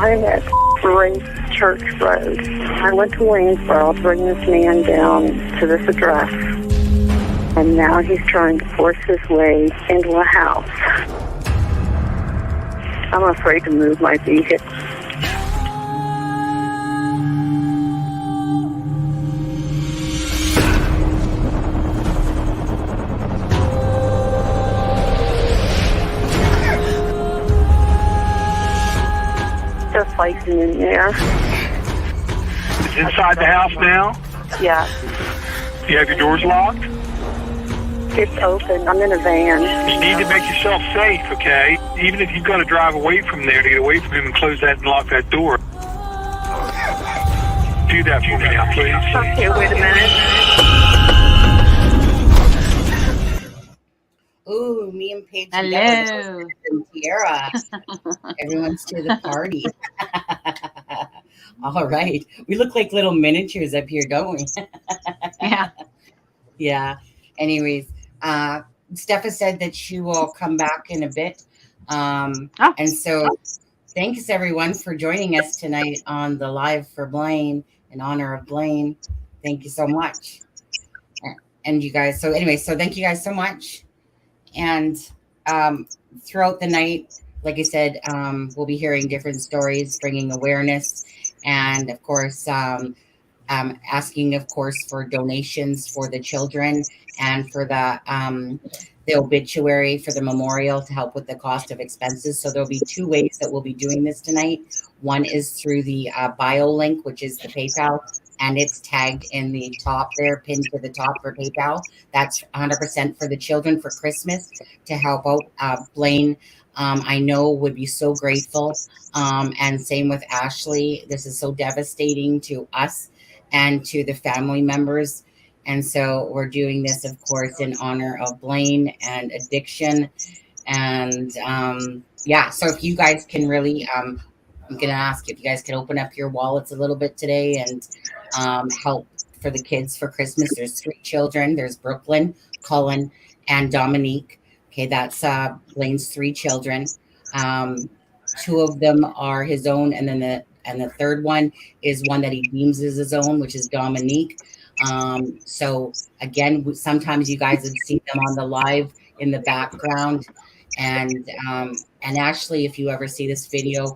I'm at Grace Church Road. I went to Waynesboro to bring this man down to this address. And now he's trying to force his way into a house. I'm afraid to move my vehicle. They're fighting in there. It's inside the house now? Yeah. You have your doors locked? It's open. I'm in a van. You need to make yourself safe, okay? Even if you've got to drive away from there to get away from him and close that and lock that door. Do that for me now, please. Okay, wait a minute. Ooh, me and Paige. Hello. And Tiara. Everyone's to the party. All right. We look like little miniatures up here, don't we? Yeah. Yeah. Anyways, Steph has said that she will come back in a bit. And so thanks everyone for joining us tonight on the live for Blaine in honor of Blaine. Thank you so much. And you guys, so anyway, so thank you guys so much. And throughout the night, like I said, we'll be hearing different stories, bringing awareness, and of course, asking, of course, for donations for the children and for the obituary for the memorial to help with the cost of expenses. So there'll be two ways that we'll be doing this tonight. One is through the bio link, which is the PayPal, and it's tagged in the top there, pinned to the top for PayPal. That's 100% for the children for Christmas to help out. Blaine, I know, would be so grateful. And same with Ashley. This is so devastating to us and to the family members. And so we're doing this, of course, in honor of Blaine and addiction. And so if you guys can really, I'm going to ask if you guys can open up your wallets a little bit today and help for the kids for Christmas. There's 3 children. There's Brooklyn, Cullen, and Dominique. Okay, that's Blaine's 3 children. 2 of them are his own, and then the third one is one that he deems as his own, which is Dominique. So again, sometimes you guys have seen them on the live in the background. And Ashley, if you ever see this video,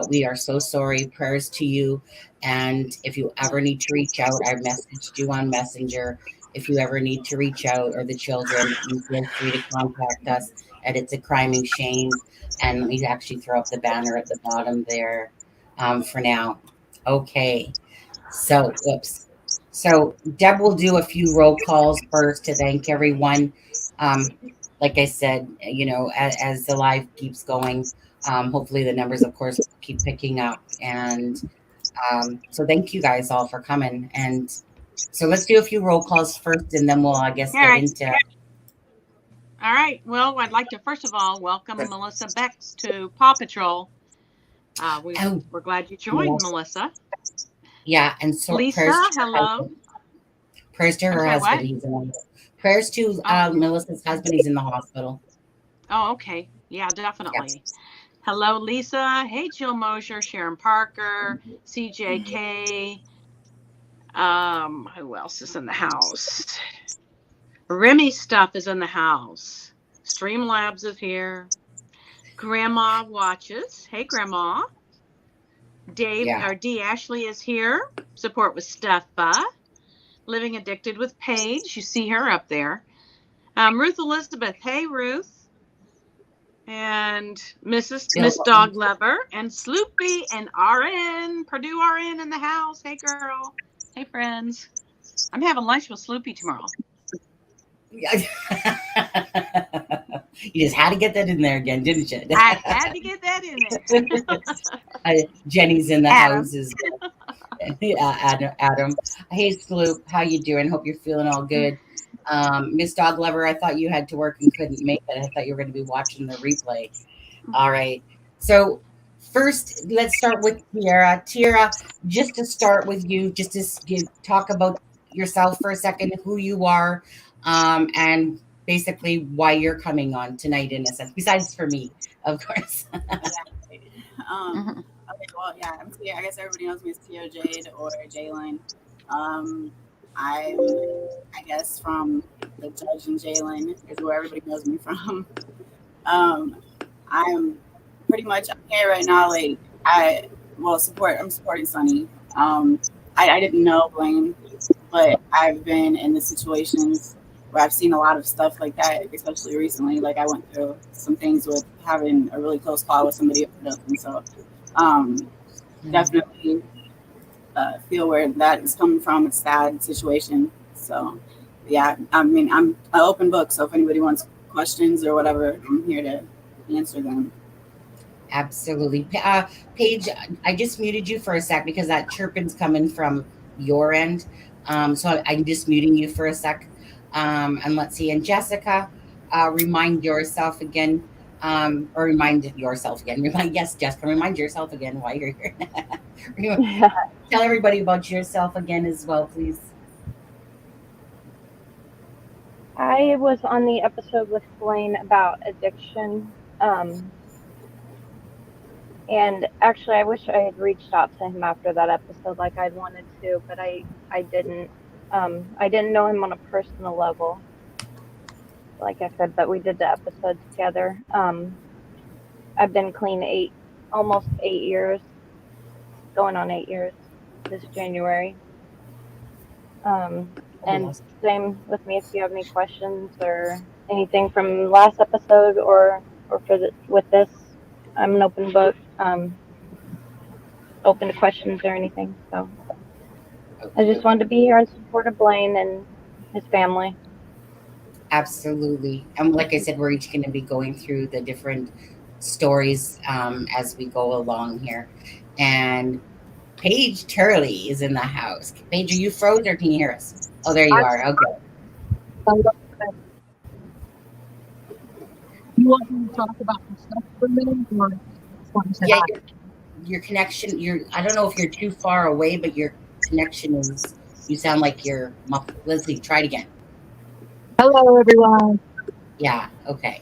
we are so sorry. Prayers to you. And if you ever need to reach out, I messaged you on Messenger. If you ever need to reach out, or the children, you feel free to contact us at It's a Crime and Shame. And we actually throw up the banner at the bottom there for now. Okay. So, whoops. So Deb will do a few roll calls first to thank everyone. Like I said, you know, as the live keeps going, hopefully the numbers, of course, keep picking up. And so thank you guys all for coming. And so let's do a few roll calls first, and then we'll, I guess, get into. All right. Well, I'd like to first of all welcome Melissa Bex to Paw Patrol. We're glad you joined, Melissa. Yeah, and so Lisa, hello. Prayers to her husband. He's in prayers to Melissa's husband. He's in the hospital. Oh, okay. Yeah, definitely. Yes. Hello, Lisa. Hey, Jill Mosher, Sharon Parker, CJK. Who else is in the house? Remy Stuff is in the house. Streamlabs is here. Grandma watches. Hey, Grandma. D. Ashley is here. Support with Steffa. Living Addicted with Paige. You see her up there. Ruth Elizabeth. Hey, Ruth. And Miss Dog Lover. And Sloopy and RN. Purdue RN in the house. Hey, girl. Hey, friends. I'm having lunch with Sloopy tomorrow. You just had to get that in there again, didn't you? I had to get that in there. Jenny's in the house. Adam. Hey, Sloop. How you doing? Hope you're feeling all good. Miss Dog Lover, I thought you had to work and couldn't make it. I thought you were going to be watching the replay. All right. So first, let's start with Tiara. Tiara, just to start with you, just to talk about yourself for a second, who you are, and basically why you're coming on tonight, in a sense, besides for me, of course. Okay, Well, yeah, I'm Tia. I guess everybody knows me as Tio Jade or Jalen. I'm, I guess, from the Judge and Jalen is where everybody knows me from. I'm pretty much I'm here right now. Like I'm supporting Sunny. I didn't know Blaine, but I've been in the situations where I've seen a lot of stuff like that, especially recently. Like I went through some things with having a really close call with somebody overdose, and so definitely feel where that is coming from. It's a sad situation. So yeah, I mean I'm an open book. So if anybody wants questions or whatever, I'm here to answer them. Absolutely. Paige, I just muted you for a sec because that chirping's coming from your end. So I'm just muting you for a sec. And let's see. And Jessica, remind yourself again. Or remind yourself again. Yes, Jessica, remind yourself again while you're here. Tell everybody about yourself again as well, please. I was on the episode with Blaine about addiction. And actually, I wish I had reached out to him after that episode like I'd wanted to, but I didn't. I didn't know him on a personal level, like I said, but we did the episode together. I've been clean almost 8 years, going on 8 years this January. And same with me if you have any questions or anything from last episode or with this, I'm an open book, open to questions or anything. So I just wanted to be here and support of Blaine and his family. Absolutely. And like I said, we're each going to be going through the different stories as we go along here. And Paige Turley is in the house. Paige, are you frozen or can you hear us? Oh, there you are. Okay. You want me to talk about the stuff for a minute? Or yeah, your connection, I don't know if you're too far away, but your connection is, you sound like you're muffled. Leslie, try it again. Hello, everyone. Yeah, okay.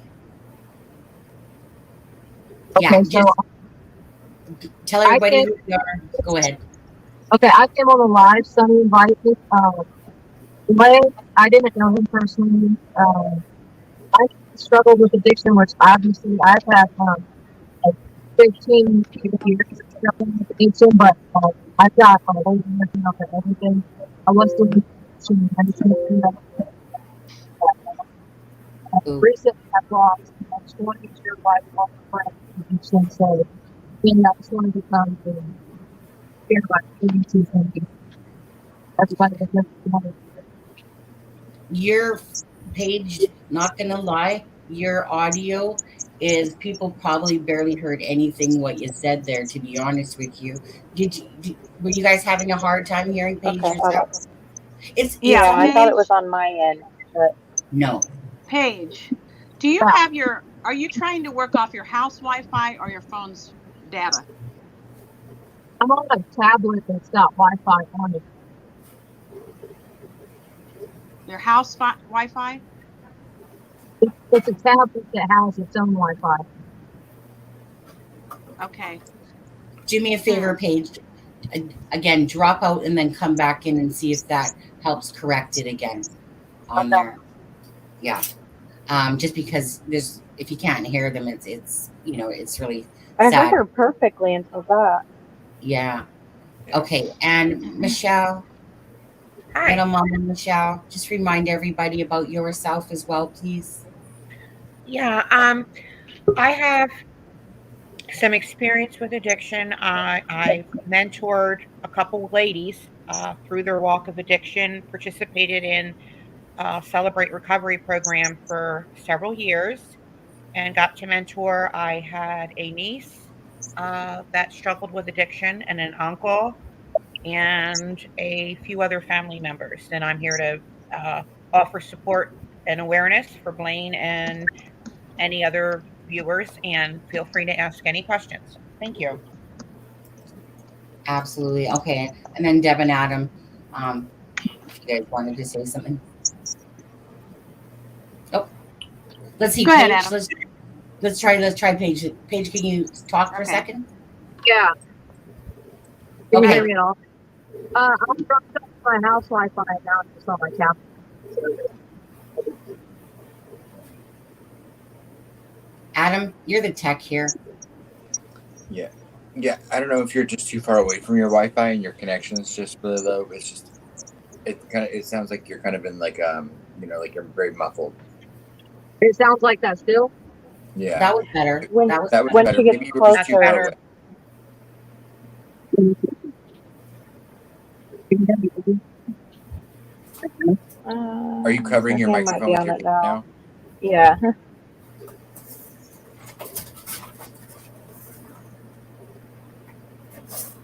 Okay, yeah, so tell everybody who you are. Go ahead. Okay, I came on the live. Sunny invited me. Blaine, I didn't know him personally. I struggled with addiction, which obviously I've had 15 years struggling with addiction, but I've got a whole working up at everything. I was doing medicine. Recently, I've lost 20 years life of addiction, so I just wanted to come to hear about things. That's why your Paige, not gonna lie, your audio is, people probably barely heard anything what you said there, to be honest with you. Were you guys having a hard time hearing Paige yourself? I thought it was on my end, but no. Paige, do you have are you trying to work off your house Wi-Fi or your phone's data? I'm on a tablet that's got Wi-Fi on it. Your house Wi-Fi? It's a tablet that has its own Wi-Fi. Okay. Do me a favor, Paige. Again, drop out and then come back in and see if that helps correct it again on there. Yeah. Just because if you can't hear them, it's it's really sad. I heard her perfectly until that. Yeah. Okay. And Michelle. Hi. Little Mama Michelle, just remind everybody about yourself as well, please. Yeah, I have some experience with addiction. I mentored a couple of ladies through their walk of addiction, participated in Celebrate Recovery program for several years, and got to mentor. I had a niece that struggled with addiction and an uncle and a few other family members. And I'm here to offer support and awareness for Blaine and any other viewers, and feel free to ask any questions. Thank you. Absolutely. Okay. And then Deb and Adam, if you guys wanted to say something. Oh, let's see. Go Paige, ahead, Adam. Let's try Paige. Paige, can you talk for a second? Yeah. Can you Okay. hear me at all? I'm dropped off my house Wi-Fi and now I'm just on my tablet. Adam, you're the tech here. Yeah. Yeah. I don't know if you're just too far away from your Wi-Fi and your connection's just really low. It's just, it sounds like you're kind of in like, like you're very muffled. It sounds like that still. Yeah. That was better. When That was That was when better. she gets Maybe you were just too far better. away. Are you covering your my hand might microphone be with on your it thumb now. now? Yeah.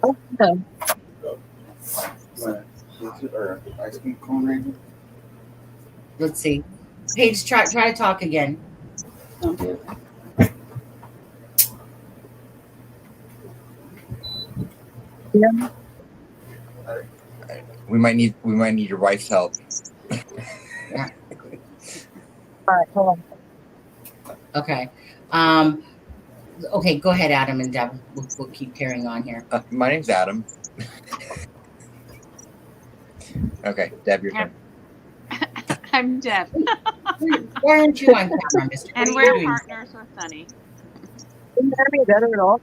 Okay. Ice cream cone right here? Let's see. Paige, try to talk again. Okay. Yeah. We might need your wife's help. All right. Hold on. Okay. Okay, go ahead, Adam and Deb. We'll keep carrying on here. My name's Adam. Okay, Deb, your turn. I'm Deb. Why aren't you on camera, Mister? And What are you we're doing? partners with Sunny. Can you hear me better at all?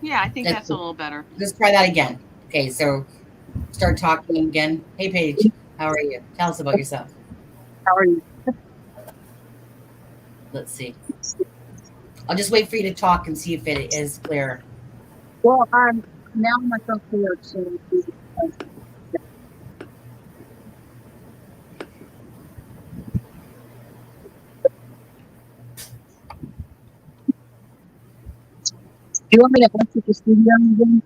Yeah, I think That's that's a little better. Let's try that again. Okay, so start talking again. Hey, Paige, how are you? Tell us about yourself. How are you? Let's see. I'll just wait for you to talk and see if it is clear. Well, I'm now myself clear. So do you want me to exit the studio again?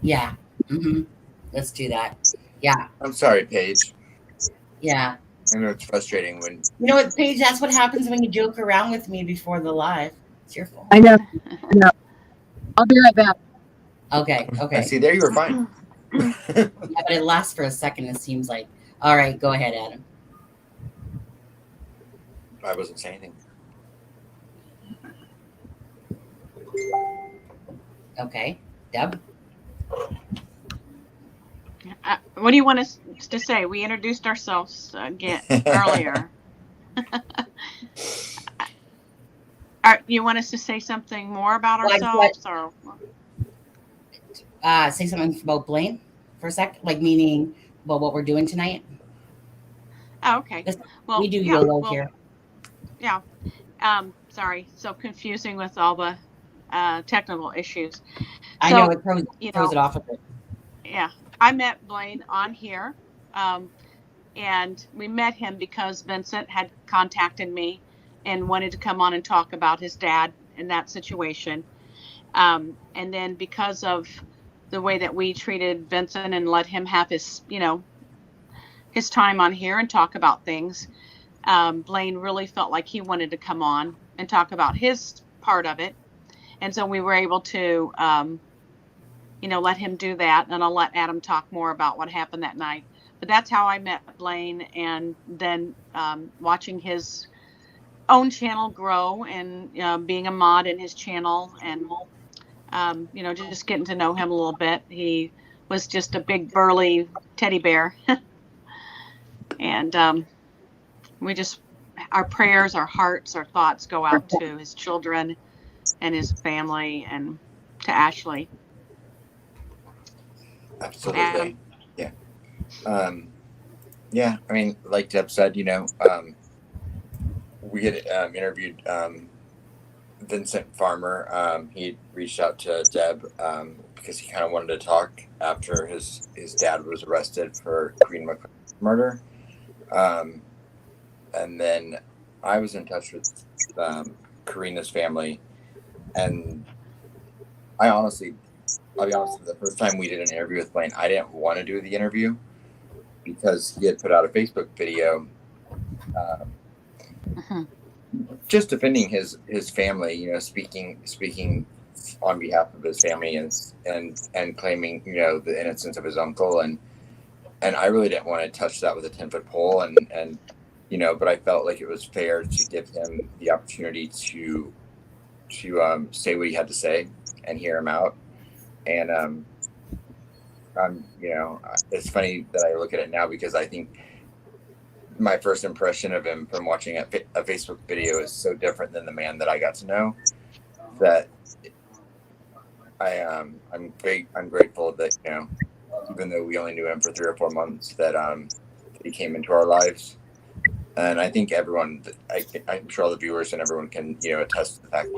Yeah. Mm-hmm. Let's do that. Yeah. I'm sorry, Paige. Yeah. I know it's frustrating when You know what, Paige? That's what happens when you joke around with me before the live. It's your fault. I know. I'll be right back. Okay. Okay. See, there you were fine. Yeah, but it lasts for a second. It seems like. All right. Go ahead, Adam. I wasn't saying anything. Okay, Deb. What do you want us to say? We introduced ourselves again earlier. You want us to say something more about ourselves, or say something about Blaine for a sec, like meaning about what we're doing tonight? Oh, okay. Well, we do YOLO here. Yeah. Sorry, so confusing with all the technical issues. I know it throws it off a bit. Yeah, I met Blaine on here, and we met him because Vincent had contacted me and wanted to come on and talk about his dad in that situation. And then because of the way that we treated Vincent and let him have his, his time on here and talk about things, Blaine really felt like he wanted to come on and talk about his part of it. And so we were able to, let him do that. And I'll let Adam talk more about what happened that night. But that's how I met Blaine. And then watching his own channel grow and being a mod in his channel and, just getting to know him a little bit. He was just a big burly teddy bear. And our prayers, our hearts, our thoughts go out to his children and his family and to Ashley. Absolutely. Adam. Yeah. Yeah. I mean, like Deb said, we had interviewed Vincent Farmer. He reached out to Deb because he kind of wanted to talk after his dad was arrested for Karina McCarthy's murder. And then I was in touch with Karina's family, and I'll be honest, the first time we did an interview with Blaine, I didn't want to do the interview because he had put out a Facebook video just defending his family, speaking on behalf of his family and claiming, the innocence of his uncle. And I really didn't want to touch that with a 10-foot pole. And but I felt like it was fair to give him the opportunity to say what he had to say and hear him out. And it's funny that I look at it now because I think my first impression of him from watching a Facebook video is so different than the man that I got to know, that I'm grateful that, even though we only knew him for 3 or 4 months, that he came into our lives. And I think everyone, I'm sure all the viewers and everyone can, attest to the fact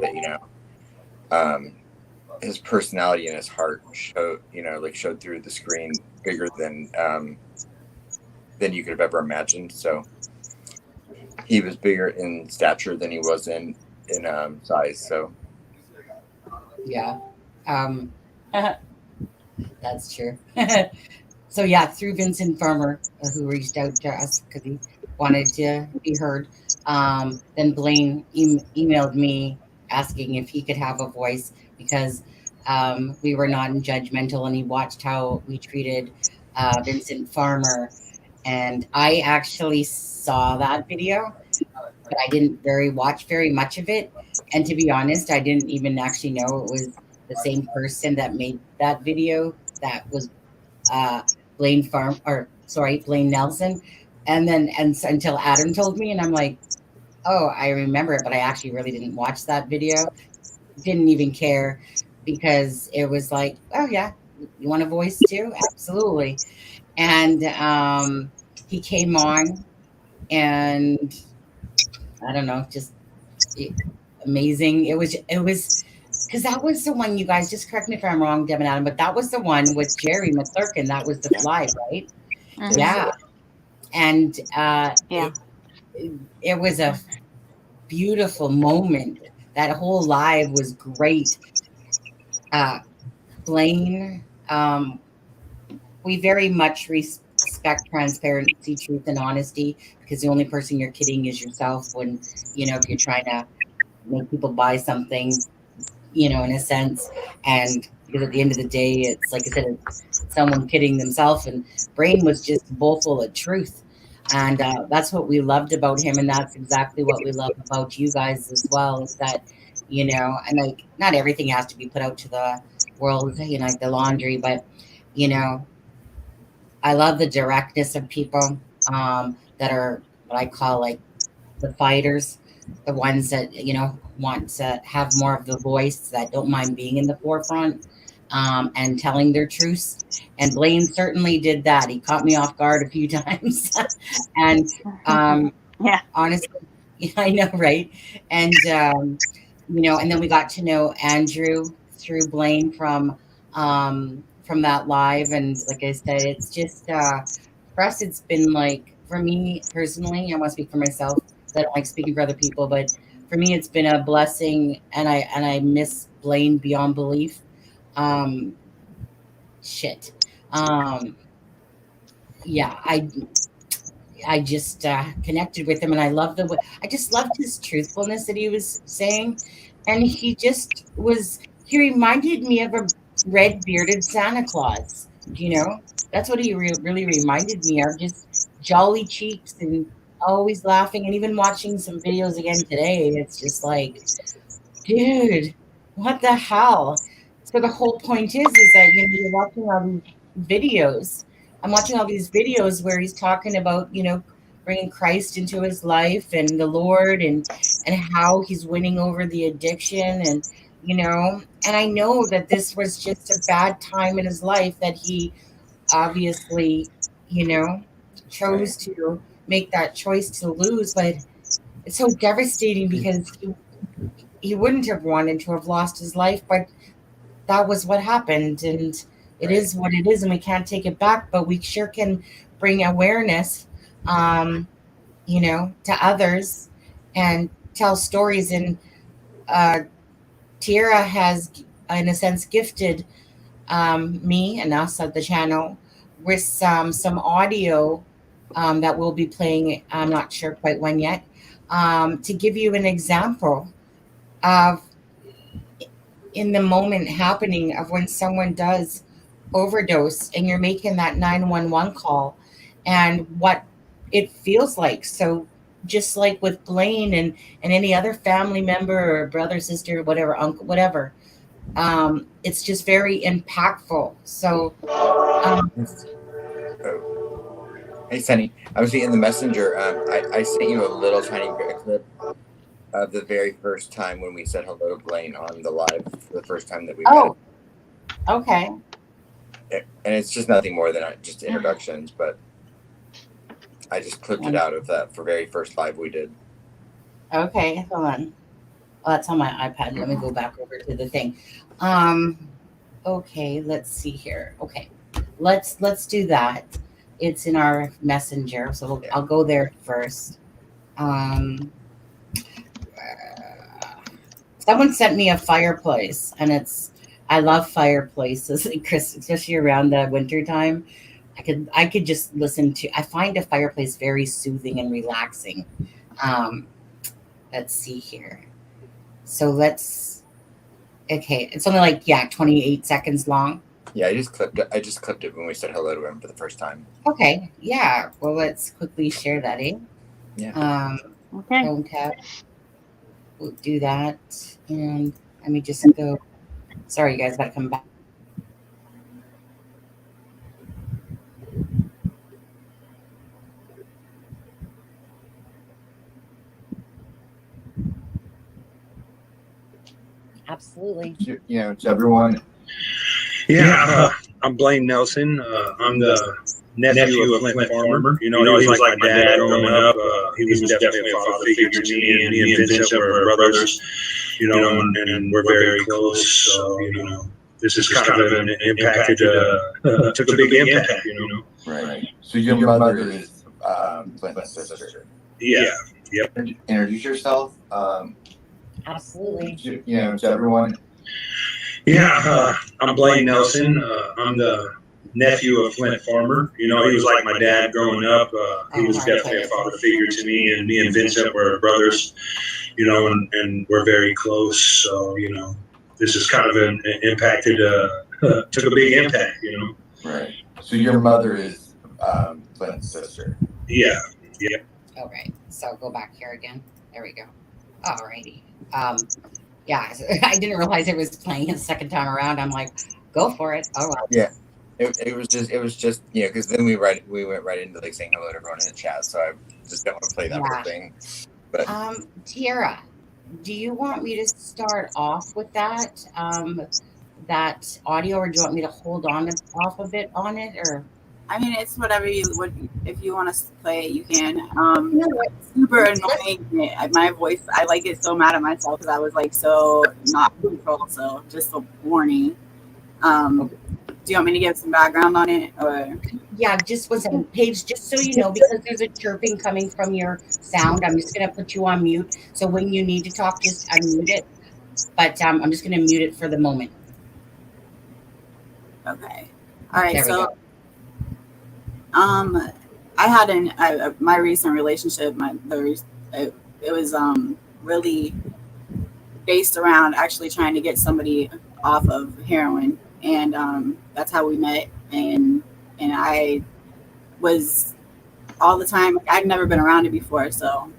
that, his personality and his heart showed through the screen bigger than you could have ever imagined. So he was bigger in stature than he was in size. So yeah, that's true. So yeah, through Vincent Farmer, who reached out to us because he wanted to be heard. Then Blaine emailed me asking if he could have a voice because we were non-judgmental, and he watched how we treated Vincent Farmer. And I actually saw that video, but I didn't watch very much of it. And to be honest, I didn't even actually know it was the same person that made that video. That was Blaine Nelson. And then until Adam told me, and I'm like, oh, I remember it, but I actually really didn't watch that video. Didn't even care because it was like, oh yeah, you want a voice too? Absolutely. And he came on, and I don't know, just amazing. It was because that was the one, you guys, just correct me if I'm wrong, Deb and Adam, but that was the one with Jerry McClurkin. That was the live, right? Mm-hmm. Yeah. And it was a beautiful moment. That whole live was great. Blaine, we very much respect transparency, truth, and honesty, because the only person you're kidding is yourself when, if you're trying to make people buy something, in a sense. And because at the end of the day, it's like I said, it's someone kidding themselves. And Brain was just bowl full of truth. And that's what we loved about him. And that's exactly what we love about you guys as well, is that, and like, not everything has to be put out to the world, like the laundry, but, I love the directness of people that are what I call like the fighters, the ones that, want to have more of the voice, that don't mind being in the forefront and telling their truths. And Blaine certainly did that. He caught me off guard a few times. And honestly, I know, right? And, and then we got to know Andrew through Blaine from that live. And like I said, it's just, for us, it's been like, for me personally, I want to speak for myself, I don't like speaking for other people, but for me, it's been a blessing, and I miss Blaine beyond belief. I just connected with him, and I loved I just loved his truthfulness that he was saying, and he reminded me of a red bearded Santa Claus. That's what he really reminded me of, just jolly cheeks and always laughing. And even watching some videos again today, it's just like, dude, what the hell? So the whole point is that you're watching all these videos. I'm watching all these videos where he's talking about bringing Christ into his life and the Lord, and how he's winning over the addiction, and and I know that this was just a bad time in his life, that he obviously chose to make that choice to lose. But it's so devastating because he wouldn't have wanted to have lost his life, but that was what happened, and it is what it is, and we can't take it back, but we sure can bring awareness to others and tell stories. And Tierra has, in a sense, gifted me and us at the channel with some audio that we'll be playing. I'm not sure quite when yet, to give you an example of in the moment happening of when someone does overdose and you're making that 911 call and what it feels like. So just like with Blaine and any other family member or brother, sister, whatever, uncle, whatever, it's just very impactful. So, hey, Sunny, I was in the messenger. I sent you a little tiny clip of the very first time when we said hello to Blaine on the live for the first time that we met. Okay. And it's just nothing more than just introductions, but I just clipped it out of that for very first live we did. Okay, hold on. Oh, that's on my iPad. Let me go back over to the thing. Okay, let's see here. Okay, let's do that. It's in our messenger, so I'll go there first. Someone sent me a fireplace, and I love fireplaces, Chris, especially around the winter time. I could just listen to. I find a fireplace very soothing and relaxing. Let's see here. So okay, it's only like 28 seconds long. Yeah, I just clipped it when we said hello to him for the first time. Okay, yeah. Well, let's quickly share that, eh? Yeah. Okay. Phone tap. We'll do that, and let me just go. Sorry, you guys, gotta come back. Absolutely. To everyone. Yeah, I'm Blaine Nelson. I'm the nephew of Flint Farmer. He was like my dad growing up. He was definitely a father figure to me, and Vincent were brothers. And we're very close. So this is kind of an impacted. Took a big impact. Right. So your mother is Flint's sister. Yeah. Yep. Introduce yourself. Absolutely. To everyone. Yeah, I'm Blaine Nelson. I'm the nephew of Flint Farmer. He was like my dad growing up. He was definitely a father figure to me, and Vincent were brothers. And we're very close. So this is kind of an impacted. Took a big impact. Right. So your mother is Flint's sister. Yeah. Yeah. All right. So go back here again. There we go. All righty. Yeah, I didn't realize it was playing a second time around. I'm like, go for it. Oh well. Yeah, it was just because then we went right into like saying hello to everyone in the chat. So I just don't want to play that whole thing. But Tiara, do you want me to start off with that that audio, or do you want me to hold on off a bit on it, or? I mean, it's whatever you would. If you want to play it, you can. Super annoying. My voice, I like get so mad at myself because I was like so not in control. So just a warning. Do you want me to give some background on it, or? Yeah, just 1 second, Paige. Just so you know, because there's a chirping coming from your sound, I'm just gonna put you on mute. So when you need to talk, just unmute it. But I'm just gonna mute it for the moment. Okay. All right. There we go. I had my recent relationship. It was really based around actually trying to get somebody off of heroin, and that's how we met. And I was all the time. I'd never been around it before, so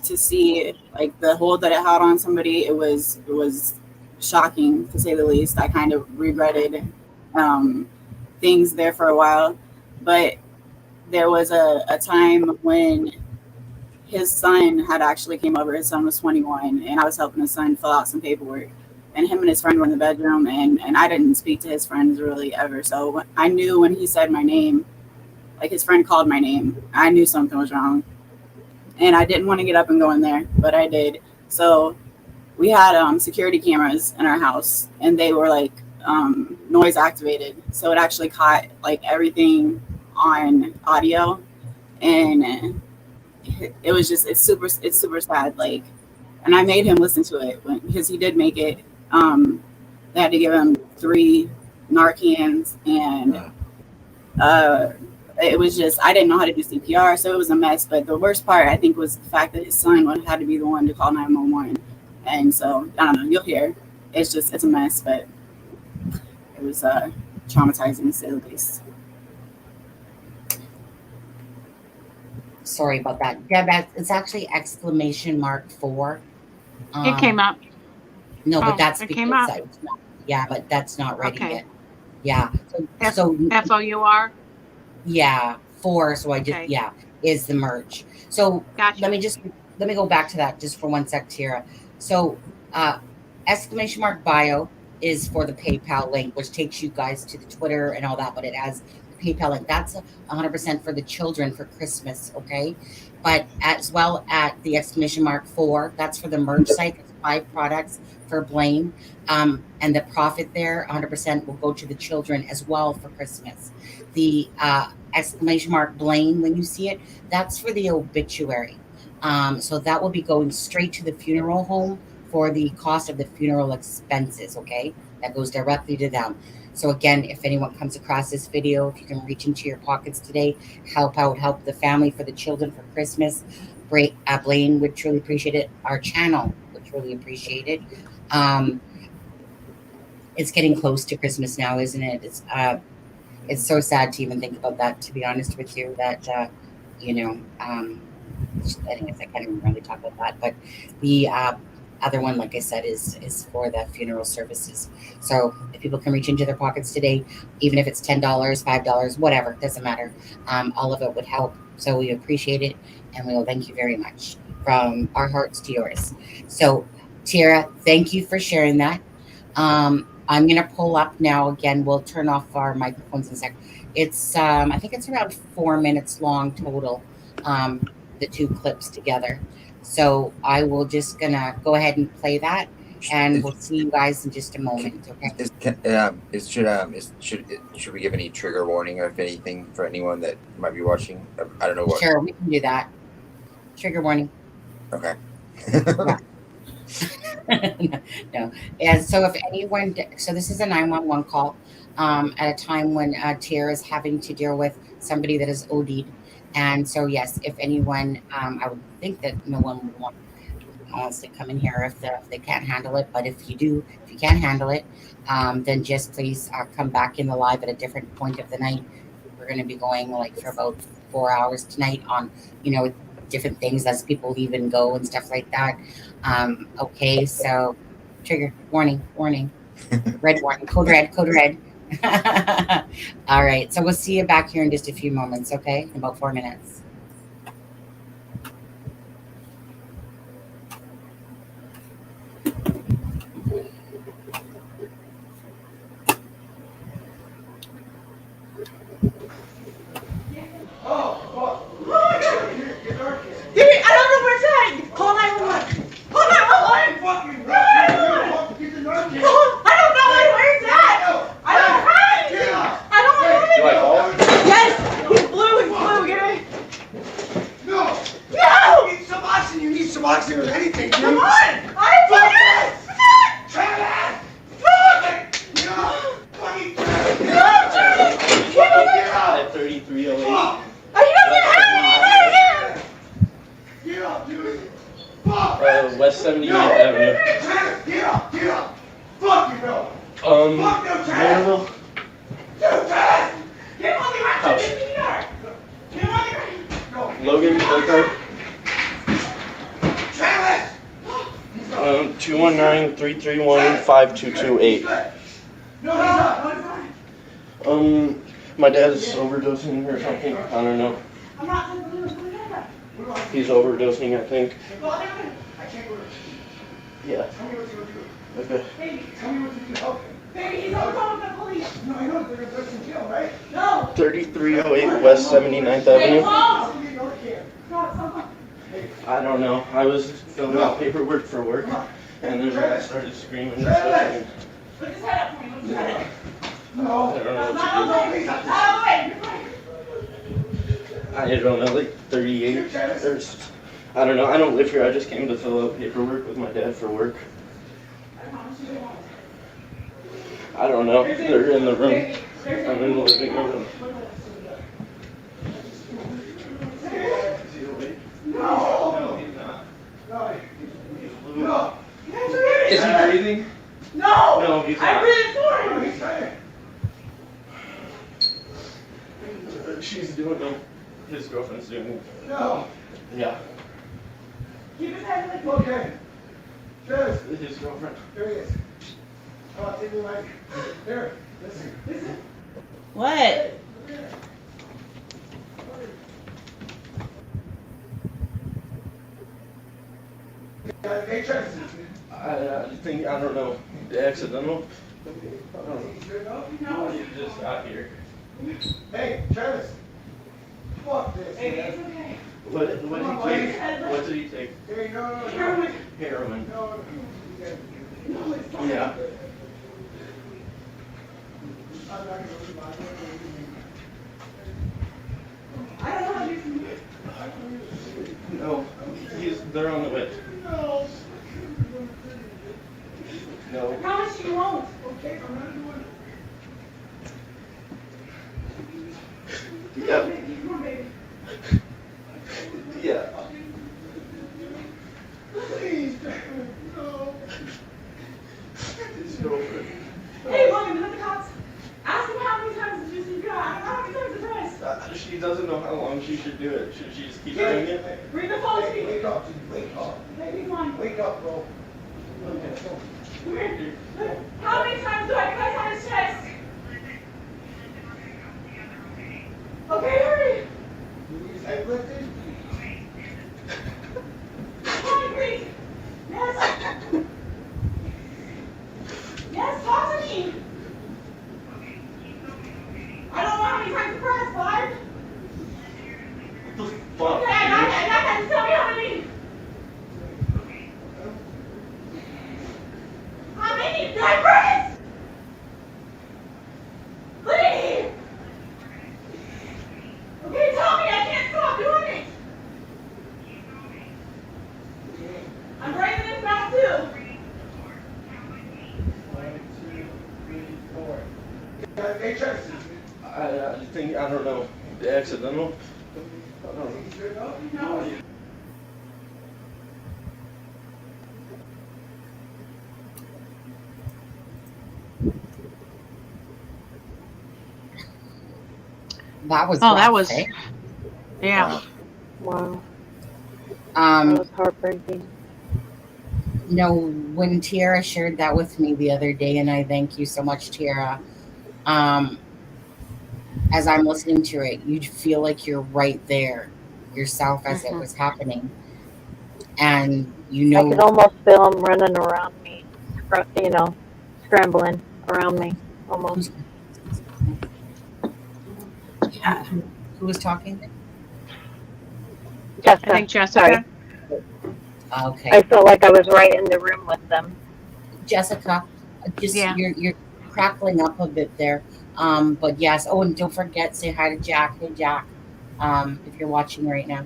to see like the hold that it had on somebody, it was shocking to say the least. I kind of regretted things there for a while. But there was a time when his son had actually came over. His son was 21, and I was helping his son fill out some paperwork. And him and his friend were in the bedroom, and I didn't speak to his friends really ever. So I knew when he said my name, like his friend called my name, I knew something was wrong. And I didn't want to get up and go in there, but I did. So we had security cameras in our house, and they were like noise activated. So it actually caught like everything on audio, and it was just it's super sad. Like, and I made him listen to it because he did make it. They had to give him 3 Narcans, and it was just I didn't know how to do CPR, so it was a mess. But the worst part, I think, was the fact that his son had to be the one to call 911. And so I don't know. You'll hear. It's a mess, but it was traumatizing to say the least. Sorry about that. Deb, it's actually !4. It came up. No, but that's it because came up. Yeah, but that's not ready Okay. yet. Yeah. So FOUR? yeah, 4. So I just, Okay. yeah, is the merch. So Gotcha. let me go back to that just for one sec, Tira. So !bio is for the PayPal link, which takes you guys to the Twitter and all that, but it has the PayPal link. That's 100% for the children for Christmas, okay? But as well at the !4, that's for the merch site. It's 5 products for Blaine. And the profit there, 100% will go to the children as well for Christmas. The !Blaine, when you see it, that's for the obituary. So that will be going straight to the funeral home for the cost of the funeral expenses, okay? That goes directly to them. So again, if anyone comes across this video, if you can reach into your pockets today, help the family for the children for Christmas. Blaine would truly appreciate it. Our channel would truly appreciate it. It's getting close to Christmas now, isn't it? It's so sad to even think about that, to be honest with you, that, I guess I can't even really talk about that, but the other one, like I said, is for the funeral services. So if people can reach into their pockets today, even if it's $10, $5, whatever, doesn't matter. All of it would help. So we appreciate it, and we will thank you very much from our hearts to yours. So Tira, thank you for sharing that. I'm going to pull up now again. We'll turn off our microphones in a sec. It's, I think it's around 4 minutes long total, the 2 clips together. So I will just going to go ahead and play that, and we'll see you guys in just a moment. Okay. Should we give any trigger warning or if anything for anyone that might be watching? I don't know what. Sure, we can do that. Trigger warning. Okay. No. And so if anyone, so this is a 911 call at a time when Tara is having to deal with somebody that is OD'd. And so, yes, if anyone, I would think that no one would want to come in here if they can't handle it. But if you can't handle it, then just please come back in the live at a different point of the night. We're going to be going like for about 4 hours tonight on, different things as people leave and go and stuff like that. Okay, so trigger warning, red warning, code red. All right, so we'll see you back here in just a few moments, okay? In about 4 minutes. West 79th Avenue. Get up! Fuck you, bro! Fuck no Maryville? Get on the ground! Get on the ground! Logan, Burkhardt. Travis! 219-331-5228. No, my dad is overdosing or something. I don't know. He's overdosing, I think. Yeah. Tell me what to do. Okay. Baby, tell me what to do. Help him. Baby, he's on the phone with the police. No, I know they're going to jail, right? No. 3308 West 79th Avenue. I don't know. I was filling out paperwork for work, and then I started screaming and stuff. Put his head up for me. Put his head up. No. I don't know what to do. I don't know, like 38 or I don't know. I don't live here. I just came to fill out paperwork with my dad for work. I don't know. They're in the room. I'm in the living room. No, he's not. No. Is he breathing? No. No, he's not. I'm breathing for him. He's trying. She's doing it. His girlfriend's doing it. No. Yeah. Keep his head like okay. Cheers. His girlfriend. There he is. What? I think, I don't know, accidental. No, you just got here. Hey, Travis. Fuck this. Hey, it's okay. What did he take? What did he take? Hey, no. Heroin. Heroin. No. Yeah. I don't know how you No, they're on the way. No. No. I promise you won't. Okay, I'm not doing it. Yeah. Come on, baby. Yeah. Please. No. His girlfriend. Hey, Logan, let the cops. Ask him how many times did you see God? How many times the press? She doesn't know how long she should do it. Should she just keep doing it? Bring the phone to me. Wake up, wake up. Baby, come on. Wake up, bro. Come here. How many times do I press on his chest? Okay, hurry. Hey, lifted? Come on, breathe. Yes. Yes, talk to me. I don't know how many times to press, 5? What the fuck? Okay, I got that. Just tell me how many. How many did I press? Please. Okay, tell me. I can't stop doing it. I'm breathing this mouth too. 1, 2, 3, 4. Hey, Travis. I think, I don't know, accidental. I don't know. No. That was Oh, that rough, was, eh? yeah. Wow. That was heartbreaking. You know, when Tiara shared that with me the other day, and I thank you so much, Tiara, as I'm listening to it, you feel like you're right there yourself as it was happening. And you know, I could almost feel him running around me, scrambling around me, almost. who was talking? Jessica. I think Jessica. Sorry. Okay. I felt like I was right in the room with them. Jessica, just Yeah. you're crackling up a bit there. But yes. Oh, and don't forget, say hi to Jack. Hey, Jack. If you're watching right now,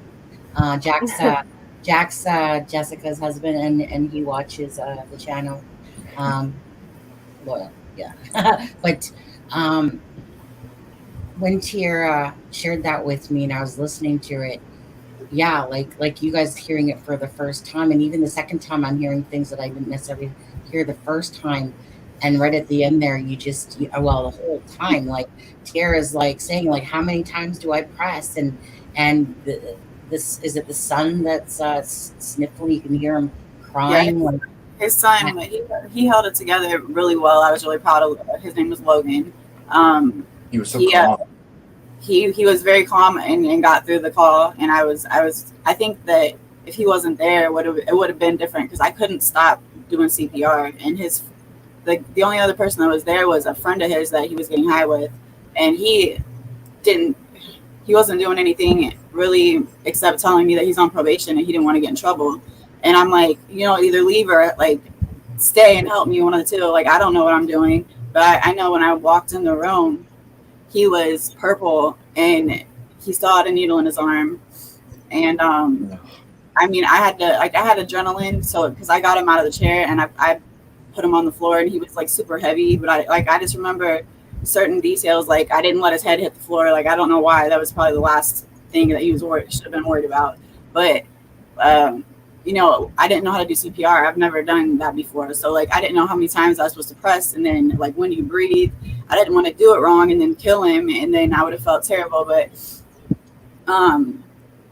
Jack's Jessica's husband, and he watches the channel. Loyal, yeah. But when Tiara shared that with me, and I was listening to it, yeah, like you guys hearing it for the first time, and even the second time, I'm hearing things that I didn't necessarily hear the first time. And right at the end there, the whole time, like Tiara's like saying, like, how many times do I press? And this is it the son that's sniffling? You can hear him crying. Yeah, his son, he held it together really well. I was really proud of. His name was Logan. He was so calm. He was very calm and got through the call. And I think that if he wasn't there, it would have been different, because I couldn't stop doing CPR. And the only other person that was there was a friend of his that he was getting high with, and he wasn't doing anything really except telling me that he's on probation and he didn't want to get in trouble. And I'm like, either leave or like stay and help me, one of the two. Like, I don't know what I'm doing, but I know when I walked in the room, he was purple and he still had a needle in his arm. And I had adrenaline, so because I got him out of the chair and I put him on the floor, and he was like super heavy, but I just remember certain details. Like, I didn't let his head hit the floor. Like, I don't know why. That was probably the last thing that he should have been worried about. But I didn't know how to do CPR. I've never done that before, so like I didn't know how many times I was supposed to press, and then like when you breathe, I didn't want to do it wrong and then kill him, and then I would have felt terrible. But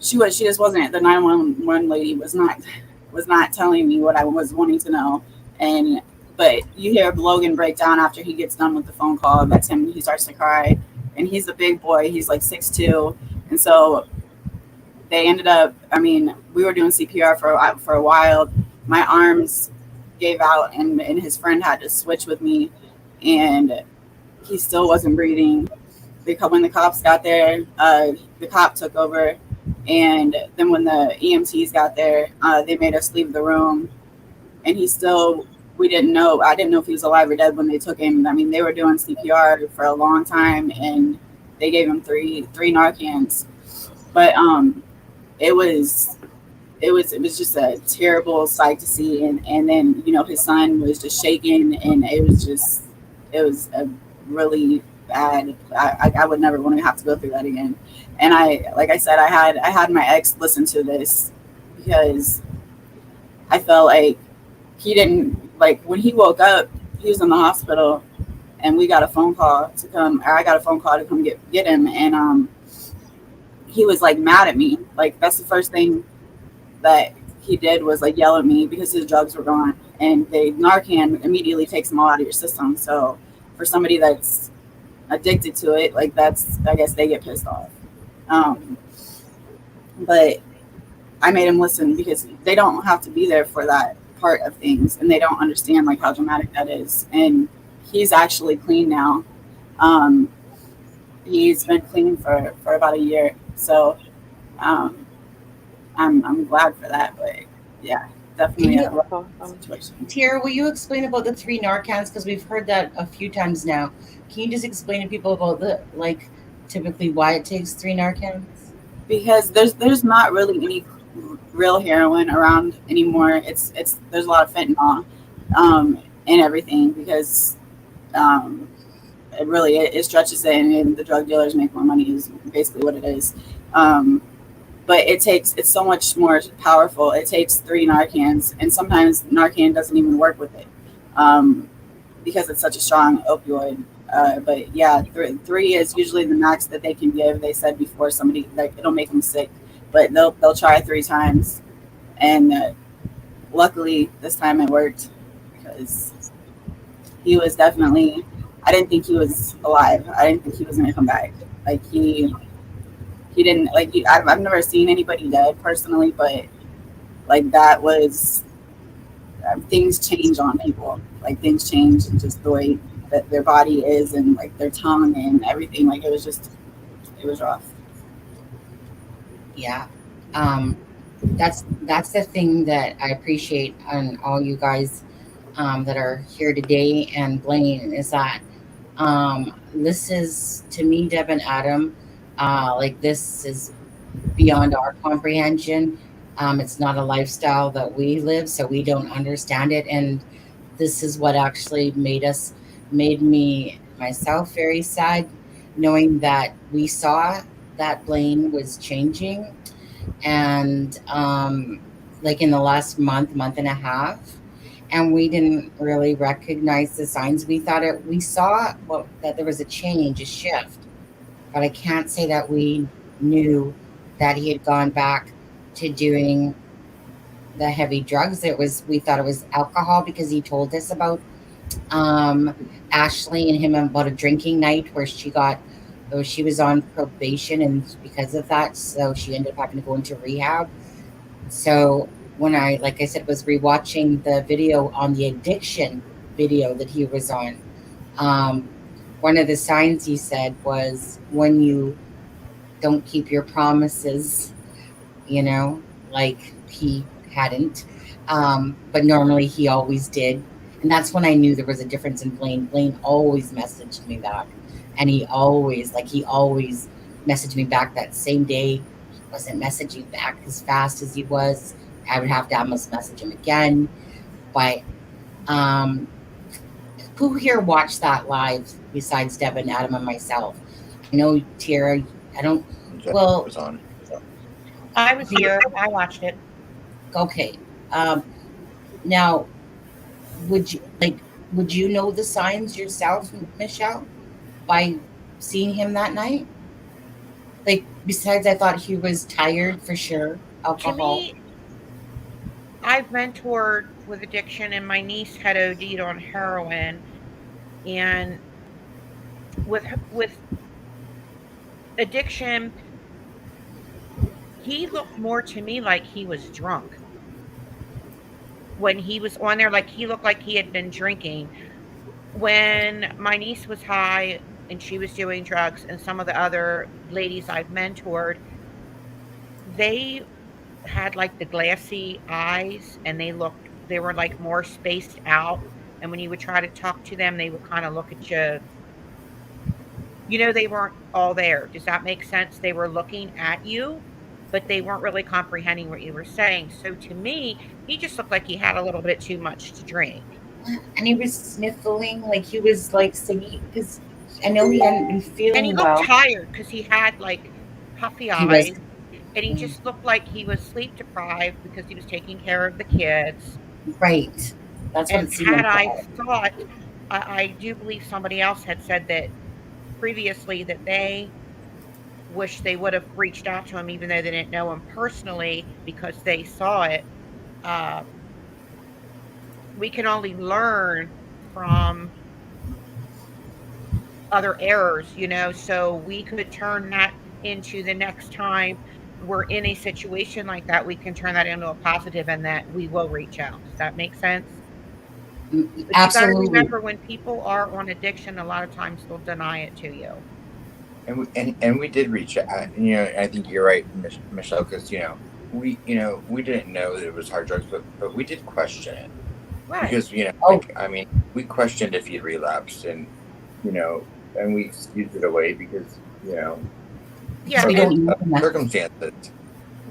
she just wasn't. The 911 lady was not telling me what I was wanting to know. And But you hear Logan break down after he gets done with the phone call. That's him. He starts to cry, and he's a big boy. He's like 6'2", and so they ended up. I mean, we were doing CPR for a while. My arms gave out, and his friend had to switch with me, and he still wasn't breathing. When the cops got there, the cop took over, and then when the EMTs got there, they made us leave the room, and we didn't know. I didn't know if he was alive or dead when they took him. I mean, they were doing CPR for a long time, and they gave him three Narcans. But it was just a terrible sight to see, and then his son was just shaking, and it was a really bad. I would never want to have to go through that again. And like I said, I had my ex listen to this because I felt like he didn't, like, when he woke up, he was in the hospital, and I got a phone call to come get him, and he was like mad at me. Like, that's the first thing that he did was like yell at me because his drugs were gone, and Narcan immediately takes them all out of your system. So for somebody that's addicted to it, like, I guess they get pissed off. But I made him listen because they don't have to be there for that part of things, and they don't understand like how dramatic that is. And he's actually clean now. He's been clean for about a year, so I'm glad for that. But yeah, definitely a rough situation. Tara, will you explain about the 3 Narcans, because we've heard that a few times now? Can you just explain to people about typically why it takes 3 Narcans? Because there's not really any real heroin around anymore. It's there's a lot of fentanyl and everything, because it stretches it, and the drug dealers make more money is basically what it is. But it's so much more powerful. It takes 3 Narcans, and sometimes Narcan doesn't even work with it because it's such a strong opioid. But yeah, 3 is usually the max that they can give. They said before somebody, like, it'll make them sick, but they'll try 3 times, and luckily this time it worked, because he was definitely. I didn't think he was alive. I didn't think he was gonna come back. Like, he didn't, like, I've never seen anybody dead personally, but like, that was things change on people. Like, things change, and just the way that their body is, and like their tongue and everything. Like, it was rough. Yeah. That's the thing that I appreciate on all you guys that are here today, and Blaine, is that this is, to me, Deb and Adam, like, this is beyond our comprehension. It's not a lifestyle that we live, so we don't understand it, and this is what actually made me myself very sad, knowing that we saw that Blaine was changing, and like in the last month and a half, and we didn't really recognize the signs. We saw that there was a change, a shift, but I can't say that we knew that he had gone back to doing the heavy drugs. We thought it was alcohol, because he told us about Ashley and him about a drinking night where she was on probation, and because of that, so she ended up having to go into rehab. So when I, like I said, was rewatching the video on the addiction video that he was on, one of the signs he said was when you don't keep your promises, like he hadn't, but normally he always did. And that's when I knew there was a difference in Blaine. Blaine always messaged me back, and he always messaged me back that same day. He wasn't messaging back as fast as he was. I would have to almost message him again. But who here watched that live besides Deb and Adam and myself? I know, Tara, I don't. Well, was on. I was here. I watched it. Okay. Now, would you know the signs yourself, Michelle, by seeing him that night? Like, besides, I thought he was tired for sure. Alcohol. I've mentored with addiction, and my niece had OD'd on heroin, and with addiction, he looked more to me like he was drunk when he was on there. Like, he looked like he had been drinking. When my niece was high and she was doing drugs, and some of the other ladies I've mentored, they had like the glassy eyes, and they were like more spaced out. And when you would try to talk to them, they would kind of look at you. They weren't all there. Does that make sense? They were looking at you, but they weren't really comprehending what you were saying. So to me, he just looked like he had a little bit too much to drink. And he was sniffling, like he was like singing, because I know he hadn't been feeling And he looked tired because he had like puffy eyes. And he just looked like he was sleep deprived because he was taking care of the kids. Right. That's what and it seemed had like. I thought, I do believe somebody else had said that previously, that they wish they would have reached out to him, even though they didn't know him personally, because they saw it. We can only learn from other errors, so we could turn that into the next time we're in a situation like that, we can turn that into a positive, and that we will reach out. Does that make sense? But Absolutely. you got to remember, when people are on addiction, a lot of times they'll deny it to you. And we did reach out. I think you're right, Michelle, because we didn't know that it was hard drugs, but we did question it. Right. Because we questioned if he'd relapsed, and and we excused it away because circumstances.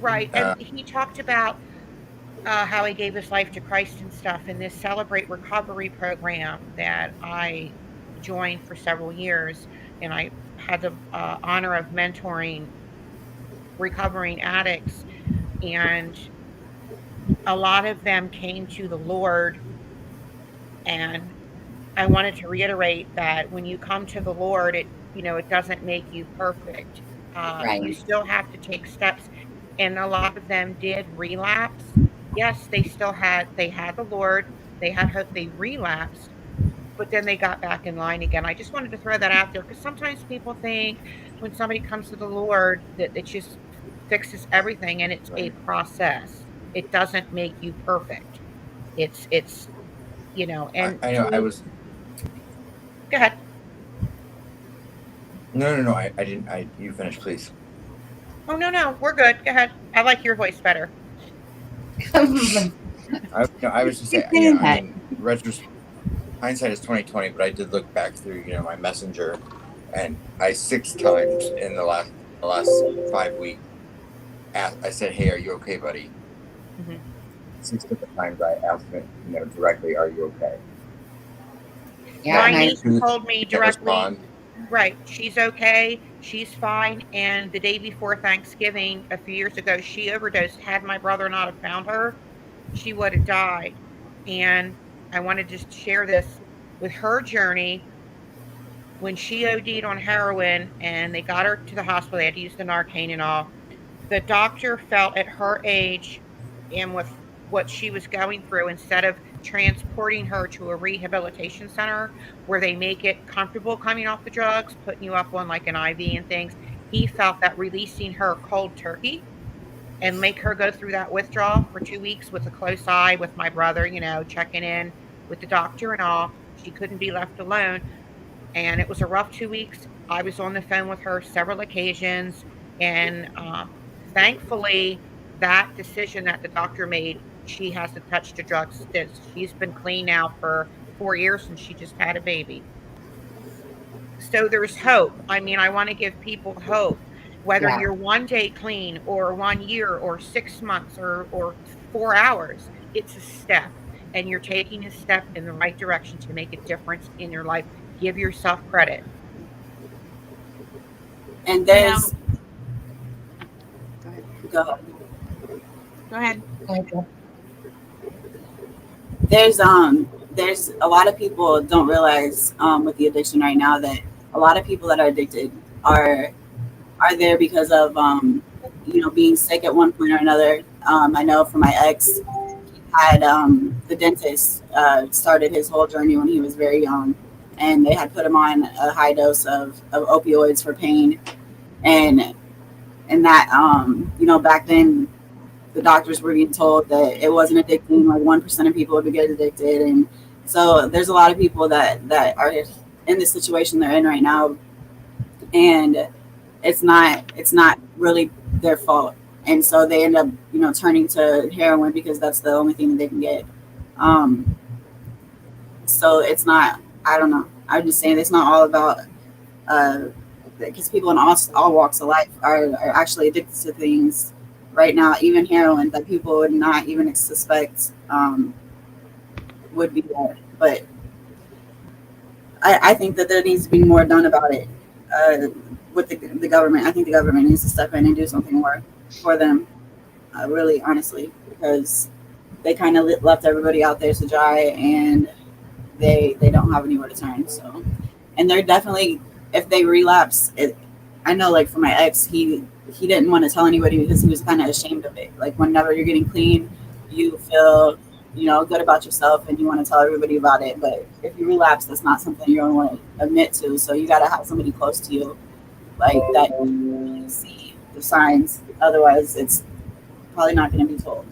Right. And he talked about how he gave his life to Christ and stuff in this Celebrate Recovery program that I joined for several years, and I had the honor of mentoring recovering addicts, and a lot of them came to the Lord. And I wanted to reiterate that when you come to the Lord, it doesn't make you perfect. Right. You still have to take steps, and a lot of them did relapse. Yes, they had the Lord, they had hope, they relapsed, but then they got back in line again. I just wanted to throw that out there, because sometimes people think when somebody comes to the Lord that it just fixes everything, and it's a process. It doesn't make you perfect. It's and I know. I was. Go ahead. No. I didn't. You finish, please. Oh, no. We're good. Go ahead. I like your voice better. I was just saying. Hindsight is 2020, but I did look back through, my messenger, and I 6 times in the last 5 weeks, I said, "Hey, are you okay, buddy?" Mm-hmm. 6 different times I asked him, directly, "Are you okay?" Yeah, my niece told me directly, right, she's okay, she's fine. And the day before Thanksgiving, a few years ago, she overdosed. Had my brother not have found her, she would have died. And I wanted to share this with her journey. When she OD'd on heroin and they got her to the hospital, they had to use the Narcan and all. The doctor felt at her age and with what she was going through, instead of transporting her to a rehabilitation center where they make it comfortable coming off the drugs, putting you up on like an IV and things, he felt that releasing her cold turkey and make her go through that withdrawal for 2 weeks with a close eye with my brother, checking in with the doctor and all. She couldn't be left alone. And it was a rough 2 weeks. I was on the phone with her several occasions. And thankfully, that decision that the doctor made, she hasn't touched a drug since. She's been clean now for 4 years, and she just had a baby. So there's hope. I want to give people hope. Whether you're 1 day clean or 1 year or 6 months or 4 hours, it's a step. And you're taking a step in the right direction to make a difference in your life. Give yourself credit. And there's... Go ahead. There's a lot of people don't realize with the addiction right now that a lot of people that are addicted are there because of being sick at one point or another. I know for my ex, he had the dentist started his whole journey when he was very young, and they had put him on a high dose of opioids for pain, and that back then the doctors were being told that it wasn't addicting, like 1% of people would get addicted, and so there's a lot of people that are in the situation they're in right now, and it's not really their fault, and so they end up turning to heroin because that's the only thing that they can get. So it's not, I don't know, I'm just saying it's not all about because people in all walks of life are actually addicted to things right now, even heroin, that people would not even suspect would be there. But I think that there needs to be more done about it with the government. I think the government needs to step in and do something more for them, really, honestly, because they kind of left everybody out there to dry, and they don't have anywhere to turn. So, and they're definitely, if they relapse, I know, like for my ex, he didn't want to tell anybody because he was kind of ashamed of it. Like whenever you're getting clean, you feel good about yourself and you want to tell everybody about it. But if you relapse, that's not something you don't want to admit to. So you got to have somebody close to you, like that you really see the signs. Otherwise, it's probably not going to be told.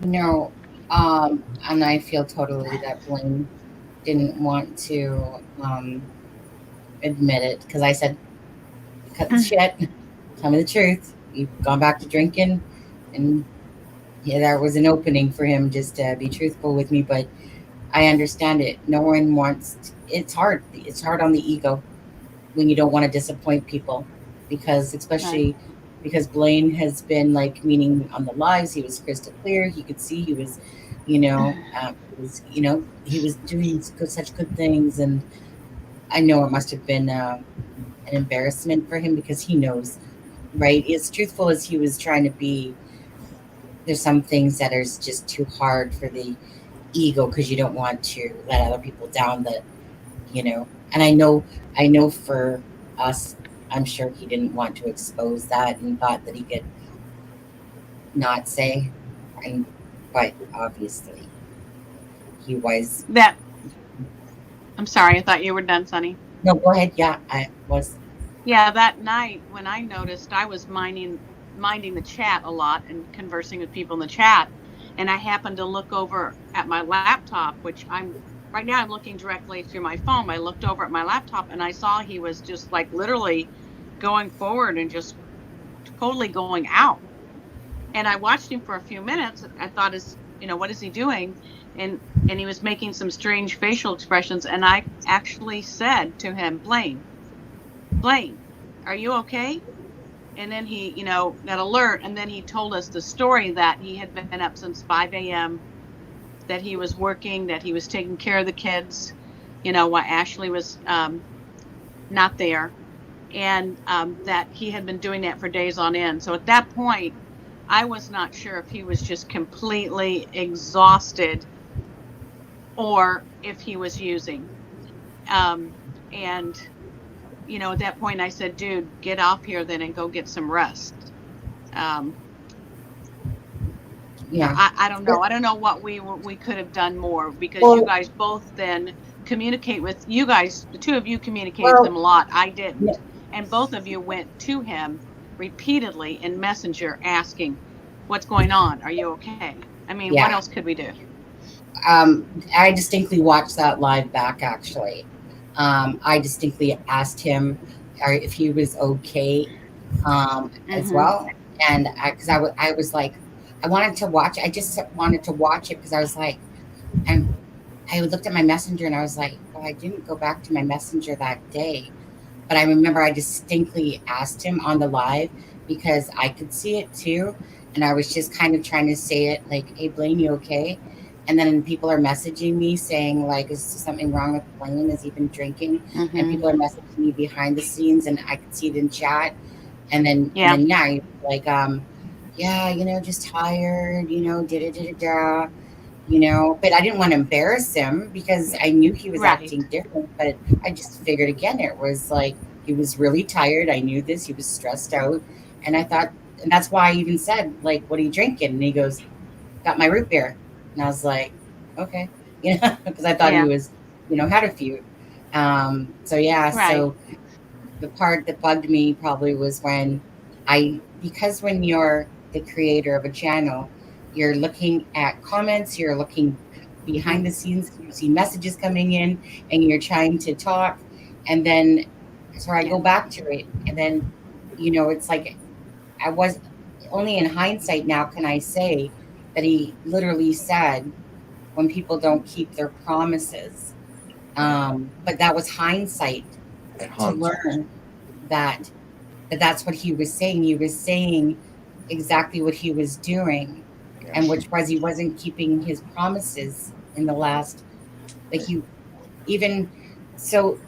No, and I feel totally that Blaine didn't want to admit it, because I said, cut the shit, tell me the truth. You've gone back to drinking, and that was an opening for him just to be truthful with me. But I understand it. No one wants. It's hard. It's hard on the ego when you don't want to disappoint people, because especially because Blaine has been meaning on the lives. He was crystal clear. He could see he was, he was doing such good things, and I know it must have been an embarrassment for him, because he knows, right? As truthful as he was trying to be, there's some things that are just too hard for the ego, because you don't want to let other people down. And I know for us, I'm sure he didn't want to expose that and thought that he could not say, but obviously he was. That. I'm sorry, I thought you were done, Sonny. No, go ahead. Yeah, I was. Yeah, that night when I noticed, I was minding the chat a lot and conversing with people in the chat, and I happened to look over at my laptop, which I'm looking directly through my phone. I looked over at my laptop and I saw he was just literally going forward and just totally going out. And I watched him for a few minutes. I thought, what is he doing? And he was making some strange facial expressions. And I actually said to him, Blaine, are you okay? And then he, got alert. And then he told us the story that he had been up since 5 a.m., that he was working, that he was taking care of the kids, while Ashley was not there. And that he had been doing that for days on end. So at that point, I was not sure if he was just completely exhausted or if he was using. And, at that point I said, dude, get off here then and go get some rest. Yeah. I don't know. I don't know what we could have done more, because you guys both then communicate with you guys. The two of you communicated with him a lot. I didn't. Yeah. And both of you went to him repeatedly in Messenger asking, what's going on? Are you okay? I mean, what else could we do? I distinctly watched that live back, actually. I distinctly asked him if he was okay as well. And because I was like, I wanted to watch it. I just wanted to watch it because I was like, and I looked at my messenger and I was like, well, I didn't go back to my messenger that day. But I remember I distinctly asked him on the live, because I could see it too. And I was just kind of trying to say it like, hey, Blaine, you okay? And then people are messaging me saying, is something wrong with Blaine? Has he been drinking? And people are messaging me behind the scenes, and I could see it in chat. And then, just tired, da-da-da-da-da. But I didn't want to embarrass him because I knew he was acting different. But I just figured, again, it was like he was really tired. I knew this. He was stressed out. And I thought and that's why I even said, like, what are you drinking? And he goes, got my root beer. And I was like, okay, because I thought he was, had a few. So yeah, Right. so the part that bugged me probably was because when you're the creator of a channel, you're looking at comments, you're looking behind the scenes, you see messages coming in, and you're trying to talk. And then, so I go back to it, and then, it's like I was only in hindsight now can I say that he literally said, when people don't keep their promises. But that was hindsight to learn that that's what he was saying. He was saying exactly what he was doing, and which was he wasn't keeping his promises in the last, like he even so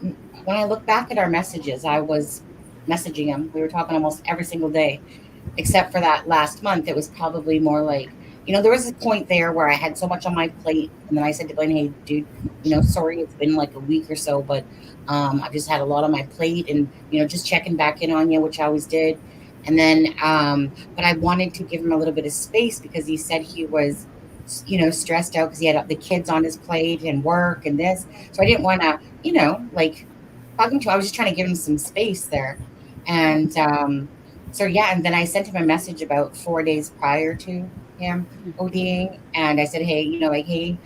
when I look back at our messages, I was messaging him. We were talking almost every single day, except for that last month. It was probably more like, there was a point there where I had so much on my plate, and then I said to Blaine, "Hey, dude, sorry, it's been like a week or so, but I've just had a lot on my plate, and just checking back in on you," which I always did. And then, but I wanted to give him a little bit of space because he said he was, stressed out because he had the kids on his plate and work and this. So I didn't want to, like talking to. I was just trying to give him some space there, and so yeah, and then I sent him a message about 4 days prior to him ODing, and I said, hey, hey,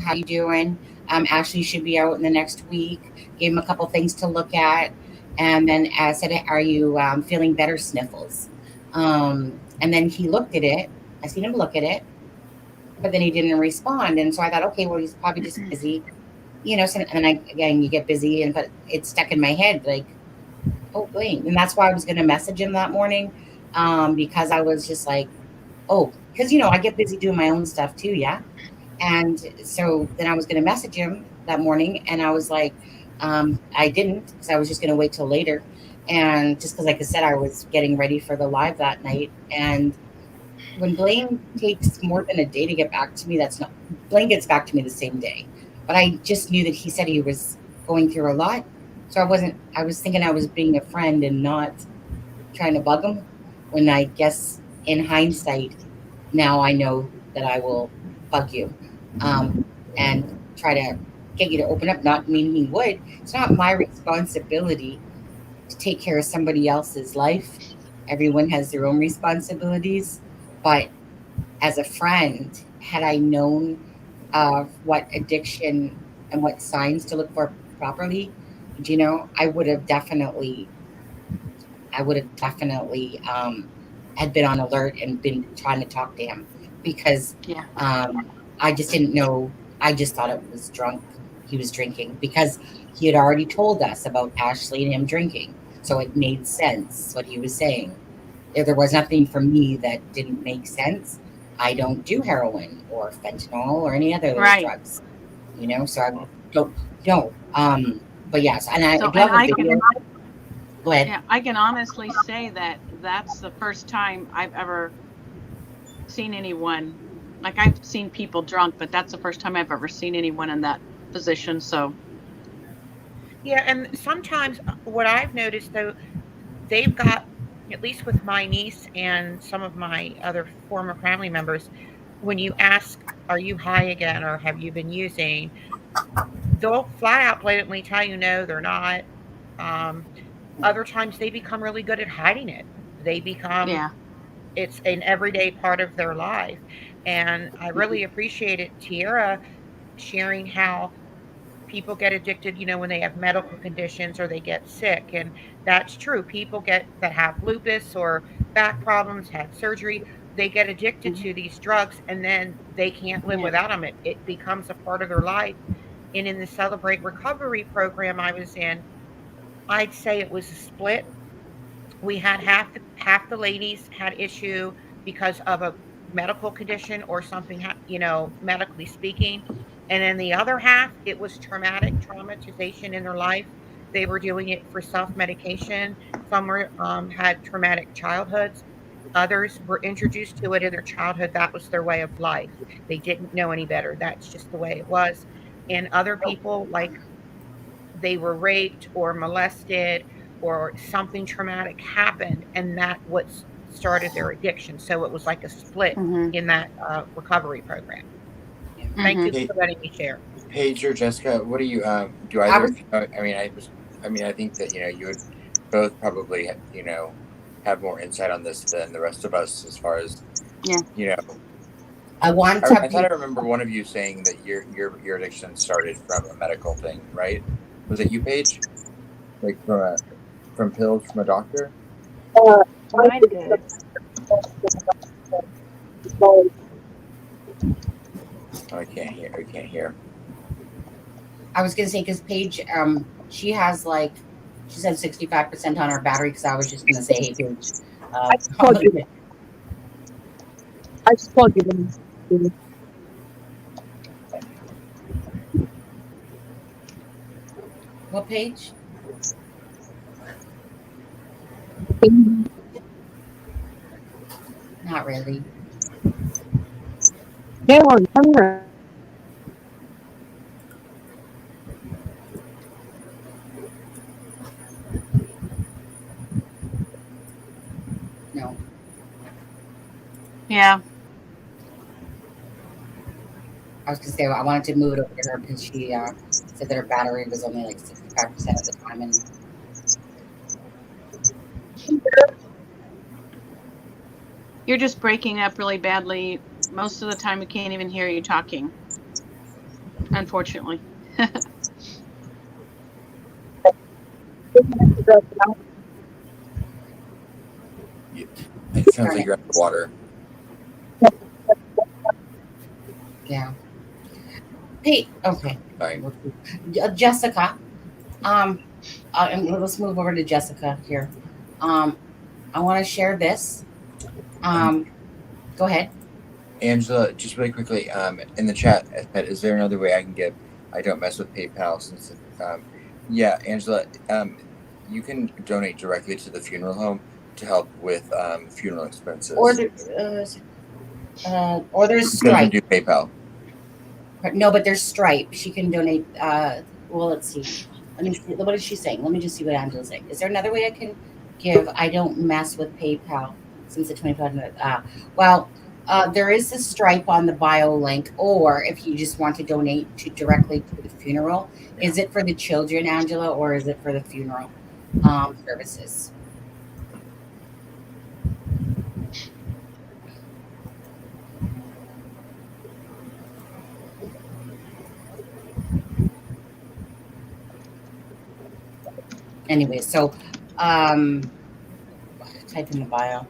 how you doing? Ashley should be out in the next week. Gave him a couple things to look at, and then I said, are you feeling better? Sniffles. And then he looked at it. I seen him look at it, but then he didn't respond, and so I thought, okay, well, he's probably just busy, So, and then again, you get busy, but it stuck in my head, like, oh, Blaine. And that's why I was going to message him that morning, because I was just like, oh, because, I get busy doing my own stuff too. Yeah. And so then I was going to message him that morning, and I was like, I didn't, because I was just going to wait till later. And just because, like I said, I was getting ready for the live that night. And when Blaine takes more than a day to get back to me, Blaine gets back to me the same day. But I just knew that he said he was going through a lot. So I was thinking I was being a friend and not trying to bug him, when I guess in hindsight, now I know that I will bug you, and try to get you to open up, not meaning he would. It's not my responsibility to take care of somebody else's life. Everyone has their own responsibilities. But as a friend, had I known what addiction and what signs to look for properly, I would have definitely, had been on alert and been trying to talk to him, because I just didn't know. I just thought it was drunk. He was drinking because he had already told us about Ashley and him drinking, so it made sense what he was saying. If there was nothing for me that didn't make sense, I don't do heroin or fentanyl or any other of those drugs. So I don't. But yes, and I do have a video. Go ahead. Yeah, I can honestly say that that's the first time I've ever seen anyone, like, I've seen people drunk, but that's the first time I've ever seen anyone in that position. So yeah, and sometimes what I've noticed, though, they've got, at least with my niece and some of my other former family members, when you ask, are you high again, or have you been using, they'll flat out blatantly tell you no, they're not. Other times they become really good at hiding it. They become, it's an everyday part of their life. And I really appreciated Tiara sharing how people get addicted, when they have medical conditions or they get sick. And that's true. People that have lupus or back problems, had surgery, they get addicted to these drugs, and then they can't live without them. It becomes a part of their life. And in the Celebrate Recovery program I was in, I'd say it was a split. We had half the ladies had issue because of a medical condition or something, medically speaking, and then the other half, it was traumatization in their life. They were doing it for self-medication. Some were had traumatic childhoods. Others were introduced to it in their childhood. That was their way of life. They didn't know any better. That's just the way it was. And other people, like, they were raped or molested or something traumatic happened, and that what started their addiction. So it was like a split in that recovery program. Thank you for letting me share. Paige or Jessica, what do you do? Either of you, I think that you would both probably have more insight on this than the rest of us as far as I thought I remember one of you saying that your addiction started from a medical thing, right? Was it you, Paige? Like from pills from a doctor? Mine did. I can't hear. I was gonna say because Paige, she has she said 65% on her battery. Because I was just gonna say, hey Paige, I just called you. What page? Not really. Come here. No. Yeah. I was gonna say I wanted to move it over to her because she said that her battery was only 65% at the time, and You're just breaking up really badly. Most of the time, we can't even hear you talking. Unfortunately. It sounds like you're underwater. Yeah. Hey, okay. Sorry. Jessica. And let's move over to Jessica here. I want to share this. Go ahead. Angela, just really quickly, in the chat, is there another way I can give? I don't mess with PayPal since, yeah, Angela, you can donate directly to the funeral home to help with funeral expenses. Or there's Stripe. Do PayPal. No, but there's Stripe. She can donate. Well, let's see. Let me see. What is she saying? Let me just see what Angela's saying. Is there another way I can give? I don't mess with PayPal since the 25 minutes. There is a Stripe on the bio link, or if you just want to donate directly to the funeral. Is it for the children, Angela, or is it for the funeral services? Anyway, so type in the bio.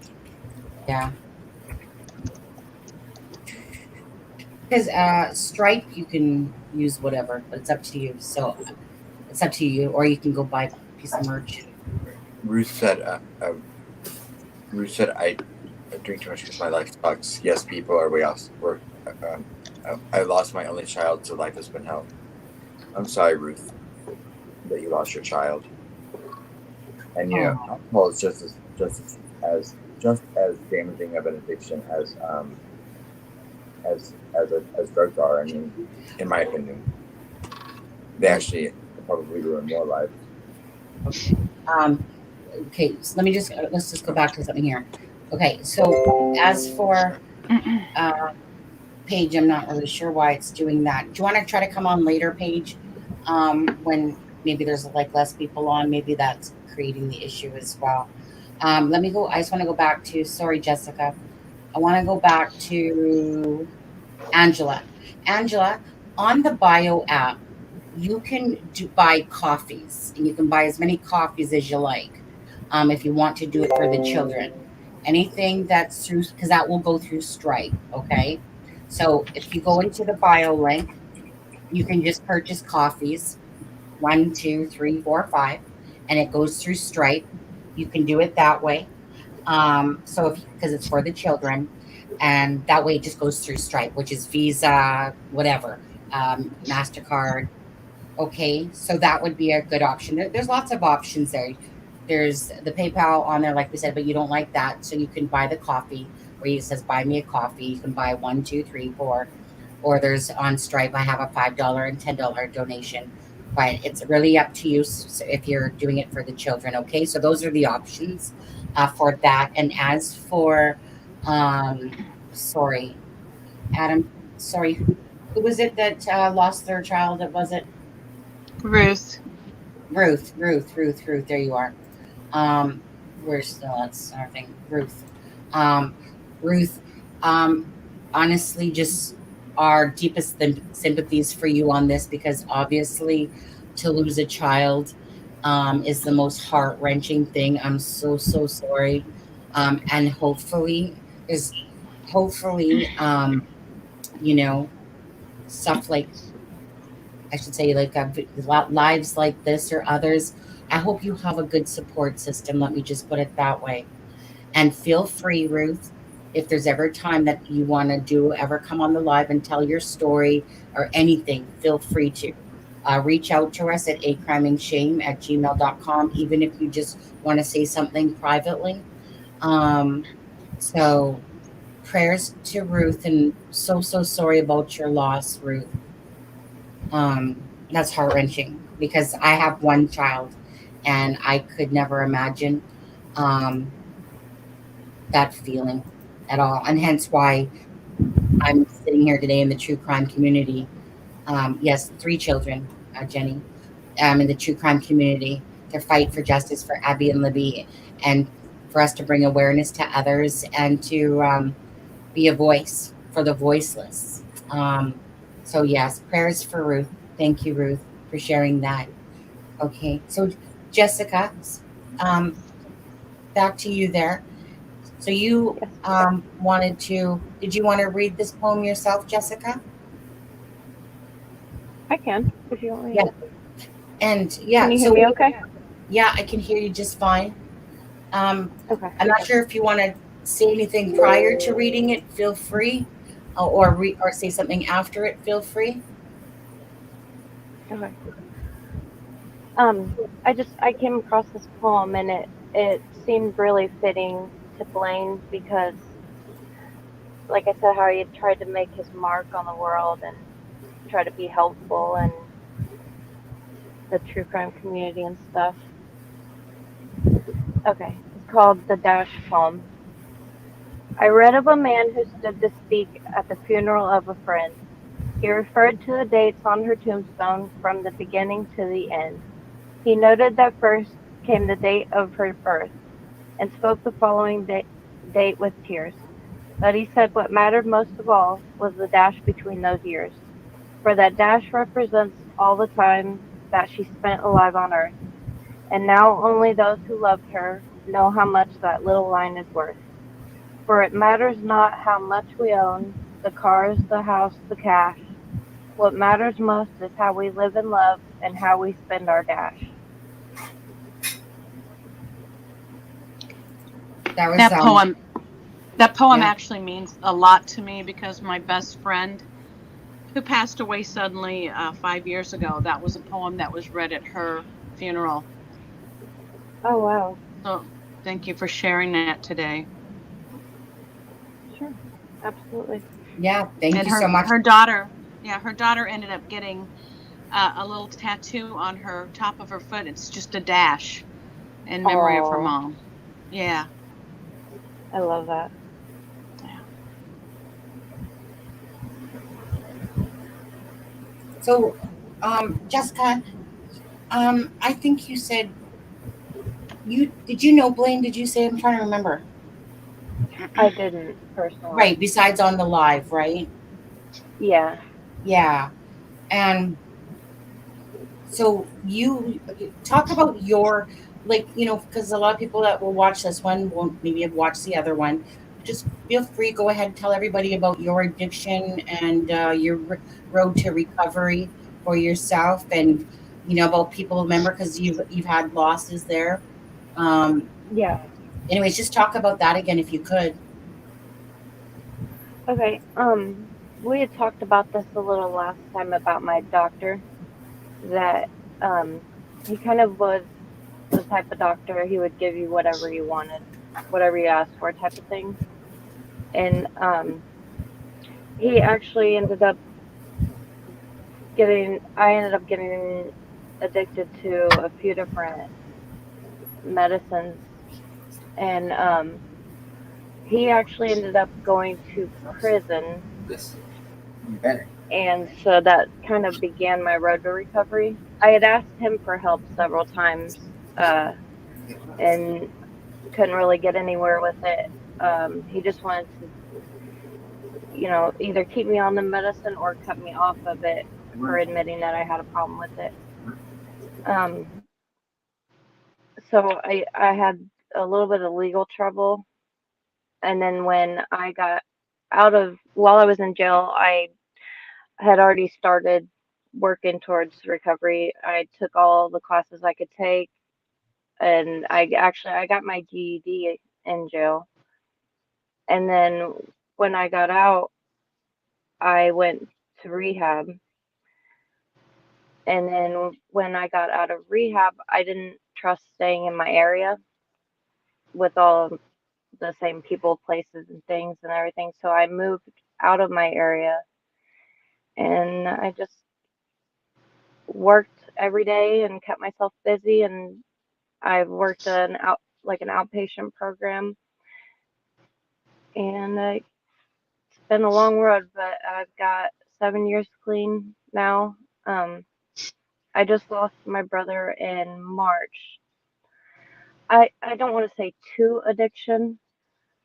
Yeah. Because Stripe, you can use whatever, but it's up to you. So it's up to you, or you can go buy a piece of merch. Ruth said, I drink too much because my life sucks. Yes, people are way off. I lost my only child, so life has been hell. I'm sorry, Ruth, that you lost your child. And alcohol is just as damaging of an addiction as drugs are. I mean, in my opinion, they actually probably ruin more lives. Okay, so let's just go back to something here. Okay, so as for Paige, I'm not really sure why it's doing that. Do you want to try to come on later, Paige? When maybe there's less people on, maybe that's creating the issue as well. Let me go. I just want to go back to. Sorry, Jessica. I want to go back to Angela. Angela, on the bio app, you can buy coffees, and you can buy as many coffees as you like. If you want to do it for the children, anything that's through, because that will go through Stripe. Okay, so if you go into the bio link, you can just purchase coffees, 1, 2, 3, 4, 5, and it goes through Stripe. You can do it that way. Because it's for the children, and that way it just goes through Stripe, which is Visa, whatever, MasterCard. Okay, so that would be a good option. There's lots of options there. There's the PayPal on there, like we said, but you don't like that, so you can buy the coffee where it says buy me a coffee. You can buy 1, 2, 3, 4, or there's on Stripe. I have a $5 and $10 donation, but it's really up to you if you're doing it for the children. Okay, so those are the options. for that. And as for, sorry, Adam, sorry, who was it that lost their child? Was it Ruth. Ruth. There you are. Um, we're still, that's our thing. Um, Ruth, um, honestly, just our deepest sympathies for you on this, because obviously to lose a child is the most heart-wrenching thing. I'm so, so sorry. And hopefully, you know, stuff like, I should say, like lives like this or others. I hope you have a good support system. Let me just put it that way. And feel free, Ruth, if there's ever time that you want to ever come on the live and tell your story or anything, feel free to. Reach out to us at acrimingshame@gmail.com, even if you just want to say something privately. Um, so, prayers to Ruth, and so, so sorry about your loss, Ruth. Um, that's heart wrenching because I have one child and I could never imagine um, that feeling at all. And hence why I'm sitting here today in the true crime community. Yes, 3 children, Jenny, in the true crime community to fight for justice for Abby and Libby, and for us to bring awareness to others and to be a voice for the voiceless. So, yes, prayers for Ruth. Thank you, Ruth, for sharing that. Okay, so Jessica, um, back to you there. So you did you want to read this poem yourself, Jessica? I can, if you want me. Yeah. And yeah, Can you hear me okay? Yeah, I can hear you just fine. Okay. I'm not sure if you want to say anything prior to reading it, feel free, or say something after it, feel free. Okay. I came across this poem and it seemed really fitting to Blaine because, like I said, how he had tried to make his mark on the world and try to be helpful and the true crime community and stuff. Okay, it's called The Dash Poem. I read of a man who stood to speak at the funeral of a friend. He referred to the dates on her tombstone from the beginning to the end. He noted that first came the date of her birth, and spoke the following date with tears. But he said what mattered most of all was the dash between those years, for that dash represents all the time that she spent alive on earth, and now only those who loved her know how much that little line is worth. For it matters not how much we own, the cars, the house, the cash. What matters most is how we live and love and how we spend our dash. That poem actually means a lot to me because my best friend, who passed away suddenly 5 years ago, that was a poem that was read at her funeral. Oh, wow. So thank you for sharing that today. Sure, absolutely. Yeah, thank you so much. Her daughter ended up getting a little tattoo on her top of her foot. It's just a dash in memory of her mom. Yeah. I love that. Yeah. So, Jessica, I think you said did you know Blaine? Did you say? I'm trying to remember. I didn't personally. Right, besides on the live, right? Yeah. Yeah. And so you talk about your, because a lot of people that will watch this one won't maybe have watched the other one. Just feel free, go ahead and tell everybody about your addiction and your road to recovery for yourself, and about people, remember, because you've had losses there. Yeah. Anyways, just talk about that again if you could. Okay. We had talked about this a little last time about my doctor. That he kind of was the type of doctor, he would give you whatever you wanted, whatever you asked for, type of thing. And he actually ended up getting addicted to a few different medicines, and he actually ended up going to prison, and so that kind of began my road to recovery. I had asked him for help several times, and couldn't really get anywhere with it. He just wanted to, either keep me on the medicine or cut me off of it for admitting that I had a problem with it. Um, so I had a little bit of legal trouble, and then when I got while I was in jail, I had already started working towards recovery. I took all the classes I could take, and I got my GED in jail. And then when I got out, I went to rehab. And then when I got out of rehab, I didn't trust staying in my area with all the same people, places, and things and everything. So I moved out of my area, and I just worked every day and kept myself busy. And I've worked an outpatient program, and it's been a long road, but I've got 7 years clean now. I just lost my brother in March. I don't want to say to addiction,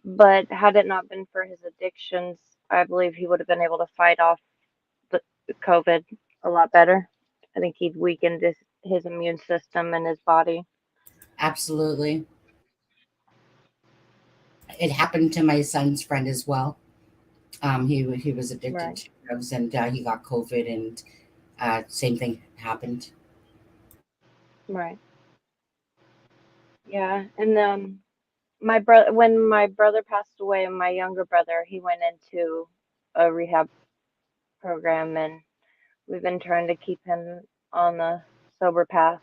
but had it not been for his addictions, I believe he would have been able to fight off the COVID a lot better. I think he'd weakened his immune system and his body. Absolutely. It happened to my son's friend as well. He was addicted Right. to drugs, and he got COVID, and same thing happened. Right. Yeah. And my brother, when my brother passed away, my younger brother, he went into a rehab program, and we've been trying to keep him on the sober path.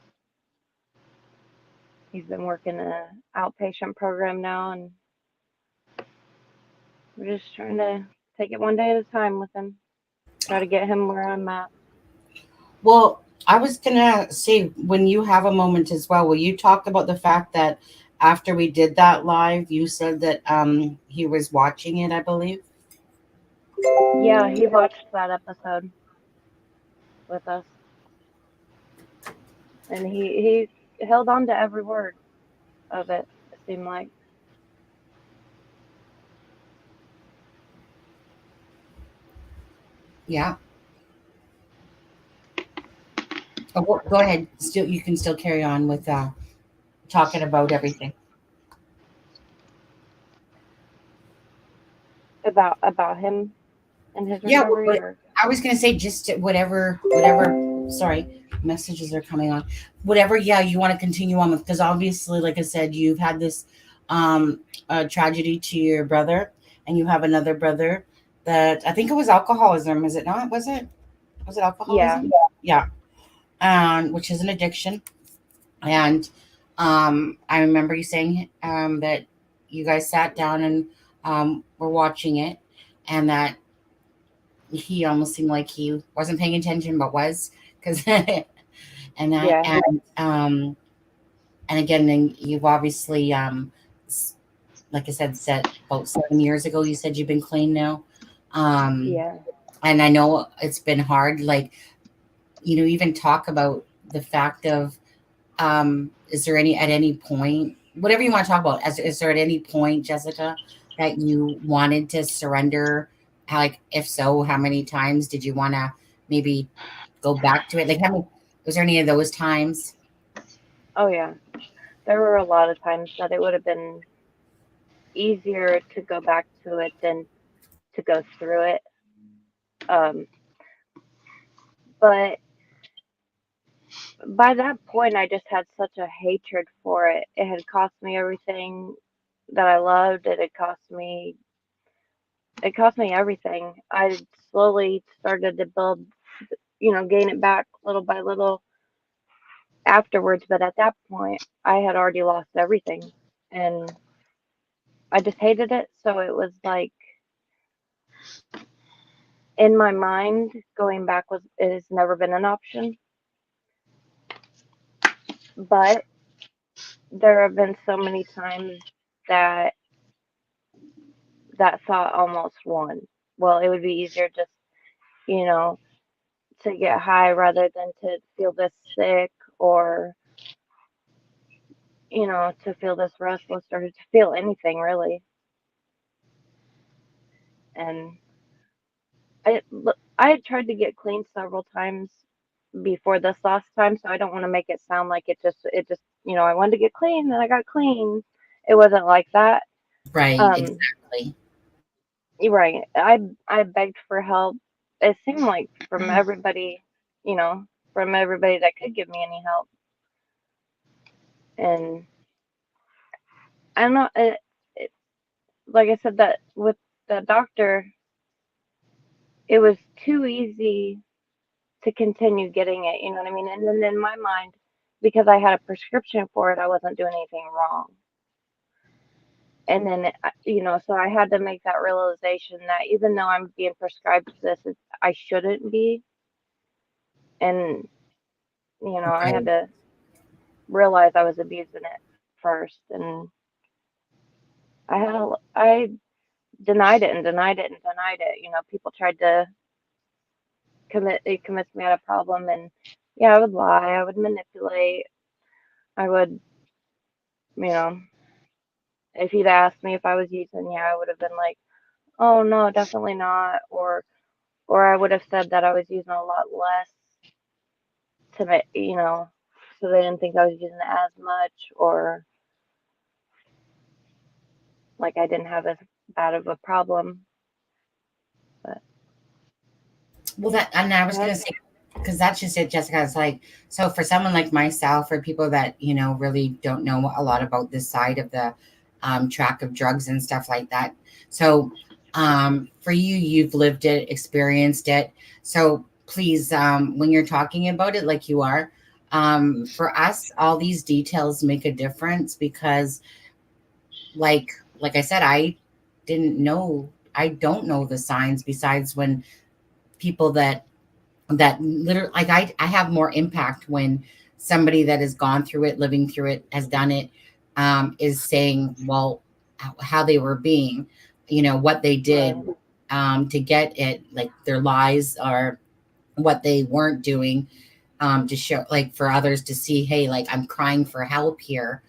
He's been working in an outpatient program now, and we're just trying to take it one day at a time with him. Try to get him where I'm at. Well, I was gonna say, when you have a moment as well, will you talk about the fact that after we did that live, you said that he was watching it, I believe. Yeah, he watched that episode with us, and he held on to every word of it. It seemed like. Yeah. Oh, go ahead. Still, you can still carry on with talking about everything. About him and his Yeah, recovery, or I was gonna say just whatever. Sorry, messages are coming on. Whatever. Yeah, you want to continue on with, because obviously, like I said, you've had this tragedy to your brother, and you have another brother that I think it was alcoholism. Is it not? Was it? Was it alcoholism? Yeah. Which is an addiction. And I remember you saying that you guys sat down and were watching it, and that he almost seemed like he wasn't paying attention, but was, because and that yeah, and again, then you've obviously like I said about 7 years ago, you said you've been clean now. yeah. And I know it's been hard, like, even talk about the fact of, is there at any point, whatever you want to talk about, is there at any point, Jessica, that you wanted to surrender? Like, if so, how many times did you want to maybe go back to it? Like, how many, was there any of those times? Oh yeah. There were a lot of times that it would have been easier to go back to it than to go through it. But by that point, I just had such a hatred for it. It had cost me everything that I loved. It cost me everything. I slowly started to build, gain it back little by little afterwards. But at that point, I had already lost everything, and I just hated it. So it was like, in my mind, going back it has never been an option. But there have been so many times that thought almost won. Well, it would be easier just, you know, to get high rather than to feel this sick, or, you know, to feel this restless, or to feel anything really. And I had tried to get clean several times before this last time, so I don't want to make it sound like it just, you know, I wanted to get clean and I got clean. It wasn't like that. Right, exactly. You're right. I begged for help. It seemed like from everybody, you know, from everybody that could give me any help. And I don't know, like I said, that with the doctor, it was too easy to continue getting it, you know what I mean? And then in my mind, because I had a prescription for it, I wasn't doing anything wrong. And then, you know, so I had to make that realization that even though I'm being prescribed this, I shouldn't be. And, you know, I had to realize I was abusing it first. And I denied it and denied it and denied it. You know, people tried to convince me I had a problem. And yeah, I would lie, I would manipulate, I would, you know, if he'd asked me if I was using, yeah, I would have been like, oh no, definitely not, or I would have said that I was using a lot less to make, you know, so they didn't think I was using it as much, or like I didn't have as bad of a problem. But well, that, and I was gonna say, because that's just it, Jessica. It's like, so for someone like myself, or people that, you know, really don't know a lot about this side of the track of drugs and stuff like that. So for you, you've lived it, experienced it. So please, when you're talking about it like you are, for us, all these details make a difference, because like I said, I don't know the signs, besides when people that literally, like, I have more impact when somebody that has gone through it, living through it, has done it, is saying, well, how they were being, you know, what they did to get it, like their lies, or what they weren't doing, to show, like, for others to see, hey, like, I'm crying for help here,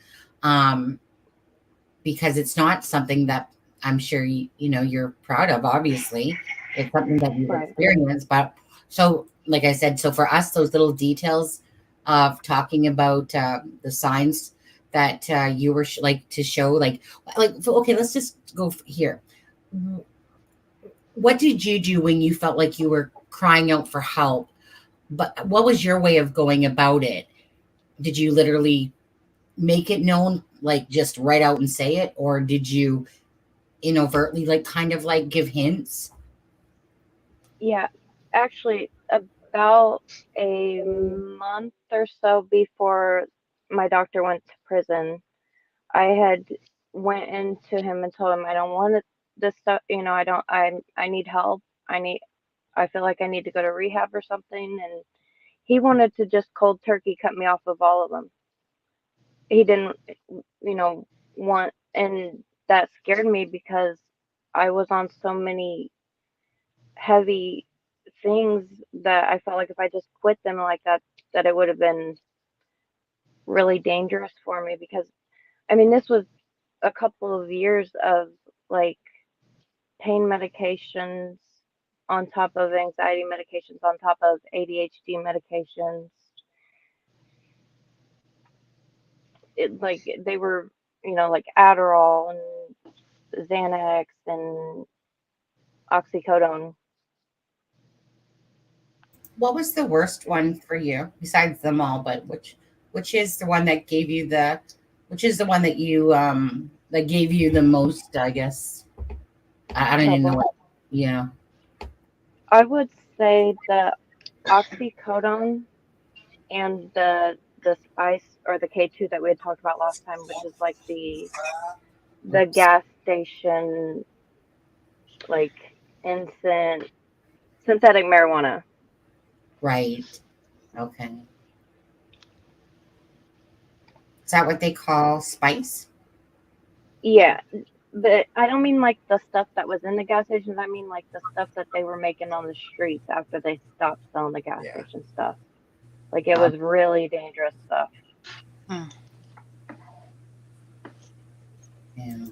because it's not something that I'm sure you know, you're proud of. Obviously, it's something that you've experienced. But so, like I said, so for us, those little details of talking about the signs that you were like to show, like, okay, let's just go here. What did you do when you felt like you were crying out for help? But what was your way of going about it? Did you literally make it known, like just right out and say it, or did you inadvertently, like, kind of like give hints? Yeah, actually, about a month or so before my doctor went to prison, I had went into him and told him I don't want this stuff, you know, I need help. I feel like I need to go to rehab or something. And he wanted to just cold turkey cut me off of all of them. He didn't, you know, want, and that scared me because I was on so many heavy things that I felt like if I just quit them like that, that it would have been really dangerous for me. Because I mean, this was a couple of years of like pain medications on top of anxiety medications on top of ADHD medications. Like they were, you know, like Adderall and Xanax and oxycodone. What was the worst one for you, besides them all? But which is the one that gave you the, which is the one that you that gave you the most, I guess? I don't even know what. Yeah. I would say the oxycodone and the spice, or the K2 that we had talked about last time, which is like the gas station, like synthetic marijuana. Right. Okay. Is that what they call spice? Yeah, but I don't mean like the stuff that was in the gas stations. I mean like the stuff that they were making on the streets after they stopped selling the gas Yeah. station stuff. Like it was really dangerous stuff. Yeah.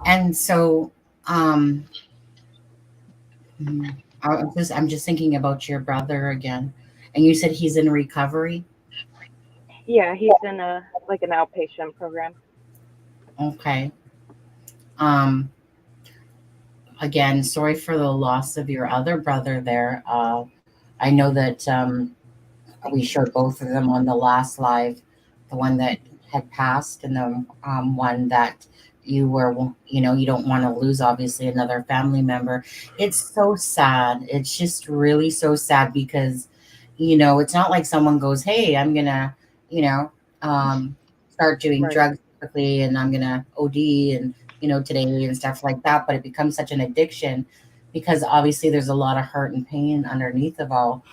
And so, I'm just thinking about your brother again, and you said he's in recovery. Yeah, he's in a like an outpatient program. Okay. Um, Again, sorry for the loss of your other brother there. I know that we showed both of them on the last live, the one that had passed and the one that you don't want to lose, obviously, another family member. It's so sad. It's just really so sad because, it's not like someone goes, hey, I'm going to, you know, start doing Right. drugs quickly and I'm going to OD and, today and stuff like that. But it becomes such an addiction because obviously there's a lot of hurt and pain underneath of all.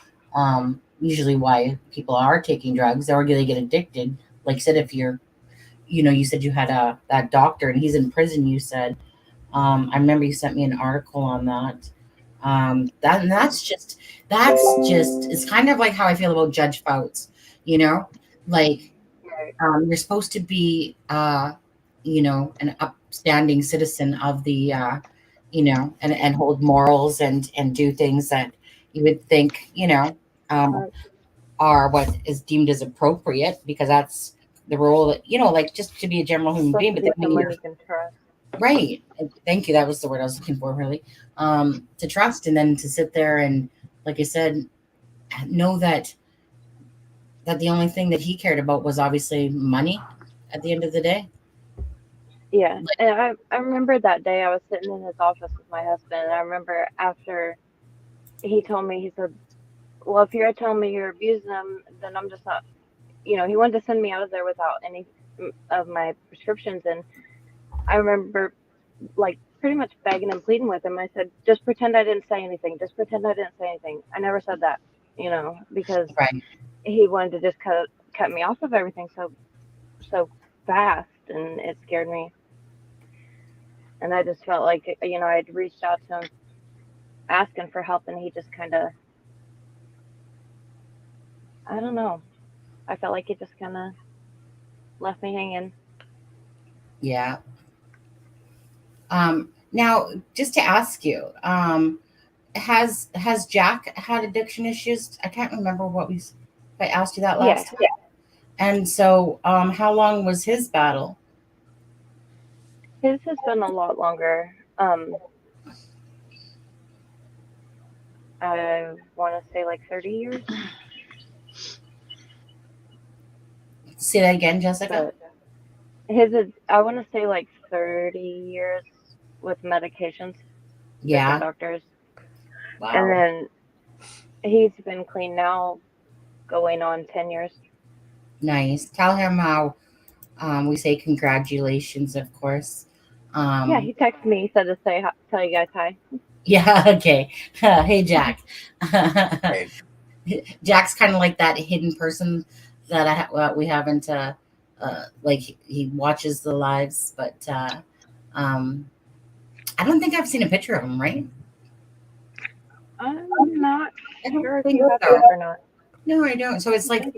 Usually why people are taking drugs or they get addicted. Like I said, if you're, you said you had that doctor and he's in prison, you said. I remember you sent me an article on that. That's just it's kind of like how I feel about Judge Fouts, like you're supposed to be an upstanding citizen of the and hold morals and do things that you would think are what is deemed as appropriate because that's the role that like just to be a general human Supposed being. to But be then when someone you're you can trust. right, thank you, that was the word I was looking for, really. To trust and then to sit there and, like I said, know that the only thing that he cared about was obviously money at the end of the day. Yeah, and I remember that day I was sitting in his office with my husband, and I remember after he told me, he said, "Well, if you're telling me you're abusing them, then I'm just not." He wanted to send me out of there without any of my prescriptions, and I remember like pretty much begging and pleading with him. I said, "Just pretend I didn't say anything. Just pretend I didn't say anything." I never said that, because Right. he wanted to just cut me off of everything so fast, and it scared me. And I just felt like I'd reached out to him asking for help, and he just kind of, I don't know. I felt like he just kind of left me hanging. Yeah. Now, just to ask you, has Jack had addiction issues? I can't remember if I asked you that last time. Yeah. And so, how long was his battle? His has been a lot longer. I want to say like 30 years. Say that again, Jessica. But his is, I want to say like 30 years with medications. Yeah. Different doctors. Wow. And then he's been clean now, going on 10 years. Nice. Tell him how we say congratulations, of course. Yeah, he texted me. He said to tell you guys hi. Yeah, okay. Hey, Jack. Hey. Jack's kind of like that hidden person that we haven't, like he watches the lives, but I don't think I've seen a picture of him, right? I'm not sure if think you have so. that or not. No, I don't. So it's like,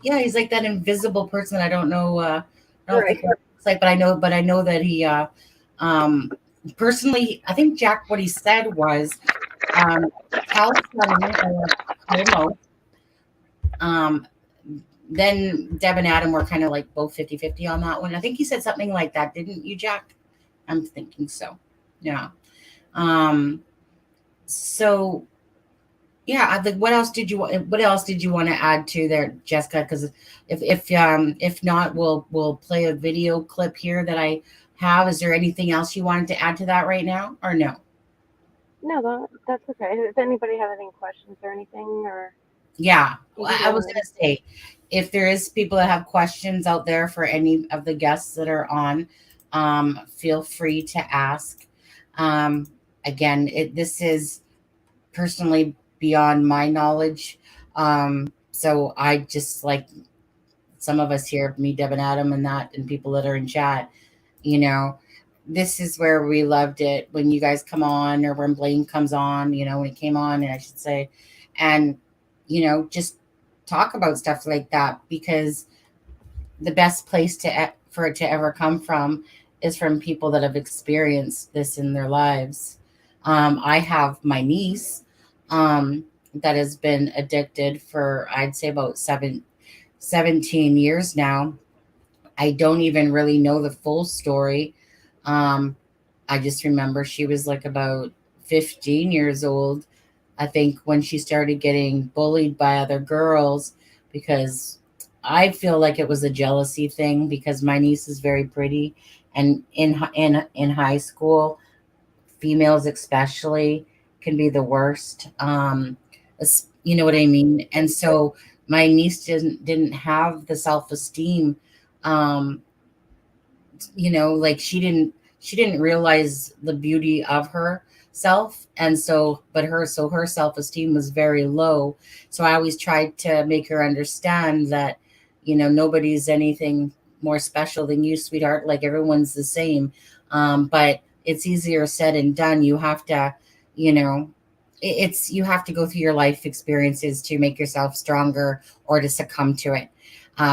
yeah, he's like that invisible person. I don't know. I don't think what it's like, but I know that he, personally, I think Jack, what he said was, Cal then Deb and Adam were kind of like both 50-50 on that one. I think he said something like that, didn't you, Jack? I'm thinking so. Yeah. So yeah, what else did you want to add to there, Jessica? Because if not, we'll play a video clip here that I have. Is there anything else you wanted to add to that right now, or no? No, that's okay. If anybody have any questions or anything, or yeah, well, I was gonna say, if there is people that have questions out there for any of the guests that are on, feel free to ask. Again, this is personally beyond my knowledge, so I just like some of us here, me, Deb, and Adam, and that, and people that are in chat, you know, this is where we loved it when you guys come on, or when Blaine comes on, you know, when he came on, and I should say, and, you know, just talk about stuff like that, because the best place for it to ever come from is from people that have experienced this in their lives. I have my niece that has been addicted for, I'd say, about 17 years now. I don't even really know the full story. I just remember she was like about 15 years old, I think, when she started getting bullied by other girls, because I feel like it was a jealousy thing, because my niece is very pretty, and in high school, females especially can be the worst. You know what I mean? And so my niece didn't have the self-esteem. You know, like she didn't realize the beauty of herself, and so her self-esteem was very low. So I always tried to make her understand that, you know, nobody's anything more special than you, sweetheart. Like, everyone's the same. But it's easier said than done. You have to, you know, you have to go through your life experiences to make yourself stronger, or to succumb to it.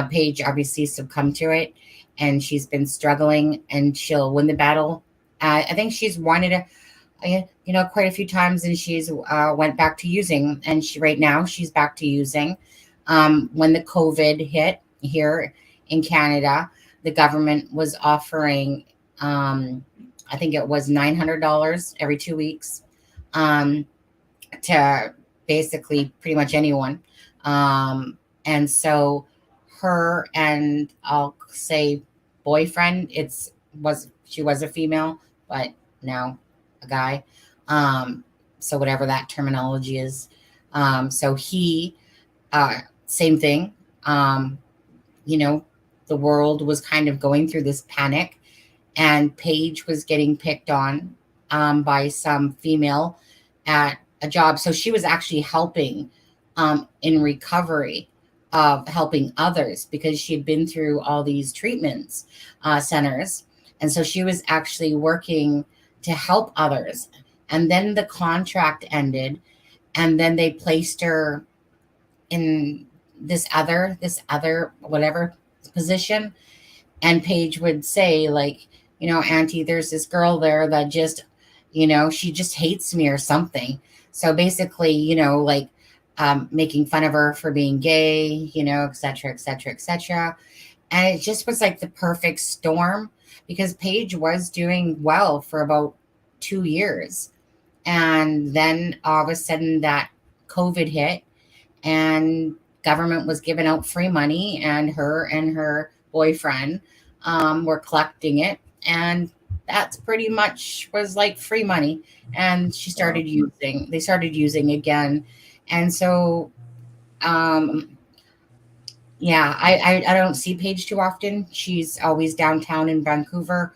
Paige obviously succumbed to it, and she's been struggling, and she'll win the battle. I think she's won it, you know, quite a few times, and she's went back to using, and right now she's back to using. When the COVID hit here in Canada, the government was offering, I think it was $900 every 2 weeks, to basically pretty much anyone. And so her and, I'll say, boyfriend, she was a female, but now a guy. So whatever that terminology is. So he, same thing. You know, the world was kind of going through this panic, and Paige was getting picked on by some female at a job. So she was actually helping in recovery of helping others, because she had been through all these treatments centers. And so she was actually working to help others. And then the contract ended, and then they placed her in this other whatever position. And Paige would say, like, you know, Auntie, there's this girl there that just, you know, she just hates me or something. So basically, you know, like, making fun of her for being gay, you know, et cetera, et cetera, et cetera. And it just was like the perfect storm, because Paige was doing well for about 2 years. And then all of a sudden that COVID hit, and government was giving out free money, and her boyfriend were collecting it. And that's pretty much was like free money. And they started using again. And so, yeah, I don't see Paige too often. She's always downtown in Vancouver,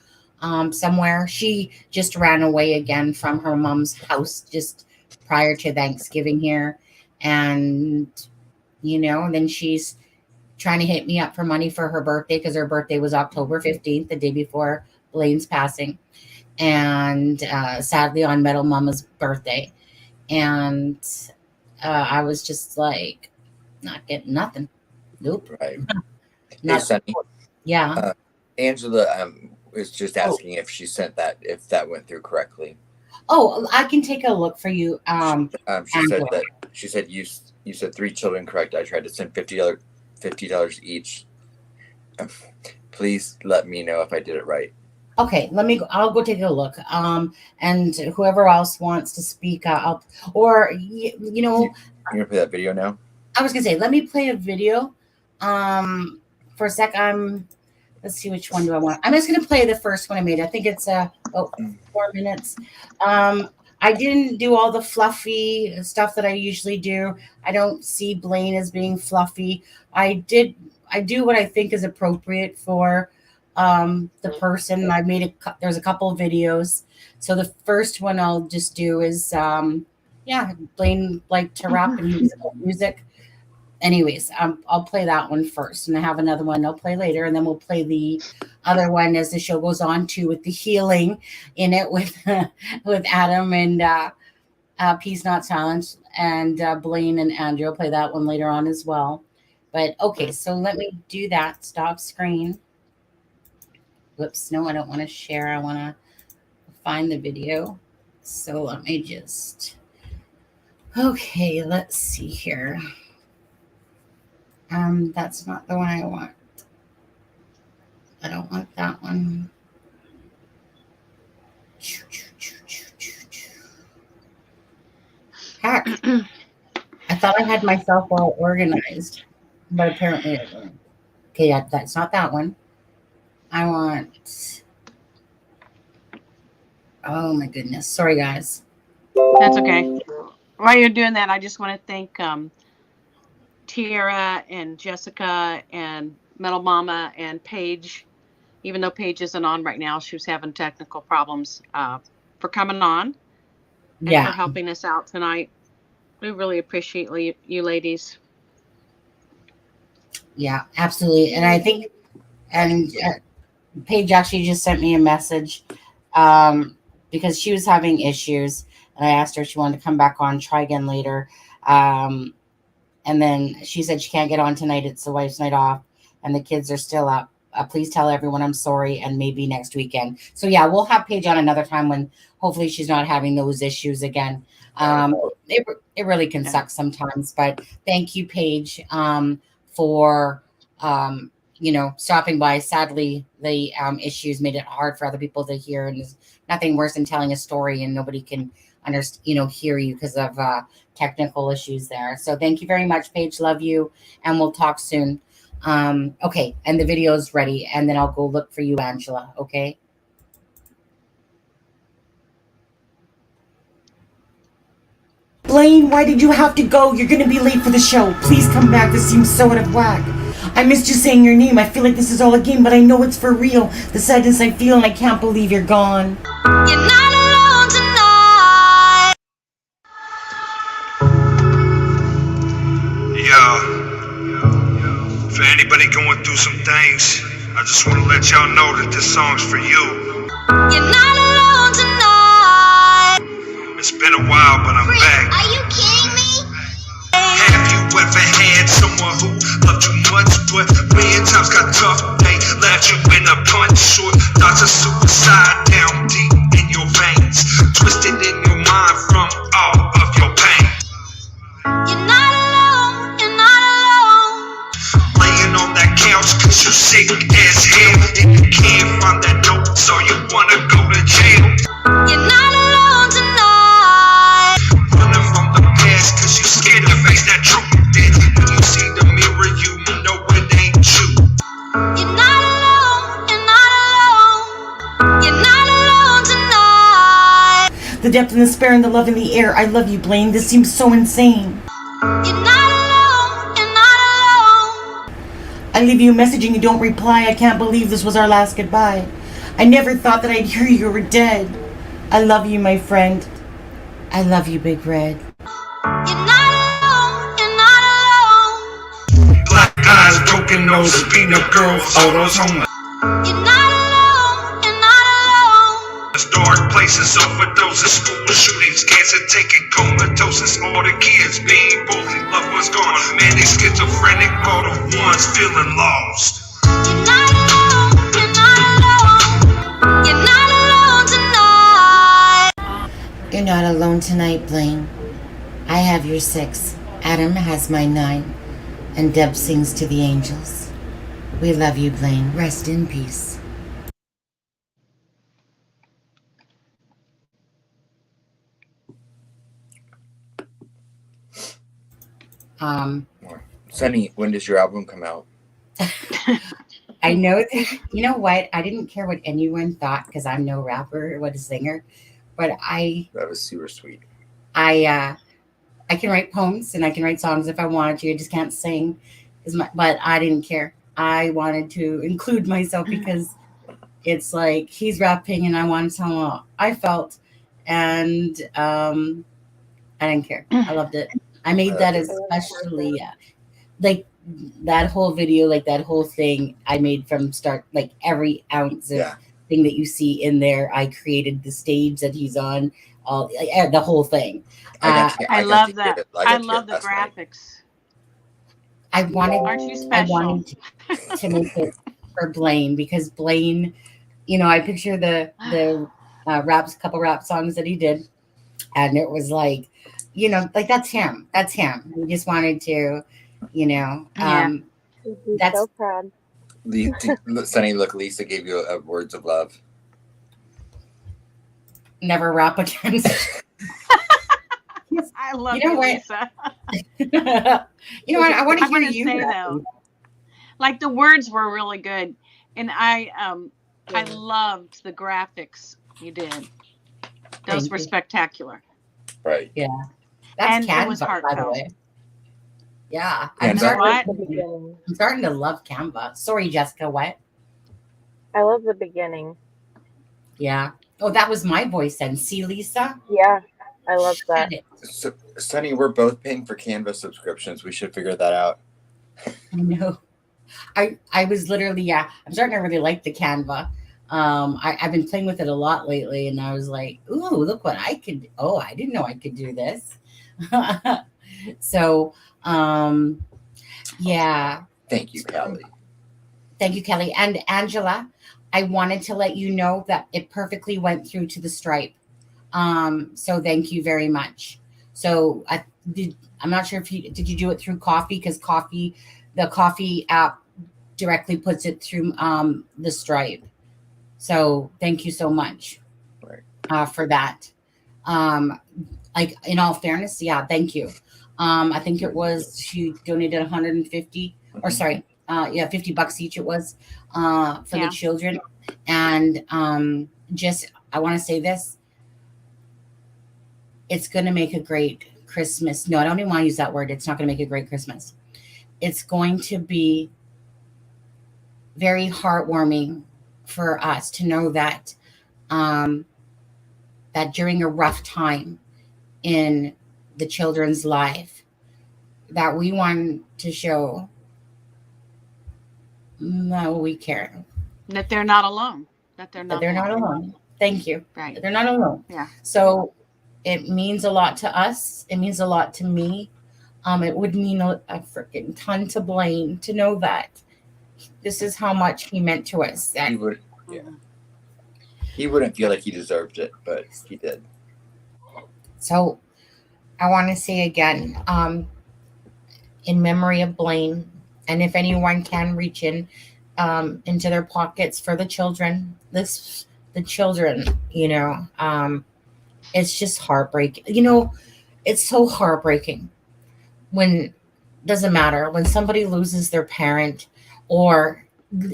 somewhere. She just ran away again from her mom's house just prior to Thanksgiving here. And, you know, then she's trying to hit me up for money for her birthday, because her birthday was October 15th, the day before Blaine's passing. And sadly on Metal Mama's birthday. And I was just like, not getting nothing. Nope. Right. Hey, Sunny. Yeah. Angela was just asking if she sent that, if that went through correctly. Oh, I can take a look for you. She said you said 3 children, correct? I tried to send $50 each. Please let me know if I did it right. Okay, I'll go take a look. And whoever else wants to speak, you know, you're gonna play that video now. I was gonna say, let me play a video. For a sec. Let's see, which one do I want? I'm just gonna play the first one I made. I think it's 4 minutes. I didn't do all the fluffy stuff that I usually do. I don't see Blaine as being fluffy. I do what I think is appropriate for the person. I made there's a couple of videos. So the first one I'll just do is Blaine liked to rap and music. anyways, I'll play that one first, and I have another one I'll play later, and then we'll play the other one as the show goes on too, with the healing in it with with Adam and Peace Not Silence, and Blaine and Andrew. I'll play that one later on as well. But okay, so let me do that. Stop screen. Whoops, no, I don't want to share. I want to find the video. So let me just, okay, let's see here. That's not the one I want. I don't want that one. Heck, I thought I had myself all organized, but apparently I don't. Okay, yeah, that's not that one. I want, oh my goodness. Sorry, guys. That's okay. While you're doing that, I just want to thank Tiara and Jessica and Metal Mama and Paige. Even though Paige isn't on right now, she was having technical problems, for coming on and for helping us out tonight. We really appreciate you ladies. Yeah, absolutely. And I think, and Paige actually just sent me a message because she was having issues, and I asked her if she wanted to come back on, try again later. And then she said she can't get on tonight. It's the wife's night off, and the kids are still up. Please tell everyone I'm sorry, and maybe next weekend. So yeah, we'll have Paige on another time when hopefully she's not having those issues again. It really can suck sometimes, but thank you, Paige, for stopping by. Sadly, the issues made it hard for other people to hear, and there's nothing worse than telling a story and nobody can hear you because of technical issues there. So thank you very much, Paige. Love you, and we'll talk soon. Okay, and the video is ready, and then I'll go look for you, Angela. Okay. Blaine, why did you have to go? You're gonna be late for the show. Please come back. This seems so out of whack. I missed you saying your name. I feel like this is all a game, but I know it's for real. The sadness I feel, and I can't believe you're gone. You're not alone tonight. Yeah. For anybody going through some things, I just want to let y'all know that this song's for you. You're not alone tonight. It's been a while, but I'm back. Are you kidding me? Have you ever had someone who loved you much, but when times got tough, they left you in a punch short? Thoughts of suicide down deep in your veins, twisted in your mind from all of your pain. You're not alone, you're not alone. Laying on that couch cause you're sick as hell, and you can't find that note, so you wanna go to jail. You're not alone tonight. Running from the past cause you're scared to face that truth. Then when you see the mirror, you know it ain't you. You're not alone, you're not alone. You're not alone tonight. The depth and the despair and the love in the air. I love you, Blaine. This seems so insane. You're not alone, you're not alone. I leave you a message and you don't reply. I can't believe this was our last goodbye. I never thought that I'd hear you were dead. I love you, my friend. I love you, Big Red. You're not alone, you're not alone. Black eyes, broken nose, peanut girls, all those homeless. You're not alone, you're not alone. There's dark places, overdoses, school shootings, cancer taking comatosis, all the kids being bullied, loved ones gone, manic, schizophrenic, all the ones feeling lost. You're not alone, you're not alone. You're not alone tonight. You're not alone tonight, Blaine. I have your 6. Adam has my 9. And Deb sings to the angels. We love you, Blaine. Rest in peace. Sunny, when does your album come out? I know, you know what? I didn't care what anyone thought because I'm no rapper or a singer, but that was super sweet. I can write poems and I can write songs if I wanted to. I just can't sing, but I didn't care. I wanted to include myself because it's like he's rapping and I want to tell him how I felt, and I didn't care. I loved it. I made that especially like that whole video, like that whole thing I made from start, like every ounce of thing that you see in there, I created the stage that he's on, all the whole thing. I love that. I love the graphics. I wanted Aren't you special? to make it for Blaine, because Blaine, you know, I picture the couple rap songs that he did, and it was like, you know, like that's him. That's him. We just wanted to, you know, that's so proud. Sonny, look, Lisa gave you a words of love. Never rap again. I love you, know Lisa. You know what? I want to hear you say though. Like the words were really good, and I loved the graphics you did. Those were spectacular. Right. Yeah. That's Canva, it was heartfelt. By the way. Yeah. I'm starting to love Canva. Sorry, Jessica. What? I love the beginning. Yeah. Oh, that was my voice then. See, Lisa? Yeah. I love that. So, Sonny, we're both paying for Canva subscriptions. We should figure that out. I know. I was literally, I'm starting to really like the Canva. I've been playing with it a lot lately, and I was like, ooh, look what I could. Oh, I didn't know I could do this. So, yeah. Thank you, Kelly. Thank you, Kelly. And Angela, I wanted to let you know that it perfectly went through to the Stripe. So thank you very much. So I'm not sure if did you do it through Coffee, because the Coffee app directly puts it through the Stripe. So thank you so much for that. Like in all fairness, thank you. I think it was, she donated 150 or sorry, $50 each it was for the children. And I want to say this. It's going to make a great Christmas. No, I don't even want to use that word. It's not going to make a great Christmas. It's going to be very heartwarming for us to know that that during a rough time in the children's life, that we want to show we care. That they're not alone. That they're not alone. Thank you. Right. They're not alone. Yeah. So it means a lot to us. It means a lot to me. It would mean a freaking ton to Blaine to know that this is how much he meant to us. That he wouldn't feel like he deserved it, but he did. So I want to say again, in memory of Blaine, and if anyone can reach in into their pockets for the children, the children, it's just heartbreaking. It's so heartbreaking when, doesn't matter, when somebody loses their parent, or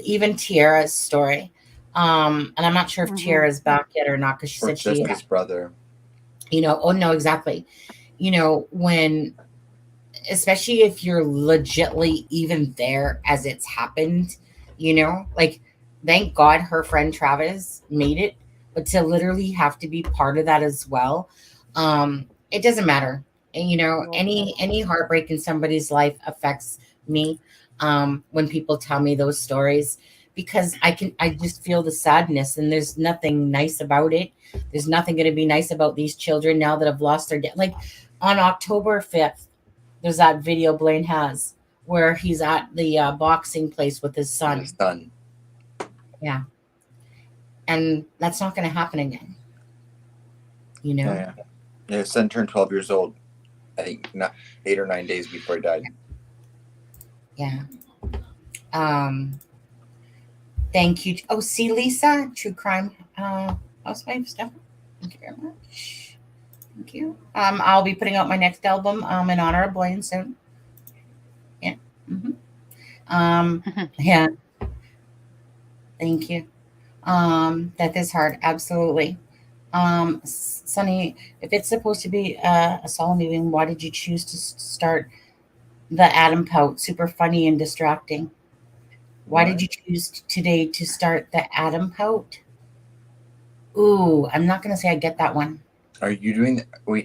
even Tiara's story. And I'm not sure if Tiara's back yet or not, because she said just his brother. Oh no, exactly. When, especially if you're legitly even there as it's happened, like, thank God her friend Travis made it, but to literally have to be part of that as well, it doesn't matter. And any heartbreak in somebody's life affects me when people tell me those stories, because I just feel the sadness, and there's nothing nice about it. There's nothing going to be nice about these children now that have lost their dad. Like on October 5th, there's that video Blaine has where he's at the boxing place with his son. Yeah. And that's not going to happen again. Yeah. His son turned 12 years old, I think 8 or 9 days before he died. Yeah. Thank you. Oh, see, Lisa, True Crime Housewife stuff. Thank you very much. Thank you. I'll be putting out my next album in honor of Blaine soon. Yeah. Yeah. Thank you. That is hard. Absolutely. Sonny, if it's supposed to be a solemn evening, why did you choose to start the Adam Pout? Super funny and distracting. Why did you choose today to start the Adam Pout? Ooh, I'm not gonna say I get that one. Are you doing? Are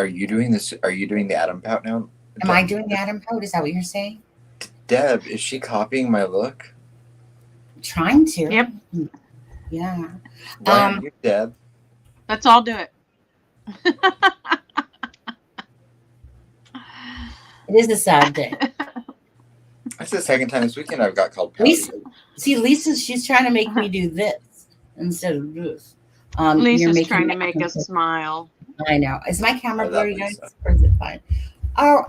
you doing this? Are you doing the Adam Pout now, Am I doing Adam Pote? Is that what you're saying? Deb, is she copying my look? Trying to. Yep. Yeah. Why aren't you, Deb? Let's all do it. It is a sad day. That's the second time this weekend I've got called pouty. Lisa, she's trying to make me do this instead of this. Lisa's trying to make us smile. I know. Is my camera blurry, guys? Or is it fine? Oh,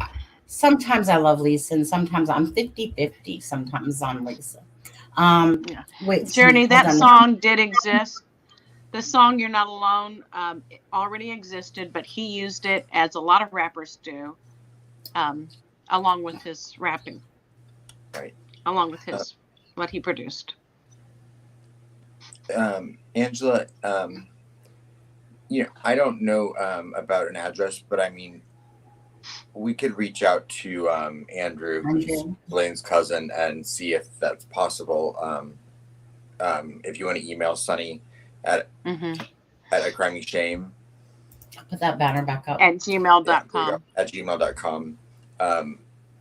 sometimes I love Lisa, and sometimes I'm 50-50. Sometimes I'm Lisa. Wait, Journey, that song did exist. The song "You're Not Alone" it already existed, but he used it as a lot of rappers do, along with his rapping. Right. Along with his what he produced. Angela, I don't know about an address, but I mean, we could reach out to Andrew, who's Blaine's cousin, and see if that's possible. If you want to email Sunny at a crimey shame. I'll put that banner back up. At gmail.com. At gmail.com.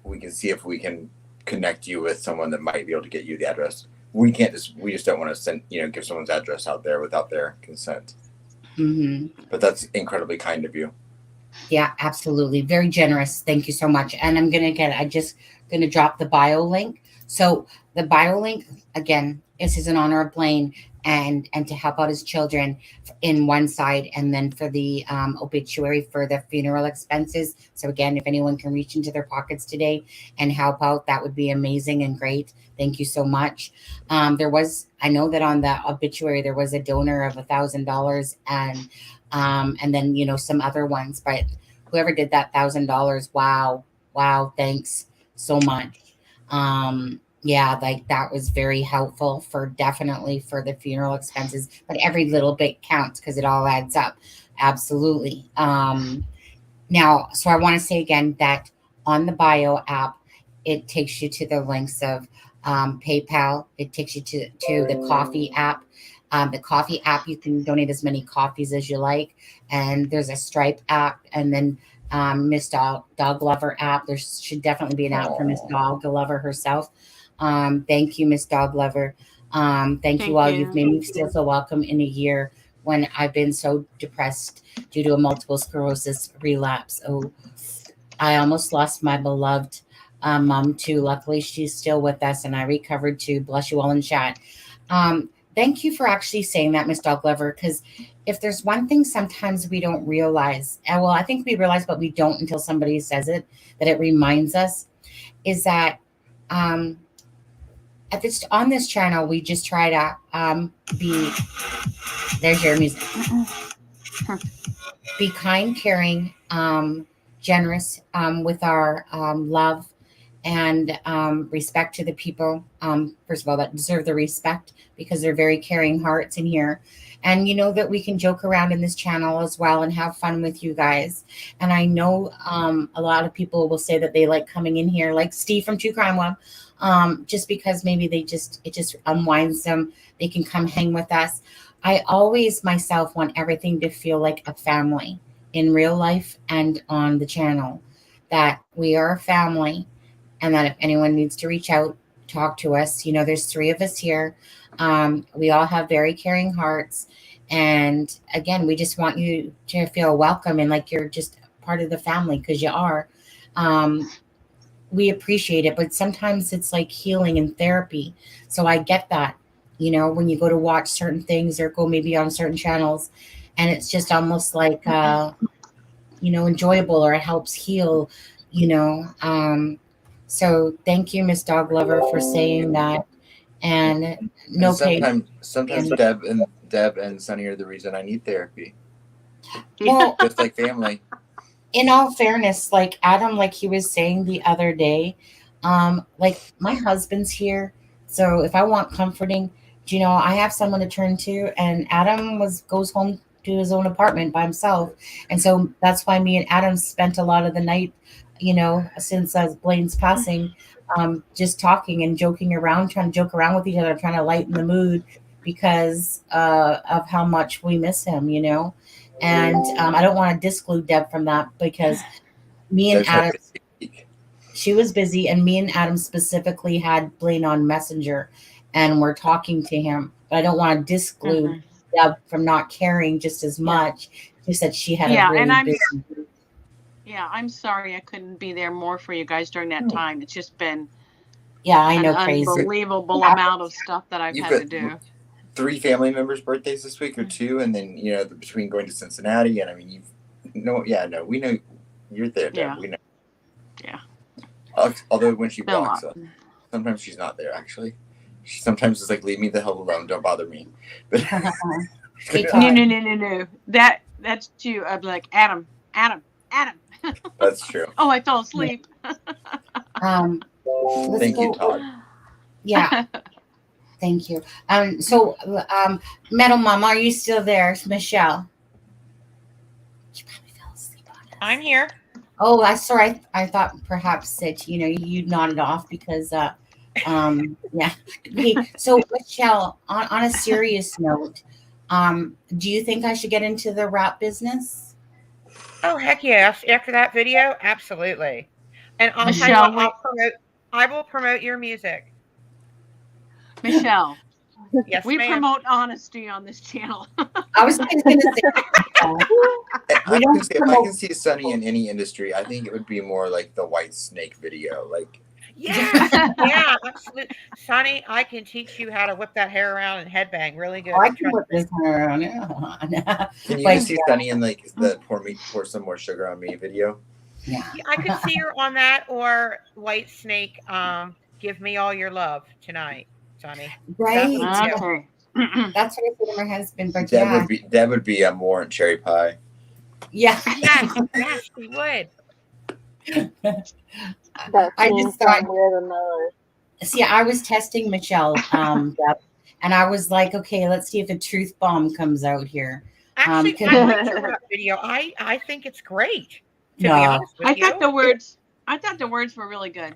We can see if we can connect you with someone that might be able to get you the address. We just don't want to send, give someone's address out there without their consent. But that's incredibly kind of you. Yeah, absolutely. Very generous. Thank you so much. And I'm going to drop the bio link. So the bio link, again, is in honor of Blaine and to help out his children in one side, and then for the obituary for the funeral expenses. So again, if anyone can reach into their pockets today and help out, that would be amazing and great. Thank you so much. I know that on the obituary, there was a donor of $1,000 and then, some other ones, but whoever did that $1,000, wow. Thanks so much. Yeah, that was very helpful definitely for the funeral expenses, but every little bit counts because it all adds up. Absolutely. Now, so I want to say again that on the bio app, it takes you to the links of PayPal. It takes you to the coffee app. The coffee app, you can donate as many coffees as you like. And there's a Stripe app, and then Miss Dog Lover app. There should definitely be an app for Miss Dog Lover herself. Thank you, Miss Dog Lover. Thank you all. You've made me feel so welcome in a year when I've been so depressed due to a multiple sclerosis relapse. Oh, I almost lost my beloved mom too. Luckily, she's still with us, and I recovered too. Bless you all in chat. Thank you for actually saying that, Miss Dog Lover, because if there's one thing sometimes we don't realize, and well, I think we realize, but we don't until somebody says it, that it reminds us, is that on this channel, we just try to there's your music. Be kind, caring, generous with our love and respect to the people, first of all, that deserve the respect because they're very caring hearts in here. And that we can joke around in this channel as well and have fun with you guys. And I know a lot of people will say that they like coming in here, like Steve from True Crime Web, just because maybe it just unwinds them. They can come hang with us. I always myself want everything to feel like a family in real life and on the channel, that we are a family, and that if anyone needs to reach out, talk to us. There's 3 of us here. We all have very caring hearts. And again, we just want you to feel welcome and like you're just part of the family, because you are. We appreciate it, but sometimes it's like healing and therapy. So I get that, when you go to watch certain things or go maybe on certain channels, and it's just almost like, enjoyable, or it helps heal, So thank you, Miss Dog Lover, for saying that. And sometimes Deb and Sunny are the reason I need therapy. Well, just like family. In all fairness, like Adam, like he was saying the other day, like my husband's here, so if I want comforting, I have someone to turn to. And Adam goes home to his own apartment by himself, and so that's why me and Adam spent a lot of the night, since Blaine's passing, just talking and joking around, trying to joke around with each other, trying to lighten the mood because of how much we miss him, And I don't want to disclude Deb from that, because me and Adam, she was busy, and me and Adam specifically had Blaine on Messenger, and we're talking to him. But I don't want to disclude Deb from not caring just as much. She said she had a really busy. Yeah, I'm sorry I couldn't be there more for you guys during that time. It's just been I know, an crazy. Unbelievable amount of stuff that I've had to do. 3 family members' birthdays this week or 2, and then between going to Cincinnati, and I mean we know you're there, Deb. Yeah. We know. Yeah. Although when she walks up, sometimes she's not there. Actually, she sometimes is like, "Leave me the hell alone. Don't bother me." But no. That's you. I'm like, Adam. That's true. Oh, I fell asleep. Thank you, Todd. Yeah. Thank you. So, Metal Mama, are you still there? Michelle? She probably fell asleep on us. I'm here. Oh, I thought perhaps that, you nodded off because, yeah. Okay, so, Michelle, on a serious note, do you think I should get into the rap business? Oh, heck yes. After that video, absolutely. And I'll tell you what, I will promote your music. Michelle, yes, we ma'am. promote honesty on this channel. I was going to say, if I can see Sonny in any industry, I think it would be more like the White Snake video. Like, yeah, absolutely. Sonny, I can teach you how to whip that hair around and headbang really good. I can whip this hair around. Yeah. Can you see Sonny in like the pour some more sugar on me video? Yeah, I could see her on that, or White Snake. Give me all your love tonight, Sonny. Right. That's what I said to my husband. But that would be a more cherry pie. Yeah. Yes, we would. I just thought see, I was testing Michelle, and I was like, okay, let's see if a truth bomb comes out here. Actually, I liked your rap video. I think it's great. To be honest with you. I thought the words were really good.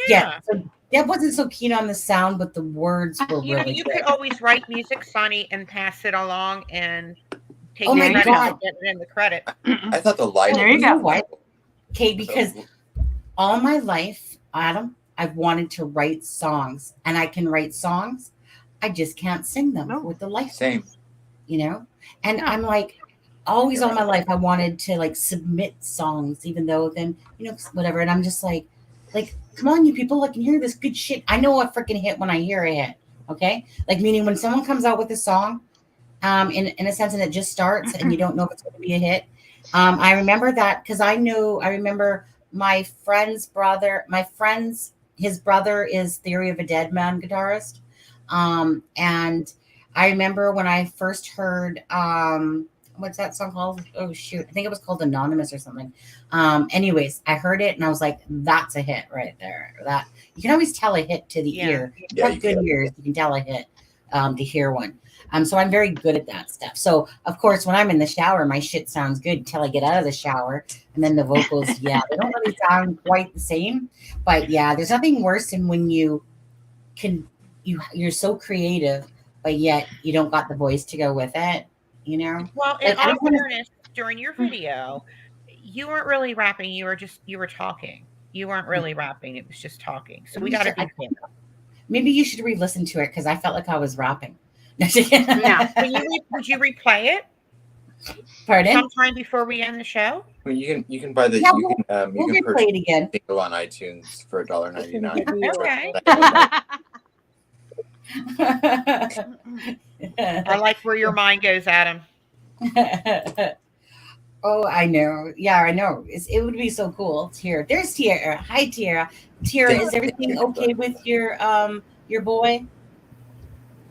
Yeah. So Deb wasn't so keen on the sound, but the words were really good. You could always write music, Sonny, and pass it along and take the credit. I thought the lighting. There you go. Okay, because all my life, Adam, I've wanted to write songs, and I can write songs. I just can't sing them with the light. Same. And I'm like, always all my life, I wanted to like submit songs, even though then, whatever. And I'm just like, come on, you people, I can hear this good shit. I know a freaking hit when I hear a hit. Okay. Like, meaning when someone comes out with a song, in a sense, and it just starts and you don't know if it's going to be a hit. I remember that because I remember my friend's brother, his brother is Theory of a Dead Man guitarist. And I remember when I first heard, what's that song called? Oh shoot. I think it was called Anonymous or something. Anyways, I heard it and I was like, that's a hit right there. That you can always tell a hit to the ear. Yeah, you good ears, you can tell a hit, to hear one. So I'm very good at that stuff. So of course, when I'm in the shower, my shit sounds good until I get out of the shower. And then the vocals, they don't really sound quite the same, but yeah, there's nothing worse than when you're so creative, but yet you don't got the voice to go with it, Well, in all fairness, during your video, you weren't really rapping. You were talking. You weren't really rapping. It was just talking. So we got to be careful. Maybe you should re-listen to it because I felt like I was rapping. Yeah. Would you replay it? Pardon? Sometime before we end the show? Well, you can buy the we'll replay it again. Go on iTunes for $1.99. Okay. I like where your mind goes, Adam. Oh, I know. Yeah, I know. It would be so cool. Tiara. There's Tiara. Hi, Tiara. Tiara, is everything okay with your boy?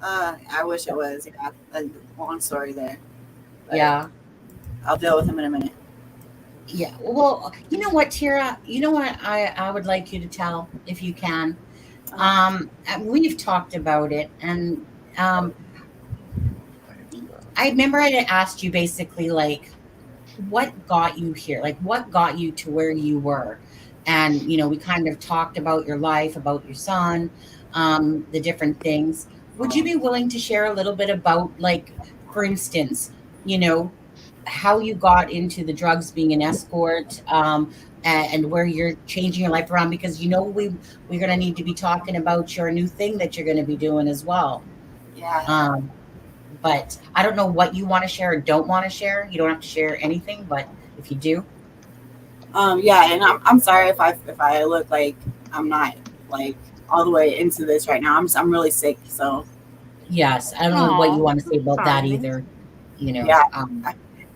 I wish it was. A long story there. But yeah. I'll deal with him in a minute. Yeah. Well, you know what, Tiara? You know what I would like you to tell, if you can. We've talked about it, and I remember I had asked you basically like, what got you here? Like, what got you to where you were? And we kind of talked about your life, about your son, the different things. Would you be willing to share a little bit about, like, for instance, how you got into the drugs, being an escort, and where you're changing your life around, because we're going to need to be talking about your new thing that you're going to be doing as well. Yeah. But I don't know what you want to share or don't want to share. You don't have to share anything, but if you do. Yeah, and I'm sorry if I look like I'm not like all the way into this right now. I'm really sick, so. Yes, I don't know what you want to say about that either. Yeah,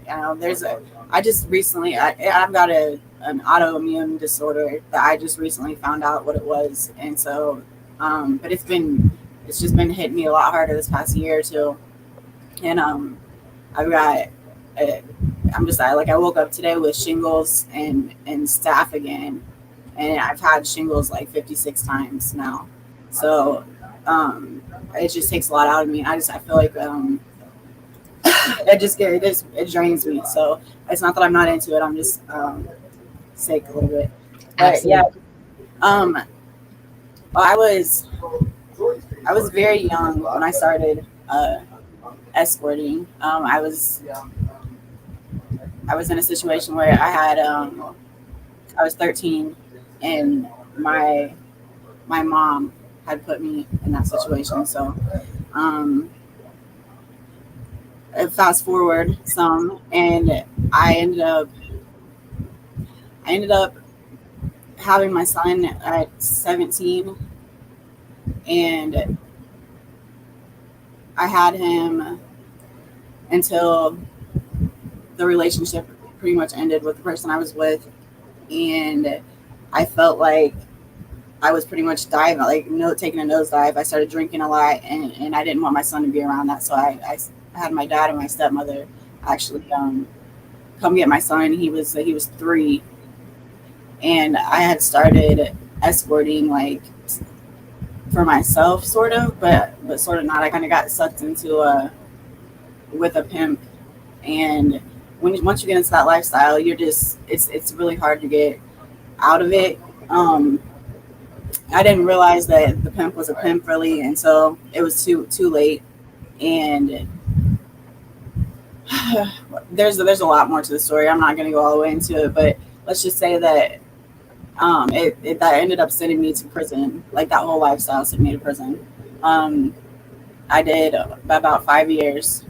I just recently I've got an autoimmune disorder that I just recently found out what it was, and so but it's just been hitting me a lot harder this past year or two, and I've got I woke up today with shingles and staph again, and I've had shingles like 56 times now, so it just takes a lot out of me. I feel like it drains me. So it's not that I'm not into it. I'm just sick a little bit. But yeah, I was very young when I started escorting. I was in a situation where I was 13, and my mom had put me in that situation. So fast forward some, and I ended up having my son at 17, and I had him until the relationship pretty much ended with the person I was with, and I felt like I was pretty much taking a nosedive. I started drinking a lot, and I didn't want my son to be around that, so I had my dad and my stepmother actually come get my son. He was 3, and I had started escorting like for myself, sort of, but sort of not. I kind of got sucked into with a pimp, and once you get into that lifestyle, you're just it's really hard to get out of it. I didn't realize that the pimp was a pimp really until it was too late, and there's a lot more to the story. I'm not going to go all the way into it, but let's just say that that ended up sending me to prison. Like that whole lifestyle sent me to prison. I did about 5 years,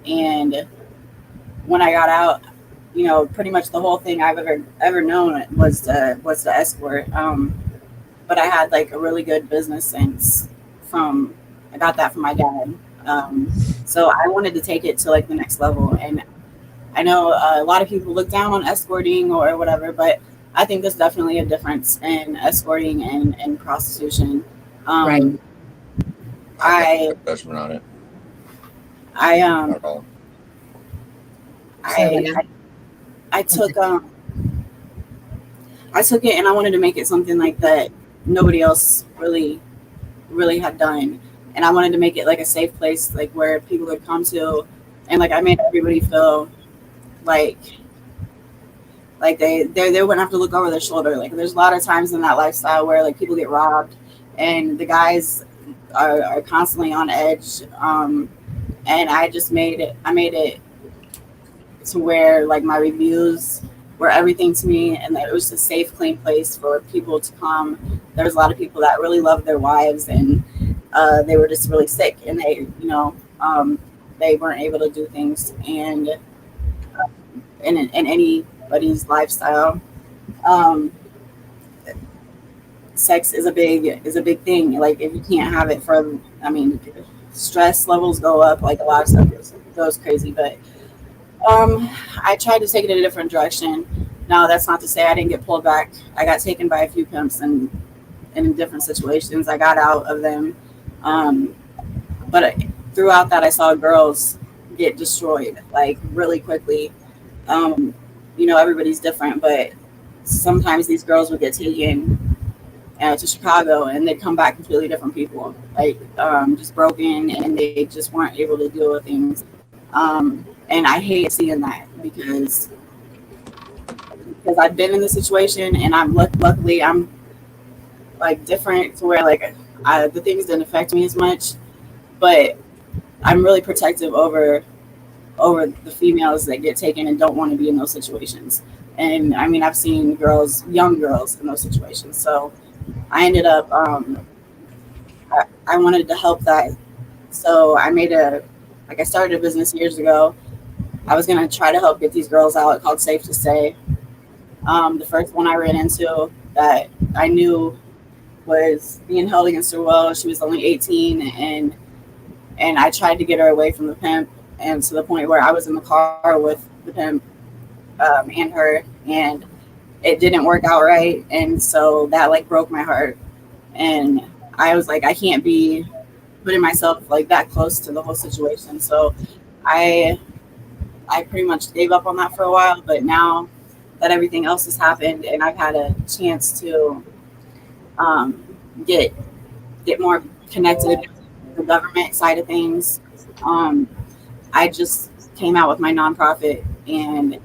and when I got out, pretty much the whole thing I've ever known was the escort. But I had like a really good business sense I got that from my dad. So I wanted to take it to like the next level. And I know a lot of people look down on escorting or whatever, but I think there's definitely a difference in escorting and prostitution. Right. I judgment on it. I took it, and I wanted to make it something like that nobody else really had done, and I wanted to make it like a safe place, like where people would come to, and like I made everybody feel like they wouldn't have to look over their shoulder. Like there's a lot of times in that lifestyle where like people get robbed, and the guys are constantly on edge, and I made it to where like my reviews were everything to me, and that it was a safe, clean place for people to come. There was a lot of people that really loved their wives, and they were just really sick, and they they weren't able to do things, and in anybody's lifestyle, sex is a big thing. Like if you can't have it stress levels go up, like a lot of stuff goes crazy. But I tried to take it in a different direction. Now that's not to say I didn't get pulled back. I got taken by a few pimps, and in different situations I got out of them, but throughout that I saw girls get destroyed like really quickly. Everybody's different, but sometimes these girls would get taken to Chicago, and they'd come back completely different people, like just broken, and they just weren't able to deal with things. And I hate seeing that because I've been in the situation, and I'm luckily I'm like different to where like the things didn't affect me as much, but I'm really protective over over the females that get taken and don't want to be in those situations. And I mean, I've seen girls, young girls, in those situations. So I ended up, I wanted to help that. So I started a business years ago. I was going to try to help get these girls out called Safe to Stay. The first one I ran into that I knew was being held against her will. She was only 18, and I tried to get her away from the pimp, and to the point where I was in the car with the pimp and her, and it didn't work out right. And so that like broke my heart. And I was like, I can't be putting myself like that close to the whole situation. So I pretty much gave up on that for a while. But now that everything else has happened and I've had a chance to get more connected with the government side of things, I just came out with my nonprofit and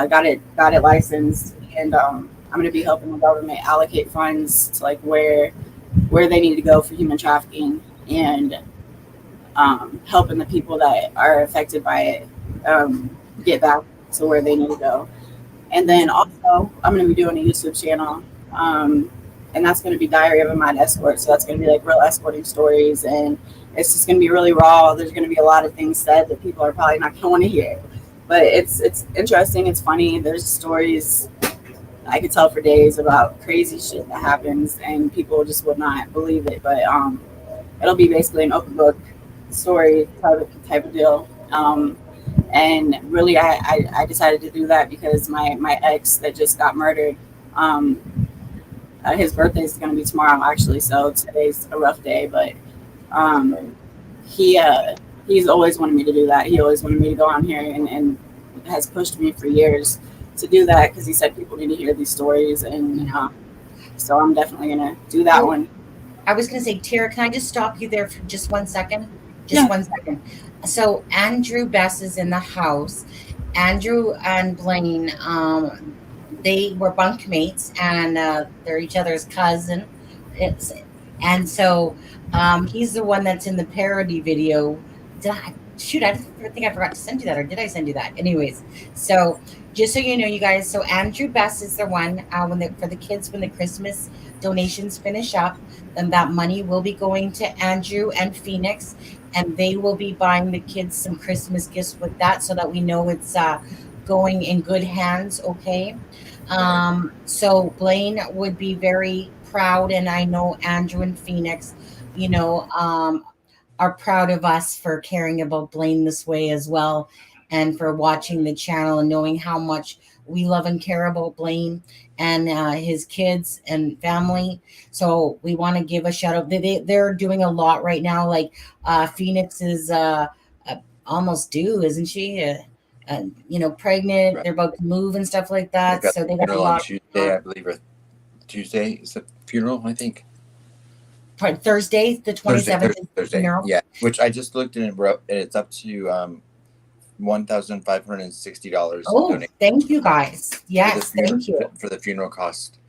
got it licensed, and I'm going to be helping the government allocate funds to like where they need to go for human trafficking, and helping the people that are affected by it get back to where they need to go. And then also, I'm going to be doing a YouTube channel, and that's going to be Diary of a Mad Escort. So that's going to be like real escorting stories, and it's just going to be really raw. There's going to be a lot of things said that people are probably not going to want to hear, but it's interesting. It's funny. There's stories I could tell for days about crazy shit that happens, and people just would not believe it. But it'll be basically an open book story type of deal. And really, I decided to do that because my ex that just got murdered, his birthday is going to be tomorrow, actually. So today's a rough day, but he's always wanted me to do that. He always wanted me to go on here, and has pushed me for years to do that because he said people need to hear these stories. And so I'm definitely going to do that one. I was going to say, Tara, can I just stop you there for just 1 second? Just 1 second. So Andrew Bess is in the house. Andrew and Blaine, they were bunkmates, and they're each other's cousin. And so he's the one that's in the parody video. I think I forgot to send you that, or did I send you that? Anyways, so just so you know, you guys, so Andrew Bess is the one for the kids when the Christmas donations finish up, then that money will be going to Andrew and Phoenix, and they will be buying the kids some Christmas gifts with that, so that we know it's going in good hands. Okay. So Blaine would be very proud, and I know Andrew and Phoenix, are proud of us for caring about Blaine this way as well, and for watching the channel and knowing how much we love and care about Blaine and his kids and family. So we want to give a shout out. They're doing a lot right now. Like Phoenix is almost due, isn't she? Pregnant. Right. They're about to move and stuff like that. So they got a lot. On Tuesday, I believe, or Tuesday is the funeral, I think. Thursday, the 27th. Thursday. Yeah, which I just looked and it's up to $1,560. Oh, thank you guys. Yes, thank you for the funeral cost.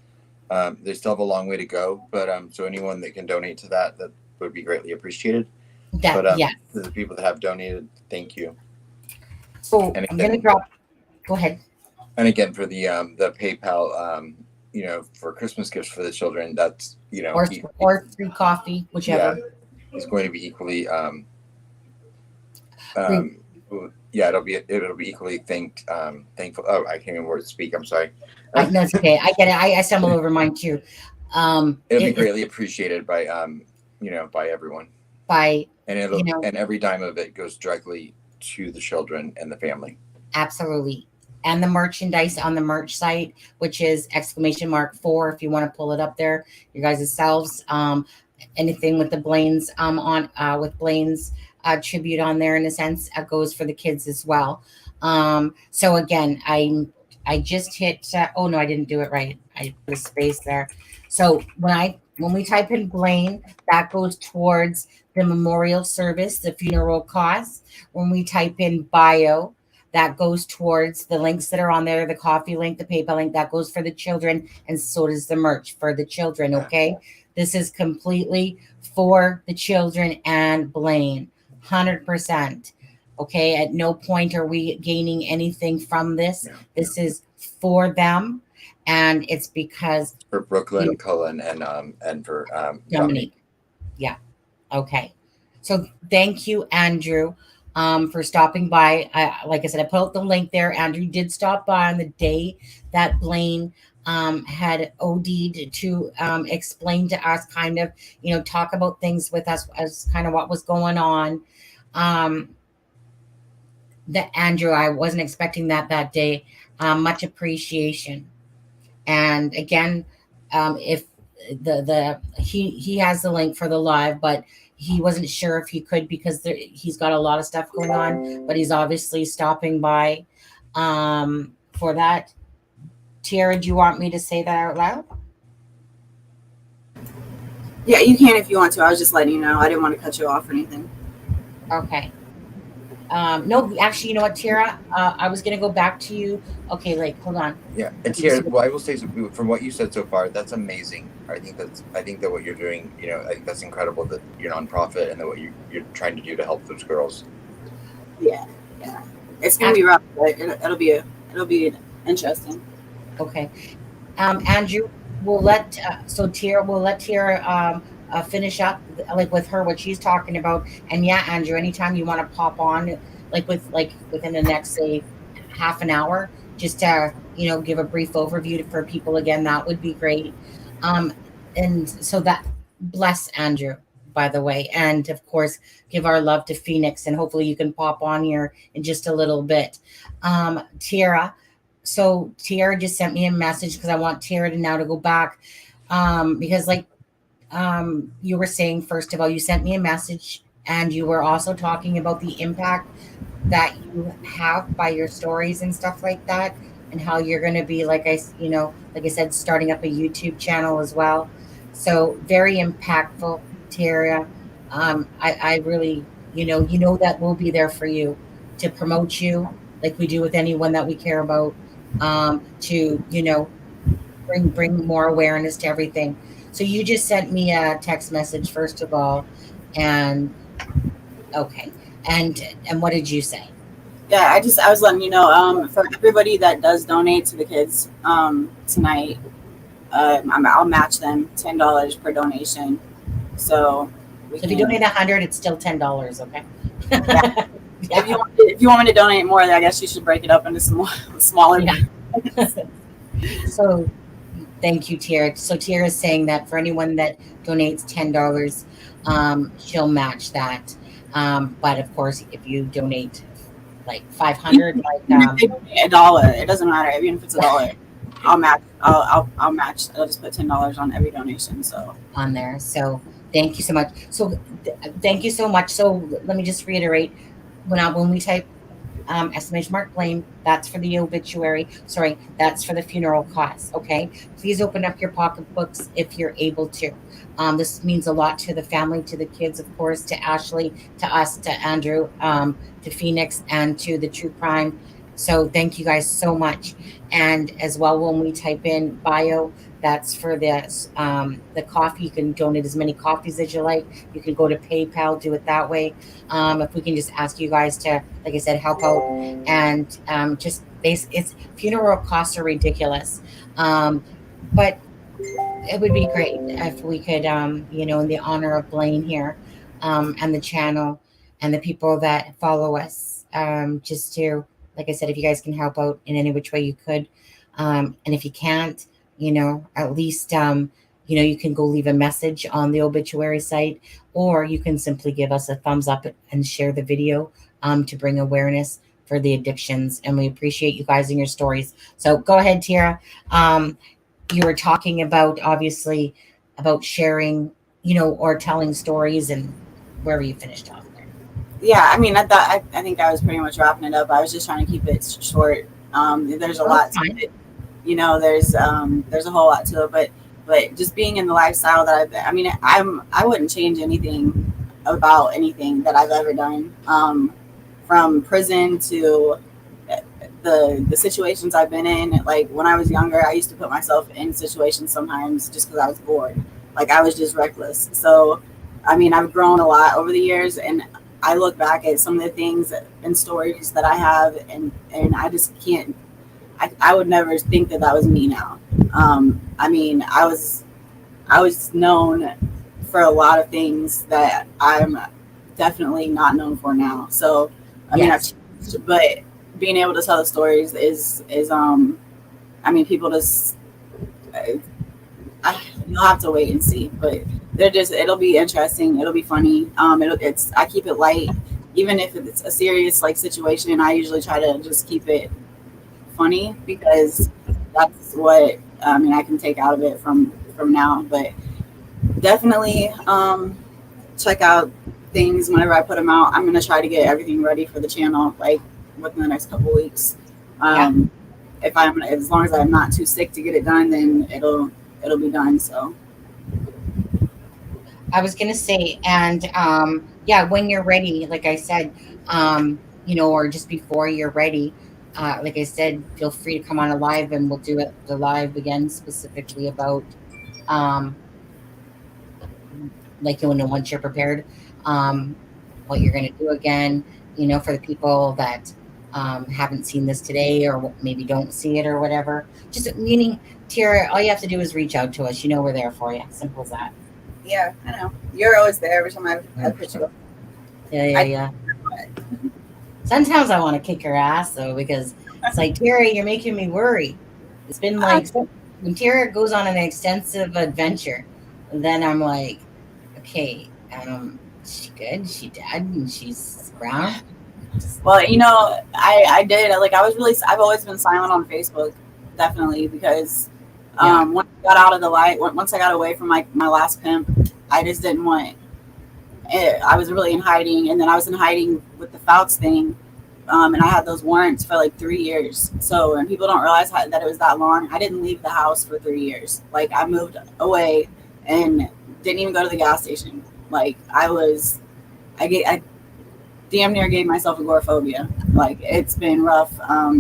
They still have a long way to go, but so anyone that can donate to that would be greatly appreciated. Yes. To the people that have donated, thank you. So I'm gonna drop. Go ahead. And again, for the PayPal, for Christmas gifts for the children, that's or free coffee, whichever. Yeah, it's going to be equally. It'll be equally thankful. Oh, I can't even word speak. I'm sorry. No, it's okay. I get it. I stumble over mine too. It'll be greatly appreciated by by everyone. And every dime of it goes directly to the children and the family. Absolutely. And the merchandise on the merch site, which is !4, if you want to pull it up there, you guys selves. Anything with the Blaine's with Blaine's tribute on there, in a sense, goes for the kids as well. So again, I just hit. Oh no, I didn't do it right. I put a space there. So when we type in Blaine, that goes towards the memorial service, the funeral costs. When we type in bio, that goes towards the links that are on there, the coffee link, the PayPal link, that goes for the children, and so does the merch for the children. Okay, this is completely for the children and Blaine, 100%. Okay, at no point are we gaining anything from this. This is for them, and it's because for Brooklyn, Cullen, and for Dominique. Yeah. Okay. So thank you, Andrew, for stopping by. Like I said, I put out the link there. Andrew did stop by on the day that Blaine had OD'd to explain to us, kind of, talk about things with us as kind of what was going on. That Andrew, I wasn't expecting that day. Much appreciation. And again, if he has the link for the live, but he wasn't sure if he could because he's got a lot of stuff going on, but he's obviously stopping by for that. Tiara, do you want me to say that out loud? Yeah, you can if you want to. I was just letting you know. I didn't want to cut you off or anything. Okay. No, actually, you know what, Tiara? I was going to go back to you. Okay, like, hold on. Yeah, and Tiara, well, I will say, from what you said so far, that's amazing. I think that what you're doing, I think that's incredible, that your nonprofit and that what you're trying to do to help those girls. Yeah. It's going to be rough, but it'll be interesting. Okay. Andrew, we'll let Tiara finish up like with her what she's talking about. And yeah, Andrew, anytime you want to pop on within the next, say, half an hour, just to give a brief overview for people again, that would be great. And so that, bless Andrew, by the way, and of course give our love to Phoenix, and hopefully you can pop on here in just a little bit. Tiara, so Tiara just sent me a message because I want Tiara to go back because you were saying, first of all, you sent me a message and you were also talking about the impact that you have by your stories and stuff like that, and how you're going to be, like I said, starting up a YouTube channel as well. So very impactful, Tiara. I really, that we'll be there for you to promote you like we do with anyone that we care about, to, bring more awareness to everything. So you just sent me a text message, first of all, and okay. And what did you say? Yeah, I was letting you know, for everybody that does donate to the kids tonight, I'll match them $10 per donation. So if you donate 100, it's still $10, okay? Yeah. If you want me to donate more, I guess you should break it up into smaller. Yeah. So thank you, Tiara. So Tiara is saying that for anyone that donates $10, she'll match that. But of course, if you donate like 500, $1, it doesn't matter. Even if it's $1, I'll match. I'll match. I'll just put $10 on every donation. So on there. So thank you so much. So thank you so much. So let me just reiterate. When we type ! Blaine, that's for the obituary. Sorry, that's for the funeral costs. Okay, please open up your pocketbooks if you're able to. This means a lot to the family, to the kids, of course, to Ashley, to us, to Andrew, to Phoenix, and to the True Crime. So thank you guys so much. And as well, when we type in bio, that's for the coffee. You can donate as many coffees as you like. You can go to PayPal, do it that way. If we can just ask you guys to, like I said, help out, and it's funeral costs are ridiculous. But it would be great if we could, in the honor of Blaine here, and the channel and the people that follow us, just to, like I said, if you guys can help out in any which way you could. And if you can't, at least, you can go leave a message on the obituary site, or you can simply give us a thumbs up and share the video to bring awareness for the addictions. And we appreciate you guys and your stories. So go ahead, Tiara. You were talking about, obviously, about sharing, or telling stories, and where were you finished off there? Yeah, I mean, I think I was pretty much wrapping it up. I was just trying to keep it short. There's a lot to it. There's a whole lot to it, but just being in the lifestyle that I wouldn't change anything about anything that I've ever done, from prison to the situations I've been in. Like when I was younger, I used to put myself in situations sometimes just because I was bored. Like I was just reckless. So, I've grown a lot over the years, and I look back at some of the things and stories that I have, and I just can't. I would never think that was me now. I mean, I was known for a lot of things that I'm definitely not known for now. So I mean, I've changed, but being able to tell the stories is I mean, people just you'll have to wait and see, but it'll be interesting, it'll be funny. I keep it light, even if it's a serious like situation. I usually try to just keep it funny, because that's what I mean I can take out of it from now. But definitely check out things whenever I put them out. I'm gonna try to get everything ready for the channel like within the next couple weeks. As long as I'm not too sick to get it done, then it'll be done. So I was gonna say, and when you're ready, like I said, or just before you're ready, like I said, feel free to come on a live, and we'll do the live again specifically about once you're prepared, what you're gonna do again. For the people that haven't seen this today, or maybe don't see it or whatever. Just meaning, Tara, all you have to do is reach out to us. We're there for you. Simple as that. Yeah, I know. You're always there every time I put you up. Yeah. Sometimes I want to kick her ass though, because it's like, Tara, you're making me worry. It's been like when Tara goes on an extensive adventure, then I'm like, okay, she good? She dead? And she's around? Well, I did. I've always been silent on Facebook, definitely, because once I got out of the light, once I got away from my last pimp, I just didn't want it. I was really in hiding, and then I was in hiding with the Fouts thing, and I had those warrants for like 3 years. So, and people don't realize that it was that long. I didn't leave the house for 3 years. Like, I moved away and didn't even go to the gas station. Like, I damn near gave myself agoraphobia. Like, it's been rough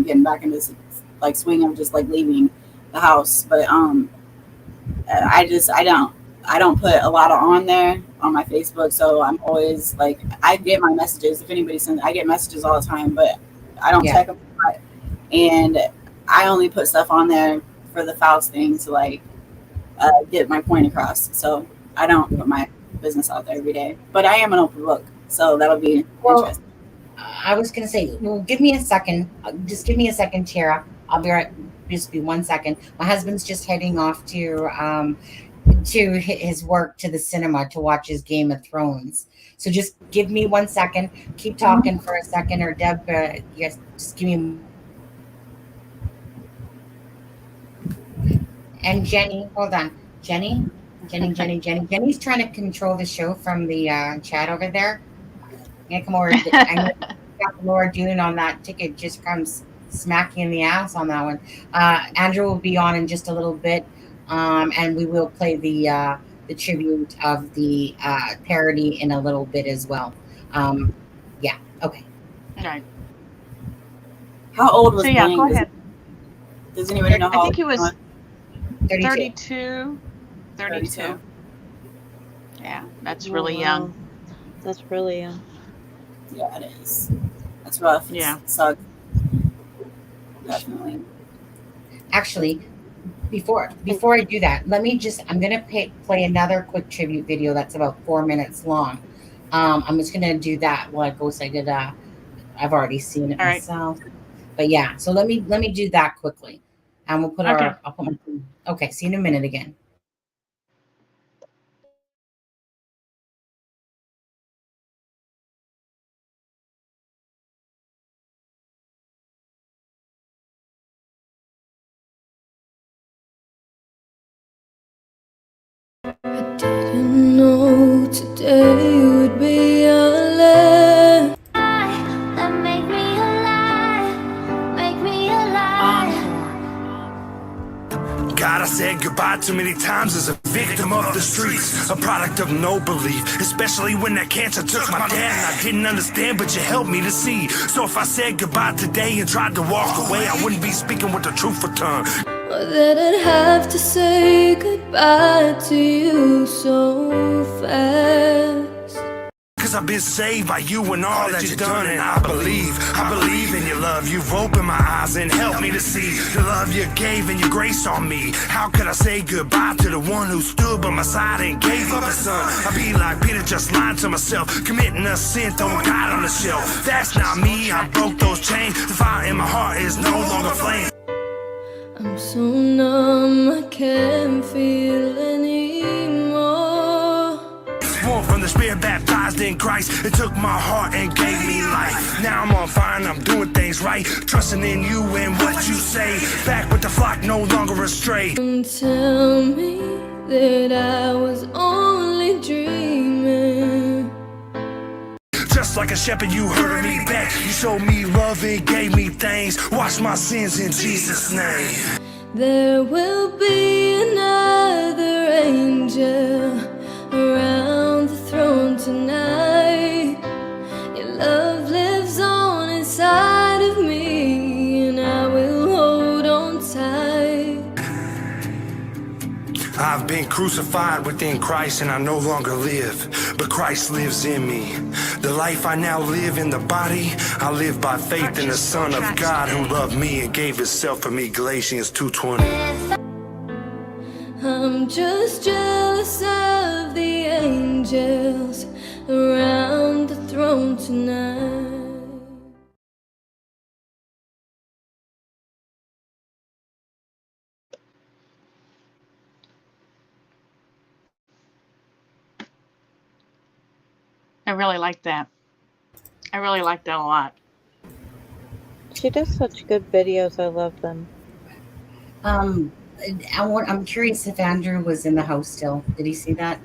getting back into this like swing of just like leaving the house. But I don't put a lot on there on my Facebook, so I'm always like, I get my messages. If anybody sends, I get messages all the time, but I don't check them a lot. And I only put stuff on there for the Fouts thing to like get my point across. So I don't put my business out there every day, but I am an open book, so that'll be interesting. I was gonna say, well, give me a second. Just give me a second, Tara. I'll be right. Just be 1 second. My husband's just heading off to his work, to the cinema, to watch his Game of Thrones. So just give me 1 second. Keep talking for a second, or Deb, yes, just give me. And Jenny, hold on, Jenny's trying to control the show from the chat over there. Yeah, come over. I know Laura Dune on that ticket just comes smacking in the ass on that one. Andrew will be on in just a little bit, and we will play the tribute of the parody in a little bit as well. Okay. Okay. How old was Blaine? Go ahead. Does anybody know how I think he was 32. 32. Yeah, that's really young. That's really young. Yeah, it is. That's rough. Yeah. It sucks. Definitely. Actually, before I do that, I'm going to play another quick tribute video that's about 4 minutes long. I'm just going to do that while it goes. I've already seen it myself. But yeah, so let me do that quickly. And we'll put okay, see you in a minute again. I didn't know today would be a land that make me alive. God, I said goodbye too many times as a victim of the streets, a product of no belief, especially when that cancer took my dad and I didn't understand, but you helped me to see. So if I said goodbye today and tried to walk away, I wouldn't be speaking with the truth for tongue. Or that I'd have to say goodbye to you so fast. Cause I've been saved by you and all that you've done, and I believe in your love. You've opened my eyes and helped me to see the love you gave and your grace on me. How could I say goodbye to the one who stood by my side and gave up his son? I be like Peter, just lying to myself, committing a sin, throwing God on the shelf. That's not me, I broke those chains. The fire in my heart is no longer flame. I'm so numb, I can't feel anymore. Born from the Spirit, baptized in Christ. It took my heart and gave me life. Now I'm on fire and I'm doing things right, trusting in you and what you say. Back with the flock, no longer astray. Don't tell me that I was only dreaming. Just like a shepherd, you heard me back. You showed me love and gave me things. Wash my sins in Jesus' name. There will be another angel around the throne tonight. Your love lives on inside of me, and I will hold on tight. I've been crucified within Christ and I no longer live, but Christ lives in me. The life I now live in the body, I live by faith in the Son of God who loved me and gave himself for me. Galatians 2:20. I'm just jealous of the angels around the throne tonight. I really like that. I really like that a lot. She does such good videos. I love them. I'm curious if Andrew was in the house still. Did he see that?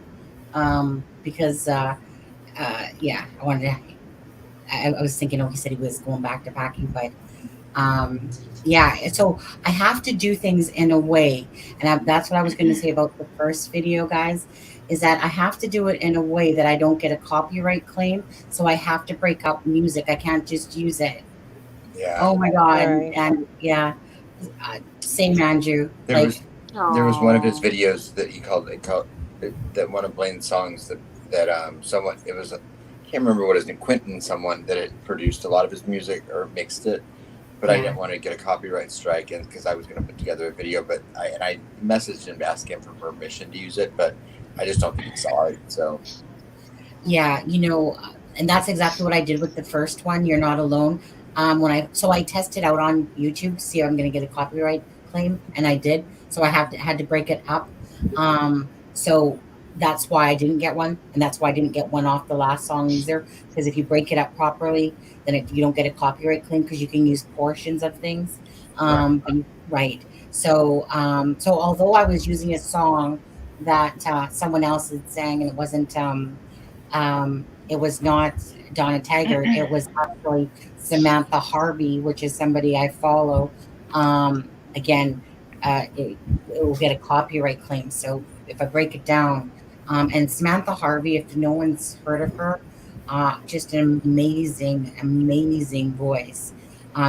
Because yeah, I was thinking, he said he was going back to packing, but yeah, so I have to do things in a way, and that's what I was going to say about the first video, guys, is that I have to do it in a way that I don't get a copyright claim. So I have to break up music. I can't just use it. Yeah. Oh my God. Right. And yeah, same Andrew. There was one of his videos that he called that one of Blaine's songs that someone, it was, I can't remember what his name, Quentin, someone that had produced a lot of his music or mixed it, but I didn't want to get a copyright strike, and because I was going to put together a video, but I messaged him to ask him for permission to use it, but I just don't think he saw it. So yeah, and that's exactly what I did with the first one, You're Not Alone. So I tested out on YouTube to see if I'm going to get a copyright claim, and I did. So I had to break it up. So that's why I didn't get one, and that's why I didn't get one off the last song either. Because if you break it up properly, then you don't get a copyright claim because you can use portions of things. Right. So although I was using a song that someone else had sang, and it wasn't, it was not Donna Taggart. It was actually Samantha Harvey, which is somebody I follow. Again, it will get a copyright claim. So if I break it down, and Samantha Harvey, if no one's heard of her, just an amazing voice.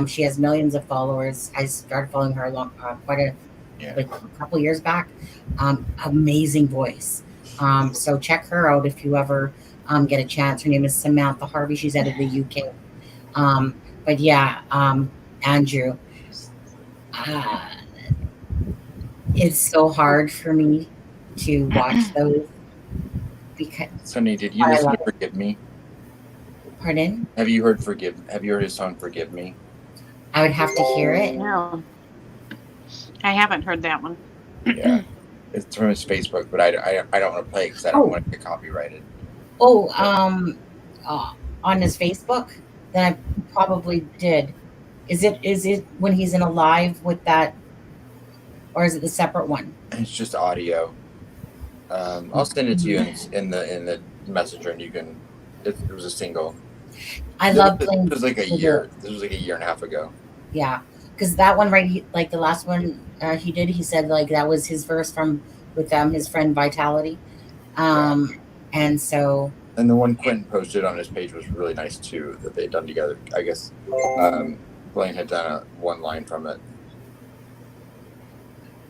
She has millions of followers. I started following her like a couple years back. Amazing voice. So check her out if you ever get a chance. Her name is Samantha Harvey. She's out of the UK. But yeah, Andrew, it's so hard for me to watch those because. Sonny, did you listen to Forgive Me? Pardon? Have you heard his song Forgive Me? I would have to hear it. No, I haven't heard that one. Yeah, it's from his Facebook, but I don't want to play it because I don't want to get copyrighted. Oh, on his Facebook? Then I probably did. Is it when he's in a live with that, or is it the separate one? It's just audio. I'll send it to you in the messenger, and you can. It was a single. I love Blaine. It was like a year. This was like a year and a half ago. Yeah, because that one, right? Like the last one he did, he said like that was his verse with his friend Vitality, and so. And the one Quentin posted on his page was really nice too, that they'd done together. I guess Blaine had done one line from it.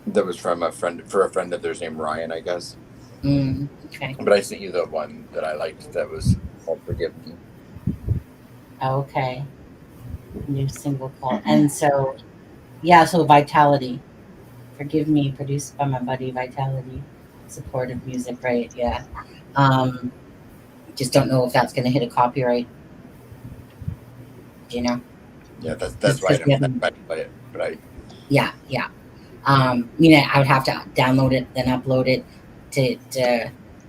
That was from a friend of theirs named Ryan, I guess. Okay. But I sent you the one that I liked. That was called "Forgive Me." Okay. New single called. And so, yeah, so Vitality. Forgive Me, produced by my buddy Vitality. Supportive music, right? Yeah. Just don't know if that's going to hit a copyright. You know? Yeah, that's Just why I because we don't haven't. play it. But I Yeah, yeah. I would have to download it, then upload it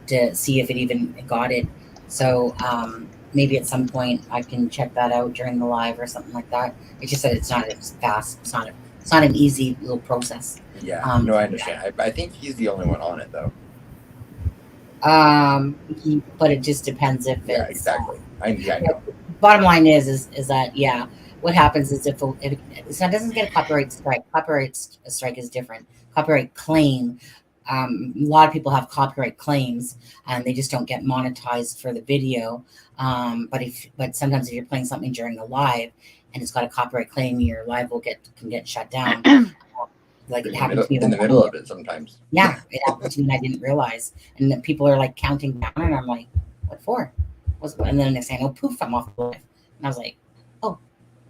to see if it even got it. So maybe at some point I can check that out during the live or something like that. It's just that it's not as fast. It's not an easy little process. yeah, no, I understand. I think he's the only one on it though. But it just depends if Yeah, it's exactly. I know. Bottom line is that yeah, what happens is if it doesn't get a copyright strike. Copyright strike is different. Copyright claim. A lot of people have copyright claims and they just don't get monetized for the video. But sometimes if you're playing something during the live and it's got a copyright claim, your live can get shut down. Like it happened to me in the middle of it sometimes. Yeah, it happened to me and I didn't realize. And then people are like counting down and I'm like, what for? And then they're saying, oh, poof, I'm off the live. And I was like, oh,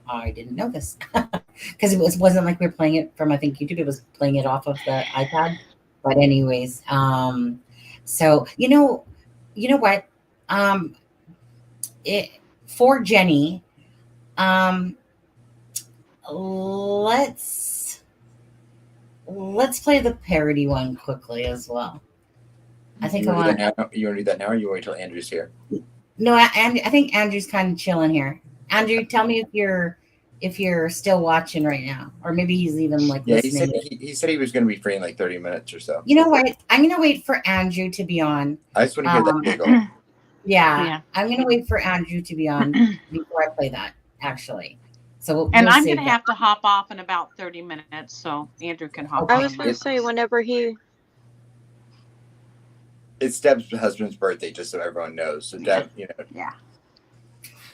I didn't know this. Because it wasn't like we were playing it from, I think, YouTube. It was playing it off of the iPad. But anyways, so you know what? For Jenny, let's play the parody one quickly as well. I think you want to do that now, or you wait till Andrew's here? No, I think Andrew's kind of chilling here. Andrew, tell me if you're still watching right now, or maybe he's even like listening. He said he was going to be free in like 30 minutes or so. You know what? I'm going to wait for Andrew to be on. I just want to hear that giggle. Yeah, I'm going to wait for Andrew to be on before I play that, actually. So I'm going to have to hop off in about 30 minutes, so Andrew can hop on. I was going to say, whenever he... It's Deb's husband's birthday, just so everyone knows. So Deb, Yeah.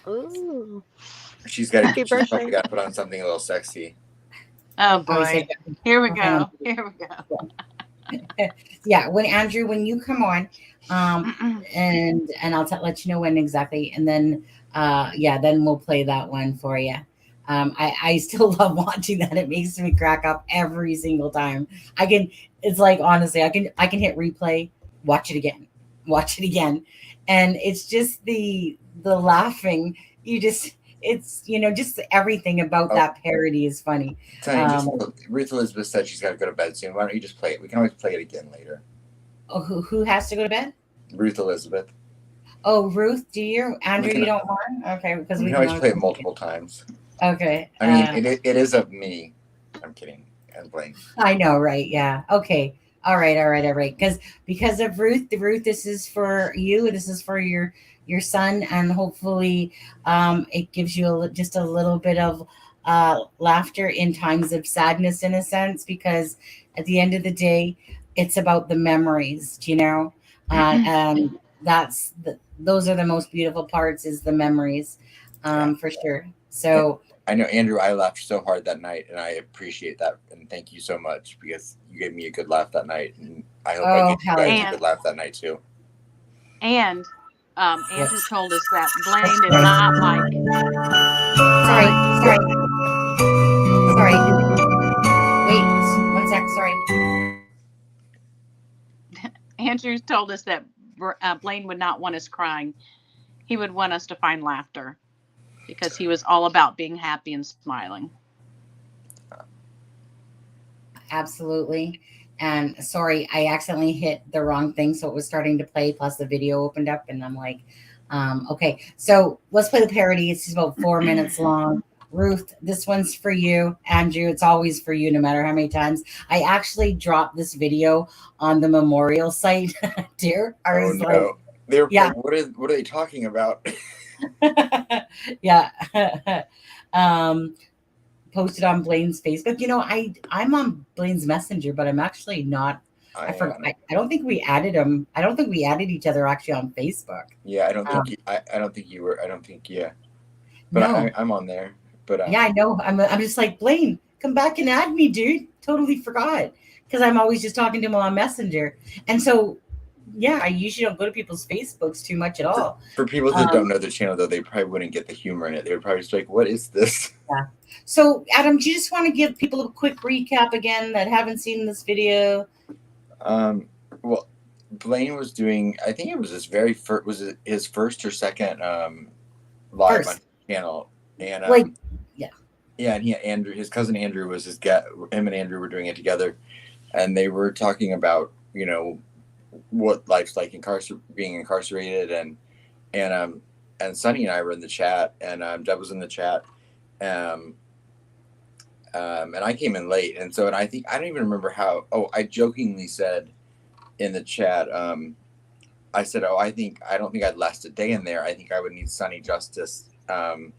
Ooh. She's probably got to put on something a little sexy. Oh boy! Here we go. Yeah, when you come on, and I'll let you know when exactly, and then then we'll play that one for you. I still love watching that. It makes me crack up every single time. It's like, honestly, I can hit replay, watch it again, and it's just the laughing. It's just everything about that parody is funny. Ruth Elizabeth said she's got to go to bed soon. Why don't you just play it? We can always play it again later. Oh, who has to go to bed? Ruth Elizabeth. Oh, Ruth, do you? Andrew, you don't want? Okay, because we can always play it multiple times. Okay. I mean, it is of me. I'm kidding. And Blaine. I know, right? Yeah. Okay. All right. Because of Ruth, this is for you. This is for your son, and hopefully, it gives you just a little bit of laughter in times of sadness, in a sense. Because at the end of the day, it's about the memories, and those are the most beautiful parts, is the memories, for sure. So. I know, Andrew, I laughed so hard that night, and I appreciate that, and thank you so much, because you gave me a good laugh that night, and I hope I gave you guys a good laugh that night too. And Andrew told us that Blaine is not like. Sorry. Wait, 1 sec. Sorry. Andrew told us that Blaine would not want us crying. He would want us to find laughter, because he was all about being happy and smiling. Absolutely. And sorry, I accidentally hit the wrong thing, so it was starting to play, plus the video opened up, and I'm like, okay, so let's play the parody. It's just about 4 minutes long. Ruth, this one's for you. Andrew, it's always for you, no matter how many times. I actually dropped this video on the memorial site. Dear, oh no. What are they talking about? Yeah. Posted on Blaine's Facebook. I'm on Blaine's Messenger, but I'm actually not. I forgot. I don't think we added him. I don't think we added each other actually on Facebook. Yeah, I don't think I don't think you were. I don't think But no. I'm on there. But yeah, I know. I'm just like, Blaine, come back and add me, dude. Totally forgot, because I'm always just talking to him on Messenger. And so Yeah, I usually don't go to people's Facebooks too much at all. For people that don't know the channel, though, they probably wouldn't get the humor in it. They would probably just be like, "What is this?" Yeah. So, Adam, do you just want to give people a quick recap again that haven't seen this video? Well, Blaine was doing. I think it was his very first. Was it his first or second live on his channel? And yeah, and Andrew, his cousin Andrew was his guest. Him and Andrew were doing it together, and they were talking about what life's like being incarcerated, and Sonny and I were in the chat, and Deb was in the chat, and I came in late, and I think I don't even remember how. Oh, I jokingly said in the chat, I said, "Oh, I don't think I'd last a day in there. I think I would need Sonny Justice to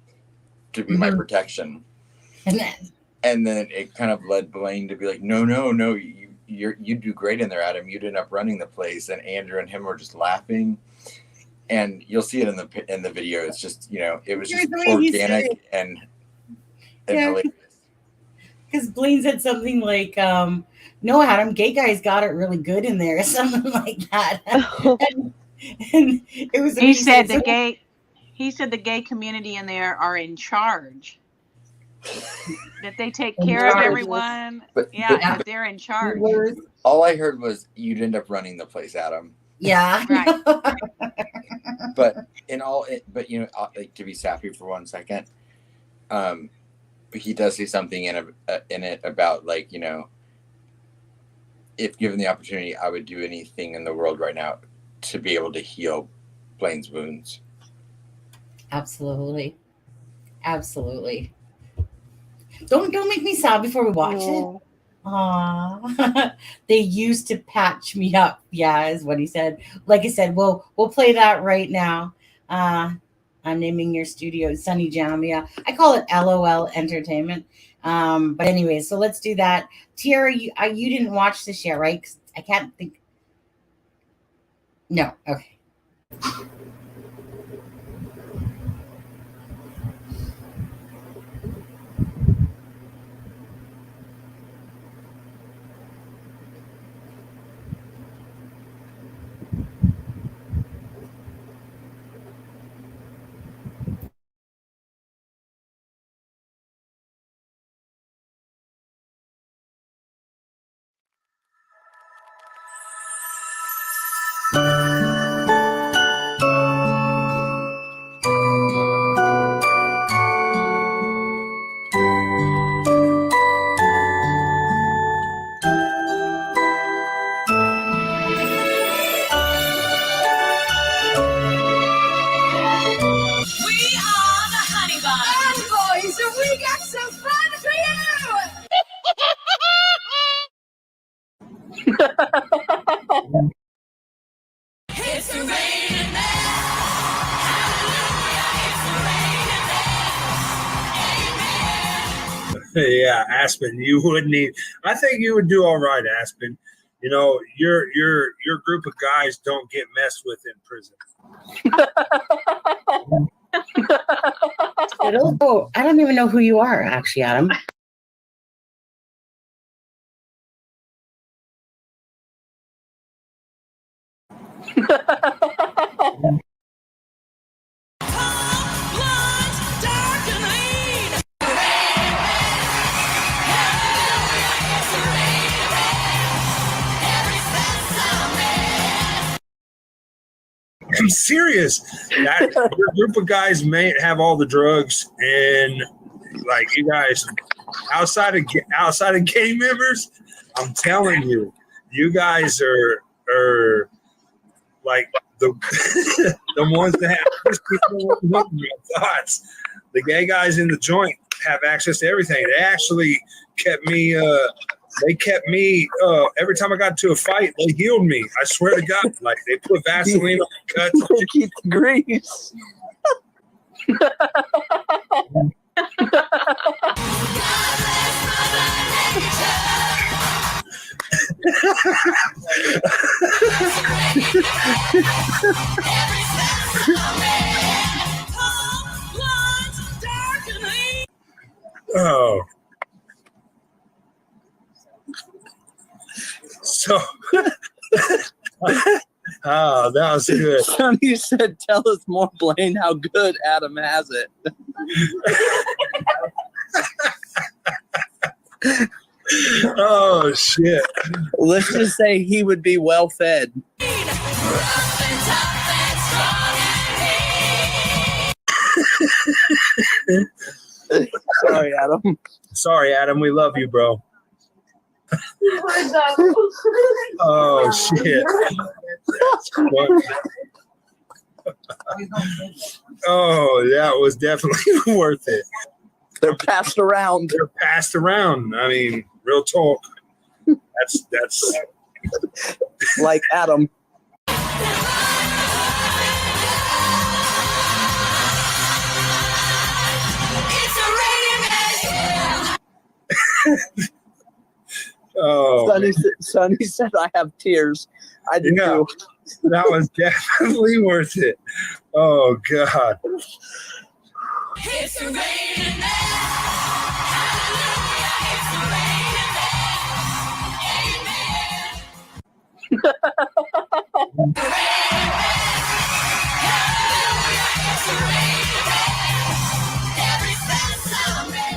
be my protection." And then it kind of led Blaine to be like, "No, you do great in there, Adam. You'd end up running the place." And Andrew and him were just laughing, and you'll see it in the video. It's just it was just organic and hilarious. Because Blaine said something like, "No, Adam, gay guys got it really good in there," or something like that. and it was. He said the gay community in there are in charge. That they take care of everyone. But they're in charge. All I heard was you'd end up running the place, Adam. Yeah. Right. But like, to be sappy for 1 second, he does say something in it about like, if given the opportunity, I would do anything in the world right now to be able to heal Blaine's wounds. Absolutely. Don't make me sad before we watch it. Aww. They used to patch me up. Yeah, is what he said. Like I said, we'll play that right now. I'm naming your studio Sunny Jam. Yeah, I call it LOL Entertainment. But anyway, so let's do that. Tiara, you didn't watch this yet, right? 'Cause I can't think. No. Okay. Yeah, Aspen, you would need. I think you would do all right, Aspen. Your group of guys don't get messed with in prison. I don't even know who you are, actually, Adam. I'm serious. That your group of guys may have all the drugs, and like you guys, outside of gang members, I'm telling you, you guys are like the the ones that have thoughts. The gay guys in the joint have access to everything. They actually kept me. They kept me every time I got into a fight. They healed me. I swear to God, like they put Vaseline on the cuts to keep the grease. Oh. So Oh, that was good. Sonny said, tell us more, Blaine, how good Adam has it. Oh, shit. Let's just say he would be well fed. Sorry, Adam. Sorry, Adam. We love you, bro. Oh, shit. Oh, that was definitely worth it. They're passed around. They're passed around. I mean, real talk. That's like Adam. Oh, Sonny said, I have tears. I do too. That was definitely worth it. Oh, God. It's raining men. Hallelujah, it's raining men. Amen. Hallelujah, it's raining men. Every sense of man.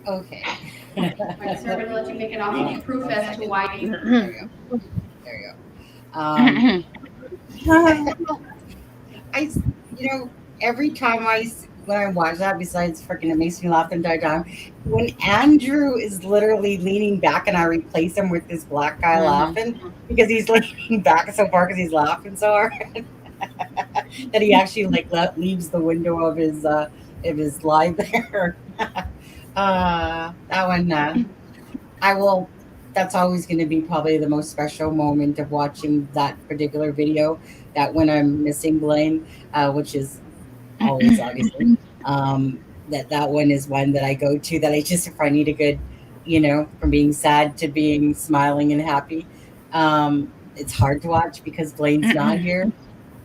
Okay. Right, so we're going to let you make an obvious proof as to why you. There you go. Every time when I watch that, besides freaking, it makes me laugh the entire time. When Andrew is literally leaning back and I replace him with this black guy laughing because he's leaning back so far because he's laughing so hard that he actually leaves the window of his live there. That one, that's always going to be probably the most special moment of watching that particular video, that when I'm missing Blaine, which is always obviously, that one is one that I go to, that I just, if I need a good, from being sad to being smiling and happy, it's hard to watch because Blaine's not here.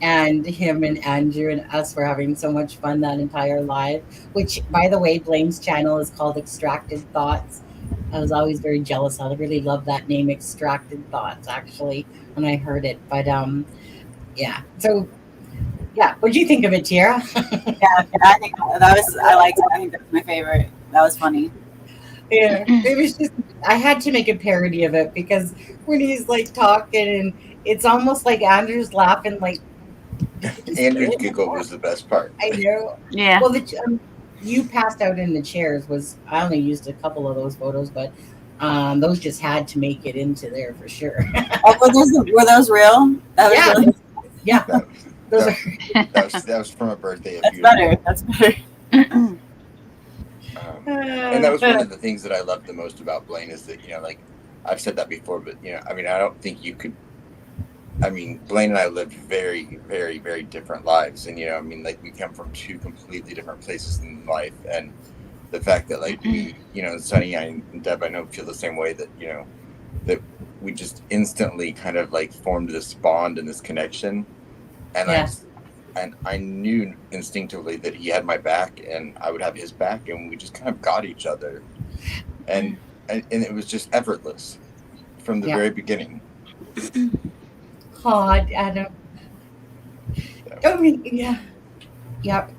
And him and Andrew and us were having so much fun that entire live, which, by the way, Blaine's channel is called Extracted Thoughts. I was always very jealous. I really love that name, Extracted Thoughts, actually, when I heard it. But, yeah. So, yeah. What did you think of it, Tiara? I think I liked it. I think that's my favorite. That was funny. Yeah. It was just, I had to make a parody of it because when he's talking and it's almost like Andrew's laughing Andrew's giggle was the best part. I know. Yeah. Well, you passed out in the chairs I only used a couple of those photos, but those just had to make it into there for sure. Were those real? Yeah. That was from a birthday. That's better. And that was one of the things that I loved the most about Blaine is that, I've said that before, but, I don't think you could. Blaine and I lived very, very, very different lives. And, we come from two completely different places in life. And the fact that, we, Sonny and Deb, I know, feel the same way, that, that we just instantly kind of, formed this bond and this connection. And I knew instinctively that he had my back and I would have his back. And we just kind of got each other. And it was just effortless from the very beginning. Oh, I don't. Yeah. Yep.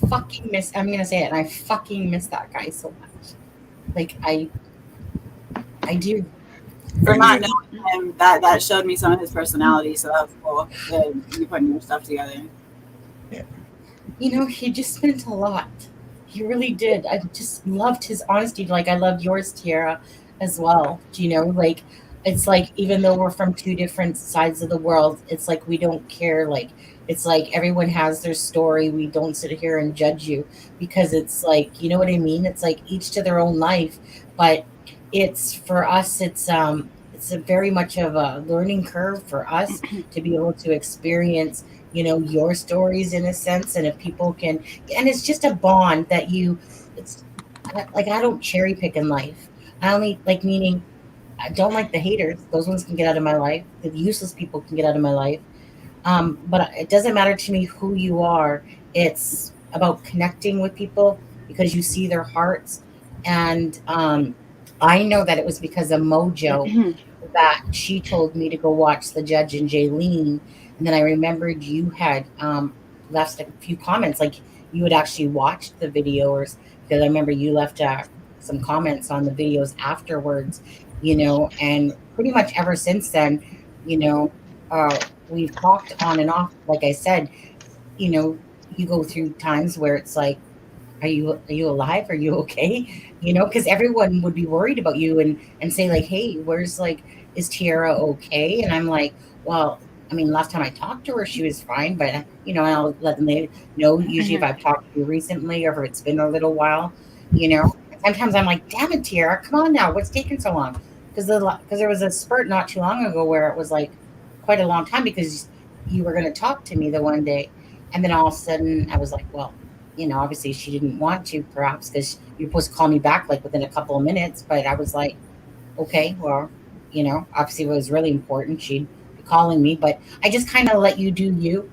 Fucking miss. I'm gonna say it. I fucking miss that guy so much. I do. For not knowing him, that showed me some of his personality, so that was cool. You putting your stuff together. Yeah. He just meant a lot. He really did. I just loved his honesty. I loved yours, Tiara, as well. It's even though we're from two different sides of the world, it's we don't care. It's everyone has their story. We don't sit here and judge you because it's you know what I mean? It's each to their own life. But it's for us, it's a very much of a learning curve for us to be able to experience, your stories in a sense. And if people can, and it's just a bond that it's like, I don't cherry pick in life. I only like, meaning, I don't like the haters. Those ones can get out of my life. The useless people can get out of my life. But it doesn't matter to me who you are. It's about connecting with people because you see their hearts. And I know that it was because of Mojo that she told me to go watch The Judge and Jaylene. And then I remembered you had left a few comments, like you had actually watched the videos, because I remember you left some comments on the videos afterwards, and pretty much ever since then, you know, we've talked on and off. Like I said, you go through times where it's like, are you alive? Are you okay? Because everyone would be worried about you and say like, hey, where's, like, is Tiara okay? And I'm like, well, I mean, last time I talked to her, she was fine, but I'll let them know. Usually, if I've talked to you recently or if it's been a little while, you know. Sometimes I'm like, damn it, Tiara, come on now, what's taking so long? Because there was a spurt not too long ago where it was like quite a long time because you were going to talk to me the one day, and then all of a sudden I was like, well, obviously she didn't want to, perhaps because you're supposed to call me back like within a couple of minutes. But I was like, okay, well, obviously it was really important. She'd be calling me, but I just kind of let you do you,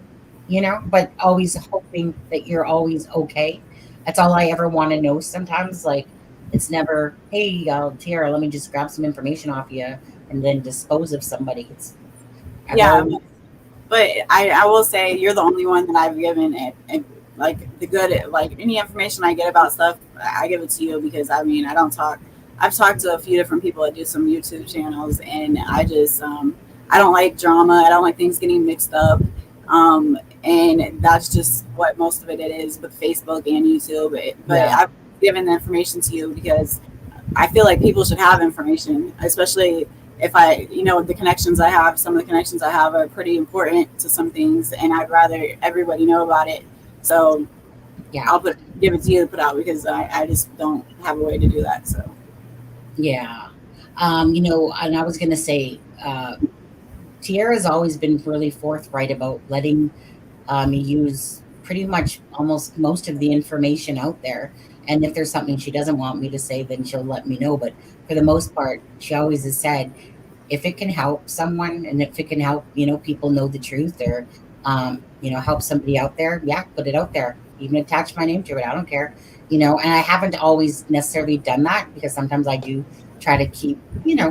but always hoping that you're always okay. That's all I ever want to know sometimes. Like, it's never, hey, Tiara, let me just grab some information off you and then dispose of somebody. Yeah, but I will say you're the only one that I've given it, like the good, like any information I get about stuff, I give it to you because I don't talk. I've talked to a few different people that do some YouTube channels, and I just I don't like drama. I don't like things getting mixed up, and that's just what most of it is with Facebook and YouTube. But I've given the information to you because I feel like people should have information, especially if the connections I have. Some of the connections I have are pretty important to some things, and I'd rather everybody know about it. So I'll give it to you to put out because I just don't have a way to do that. So and I was gonna say, Tiara's always been really forthright about letting me use pretty much almost most of the information out there. And if there's something she doesn't want me to say, then she'll let me know. But for the most part, she always has said, if it can help someone and if it can help, people know the truth, or, help somebody out there, put it out there. Even attach my name to it. I don't care. And I haven't always necessarily done that because sometimes I do try to keep,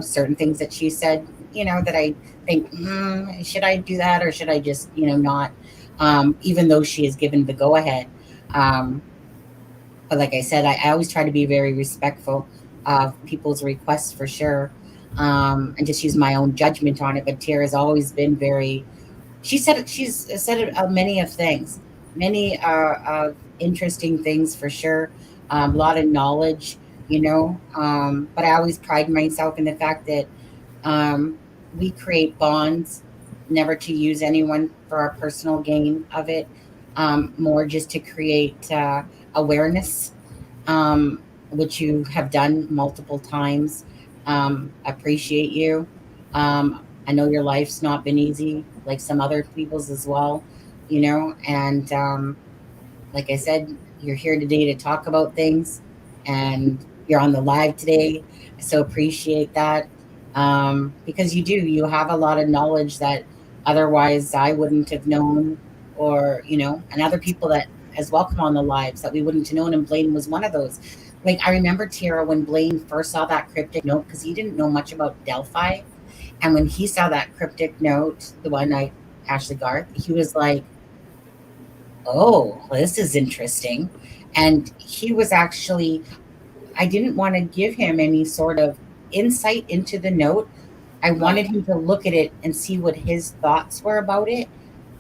certain things that she said, that I think, should I do that or should I just, not, even though she has given the go ahead. But like I said, I always try to be very respectful of people's requests for sure. And just use my own judgment on it. But Tiara's always been very, she's said many of things, many interesting things for sure. A lot of knowledge, but I always pride myself in the fact that we create bonds, never to use anyone for our personal gain of it, more just to create awareness, which you have done multiple times. Appreciate you. I know your life's not been easy, like some other people's as well, and like I said, you're here today to talk about things, and you're on the live today. So appreciate that, because you have a lot of knowledge that otherwise I wouldn't have known, or, and other people that as well come on the lives that we wouldn't have known. And Blaine was one of those. Like, I remember, Tiara, when Blaine first saw that cryptic note, because he didn't know much about Delphi. And when he saw that cryptic note, the one I, Ashley Garth, he was like, oh, well, this is interesting. And he was actually, I didn't want to give him any sort of insight into the note. I wanted him to look at it and see what his thoughts were about it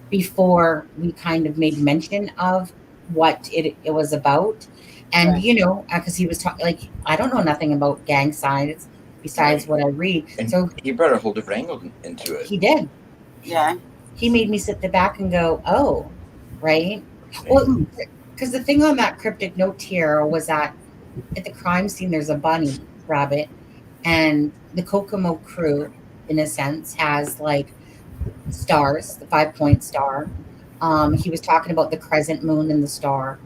before we kind of made mention of what it was about. And, because he was talking, like, I don't know nothing about gang signs besides what I read. And so he brought a whole different angle into it. He did. Yeah. He made me sit back and go, oh, right. Well, because the thing on that cryptic note here was that at the crime scene, there's a bunny rabbit. And the Kokomo crew, in a sense, has like stars, the 5-point star. He was talking about the crescent moon and the star.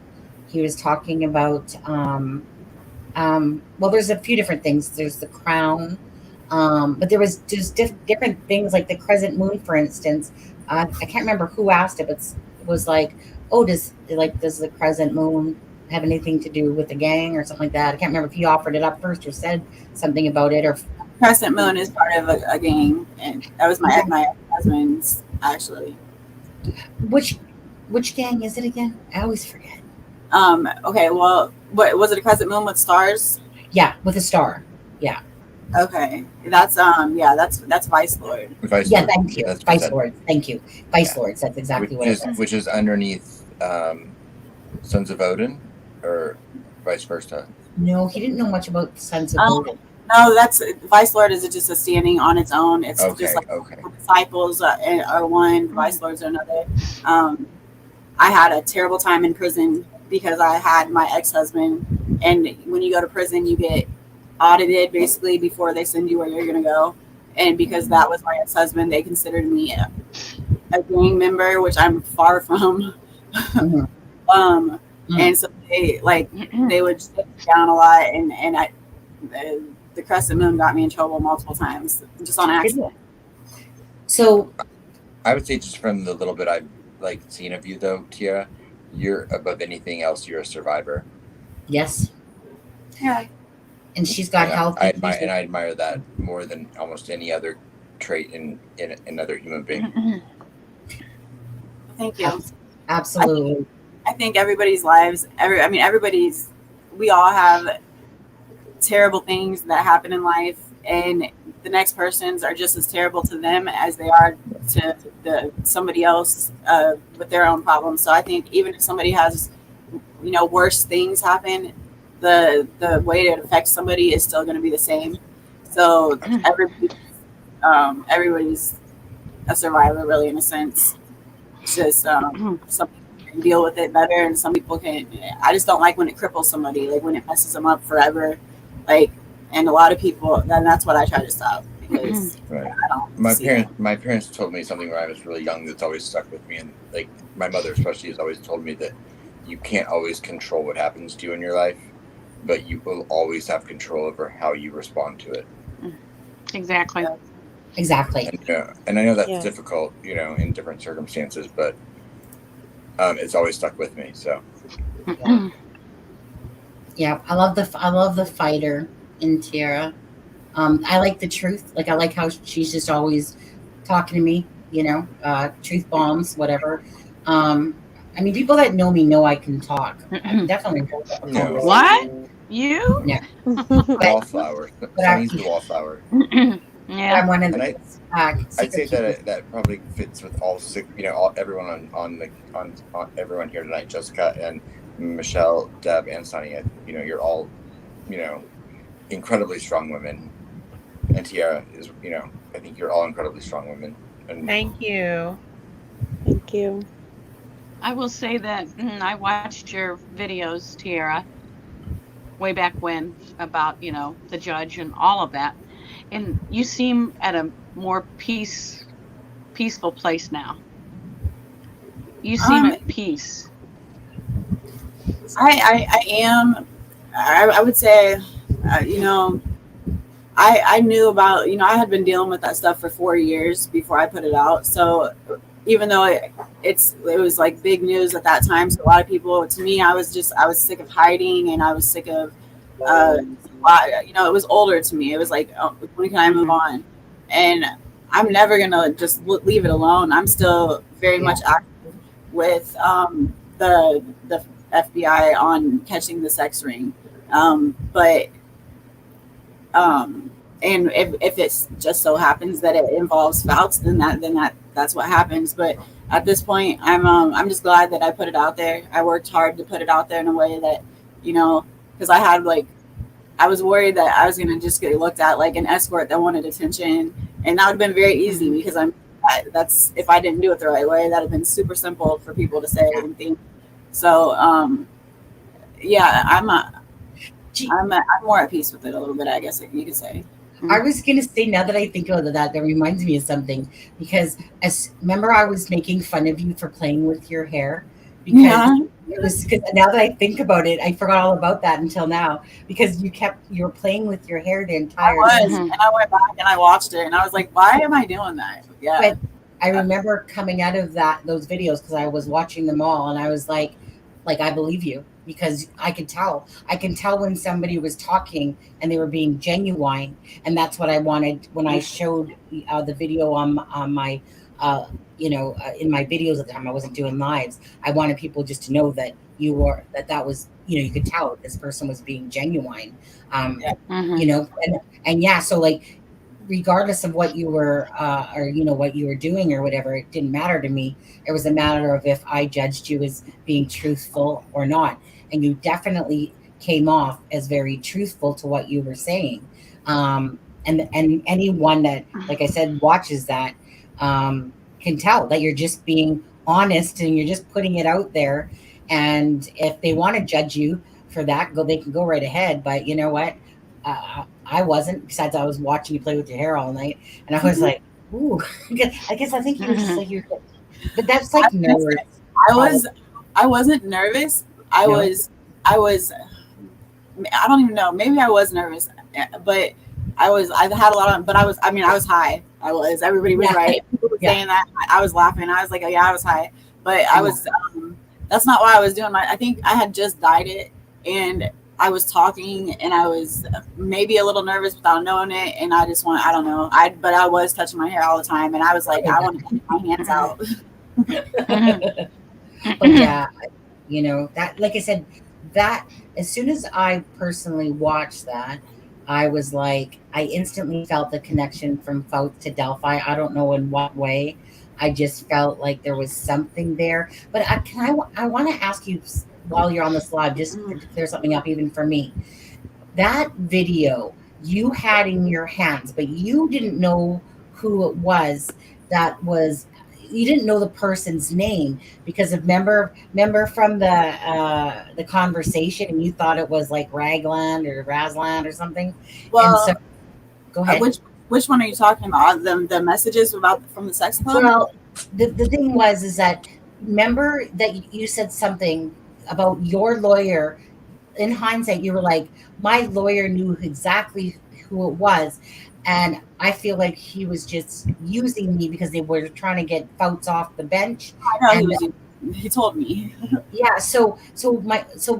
He was talking about, well, there's a few different things. There's the crown, but there was just different things like the crescent moon, for instance. I can't remember who asked it, but it was like, oh, does the crescent moon have anything to do with the gang or something like that? I can't remember if he offered it up first or said something about it. Or Crescent Moon is part of a gang, and that was my ex-husband's actually. Which gang is it again? I always forget. Okay, well, what was it? A crescent moon with stars? Yeah, with a star. Yeah. Okay, that's that's Vice Lord. Yeah, thank you. Vice Lords. Thank you. Vice Lords. That's exactly what it was. Which is underneath Sons of Odin, or vice versa. No, he didn't know much about Sons of Odin. No, that's Vice Lord is just a standing on its own. It's just like disciples are one, Vice Lords are another. I had a terrible time in prison because I had my ex-husband, and when you go to prison, you get audited basically before they send you where you're gonna go. And because that was my ex-husband, they considered me a gang member, which I'm far from. And so they would just take me down a lot, and the Crescent Moon got me in trouble multiple times just on accident. So I would say, just from the little bit I've seen of you though, Tiara, you're above anything else. You're a survivor. Yes. Yeah. And she's got health. I admire that more than almost any other trait in another human being. Thank you. Absolutely. I think everybody's lives, we all have terrible things that happen in life, and the next person's are just as terrible to them as they are to somebody else with their own problems. So I think even if somebody has, worse things happen, the way it affects somebody is still going to be the same. So everybody's a survivor, really, in a sense. It's just some people can deal with it better, and some people can't. I just don't like when it cripples somebody, like when it messes them up forever. And a lot of people, then that's what I try to stop, because I don't. My parents told me something when I was really young that's always stuck with me, and my mother especially has always told me that you can't always control what happens to you in your life, but you will always have control over how you respond to it. Exactly. Exactly. And I know that's difficult, in different circumstances, but it's always stuck with me. So. Yeah, I love the fighter in Tiara. I like the truth. I like how she's just always talking to me. Truth bombs, whatever. People that know me know I can talk. I definitely know. What? You? Yeah. Wallflower. Sunny's the wallflower. Yeah. I'm one of the. I'd say that probably fits with all six. Everyone on everyone here tonight. Jessica and Michelle, Deb, and Sunny. You're all, incredibly strong women. And Tiara is, I think you're all incredibly strong women. And thank you. Thank you. I will say that I watched your videos, Tiara, way back when, about, the judge and all of that. And you seem at a more peaceful place now. You seem at peace. I am. I would say, I knew about, I had been dealing with that stuff for 4 years before I put it out. So even though it was like big news at that time, so a lot of people, to me, I was sick of hiding, and I was sick of, it was older to me. It was like, when can I move on? And I'm never going to just leave it alone. I'm still very much active with the FBI on catching the sex ring. And if it just so happens that it involves Fouts, then that's what happens. But at this point, I'm just glad that I put it out there. I worked hard to put it out there in a way that, because I was worried that I was going to just get looked at like an escort that wanted attention, and that would have been very easy, because that's if I didn't do it the right way, that would have been super simple for people to say and think. So I'm more at peace with it a little bit, I guess you could say. I was gonna say, now that I think about that reminds me of something, because remember I was making fun of you for playing with your hair, because it was, because now that I think about it, I forgot all about that until now, because you were playing with your hair the entire time. And I went back and I watched it and I was like, why am I doing that? Yeah. But I remember coming out of those videos, because I was watching them all, and I was like, I believe you, because I can tell when somebody was talking and they were being genuine, and that's what I wanted when I showed the video on my in my videos at the time. I wasn't doing lives. I wanted people just to know that that was, you could tell this person was being genuine. And yeah, so like, regardless of what you were or what you were doing or whatever, it didn't matter to me. It was a matter of if I judged you as being truthful or not, and you definitely came off as very truthful to what you were saying. And anyone that, like I said, watches that can tell that you're just being honest and you're just putting it out there. And if they want to judge you for that, they can go right ahead. But you know what? I wasn't. Besides, I was watching you play with your hair all night, and I was like, "Ooh." I guess I think you were just like you're. But that's like nervous. I wasn't nervous. I was. I don't even know. Maybe I was nervous, but I had a lot of. But I was. I mean, I was high. I was. Everybody was right. People were saying that. I was laughing. I was like, "Oh yeah, I was high," but I was. That's not why I was doing I think I had just dyed it, and I was talking, and I was maybe a little nervous without knowing it, and I don't know. But I was touching my hair all the time, and I was like, I want to keep my hands out. But yeah, that, like I said, that as soon as I personally watched that, I was like, I instantly felt the connection from Fouts to Delphi. I don't know in what way. I just felt like there was something there. But I want to ask you, while you're on this live, just to clear something up, even for me. That video you had in your hands, but you didn't know who it was. You didn't know the person's name, because remember from the conversation, and you thought it was like Ragland or Razland or something. Well, and so, go ahead. Which one are you talking about? The messages from the sex club? Well, the thing is that, remember that you said something about your lawyer. In hindsight, you were like, my lawyer knew exactly who it was, and I feel like he was just using me because they were trying to get Fouts off the bench. I know he told me. Yeah, so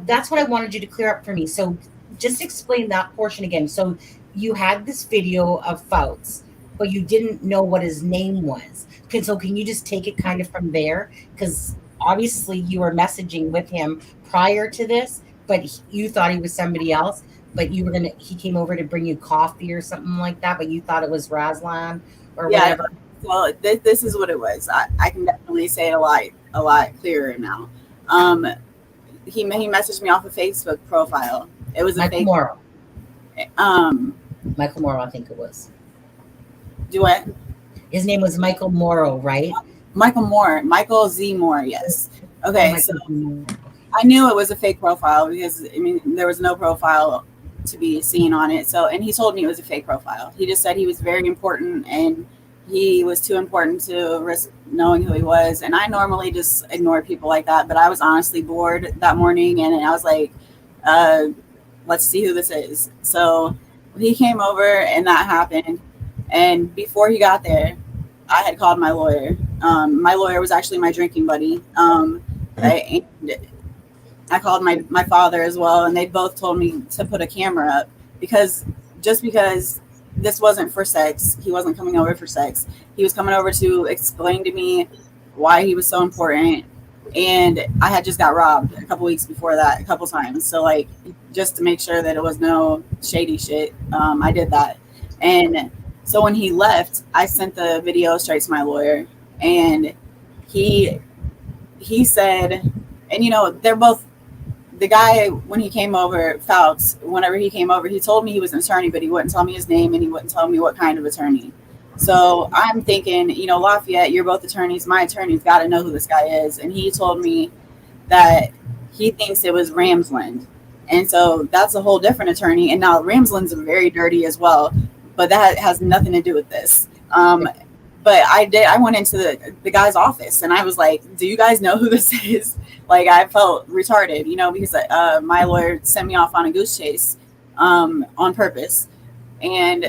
that's what I wanted you to clear up for me. So just explain that portion again. So you had this video of Fouts, but you didn't know what his name was. So can you just take it kind of from there? Because obviously you were messaging with him prior to this, but you thought he was somebody else. But he came over to bring you coffee or something like that, but you thought it was Razlan or whatever. Well, this is what it was. I can definitely say it a lot clearer now. He messaged me off a Facebook profile. It was Michael Morrow. Michael Morrow, I think it was. Do what? His name was Michael Morrow, right? Michael Z. Moore, yes. Okay, so I knew it was a fake profile because, I mean, there was no profile to be seen on it. So, and he told me it was a fake profile. He just said he was very important and he was too important to risk knowing who he was. And I normally just ignore people like that, but I was honestly bored that morning, and I was like, let's see who this is. So he came over and that happened. And before he got there, I had called my lawyer. My lawyer was actually my drinking buddy. I called my father as well, and they both told me to put a camera up because this wasn't for sex. He wasn't coming over for sex. He was coming over to explain to me why he was so important. And I had just got robbed a couple weeks before that, a couple times. So like, just to make sure that it was no shady shit, I did that. And so when he left, I sent the video straight to my lawyer, and he said, and they're both, the guy, when he came over, Fouts, whenever he came over, he told me he was an attorney, but he wouldn't tell me his name and he wouldn't tell me what kind of attorney. So I'm thinking, Lafayette, you're both attorneys. My attorney's got to know who this guy is. And he told me that he thinks it was Ramsland. And so that's a whole different attorney. And now Ramsland's very dirty as well. but that has nothing to do with this. But I went into the guy's office and I was like, do you guys know who this is? Like, I felt retarded, you know, because my lawyer sent me off on a goose chase on purpose. And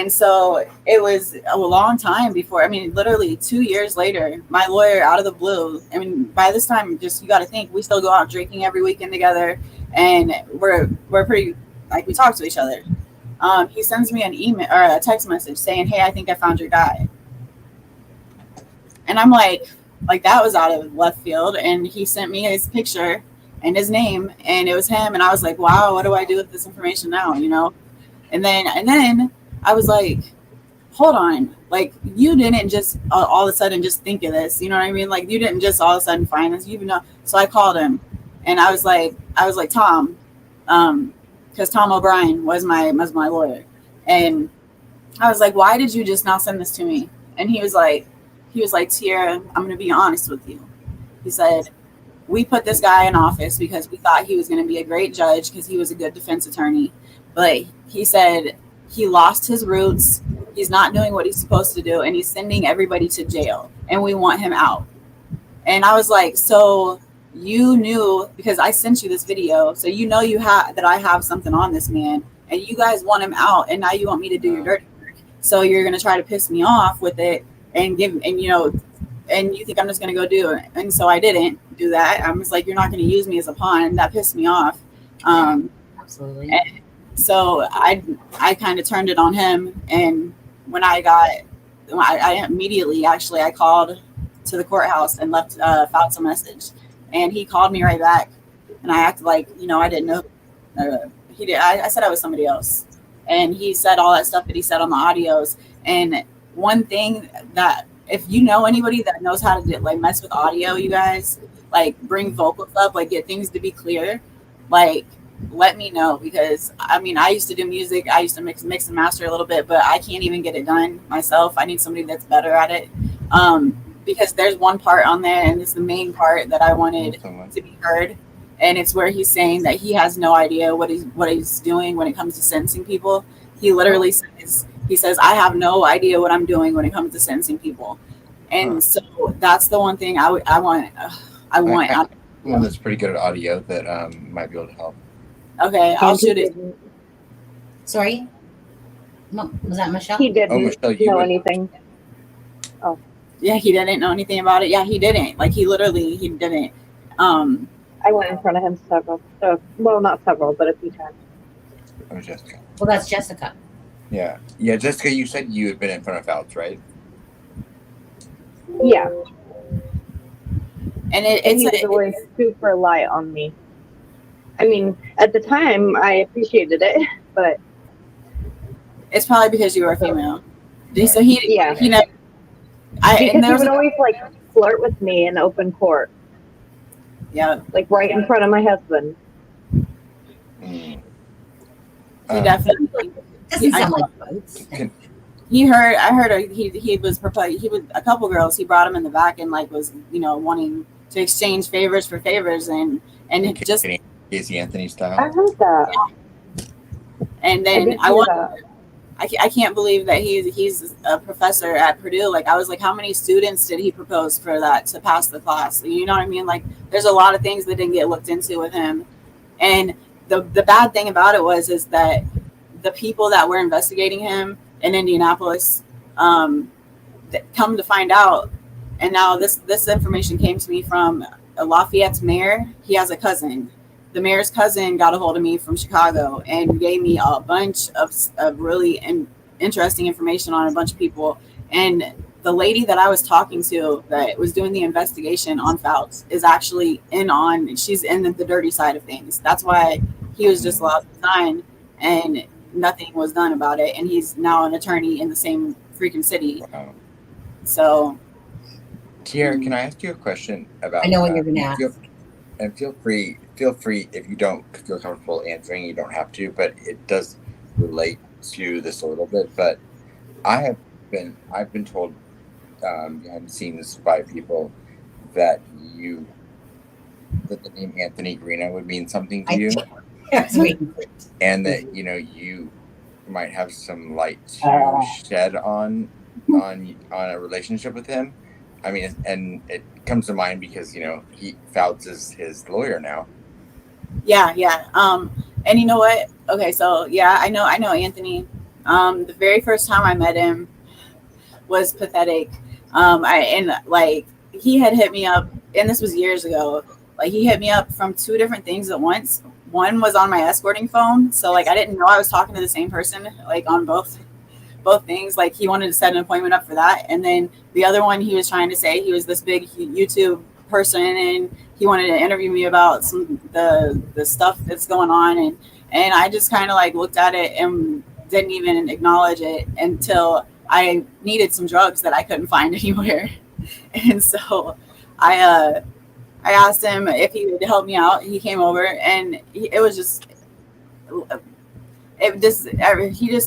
so it was a long time before, I mean, literally 2 years later, my lawyer, out of the blue, I mean, by this time, just, you got to think, we still go out drinking every weekend together, and we're pretty, like, we talk to each other. He sends me an email or a text message saying, hey, I think I found your guy. And I'm like, that was out of left field. And he sent me his picture and his name, and it was him. And I was like, wow, what do I do with this information now? You know? And then I was like, hold on, like, you didn't just all of a sudden just think of this, you know what I mean? Like, you didn't just all of a sudden find this, you know. So I called him, and I was like, Tom, because Tom O'Brien was my lawyer, and I was like, why did you just not send this to me? And he was like, Tierra, I'm gonna be honest with you. He said, we put this guy in office because we thought he was going to be a great judge because he was a good defense attorney. But he said he lost his roots. He's not doing what he's supposed to do. And he's sending everybody to jail. And we want him out. And I was like, so you knew, because I sent you this video. So you know that I have something on this man. And you guys want him out. And now you want me to do your dirty work. So you're going to try to piss me off with it and and you think I'm just going to go do it. And so I didn't do that. I was like, you're not going to use me as a pawn. And that pissed me off. Absolutely. And so I kind of turned it on him. And when I immediately, actually, I called to the courthouse and left Fouts a message. And he called me right back. And I acted like, I didn't know. He did. I said I was somebody else. And he said all that stuff that he said on the audios. And one thing that, if you know anybody that knows how to mess with audio, you guys, bring vocals up, get things to be clear, let me know, because I used to do music. I used to mix and master a little bit, but I can't even get it done myself. I need somebody that's better at it. Because there's one part on there, and it's the main part that I wanted to be heard. And it's where he's saying that he has no idea what he's doing when it comes to sentencing people. He literally says, I have no idea what I'm doing when it comes to sentencing people. And so that's the one thing I want. One that's pretty good at audio that might be able to help. Okay, I'll shoot it. Sorry? Was that Michelle? He didn't know anything. Oh. Yeah, he didn't know anything about it. Yeah, he didn't. He didn't. I went in front of him several. Well, not several, but a few times. Oh, Jessica. Well, that's Jessica. Yeah, Jessica, you said you had been in front of Fouts, right? Yeah. And it's always super light on me. I mean, at the time, I appreciated it, but it's probably because you were a female. So he because he would always flirt with me in open court. Yeah, right in front of my husband. He definitely. I heard he was proposed. He was a couple girls. He brought him in the back and was wanting to exchange favors for favors and just Casey Anthony style. I heard that. Yeah. And then I can't believe that he's a professor at Purdue. I was like, how many students did he propose for that to pass the class? You know what I mean? There's a lot of things that didn't get looked into with him. And the bad thing about it is that the people that were investigating him in Indianapolis come to find out, and now this information came to me from Lafayette's mayor. He has a cousin. The mayor's cousin got a hold of me from Chicago and gave me a bunch of really interesting information on a bunch of people. And the lady that I was talking to that was doing the investigation on Fouts is actually she's in the dirty side of things. That's why he was just allowed to sign and nothing was done about it. And he's now an attorney in the same freaking city. Wow. So. Tierra, can I ask you a question about? I know what you're going to ask. And feel free if you don't feel comfortable answering, you don't have to, but it does relate to this a little bit. But I've been told behind the scenes by people that the name Anthony Greeno would mean something to you. I was waiting for it. And that you might have some light to shed on a relationship with him. I mean, and it comes to mind because Fouts is his lawyer now. Yeah. And you know what? Okay, so yeah, I know Anthony. The very first time I met him was pathetic. He had hit me up, and this was years ago. Like, he hit me up from two different things at once. One was on my escorting phone, so like I didn't know I was talking to the same person, like on both things. Like, he wanted to set an appointment up for that, and then the other one, he was trying to say he was this big YouTube person, and he wanted to interview me about the stuff that's going on, and I just kind of like looked at it and didn't even acknowledge it until I needed some drugs that I couldn't find anywhere. And so I asked him if he would help me out. He came over, and he just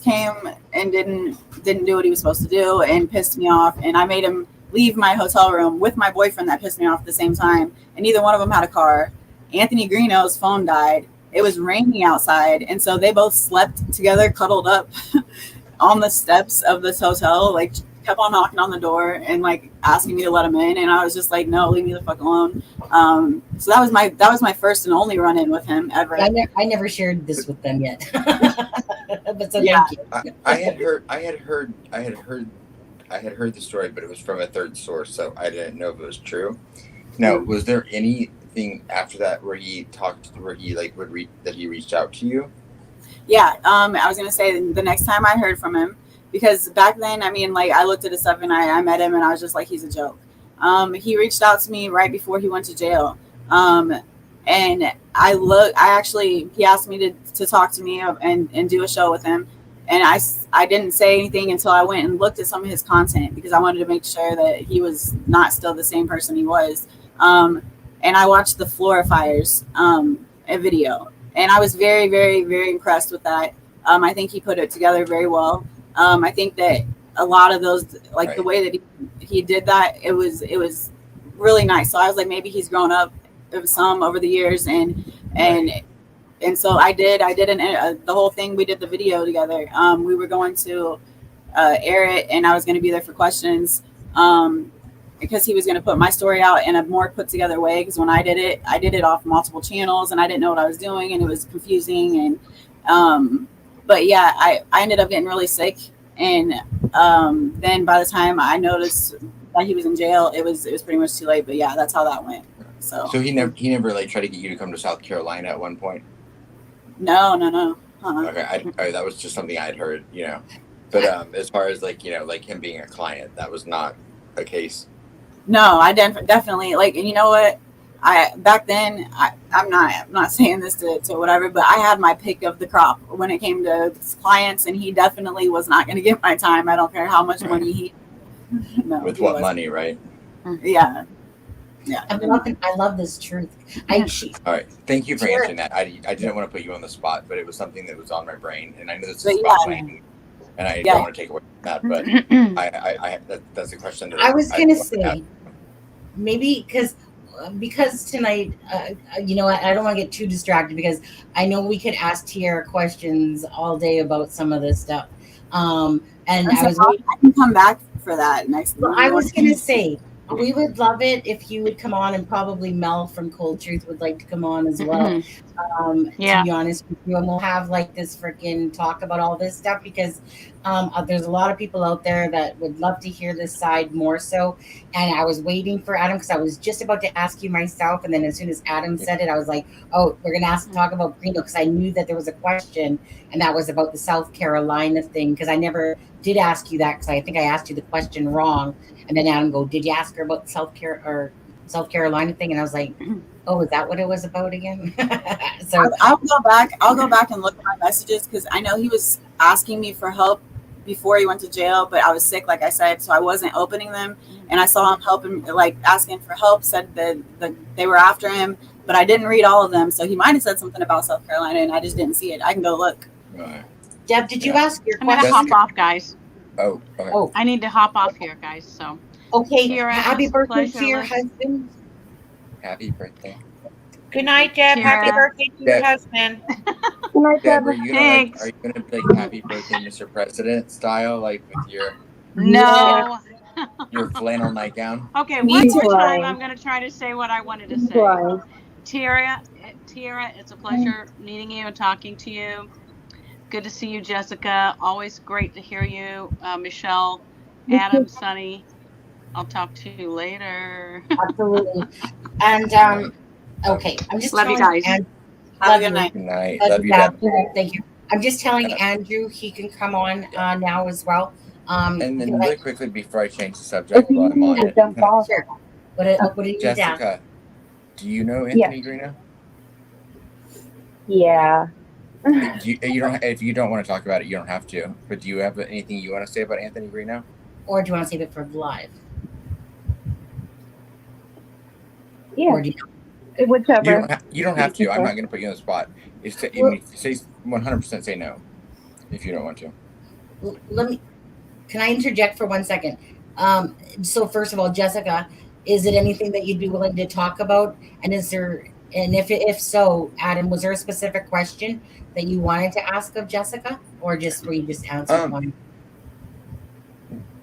came and didn't do what he was supposed to do, and pissed me off. And I made him leave my hotel room with my boyfriend that pissed me off at the same time, and neither one of them had a car. Anthony Greeno's phone died. It was raining outside, and so they both slept together, cuddled up on the steps of this hotel, like kept on knocking on the door and like asking me to let him in, and I was just like, no, leave me the fuck alone. So that was my first and only run-in with him ever. I never shared this with them yet. But so Yeah. thank you. I had heard the story, but it was from a third source, so I didn't know if it was true. Now, was there anything after that where he reached out to you? Yeah, I was gonna say the next time I heard from him, because back then, I mean, like, I looked at his stuff and I met him and I was just like, he's a joke. He reached out to me right before he went to jail, and he asked me to talk to me and do a show with him, and I didn't say anything until I went and looked at some of his content, because I wanted to make sure that he was not still the same person he was. And I watched the Florifiers video, and I was very, very, very impressed with that. I think he put it together very well. I think that a lot of those, like, right, the way that he did that, it was really nice. So I was like, maybe he's grown up some over the years, and so I did the whole thing. We did the video together. We were going to air it, and I was going to be there for questions, because he was going to put my story out in a more put together way. Because when I did it off multiple channels, and I didn't know what I was doing, and it was confusing. And but yeah, I ended up getting really sick, and then by the time I noticed that he was in jail, it was pretty much too late. But yeah, that's how that went. So he never like tried to get you to come to South Carolina at one point? No. Okay, that was just something I had heard, But as far as like him being a client, that was not a case. No, I definitely, like, and you know what? Back then, I'm not saying this to whatever, but I had my pick of the crop when it came to clients, and he definitely was not going to get my time. I don't care how much money he. No, with what money, right? Yeah. I love this truth. All right, thank you for answering that. I didn't want to put you on the spot, but it was something that was on my brain, and I know this is about planning, and I don't want to take away from that, but that's a question that I was going to say, maybe because tonight, I don't want to get too distracted, because I know we could ask Tiara questions all day about some of this stuff. And I can come back for that next. Well, I was going to say, we would love it if you would come on, and probably Mel from Cold Truth would like to come on as well. To be honest with you, and we'll have like this freaking talk about all this stuff, because there's a lot of people out there that would love to hear this side more so. And I was waiting for Adam, because I was just about to ask you myself, and then as soon as Adam said it, I was like, oh, we're gonna talk about Greeno, because I knew that there was a question, and that was about the South Carolina thing, because I never did ask you that, because I think I asked you the question wrong. And then Adam go, did you ask her about the South Carolina thing? And I was like, oh, is that what it was about again? So I'll go back and look at my messages, because I know he was asking me for help before he went to jail, but I was sick, like I said, so I wasn't opening them. And I saw him helping, like asking for help, said that they were after him, but I didn't read all of them. So he might have said something about South Carolina, and I just didn't see it. I can go look. Deb, did you ask your question? I'm gonna hop off, guys. Oh, I need to hop off here, guys. So okay, Tiara, happy birthday to your husband. Happy birthday. Good night, Deb. Tiara. Happy birthday to your husband. night, Deb, Deb. are you gonna like? Are you gonna be like Happy Birthday, Mr. President style, like with your No. your flannel nightgown? Okay, Me one more too. time. I'm going to try to say what I wanted to say. Why? Tiara, it's a pleasure meeting you and talking to you. Good to see you, Jessica. Always great to hear you, Michelle, Adam, Sunny. I'll talk to you later. Absolutely. And okay, I'm just Love you telling guys. Andrew. Have a good night. Good night. Love Love you, you, Deb. Thank you. I'm just telling Andrew he can come on now as well. And then because really quickly before I change the subject while I'm on it, Sure. What do you need, Dan? Jessica, do you know Anthony Greeno? Yeah. You don't. If you don't want to talk about it, you don't have to. But do you have anything you want to say about Anthony Greeno? Or do you want to save it for live? Yeah. Or do you... Whichever. You don't have to. I'm not going to put you on the spot. If you say 100% say no, if you don't want to. Let me. Can I interject for 1 second? So first of all, Jessica, is it anything that you'd be willing to talk about? And is there, and if so, Adam, was there a specific question that you wanted to ask of Jessica, or just were you just answering one?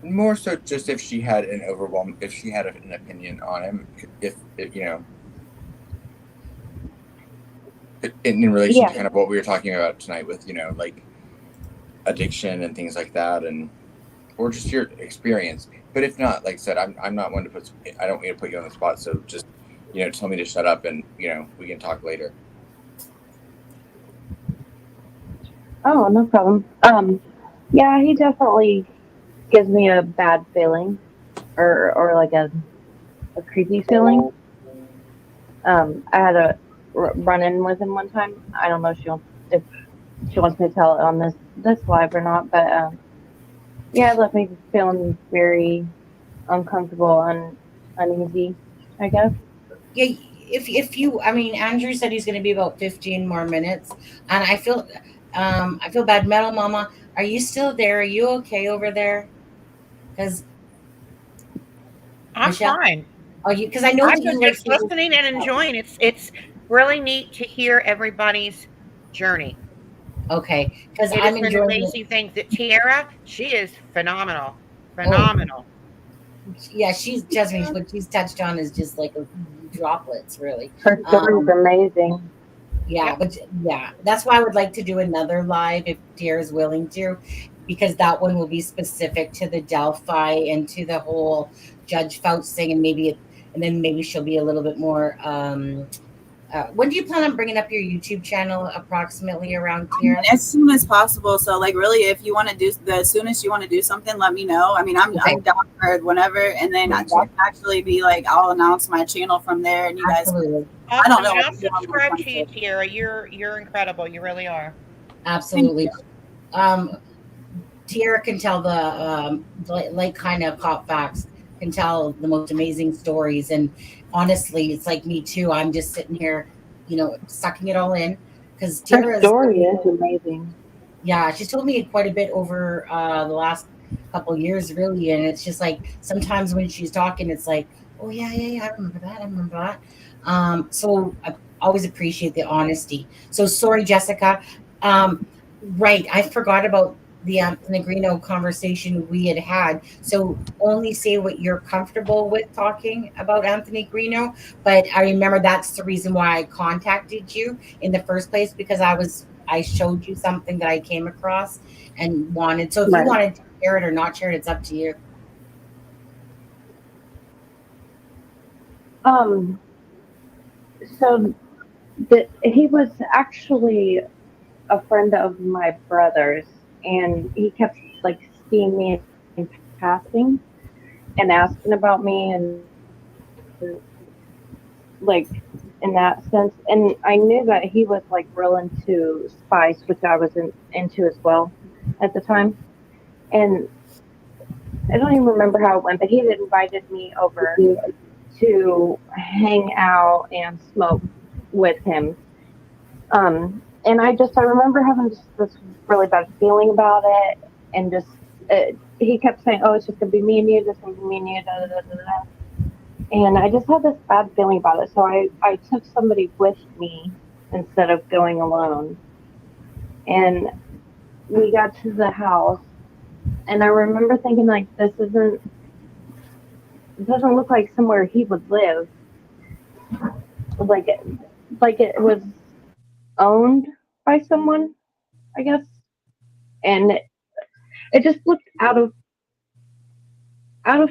More so, just if she had an opinion on him, if you know, in relation to kind of what we were talking about tonight with like addiction and things like that, or just your experience. But if not, like I said, I'm not one to put. I don't mean to put you on the spot. So just tell me to shut up, and we can talk later. Oh, no problem. Yeah, he definitely gives me a bad feeling, or like a creepy feeling. I had a run-in with him one time. I don't know if she wants me to tell it on this live or not, but yeah, it left me feeling very uncomfortable and uneasy, I guess. Yeah, if you, I mean, Andrew said he's going to be about 15 more minutes, and I feel bad. Metal Mama, are you still there? Are you okay over there? Because I'm Michelle? fine. Oh, because I know I'm that you like just listening and enjoying. It's really neat to hear everybody's journey. Okay, because I'm I'm an enjoying amazing thing. That Tiara, she is phenomenal. Oh. Yeah, she's just what she's touched on is just like droplets, really. Her story's amazing. Yeah, but yeah, that's why I would like to do another live if Tiara's willing to, because that one will be specific to the Delphi and to the whole Judge Fouts thing, and then maybe she'll be a little bit more. When do you plan on bringing up your YouTube channel? Approximately around Tiara? As soon as possible. So, like, really, if you want to do as soon as you want to do something, let me know. I mean, I'm down for whenever, and then I can actually be like, I'll announce my channel from there, and you guys. Awesome. I don't know. I'll subscribe to you, Tiara. You're incredible. You really are. Absolutely. Tiara can tell the like kind of cop facts, can tell the most amazing stories, and honestly, it's like me too. I'm just sitting here, sucking it all in because Her story is amazing. Yeah, she's told me quite a bit over the last couple of years, really, and it's just like sometimes when she's talking, it's like, oh yeah, I remember that. So I always appreciate the honesty. So sorry, Jessica. Right, I forgot about the Negrino conversation we had. So only say what you're comfortable with talking about Anthony Greeno. But I remember that's the reason why I contacted you in the first place, because I showed you something that I came across and wanted. So if you wanted to share it or not share it, it's up to you. So he was actually a friend of my brother's, and he kept like seeing me in passing and asking about me, and like in that sense. And I knew that he was like real into spice, which I was into as well at the time. And I don't even remember how it went, but he had invited me over to hang out and smoke with him. And I remember having this really bad feeling about it, and he kept saying, "Oh, it's just gonna be me and you, just gonna be me and you." Da, da, da, da, da. And I just had this bad feeling about it, so I took somebody with me instead of going alone. And we got to the house, and I remember thinking, like, it doesn't look like somewhere he would live. Like it was owned by someone, I guess. And it just looked out of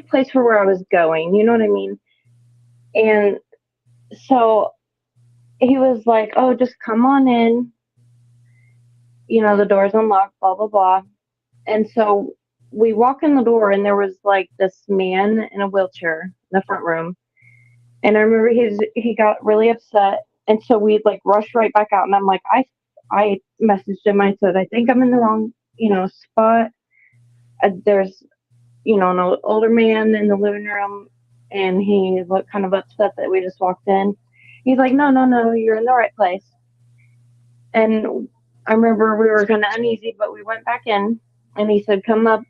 place for where I was going, you know what I mean? And so he was like, "Oh, just come on in. You know, the door's unlocked, blah blah blah." And so we walk in the door, and there was like this man in a wheelchair in the front room. And I remember he got really upset, and so we like rushed right back out. And I'm like, I messaged him. I said, "I think I'm in the wrong, spot. There's, an older man in the living room," and he looked kind of upset that we just walked in. He's like, "No, no, no, you're in the right place." And I remember we were kind of uneasy, but we went back in, and he said, "Come up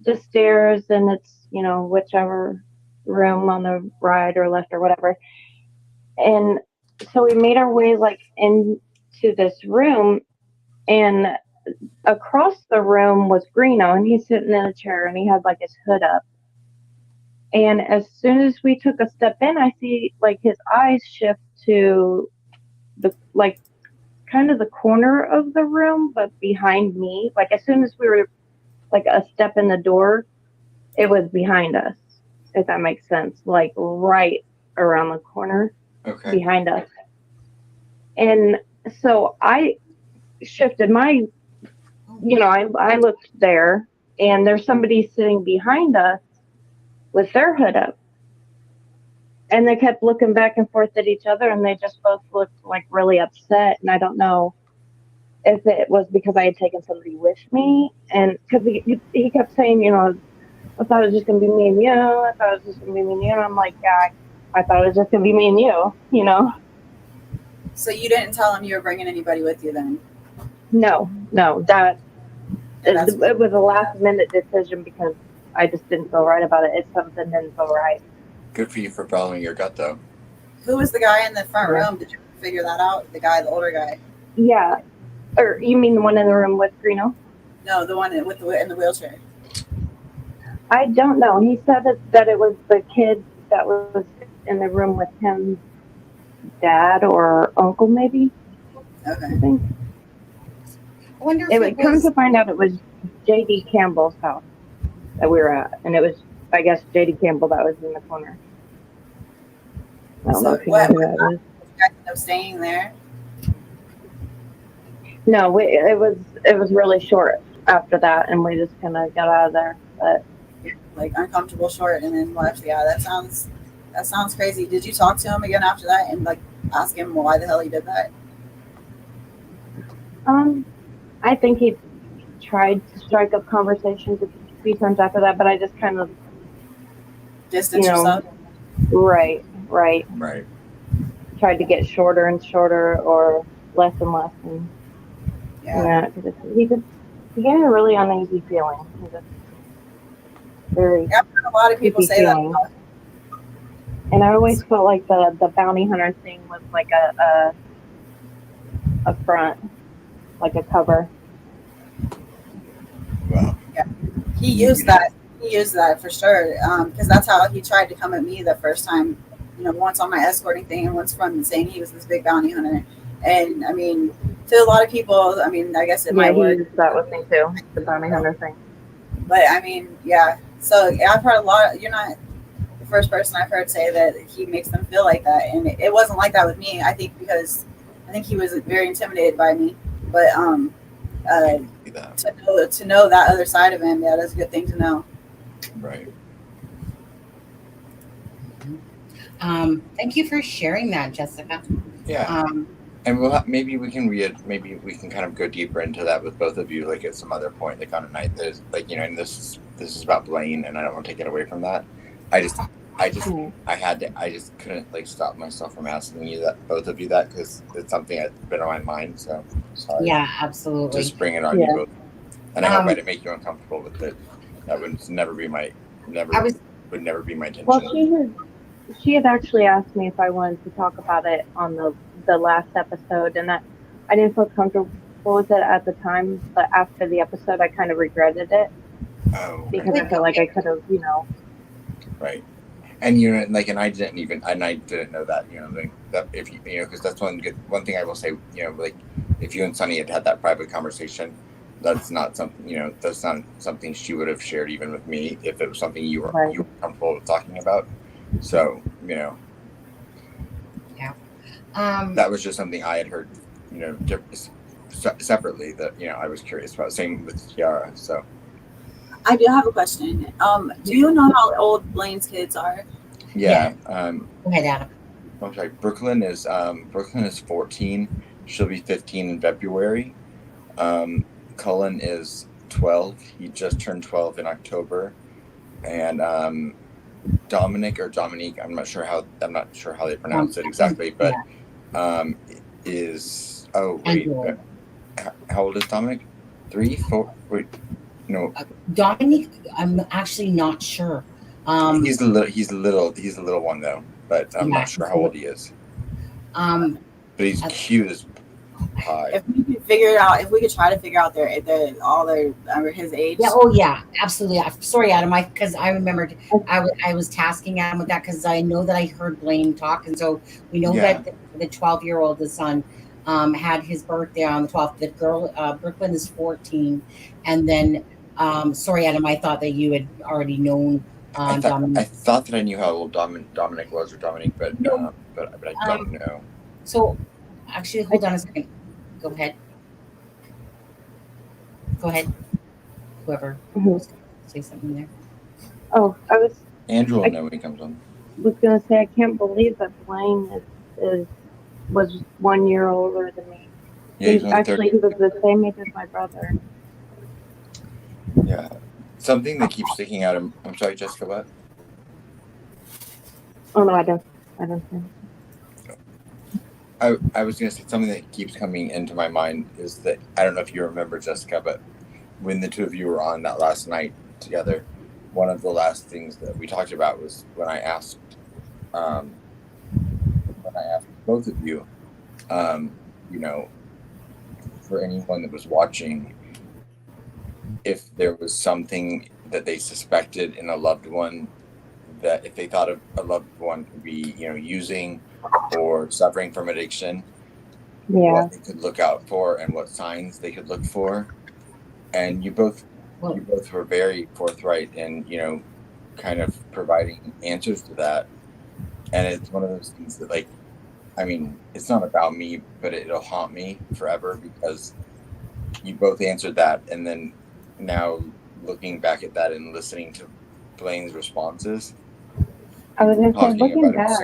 the stairs, and it's, whichever room on the right or left or whatever." And so we made our way like into this room, and across the room was Greeno, and he's sitting in a chair, and he had like his hood up. And as soon as we took a step in, I see like his eyes shift to the like kind of the corner of the room, but behind me. Like as soon as we were like a step in the door, it was behind us, if that makes sense. Like right around the corner behind us. And so I shifted my, I looked there, and there's somebody sitting behind us with their hood up. And they kept looking back and forth at each other, and they just both looked like really upset. And I don't know if it was because I had taken somebody with me, and because he kept saying, "I thought it was just gonna be me and you. I thought it was just gonna be me and you." And I'm like, "Yeah, I thought it was just gonna be me and you." So you didn't tell him you were bringing anybody with you then? No, it was a last minute decision because I just didn't feel right about it. If something didn't feel right. Good for you for following your gut, though. Who was the guy in the front room? Did you figure that out? The older guy? Yeah. Or you mean the one in the room with Greeno? No, the one in the wheelchair. I don't know. He said that it was the kid that was in the room with him, dad or uncle, maybe. Okay. I think. I wonder if it would come to find out it was J.D. Campbell's house that we were at, and it was, I guess, J.D. Campbell that was in the corner. I don't know if you know who that is. You guys end up staying there? No, it was really short after that, and we just kind of got out of there. But like uncomfortable short, and then left. Yeah, that sounds crazy. Did you talk to him again after that and like ask him why the hell he did that? I think he tried to strike up conversations a few times after that, but I just kind of distance yourself. Right. Tried to get shorter and shorter, or less and less, and because he gave me a really uneasy feeling. Very. I've heard a lot of people say feeling. That. And I always felt like the bounty hunter thing was like a front, like a cover. Wow. Yeah, he used that. He used that for sure, because that's how he tried to come at me the first time. Once on my escorting thing, and once from saying he was this big bounty hunter. And I mean, to a lot of people, I mean, I guess it might work. He used that with me too, the bounty hunter thing. But I mean, yeah. So I've heard a lot. You're not the first person I've heard say that he makes them feel like that, and it wasn't like that with me. I think because he was very intimidated by me. But to know that other side of him, yeah, that's a good thing to know. Right. Thank you for sharing that, Jessica. Yeah. And maybe we can kind of go deeper into that with both of you, like at some other point, like on a night that is like, and this is about Blaine, and I don't want to take it away from that. I just couldn't like stop myself from asking you that, both of you, that, because it's something that's been on my mind. So sorry. Yeah, absolutely. Just bring it on you both. And I hope I didn't make you uncomfortable with it. That would never be my intention. Well, she had actually asked me if I wanted to talk about it on the last episode, and I didn't feel what was it at the time? But after the episode, I kind of regretted it. Oh, because I felt like I could have, right. And and I didn't know that, that if because that's one thing I will say, like if you and Sunny had that private conversation, that's not something, that's not something she would have shared even with me if it was something you were comfortable with talking about. So, Yeah. That was just something I had heard, separately that, I was curious about. Same with Kiara. So I do have a question. Do you know how old Blaine's kids are? Yeah. Go ahead, Adam. I'm sorry. Brooklyn is 14. She'll be 15 in February. Cullen is 12. He just turned 12 in October. And Dominique, I'm not sure how they pronounce it exactly, but is how old is Dominic? 3, 4? Wait, no. Dominic, I'm actually not sure. He's a little one though, but I'm not sure how old he is. But he's cute as pie. If we could figure it out, if we could try to figure out his age. Yeah. Oh yeah, absolutely. Sorry, Adam. Because I remembered I was tasking Adam with that because I know that I heard Blaine talk, and so we know that the 12-year-old, the son, had his birthday on the 12th. The girl, Brooklyn, is 14, and then sorry, Adam. I thought that you had already known. Dominic. I thought that I knew how old Dominic was, or Dominique, but I don't know. So, actually, hold on a second. Go ahead. Whoever say something there. Oh, Andrew will know when he comes on. Was gonna say I can't believe that Blaine was 1 year older than me. Yeah, he was the same age as my brother. Yeah. Something that keeps sticking out. I'm sorry, Jessica, what? Oh, no, I don't think. I was going to say something that keeps coming into my mind is that, I don't know if you remember, Jessica, but when the two of you were on that last night together, one of the last things that we talked about was when I asked both of you, for anyone that was watching, if there was something that they suspected in a loved one, that if they thought of a loved one could be, using or suffering from addiction, what they could look out for and what signs they could look for. And you both were very forthright in, kind of providing answers to that. And it's one of those things that, like, I mean, it's not about me, but it'll haunt me forever because you both answered that, and then now looking back at that and listening to Blaine's responses, I was going to say, looking back,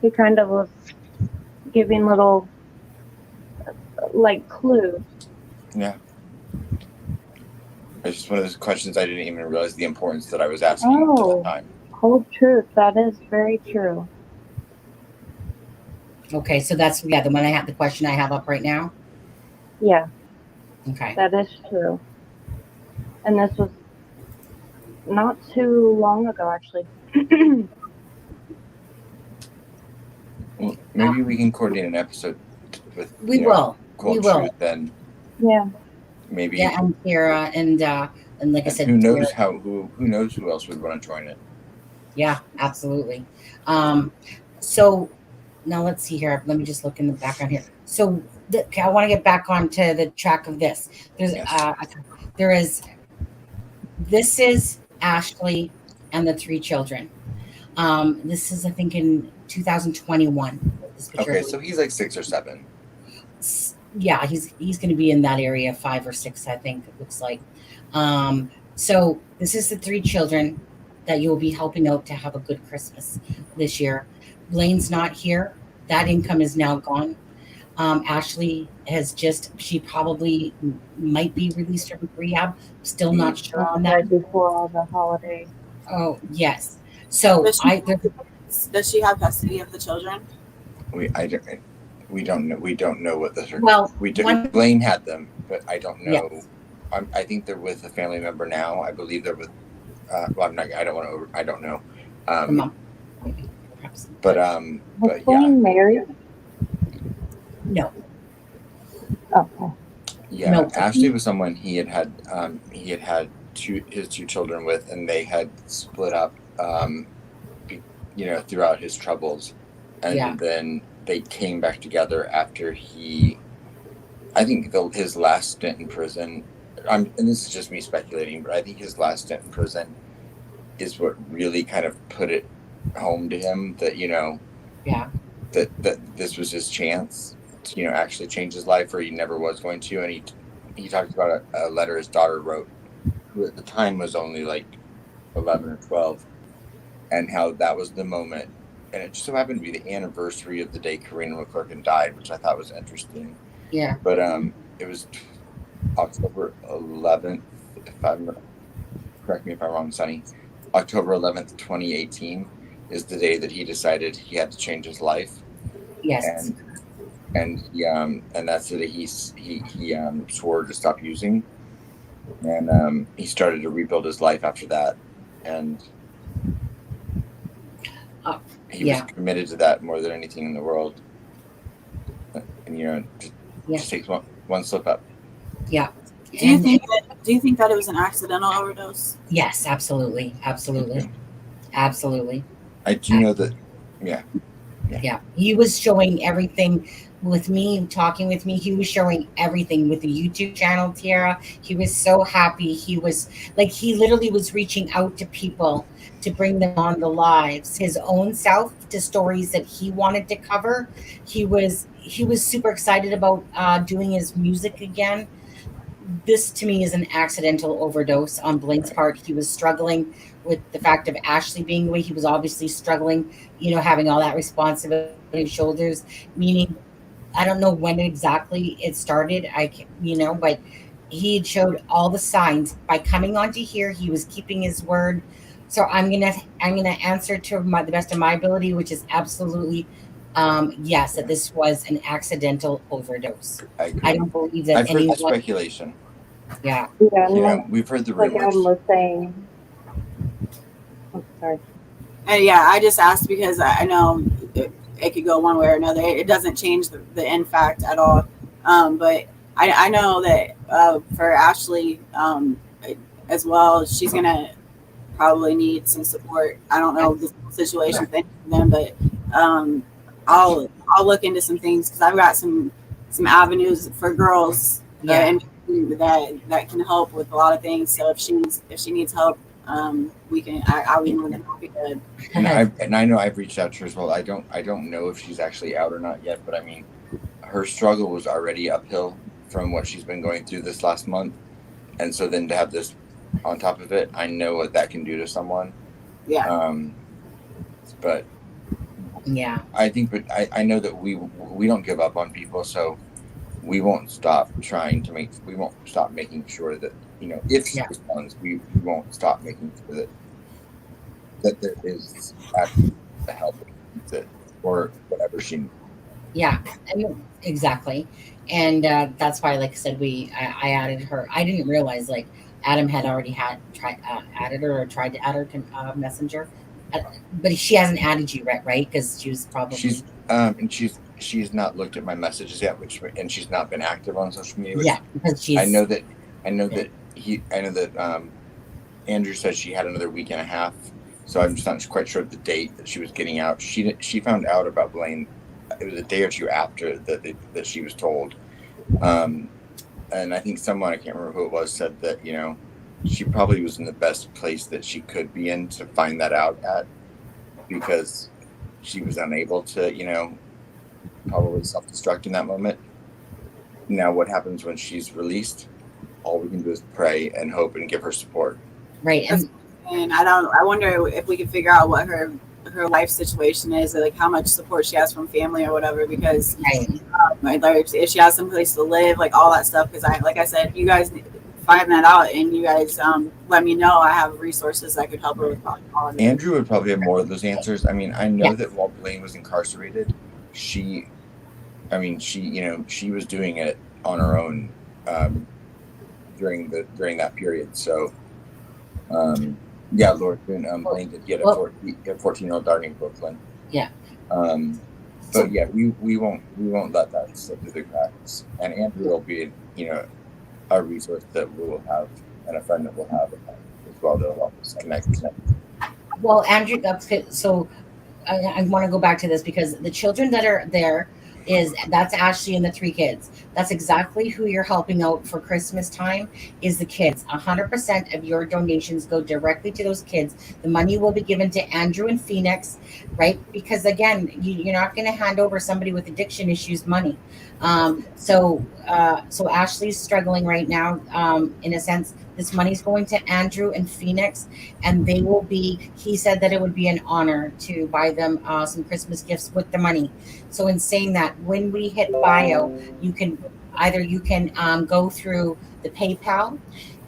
he kind of was giving little, clues. Yeah. It's just one of those questions I didn't even realize the importance that I was asking at the time. Cold truth. That is very true. Okay, so that's, the question I have up right now? Yeah. Okay. That is true. And this was not too long ago, actually. Well, maybe we can coordinate an episode with Cold Truth then. Yeah. Maybe. Yeah, and Kira and like I said, who knows who knows who else would want to join it. Yeah, absolutely. So now let's see here. Let me just look in the background here. So I want to get back onto the track of this. This is Ashley and the 3 children. This is, I think, in 2021. Okay, so he's like 6 or 7. Yeah, he's going to be in that area, 5 or 6, I think it looks like. So this is the 3 children that you'll be helping out to have a good Christmas this year. Blaine's not here. That income is now gone. Ashley she probably might be released from rehab. Still not sure on that. Right before all the holidays. Oh, yes. So does she have custody of the children? We don't know. We don't know what the Blaine had them, but I don't know. Yes. I think they're with a family member now. I believe they're with. I don't know. But was Blaine married? No. Okay. Yeah, Ashley was someone he had had his two children with, and they had split up, throughout his troubles, and then they came back together after I think his last stint in prison. And this is just me speculating, but I think his last stint in prison is what really kind of put it home to him that that this was his chance to actually change his life, or he never was going to. And he talked about a letter his daughter wrote, who at the time was only like 11 or 12, and how that was the moment. And it just so happened to be the anniversary of the day Karina McClurkin died, which I thought was interesting. Yeah. But it was October 11th, correct me if I'm wrong, Sonny. October 11th, 2018 is the day that he decided he had to change his life. Yes. And that's the day he swore to stop using. And he started to rebuild his life after that. And he was committed to that more than anything in the world. And just takes one slip up. Yeah. Do you think that it was an accidental overdose? Yes, absolutely. Absolutely. Absolutely. I do know that. Yeah. He was showing everything with me, talking with me. He was showing everything with the YouTube channel, Tiara. He was so happy. He was like, he literally was reaching out to people to bring them on the lives, his own self, to stories that he wanted to cover. He was super excited about doing his music again. This to me is an accidental overdose on Blaine's part. He was struggling with the fact of Ashley being away. He was obviously struggling, having all that responsibility on his shoulders, meaning I don't know when exactly it started. But he had showed all the signs by coming onto here. He was keeping his word. So I'm gonna answer to the best of my ability, which is absolutely yes, that this was an accidental overdose. I don't believe that I've heard anyone. speculation. Yeah. We've heard the like rumors. Adam was saying. Oh, sorry. And I just asked because I know it could go one way or another. It doesn't change the end fact at all. But I know that for Ashley as well, she's gonna probably need some support. I don't know the situation thing for them, but I'll look into some things because I've got some avenues for girls and that can help with a lot of things. So if she needs help, we can. I'll be more than happy to. And I know I've reached out to her as well. I don't know if she's actually out or not yet, but I mean, her struggle was already uphill from what she's been going through this last month, and so then to have this on top of it, I know what that can do to someone. Yeah. But yeah, I think, but I know that we don't give up on people, so we won't stop we won't stop making sure that, if she responds, we won't stop making sure that there is actually the help that or whatever she needs. Yeah, exactly. And that's why, like I said, I added her. I didn't realize Adam had already added her or tried to add her to Messenger, but she hasn't added you yet, right? Because she was probably she's not looked at my messages yet, and she's not been active on social media. Because I know that Andrew said she had another week and a half, so I'm just not quite sure of the date that she was getting out. She found out about Blaine. It was a day or two after that she was told. And I think someone, I can't remember who it was, said that, she probably was in the best place that she could be in to find that out at, because she was unable to, probably self-destruct in that moment. Now, what happens when she's released? All we can do is pray and hope and give her support. Right. And I wonder if we can figure out what her life situation is, or like how much support she has from family or whatever, because if she has some place to live, like all that stuff, because like I said, you guys find that out and you guys let me know. I have resources that could help her with all of it. Andrew would probably have more of those answers. I mean, I know that while Blaine was incarcerated, she was doing it on her own during that period. So Lord, Blaine did get a 14-year-old daughter named Brooklyn. Yeah. But we won't let that slip through the cracks. And Andrew will be, a resource that we will have and a friend that we'll have as well to help us connect. Well, Andrew, so I want to go back to this because the children that are there that's Ashley and the 3 kids. That's exactly who you're helping out for Christmas time is the kids. 100% of your donations go directly to those kids. The money will be given to Andrew and Phoenix, right? Because again, you're not going to hand over somebody with addiction issues money. So Ashley's struggling right now. In a sense, this money's going to Andrew and Phoenix, and they will be. He said that it would be an honor to buy them some Christmas gifts with the money. So in saying that, when we hit bio, you can go through the PayPal,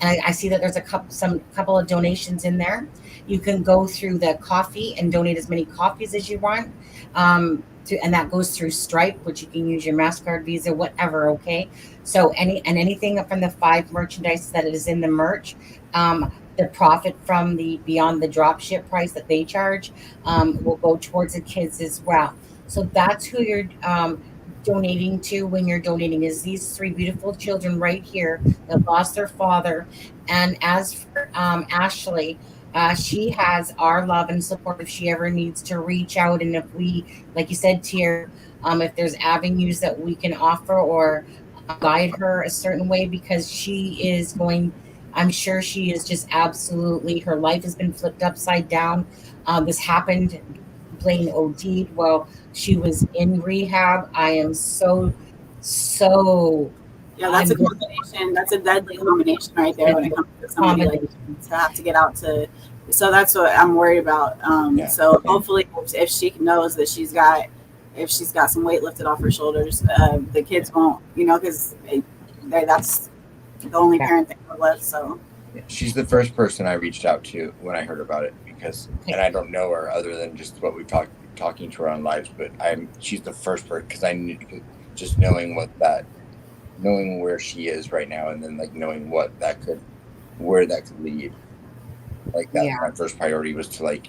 and I see that there's a couple of donations in there. You can go through the coffee and donate as many coffees as you want. And that goes through Stripe, which you can use your MasterCard, Visa, whatever. Okay. So anything from the 5 merchandise that is in the merch, the profit from the beyond the drop ship price that they charge will go towards the kids as well. So that's who you're donating to when you're donating is these 3 beautiful children right here that lost their father. And as for Ashley, she has our love and support if she ever needs to reach out. And if we, like you said, Tier, if there's avenues that we can offer or guide her a certain way, because I'm sure she is just absolutely, her life has been flipped upside down. This happened, Blaine OD'd while she was in rehab. I am so yeah, that's a combination. That's a deadly combination right there when it comes to somebody like to have to get out to. So that's what I'm worried about. So hopefully, if she knows that if she's got some weight lifted off her shoulders, the kids won't, because that's the only parent they have left. So she's the first person I reached out to when I heard about it and I don't know her other than just what we've talking to her on lives, but she's the first person because I knew just knowing where she is right now, and then like knowing where that could lead. Like that, my first priority was to like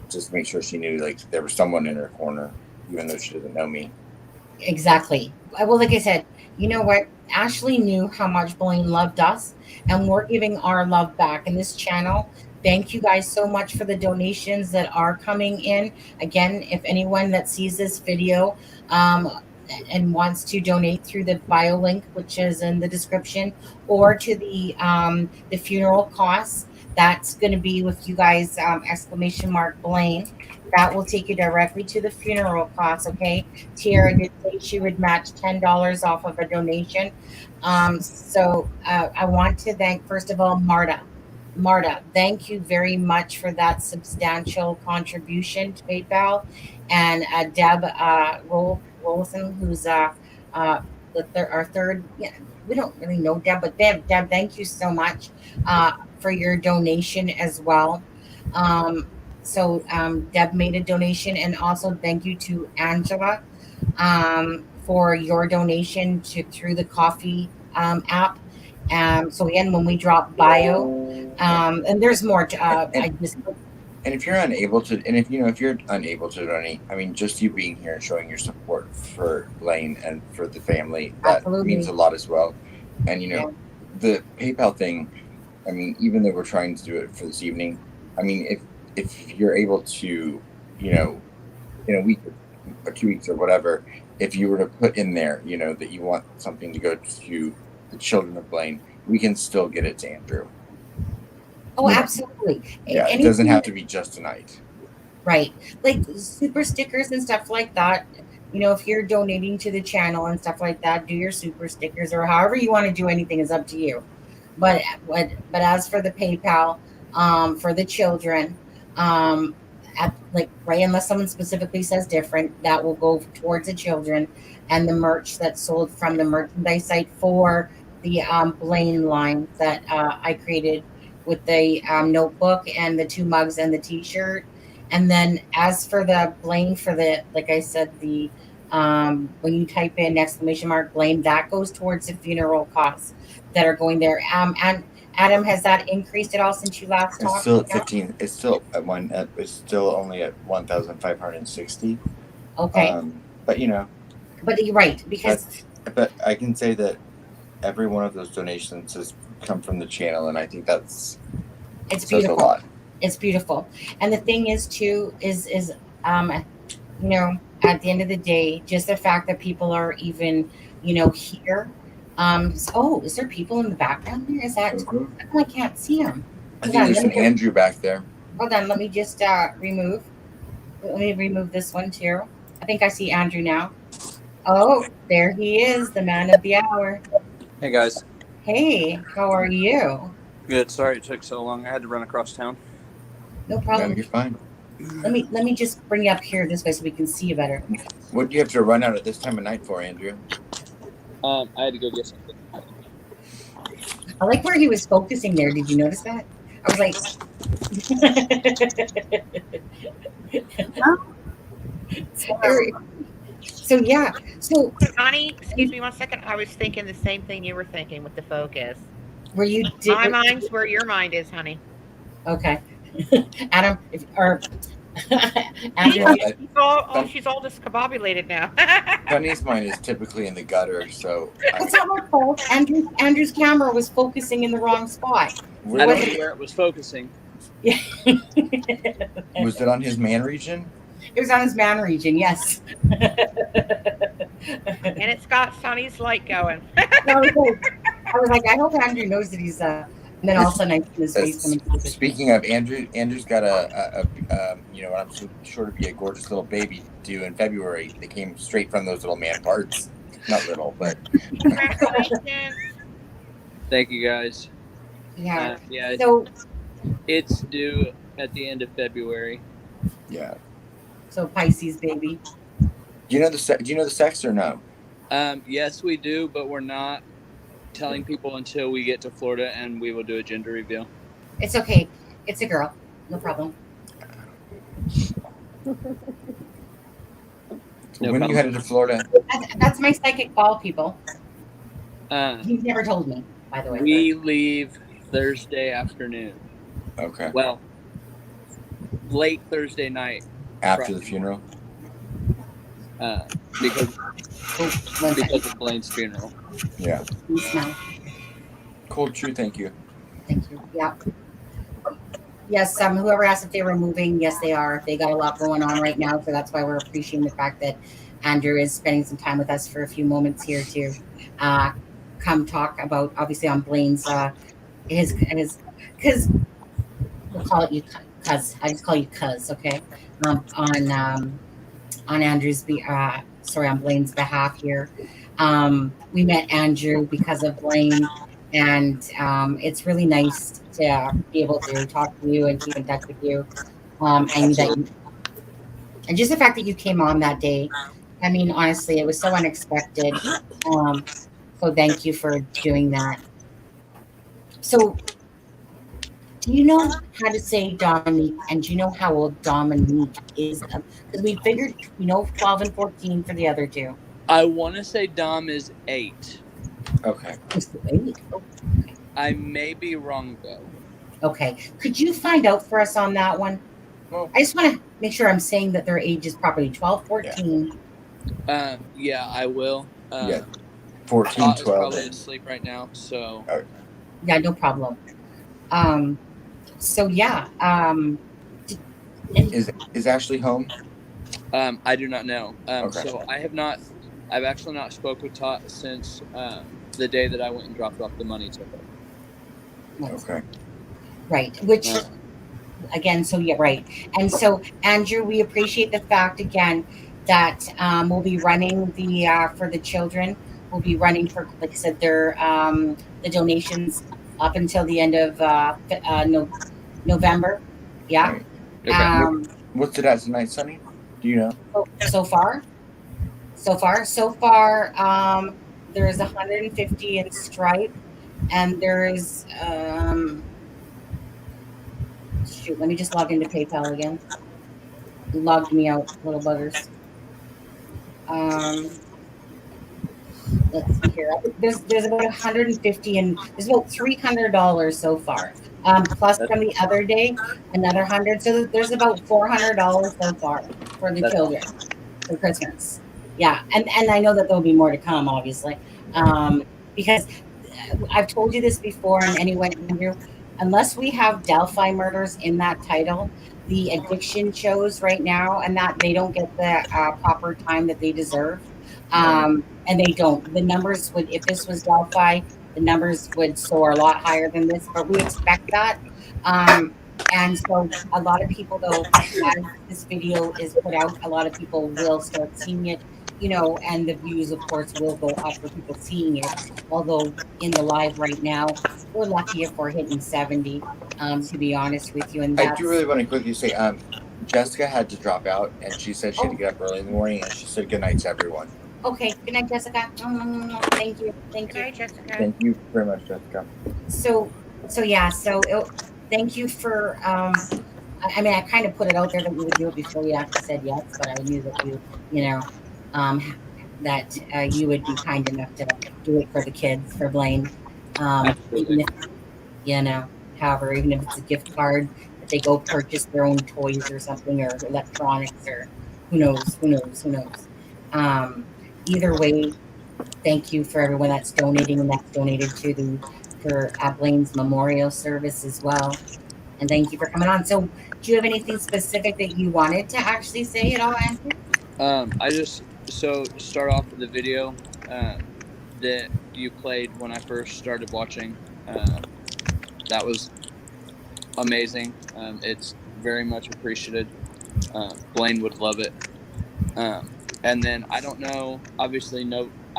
just make sure she knew like there was someone in her corner, even though she doesn't know me. Exactly. Well, like I said, you know what? Ashley knew how much Blaine loved us, and we're giving our love back in this channel. Thank you guys so much for the donations that are coming in. Again, if anyone that sees this video and wants to donate through the bio link, which is in the description, or to the funeral costs, that's going to be with you guys, !Blaine. That will take you directly to the funeral costs, okay? Tiara did say she would match $10 off of a donation. So I want to thank, first of all, Marta, thank you very much for that substantial contribution to PayPal. And Deb Rolson, who's our third. Yeah, we don't really know Deb, but Deb, thank you so much for your donation as well. So Deb made a donation, and also thank you to Angela for your donation through the coffee app. So again, when we drop bio, and there's more. And if you're unable to, donate, I mean, just you being here and showing your support for Blaine and for the family, that means a lot as well. And the PayPal thing, I mean, even though we're trying to do it for this evening, I mean, if you're able to, in a week or 2 weeks or whatever, if you were to put in there, that you want something to go to the children of Blaine, we can still get it to Andrew. Oh, absolutely. Yeah, it doesn't have to be just tonight. Right. Like super stickers and stuff like that. If you're donating to the channel and stuff like that, do your super stickers, or however you want to do anything is up to you. But as for the PayPal, for the children, unless someone specifically says different, that will go towards the children, and the merch that's sold from the merchandise site for the Blaine line that I created with the notebook and the 2 mugs and the t-shirt. And then as for the Blaine, for the, like I said, the when you type in !Blaine, that goes towards the funeral costs that are going there. And Adam, has that increased at all since you last talked? It's still at 15. It's still at it's still only at 1,560. Okay. But But you're right, because. But I can say that every one of those donations has come from the channel, and I think it's beautiful. A lot. It's beautiful. And the thing is too is you know, at the end of the day, just the fact that people are even, here. Is there people in the background there? Is that? I can't see them. I think there's an Andrew back there. Hold on, let me just remove. Let me remove this one too. I think I see Andrew now. Oh, there he is, the man of the hour. Hey guys. Hey, how are you? Good. Sorry it took so long. I had to run across town. No problem. No, you're fine. Let me just bring you up here this way so we can see you better. What do you have to run out at this time of night for, Andrew? I had to go get something. I like where he was focusing there. Did you notice that? I was like, so yeah. So Connie, excuse me 1 second. I was thinking the same thing you were thinking with the focus. Were you? My mind's where your mind is, honey. Okay. Adam, Andrew, she's all discombobulated now. Connie's mind is typically in the gutter, so. It's not my fault. Andrew's camera was focusing in the wrong spot. I don't know where it was focusing. Yeah. Was it on his man region? It was on his man region, yes. And it's got Sonny's light going. I was like, I hope Andrew knows that he's and then all of a sudden I see his face coming through. Speaking of Andrew's got what I'm sure to be a gorgeous little baby due in February. They came straight from those little man parts. Not little, but. Congratulations. Thank you guys. Yeah. Yeah. So it's due at the end of February. Yeah. So Pisces baby. Do you know the sex or no? Yes, we do, but we're not telling people until we get to Florida, and we will do a gender reveal. It's okay. It's a girl. No problem. When are you headed to Florida? That's my psychic ball, people. He's never told me, by the way. We leave Thursday afternoon. Okay. Well, late Thursday night. After the funeral? Because of Blaine's funeral. Yeah. Smell. Cold True, thank you. Thank you. Yeah. Yes, whoever asked if they were moving, yes, they are. They got a lot going on right now, so that's why we're appreciating the fact that Andrew is spending some time with us for a few moments here to come talk about, obviously, on Blaine's his because we'll call it you cuz. I just call you cuz, okay? On Andrew's on Blaine's behalf here. We met Andrew because of Blaine, and it's really nice to be able to talk to you and keep in touch with you. And just the fact that you came on that day, I mean, honestly, it was so unexpected. So thank you for doing that. So do you know how to say Dominique, and do you know how old Dominique is? Because we figured, 12 and 14 for the other two. I want to say Dom is 8. Okay. 8? Okay. I may be wrong, though. Okay. Could you find out for us on that one? Well, I just want to make sure I'm saying that their age is properly 12, 14. Yeah, I will. Yeah. 14, Scott 12. is probably asleep right now, so. Yeah, no problem. So yeah. Is Ashley home? I do not know. Okay. So I've actually not spoke with Tot since the day that I went and dropped off the money to her. Okay. Right. Which, again, so yeah, right. And so, Andrew, we appreciate the fact again that we'll be running the for the children. We'll be running for, like I said, their the donations up until the end of November. Yeah. Right. Okay. What's it at tonight, Sonny? Do you know? So far, there's 150 in Stripe, and there's shoot. Let me just log into PayPal again. Logged me out, little buggers. Let's see here. There's about 150 and there's about $300 so far. Plus from the other day, another 100. So there's about $400 so far for the children for Christmas. Yeah, and I know that there'll be more to come, obviously, because I've told you this before, and anyway, Andrew, unless we have Delphi murders in that title, the addiction shows right now, and that they don't get the proper time that they deserve. And they don't. The numbers would, if this was Delphi, the numbers would soar a lot higher than this, but we expect that. And so a lot of people, though, as this video is put out, a lot of people will start seeing it, and the views, of course, will go up for people seeing it. Although in the live right now, we're lucky if we're hitting 70, to be honest with you. And I do really want to quickly say, Jessica had to drop out, and she said she had to get up early in the morning, and she said good night to everyone. Okay. Good night, Jessica. Thank you. Good night, Jessica. Thank you very much, Jessica. So thank you for, I mean, I kind of put it out there that we would do it before you actually said yes, but I knew that that you would be kind enough to do it for the kids, for Blaine. Even if, however, even if it's a gift card, that they go purchase their own toys or something, or electronics, or who knows. Either way, thank you for everyone that's donating, and that's donated for Blaine's memorial service as well. And thank you for coming on. So, do you have anything specific that you wanted to actually say at all, Andrew? So to start off with the video that you played when I first started watching, that was amazing. It's very much appreciated. Blaine would love it. And then I don't know, I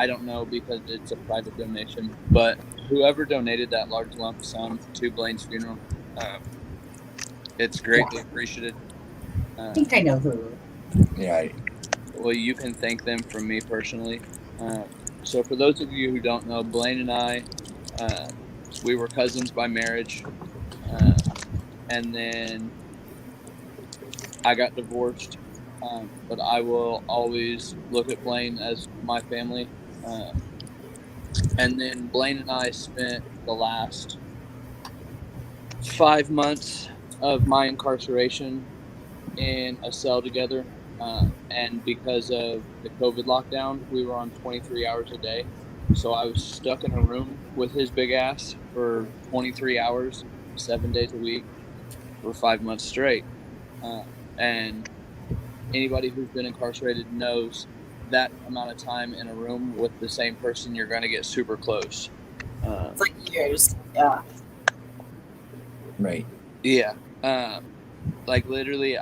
don't know because it's a private donation, but whoever donated that large lump sum to Blaine's funeral, it's greatly appreciated. I think I know who. Yeah. Well, you can thank them from me personally. So for those of you who don't know, Blaine and I, we were cousins by marriage. And then I got divorced. But I will always look at Blaine as my family. And then Blaine and I spent the last 5 months of my incarceration in a cell together. And because of the COVID lockdown, we were on 23 hours a day. So I was stuck in a room with his big ass for 23 hours, 7 days a week, for 5 months straight. And anybody who's been incarcerated knows that amount of time in a room with the same person, you're going to get super close. It's like years. Yeah. Right. Yeah. Like literally,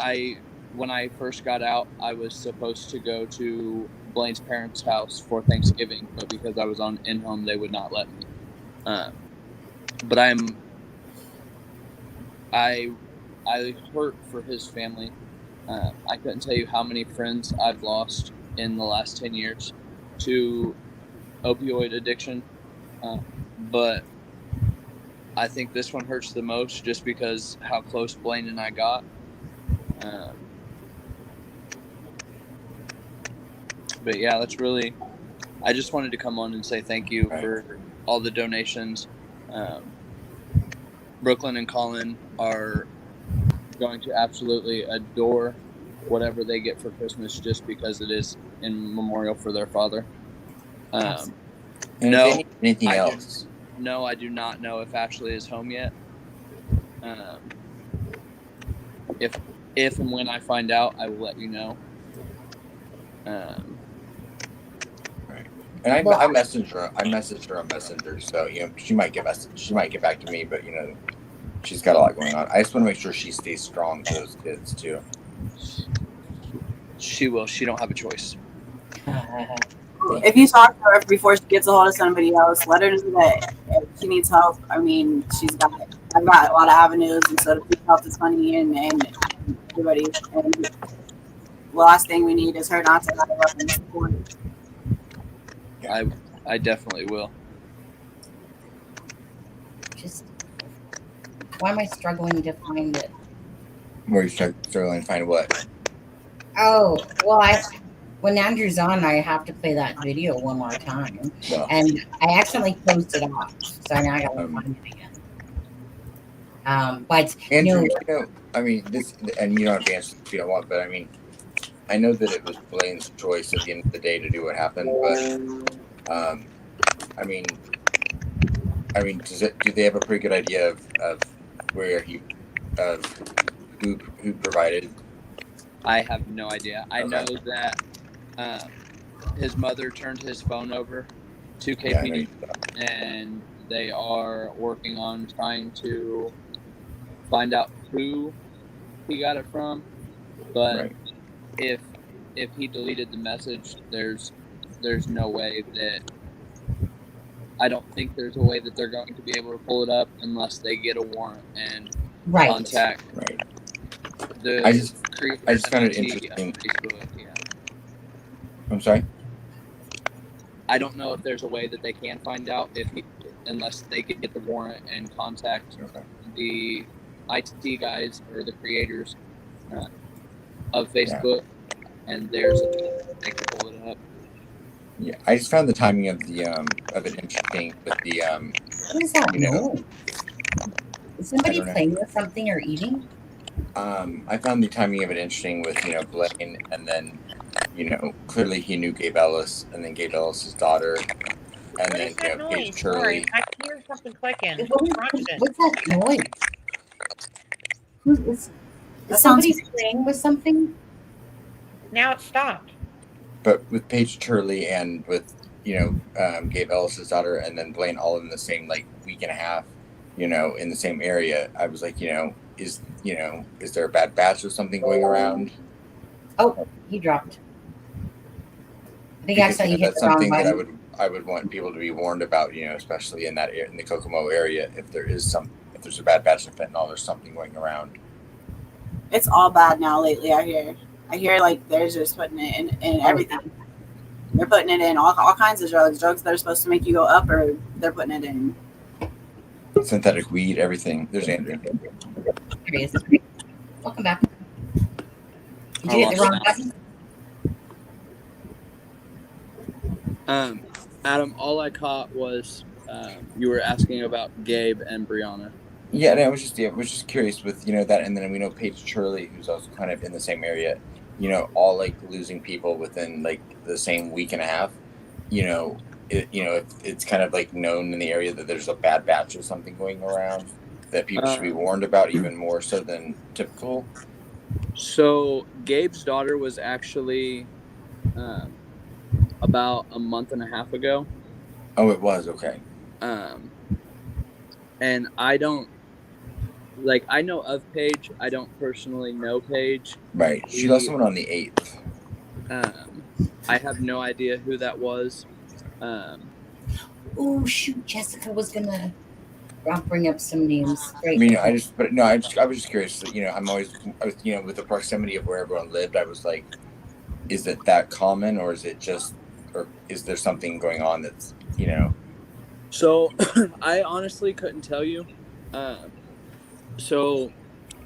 when I first got out, I was supposed to go to Blaine's parents' house for Thanksgiving, but because I was on in-home, they would not let me. But I hurt for his family. I couldn't tell you how many friends I've lost in the last 10 years to opioid addiction. But I think this one hurts the most just because how close Blaine and I got. But yeah, that's really, I just wanted to come on and say thank you for all the donations. Brooklyn and Colin are going to absolutely adore whatever they get for Christmas just because it is in memorial for their father. Anything else? No, I do not know if Ashley is home yet. If and when I find out, I will let you know. And I messaged her on Messenger, so she might get back to me, but she's got a lot going on. I just want to make sure she stays strong to those kids too. She will. She don't have a choice. If you talk to her before she gets a hold of somebody else, let her know that if she needs help. I mean, I've got a lot of avenues, and so to keep help is funny and everybody. And the last thing we need is her not to have a support. I definitely will. Just why am I struggling to find it? Where you struggling to find what? Oh, well, when Andrew's on, I have to play that video one more time, and I accidentally closed it off, so now I gotta find it again. But Andrew, I mean, this, and you don't have to answer if you don't want, but I mean, I know that it was Blaine's choice at the end of the day to do what happened, but I mean, I mean, do they have a pretty good idea of where of who provided? I have no idea. I know that his mother turned his phone over to KPD, and they are working on trying to find out who he got it from. But if he deleted the message, there's no way that I don't think there's a way that they're going to be able to pull it up unless they get a warrant and contact. Right. The I just found it interesting. I'm sorry. I don't know if there's a way that they can find out unless they get the warrant and contact the IT guys or the creators of Facebook, and there's a way they can pull it up. Yeah, I just found the timing of it interesting with the What is that noise? Is somebody playing with something or eating? I found the timing of it interesting with Blaine, and then clearly he knew Gabe Ellis, and then Gabe Ellis's daughter, and then Paige Turley. I hear something clicking. What's that noise? Is somebody playing with something? Now it stopped. But with Paige Turley and with Gabe Ellis's daughter, and then Blaine all in the same week and a half, in the same area, I was like, is there a bad batch or something going around? Oh, he dropped. I think Because, actually that's something that I would want people to be warned about, especially in the Kokomo area, if there's a bad batch of fentanyl or something going around. It's all bad now lately. I hear they're just putting it in everything. They're putting it in all kinds of drugs that are supposed to make you go up, or they're putting it in synthetic weed, everything. There's Andrew. There he is. Welcome back. Did you hit the wrong button? Adam, all I caught was you were asking about Gabe and Brianna. Yeah, and I was just curious with that, and then we know Paige Turley, who's also kind of in the same area, all losing people within the same week and a half. It's kind of known in the area that there's a bad batch or something going around that people should be warned about, even more so than typical. So Gabe's daughter was actually about a month and a half ago. Oh, it was okay. And I don't I know of Paige. I don't personally know Paige. Right. She lost someone on the 8th. I have no idea who that was. Oh shoot, Jessica was gonna bring up some names. I mean, I was just curious. I was with the proximity of where everyone lived, I was like, is it that common, or is it just, or is there something going on that's, So, I honestly couldn't tell you. So,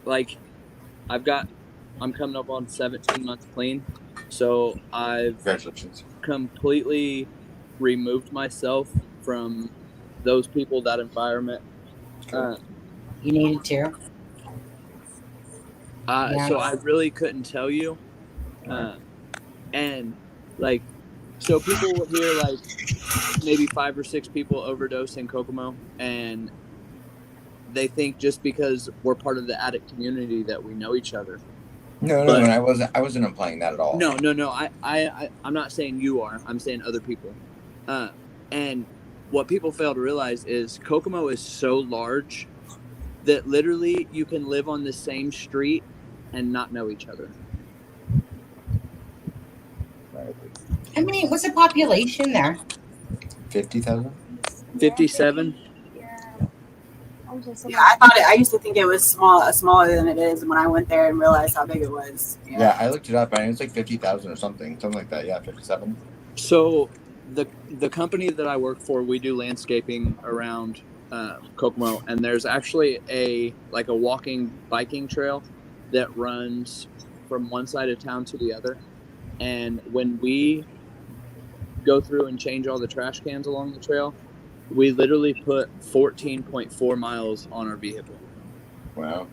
I'm coming up on 17 months clean. So I've Congratulations. Completely removed myself from those people, that environment. You needed to. So I really couldn't tell you. And so people will hear maybe 5 or 6 people overdose in Kokomo, and they think just because we're part of the addict community that we know each other. No, and I wasn't implying that at all. No. I'm not saying you are. I'm saying other people. And what people fail to realize is Kokomo is so large that literally you can live on the same street and not know each other. What's the population there? 50,000? 57? Yeah, I used to think it was smaller than it is when I went there and realized how big it was. Yeah, I looked it up, and it's 50,000 or something like that. Yeah, 57. So the company that I work for, we do landscaping around Kokomo, and there's actually a walking biking trail that runs from one side of town to the other. And when we go through and change all the trash cans along the trail, we literally put 14.4 miles on our vehicle. Wow.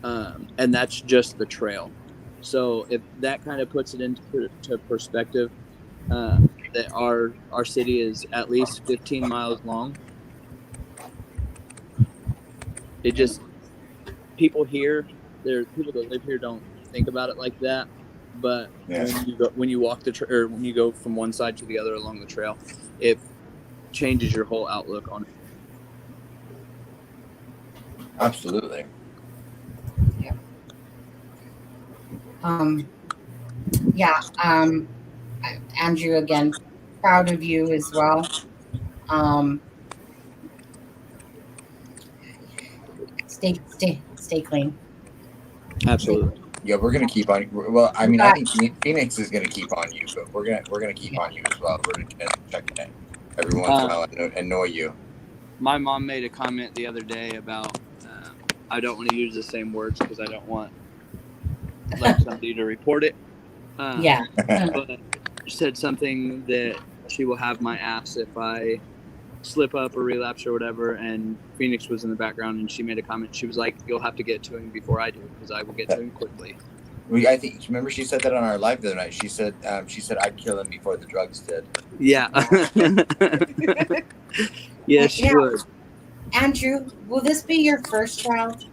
And that's just the trail. So if that kind of puts it into perspective, that our city is at least 15 miles long. it just, people here, there people that live here don't think about it like that. But when you walk or when you go from one side to the other along the trail, it changes your whole outlook on it. Absolutely. Yeah. Yeah. Andrew, again, proud of you as well. Stay clean. Absolutely. Yeah, we're gonna keep on. Well, I mean, I think Phoenix is gonna keep on you, but we're gonna keep on you as well. We're gonna check in every once in a while and annoy you. My mom made a comment the other day about I don't want to use the same words because I don't want somebody to report it. But said something that she will have my ass if I slip up or relapse or whatever. And Phoenix was in the background, and she made a comment. She was like, "You'll have to get to him before I do, because I will get to him quickly." I think, remember she said that on our live the other night. She said I'd kill him before the drugs did. Yeah. Yes, she would. Andrew, will this be your first child?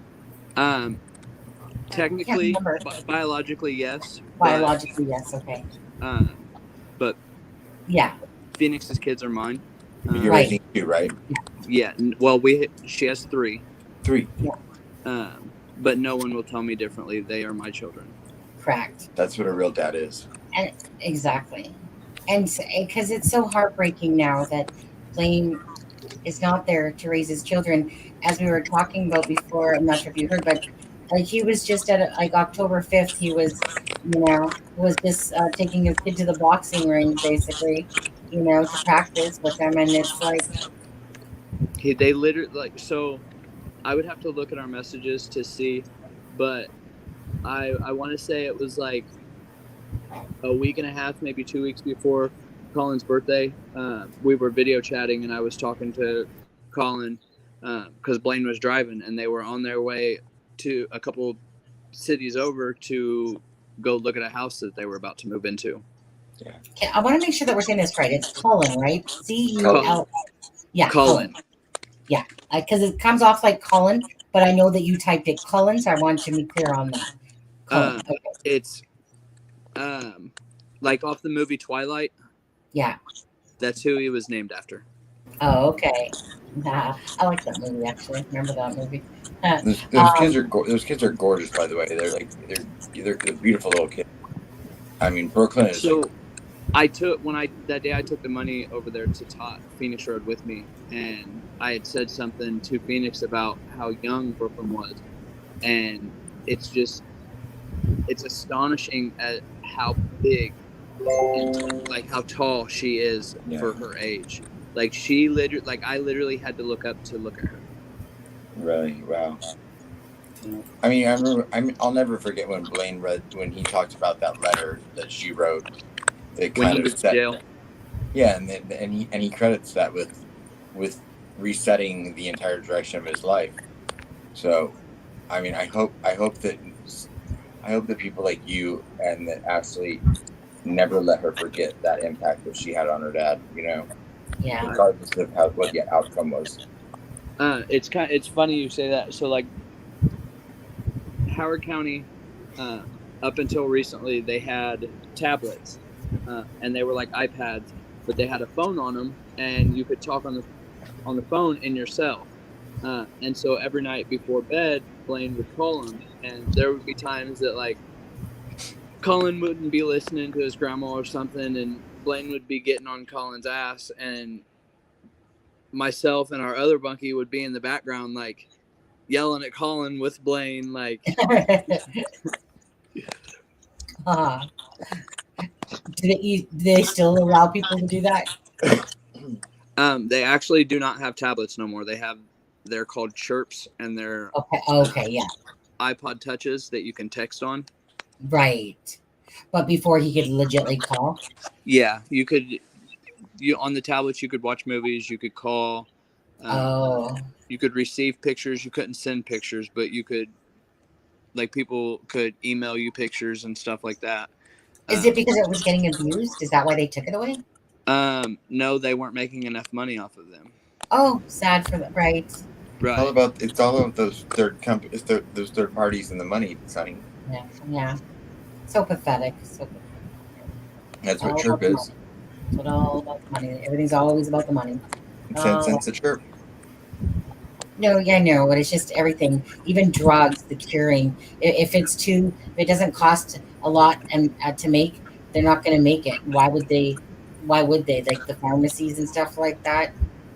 Technically, biologically, yes. Biologically, yes. Okay. But yeah, Phoenix's kids are mine. You're raising two, right? Yeah. Well, she has three. Yeah. But no one will tell me differently. They are my children. Correct. That's what a real dad is. And exactly, and because it's so heartbreaking now that Blaine is not there to raise his children. As we were talking about before, I'm not sure if you heard, but like he was just at October 5th, he was, just taking his kid to the boxing ring, basically, to practice with them, and it's like they literally so. I would have to look at our messages to see, but I want to say it was like a week and a half, maybe 2 weeks before Colin's birthday. We were video chatting, and I was talking to Colin because Blaine was driving, and they were on their way to a couple cities over to go look at a house that they were about to move into. Yeah. Okay, I want to make sure that we're saying this right. It's Colin, right? C-U-L. Yeah, Colin. Yeah, because it comes off like Colin, but I know that you typed it Cullen, so I want you to be clear on that. Okay. It's like off the movie Twilight. Yeah. That's who he was named after. Oh, okay. I like that movie, actually. Remember that movie? Those kids are gorgeous, by the way. They're beautiful little kids. I mean, Brooklyn is. So, that day I took the money over there to Phoenix Road with me, and I had said something to Phoenix about how young Brooklyn was, and it's astonishing at how big and like how tall she is for her age. Like I literally had to look up to look at her. Really? Wow. I mean, I'll never forget when Blaine when he talked about that letter that she wrote. That when he was in jail. Yeah, and he credits that with resetting the entire direction of his life. So, I mean, I hope that people like you and that Ashley never let her forget that impact that she had on her dad. Yeah. Regardless of what the outcome was. It's funny you say that. So like Howard County, up until recently, they had tablets, and they were like iPads, but they had a phone on them, and you could talk on the phone in your cell. And so every night before bed, Blaine would call him, and there would be times that like Colin wouldn't be listening to his grandma or something, and Blaine would be getting on Colin's ass, and myself and our other bunkie would be in the background like yelling at Colin with Blaine, like. Do they still allow people to do that? They actually do not have tablets no more. They're called chirps, and they're okay, yeah, iPod touches that you can text on. Right, but before he could legitimately call. Yeah, you could. On the tablets, you could watch movies. You could call. You could receive pictures. You couldn't send pictures, but you could. Like people could email you pictures and stuff like that. Is it because it was getting abused? Is that why they took it away? No, they weren't making enough money off of them. Oh, sad for them, right? Right. It's all about those third companies, those third parties and the money, Sonny. Yeah. So pathetic. So pathetic. That's what chirp is. It's all about the money. Everything's always about the money. Since a chirp. No, yeah, no, but it's just everything, even drugs, the curing. If it doesn't cost a lot and to make, they're not going to make it. Why would they? Why would they? Like the pharmacies and stuff like that.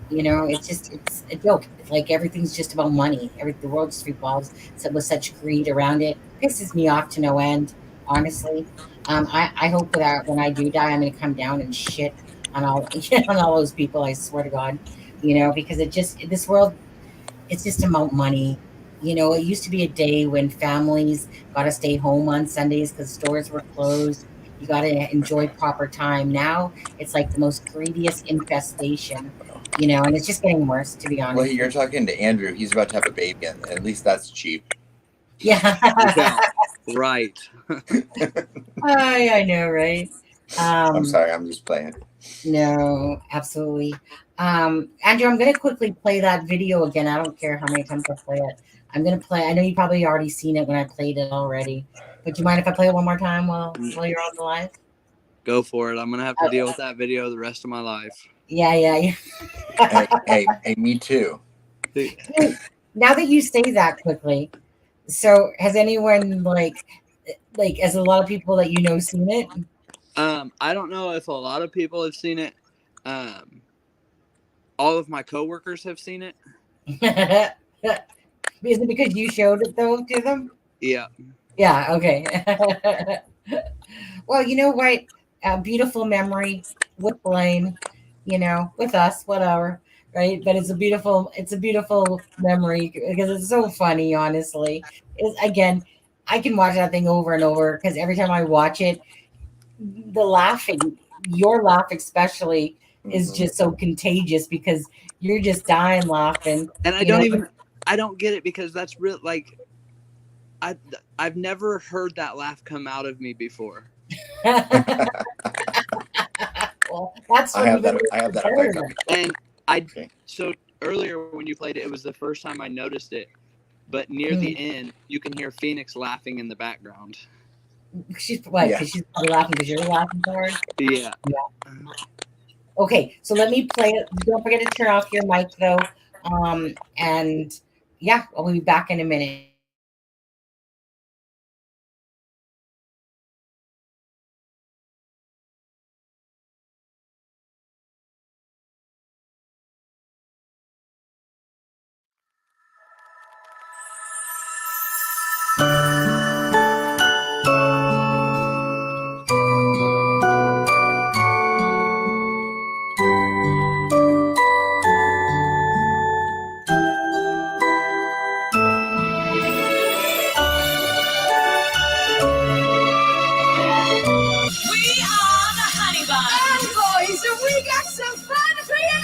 It's a joke. It's like everything's just about money. The world just revolves with such greed around it. Pisses me off to no end, honestly. I hope that when I do die, I'm going to come down and shit on all on all those people. I swear to God, because this world. It's just about money. It used to be a day when families got to stay home on Sundays because stores were closed. You got to enjoy proper time. Now it's like the most greediest infestation, and it's just getting worse, to be honest. Well, you're talking to Andrew. He's about to have a baby, and at least that's cheap. Yeah. Yeah. Right. I know, right? I'm sorry. I'm just playing. No, absolutely. Andrew, I'm going to quickly play that video again. I don't care how many times I play it. I'm going to play. I know you probably already seen it when I played it already. But do you mind if I play it one more time while you're on the live? Go for it. I'm going to have to deal with that video the rest of my life. Yeah. hey, me too. Now that you say that quickly, so has anyone like has a lot of people that seen it? I don't know if a lot of people have seen it. All of my coworkers have seen it. Is it because you showed it though to them? Yeah. Yeah. Okay. Well, you know what? A beautiful memory with Blaine. With us, whatever. Right. But it's a beautiful memory because it's so funny. Honestly, again, I can watch that thing over and over because every time I watch it, the laughing, your laugh especially, is just so contagious because you're just dying laughing. And I don't get it because that's real. Like, I've never heard that laugh come out of me before. Well, that's I have that effect. And so earlier when you played it, it was the first time I noticed it. But near the end, you can hear Phoenix laughing in the background. She's because she's probably laughing because you're laughing for her. Yeah. Okay, so let me play it. Don't forget to turn off your mic though. And yeah, I'll be back in a minute. We got some fun for you!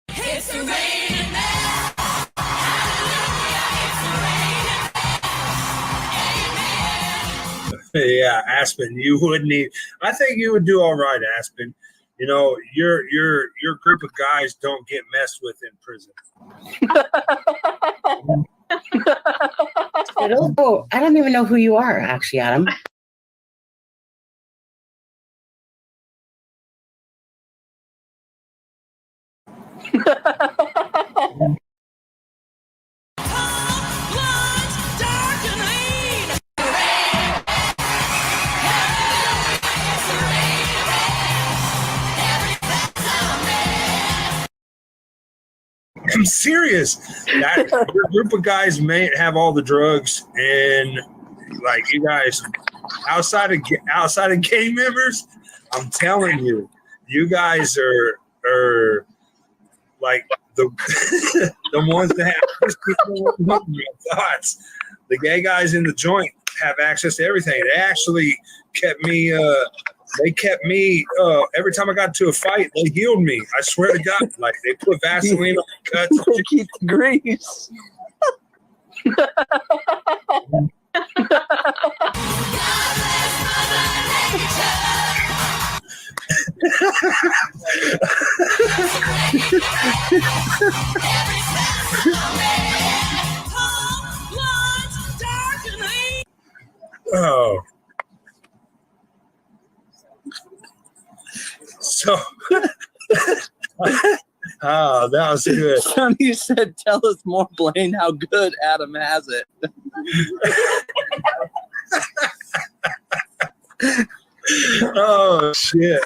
It's raining now. Yeah, Aspen, you wouldn't need. I think you would do all right, Aspen. Your group of guys don't get messed with in prison. I don't even know who you are, actually, Adam. I'm serious. Your group of guys may have all the drugs, and like you guys, outside of gang members, I'm telling you, you guys are like the the ones that have thoughts. The gay guys in the joint have access to everything. They actually kept me. They kept me every time I got into a fight. They healed me. I swear to God, like they put Vaseline on the cuts. They keep the grease. Oh. So, oh, that was good. Sonny said, tell us more, Blaine, how good Adam has it. Oh, shit.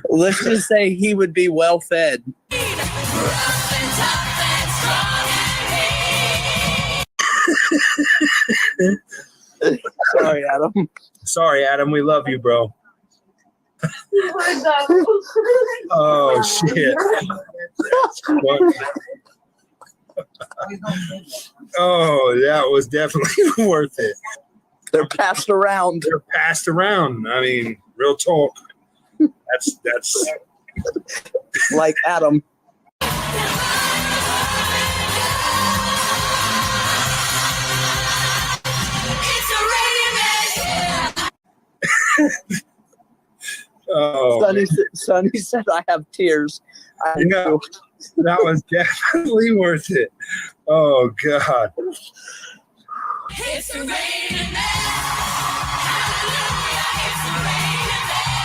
Let's just say he would be well fed. Sorry, Adam. Sorry, Adam. We love you, bro. Oh, shit. Oh, that was definitely worth it. They're passed around. They're passed around. I mean, real talk. That's like Adam. Oh, Sonny said, I have tears. Yeah, that was definitely worth it. Oh, God. It's the raining man. Hallelujah, it's the raining man.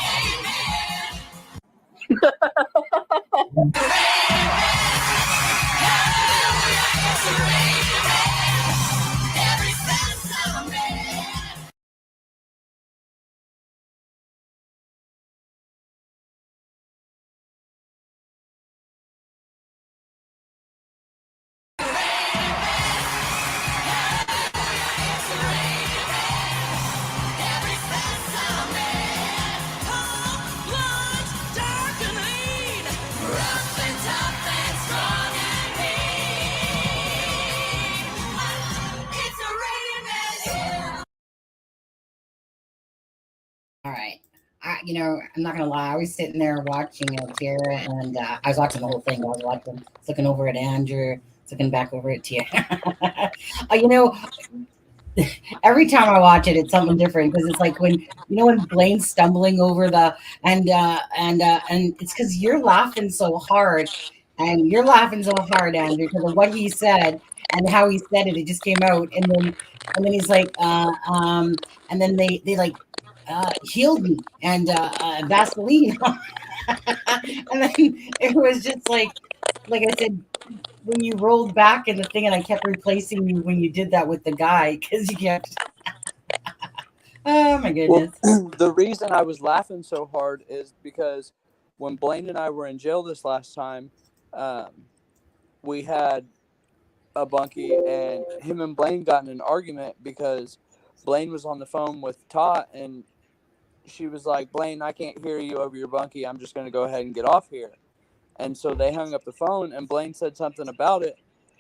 Amen. The raining man. Hallelujah, it's the raining man. Every sense of a man. All right. I'm not gonna lie. I was sitting there watching it here, and I was watching the whole thing. I was looking over at Andrew, looking back over at Tia. Every time I watch it, it's something different because it's like when Blaine's stumbling over and it's because you're laughing so hard, Andrew, because of what he said and how he said it. It just came out, and then he's like, and then they like. Healed me and Vaseline. And then it was just like I said, when you rolled back in the thing and I kept replacing you when you did that with the guy because you kept. Oh my goodness. Well, the reason I was laughing so hard is because when Blaine and I were in jail this last time, we had a bunkie and him and Blaine got in an argument because Blaine was on the phone with Tot and she was like, Blaine, I can't hear you over your bunkie. I'm just going to go ahead and get off here. And so they hung up the phone, and Blaine said something about it,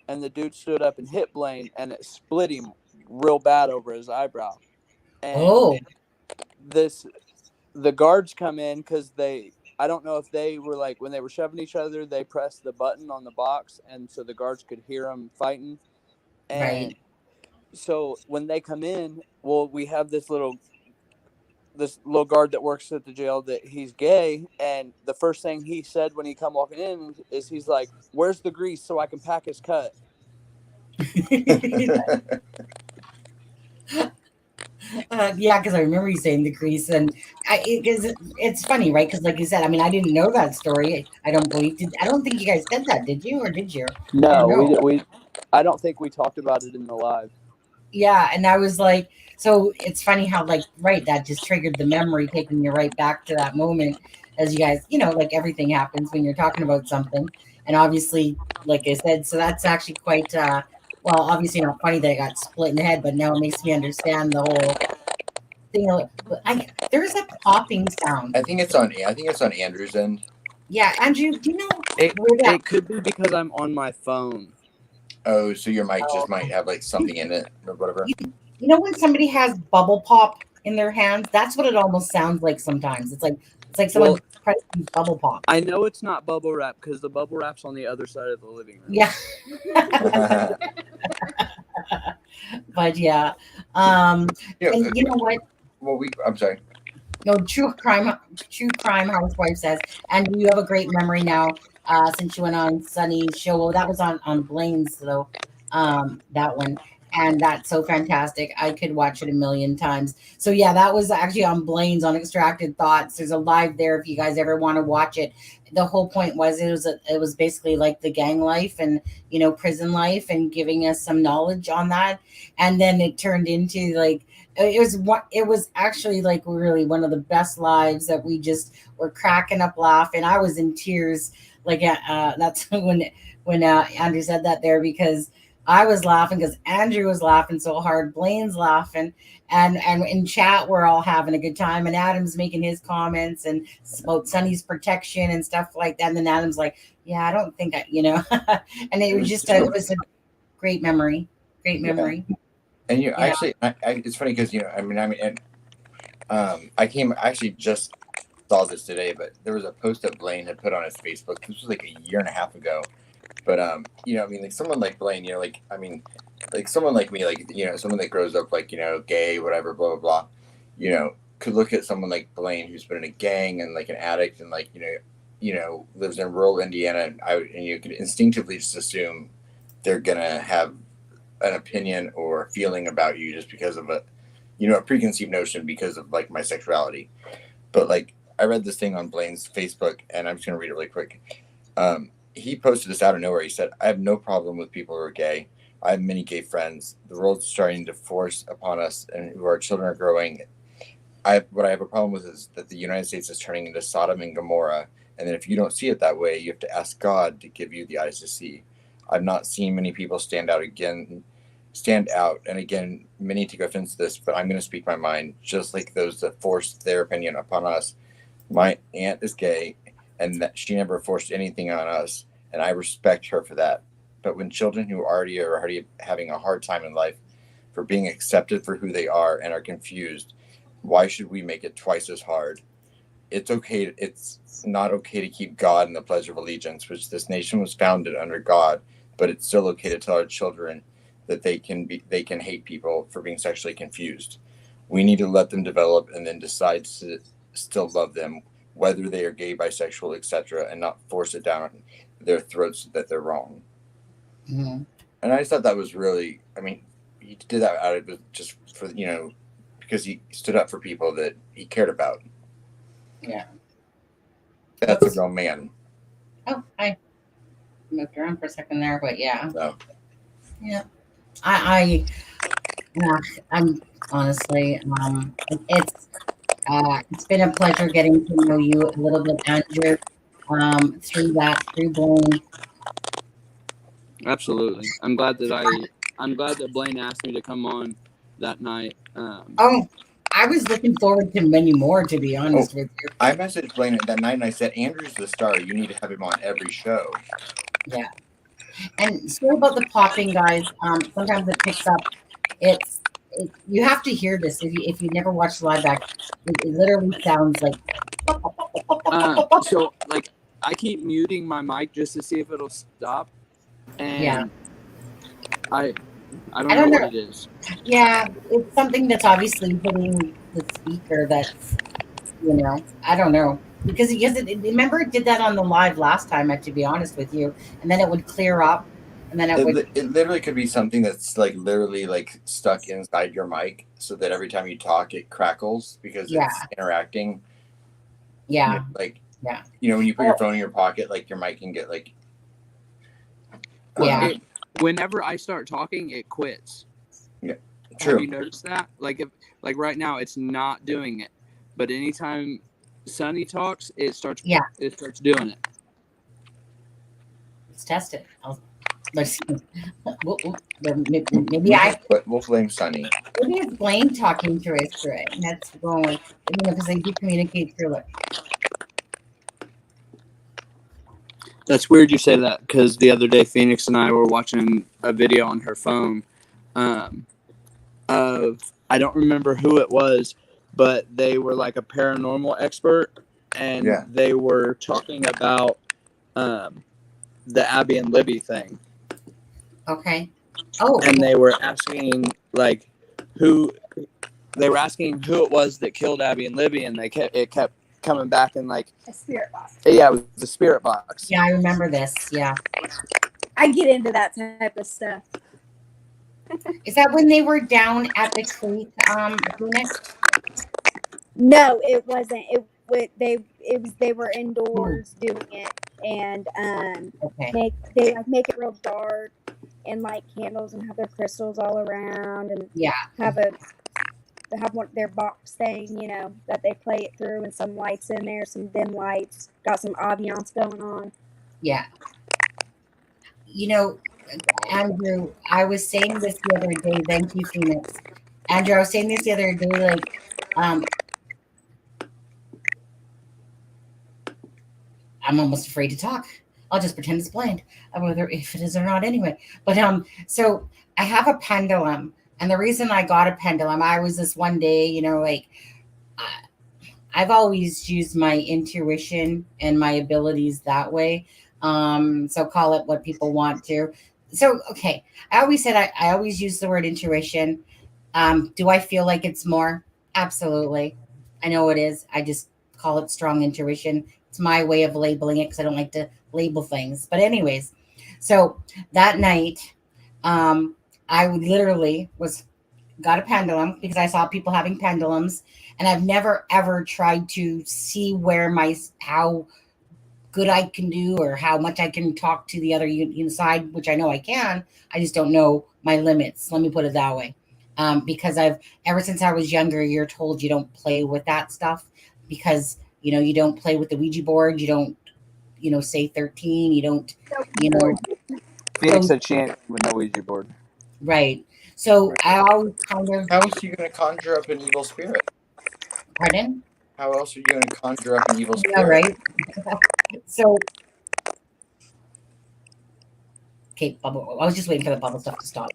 and the dude stood up and hit Blaine, and it split him real bad over his eyebrow. And the guards come in because I don't know if they were like, when they were shoving each other, they pressed the button on the box, and so the guards could hear them fighting. And so when they come in, we have this little guard that works at the jail that he's gay, and the first thing he said when he come walking in is he's like, where's the grease so I can pack his cut? Yeah, because I remember you saying the grease, and it's funny, right? Because like you said, I mean, I didn't know that story. I don't think you guys said that, did you, or did you? No, I don't think we talked about it in the live. Yeah, and I was like, so it's funny how that just triggered the memory, taking you right back to that moment as you guys, like everything happens when you're talking about something. And obviously, like I said, so that's actually quite obviously not funny that I got split in the head, but now it makes me understand the whole thing. There's a popping sound. I think it's on Andrew's end. Yeah, Andrew, do you know it could be because I'm on my phone. Oh, so your mic just might have like something in it or whatever. You know when somebody has bubble pop in their hands? That's what it almost sounds like sometimes. It's like someone pressing bubble pop. I know it's not bubble wrap because the bubble wrap's on the other side of the living room. Yeah. But yeah. And you know what? Well, I'm sorry. No, true crime housewife says, and you have a great memory now, since you went on Sunny's show. Well, that was on Blaine's though, that one, and that's so fantastic. I could watch it a million times. So yeah, that was actually on Blaine's on Extracted Thoughts. There's a live there if you guys ever want to watch it. The whole point was it was basically like the gang life and prison life and giving us some knowledge on that, and then it turned into like it was actually like really one of the best lives that we just were cracking up laughing. I was in tears like that's when Andrew said that there, because I was laughing because Andrew was laughing so hard, Blaine's laughing, and in chat we're all having a good time, and Adam's making his comments and about Sonny's protection and stuff like that, and then Adam's like, yeah, I don't think and it was just it was a great memory. And actually, it's funny because I actually just saw this today, but there was a post that Blaine had put on his Facebook. This was like a year and a half ago. But like someone like Blaine, like someone like me, like someone that grows up like gay, whatever, blah blah blah, could look at someone like Blaine who's been in a gang and like an addict and like lives in rural Indiana, and you could instinctively just assume they're gonna have an opinion or a feeling about you just because of a preconceived notion because of like my sexuality. But like I read this thing on Blaine's Facebook, and I'm just gonna read it really quick. He posted this out of nowhere. He said, "I have no problem with people who are gay. I have many gay friends. The world's starting to force upon us, and who our children are growing. What I have a problem with is that the United States is turning into Sodom and Gomorrah, and that if you don't see it that way, you have to ask God to give you the eyes to see. I've not seen many people stand out, and again, many take offense to this, but I'm going to speak my mind, just like those that forced their opinion upon us. My aunt is gay, and that she never forced anything on us, and I respect her for that. But when children who are already having a hard time in life for being accepted for who they are and are confused, why should we make it twice as hard? It's not okay to keep God in the Pledge of Allegiance, which this nation was founded under God, but it's still okay to tell our children that they can hate people for being sexually confused. We need to let them develop and then decide to still love them, whether they are gay, bisexual, etc., and not force it down their throats that they're wrong." Mm-hmm. And I just thought that was really, he did that out of just for, because he stood up for people that he cared about. Yeah. That's a real man. Oh, I moved around for a second there, but yeah. No. Yeah. I'm honestly, it's been a pleasure getting to know you a little bit, Andrew, through Blaine. Absolutely. I'm glad that Blaine asked me to come on that night. I was looking forward to many more, to be honest with you. I messaged Blaine that night and I said, "Andrew's the star. You need to have him on every show." Yeah. And sorry about the popping, guys. Sometimes it picks up. You have to hear this if you never watched live back. It literally sounds like. So like I keep muting my mic just to see if it'll stop. And yeah. I don't know what it is. Yeah, it's something that's obviously hitting the speaker. That's I don't know. Because remember it did that on the live last time, to be honest with you, and then it would clear up, and then it literally could be something that's like literally like stuck inside your mic, so that every time you talk it crackles because it's interacting. Yeah. When you put your phone in your pocket, like your mic can get like. Yeah. Whenever I start talking, it quits. Yeah. True. Have you noticed that? Like right now, it's not doing it, but anytime Sonny talks, it starts. Yeah. It starts doing it. Let's test it. Let's see. We'll blame Sonny. Maybe it's Blaine talking through it, and that's wrong. Because they do communicate through it. That's weird you say that, because the other day Phoenix and I were watching a video on her phone of, I don't remember who it was, but they were like a paranormal expert, and they were talking about the Abby and Libby thing. Okay. Oh. And they were asking like who they were asking who it was that killed Abby and Libby, and it kept coming back and like A spirit box. Yeah, it was the spirit box. Yeah, I remember this. Yeah. I get into that type of stuff. Is that when they were down at the creek, Phoenix? No, it wasn't. They were indoors doing it, and Okay. they like make it real dark and light candles and have their crystals all around and Yeah. they have their box thing, you know, that they play it through, and some lights in there, some dim lights, got some ambiance going on. Yeah. You know, Andrew, I was saying this the other day. Thank you, Phoenix. Andrew, I was saying this the other day, like, I'm almost afraid to talk. I'll just pretend it's blind, whether if it is or not anyway. But so I have a pendulum, and the reason I got a pendulum, I was this one day, you know, like I've always used my intuition and my abilities that way. So call it what people want to. So okay, I always said I always use the word intuition. Do I feel like it's more? Absolutely. I know it is. I just call it strong intuition. It's my way of labeling it because I don't like to label things. But anyways, so that night, I literally got a pendulum because I saw people having pendulums, and I've never ever tried to see where how good I can do or how much I can talk to the other side, which I know I can. I just don't know my limits. Let me put it that way. Because ever since I was younger, you're told you don't play with that stuff because, you know, you don't play with the Ouija board. You don't, you know, say 13. You don't, you know. Phoenix said she ain't with no Ouija board. Right. So I always kind of. How else are you going to conjure up an evil spirit? Pardon? How else are you going to conjure up an evil spirit? Yeah, right. So. Okay, bubble. I was just waiting for the bubble stuff to stop.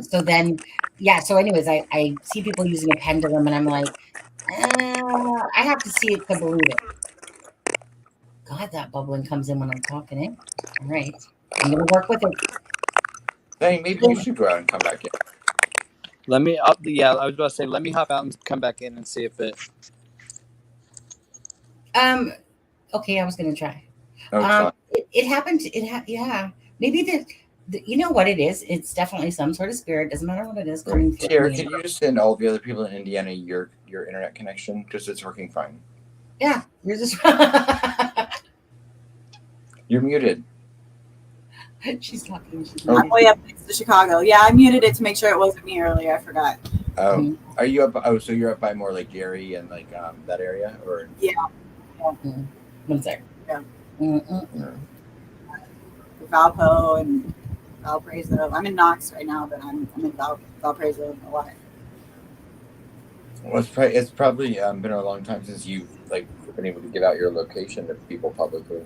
So then, yeah. So, anyways, I see people using a pendulum, and I'm like, I have to see it to believe it. God, that bubbling comes in when I'm talking. All right, I'm gonna work with it. Hey, maybe you should go out and come back in. Let me up. Yeah, I was about to say, let me hop out and come back in and see if it. Okay, I was gonna try. Oh, it happened. Yeah. Maybe you know what it is? It's definitely some sort of spirit. Doesn't matter what it is. Tara, can you just send all the other people in Indiana your internet connection because it's working fine? Yeah, you're just. You're muted. She's talking. I'm way up next to Chicago. Yeah, I muted it to make sure it wasn't me earlier. I forgot. Oh, are you up? Oh, so you're up by more like Gary and like that area, or? Yeah. One sec. Yeah. Valpo and Valparaiso. I'm in Knox right now, but I'm in Valparaiso a lot. Well, it's probably been a long time since you've like been able to give out your location to people publicly.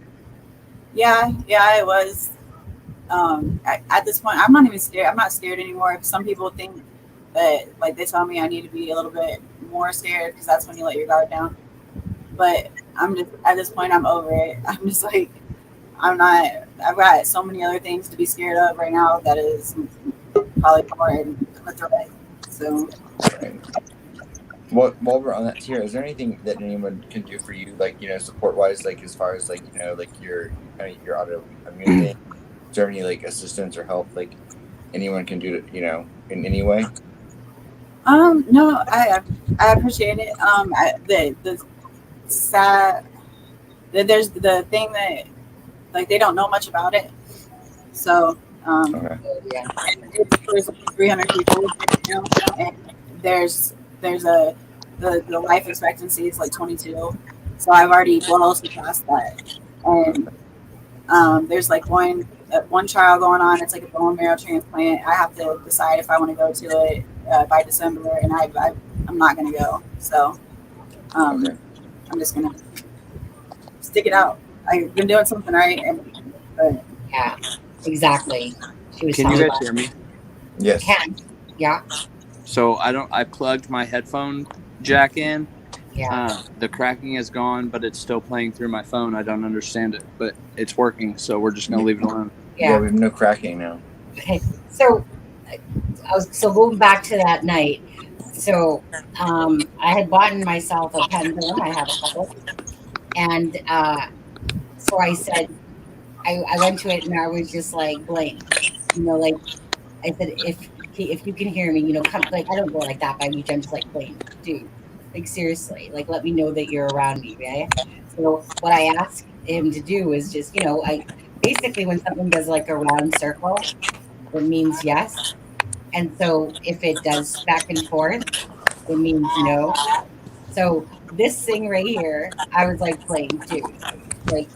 Yeah, it was. At this point, I'm not even scared. I'm not scared anymore. Some people think that, like, they tell me I need to be a little bit more scared because that's when you let your guard down. But I'm just at this point, I'm over it. I'm just like, I'm not. I've got so many other things to be scared of right now that is probably more in a threat. So. While we're on that tier, is there anything that anyone can do for you, like, you know, support wise, like as far as like, you know, like your autoimmune thing? Is there any like assistance or help like anyone can do, you know, in any way? No, I appreciate it. The sad that there's the thing that like they don't know much about it. So there's 300 people, you know, and there's the life expectancy is like 22. So I've already well surpassed that. And there's like one trial going on. It's like a bone marrow transplant. I have to decide if I want to go to it by December, and I'm not going to go. So I'm just going to stick it out. I've been doing something right. But yeah, exactly. Can you guys hear me? Yes. Can. Yeah. So I plugged my headphone jack in. Yeah. The cracking is gone, but it's still playing through my phone. I don't understand it, but it's working. So we're just gonna leave it alone. Yeah, we have no cracking now. Okay. So going back to that night. So I had bought myself a pendulum. I have a couple. And so I said, I went to it and I was just like, Blaine, like I said, if you can hear me, come, like, I don't go like that by me. I'm just like, Blaine, dude, like, seriously, like, let me know that you're around me, right? So what I asked him to do is just, I basically, when something does like a round circle, it means yes. And so if it does back and forth, it means no. So this thing right here, I was like, Blaine, dude, like,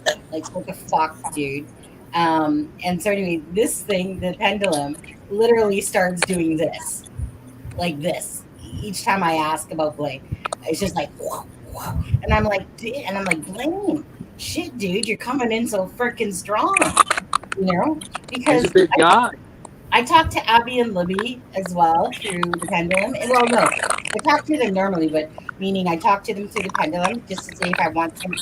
what the fuck, dude? And so anyway, this thing, the pendulum, literally starts doing this, like this, each time I ask about Blaine. It's just like, and I'm like, Blaine, shit, dude, you're coming in so freaking strong, He's a because big guy. I talked to Abby and Libby as well through the pendulum. And well, no, I talk to them normally, but meaning I talk to them through the pendulum just to see if I want some.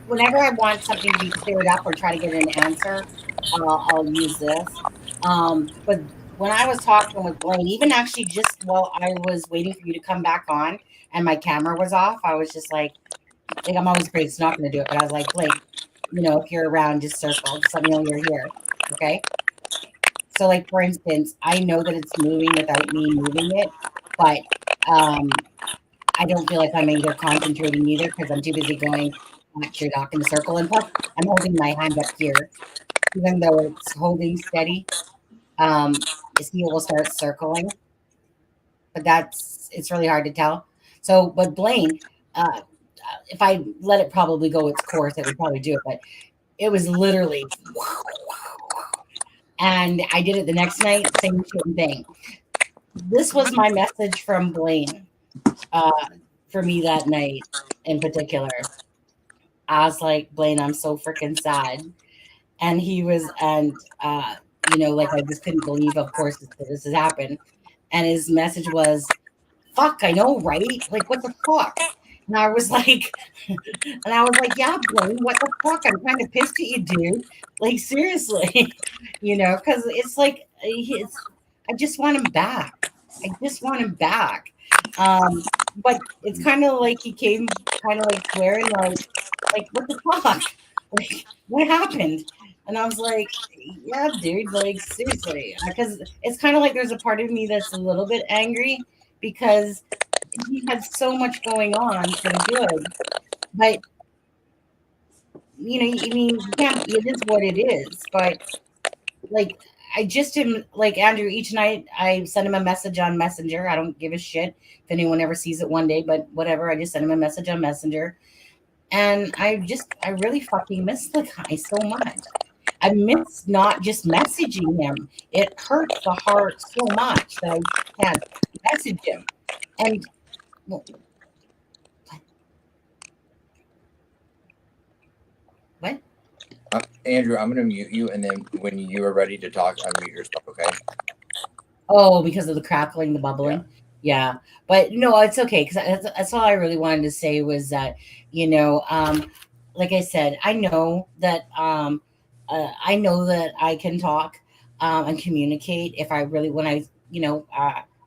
Whenever I want something to be cleared up or try to get an answer, I'll use this. But when I was talking with Blaine, even actually just while I was waiting for you to come back on and my camera was off, I was just like I'm always afraid it's not going to do it. But I was like, Blaine, if you're around, just circle. Just let me know you're here. Okay. So, like, for instance, I know that it's moving without me moving it, but I don't feel like I'm either concentrating either because I'm too busy going, watch, you're not going to circle. And plus, I'm holding my hand up here, even though it's holding steady. See, it will start circling, but it's really hard to tell. So, but Blaine, if I let it probably go its course, it would probably do it, but it was literally, and I did it the next night, same thing. This was my message from Blaine for me that night in particular. I was like, Blaine, I'm so freaking sad. And he was, and, like, I just couldn't believe, of course, that this has happened. And his message was, fuck, I know, right? Like, what the fuck? And I was like, yeah, Blaine, what the fuck? I'm kind of pissed at you, dude. Like, seriously, because it's like, I just want him back. I just want him back. But it's kind of like he came kind of like swearing, like, what the fuck? Like, what happened? And I was like, yeah, dude, like, seriously. Because it's kind of like there's a part of me that's a little bit angry because he had so much going on for the good. But, I mean, you can't, it is what it is. But, like, I just am like Andrew. Each night I send him a message on Messenger. I don't give a shit if anyone ever sees it one day, but whatever. I just send him a message on Messenger, and I really fucking miss the guy so much. I miss not just messaging him. It hurts the heart so much that I can't message him. And well, what? Andrew, I'm going to mute you, and then when you are ready to talk, unmute yourself, okay? Oh, because of the crackling, the bubbling. Yeah. But no, it's okay because that's all I really wanted to say was that, like I said, I know that I can talk and communicate if I really when I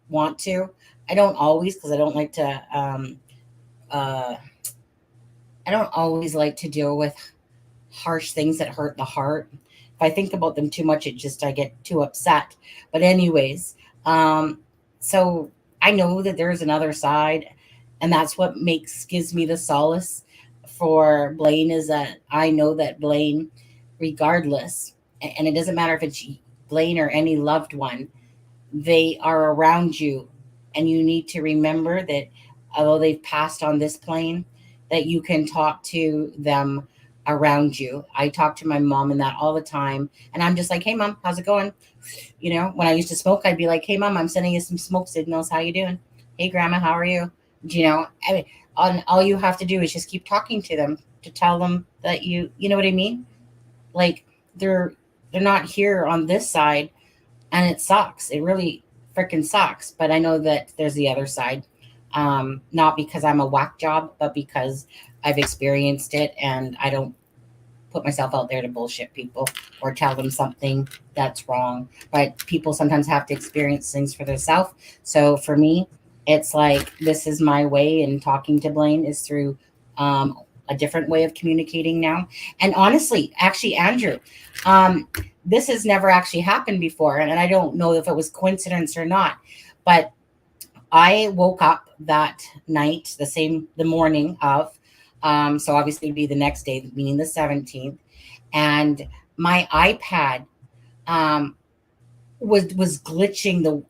want to. I don't always because I don't like to I don't always like to deal with harsh things that hurt the heart. If I think about them too much, I get too upset. But anyways, so I know that there's another side, and that's what gives me the solace for Blaine is that I know that Blaine, regardless, and it doesn't matter if it's Blaine or any loved one, they are around you, and you need to remember that although they've passed on this plane, that you can talk to them around you. I talk to my mom and that all the time, and I'm just like, hey mom, how's it going? When I used to smoke, I'd be like, hey mom, I'm sending you some smoke signals, how you doing? Hey grandma, how are you? I mean, all you have to do is just keep talking to them to tell them that you know what I mean. Like, they're not here on this side, and it sucks. It really freaking sucks. But I know that there's the other side. Not because I'm a whack job, but because I've experienced it, and I don't put myself out there to bullshit people or tell them something that's wrong. But people sometimes have to experience things for themselves. So for me, it's like this is my way, and talking to Blaine is through a different way of communicating now. And honestly, actually, Andrew, this has never actually happened before, and I don't know if it was coincidence or not, but I woke up that night, the morning of, so obviously it'd be the next day, meaning the 17th, and my iPad was glitching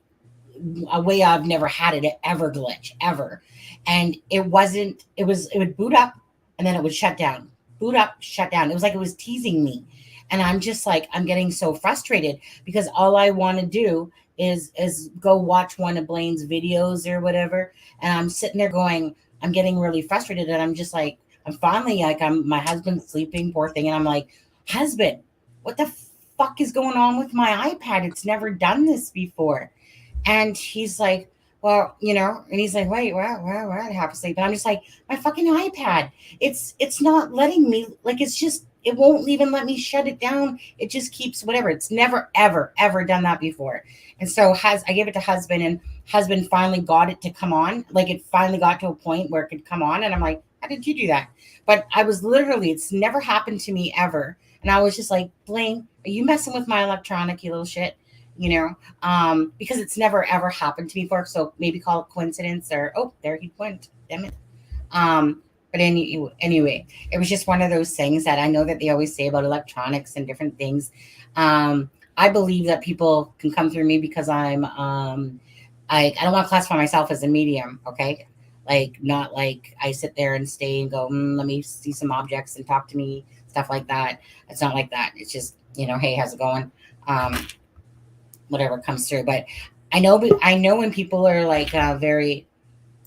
a way I've never had it ever glitch ever. And it would boot up and then it would shut down, boot up, shut down. It was like it was teasing me. And I'm just like, I'm getting so frustrated because all I want to do is go watch one of Blaine's videos or whatever. And I'm sitting there going, I'm getting really frustrated. And I'm just like, I'm finally like, my husband's sleeping, poor thing. And I'm like, husband, what the fuck is going on with my iPad? It's never done this before. And he's like, well, and he's like, wait, what happened to sleep? And I'm just like, my fucking iPad. It's not letting me, like, it won't even let me shut it down. It just keeps whatever. It's never, ever, ever done that before. And so I gave it to husband, and husband finally got it to come on. Like, it finally got to a point where it could come on. And I'm like, how did you do that? But it's never happened to me ever. And I was just like, Blaine, are you messing with my electronic, you little shit? Because it's never ever happened to me before. So maybe call it coincidence, or there he went. Damn it. But anyway, it was just one of those things that I know that they always say about electronics and different things. I believe that people can come through me because I'm I don't want to classify myself as a medium, okay? Like, not like I sit there and stay and go, let me see some objects and talk to me, stuff like that. It's not like that. It's just, hey, how's it going? Whatever comes through. But I know when people are like very,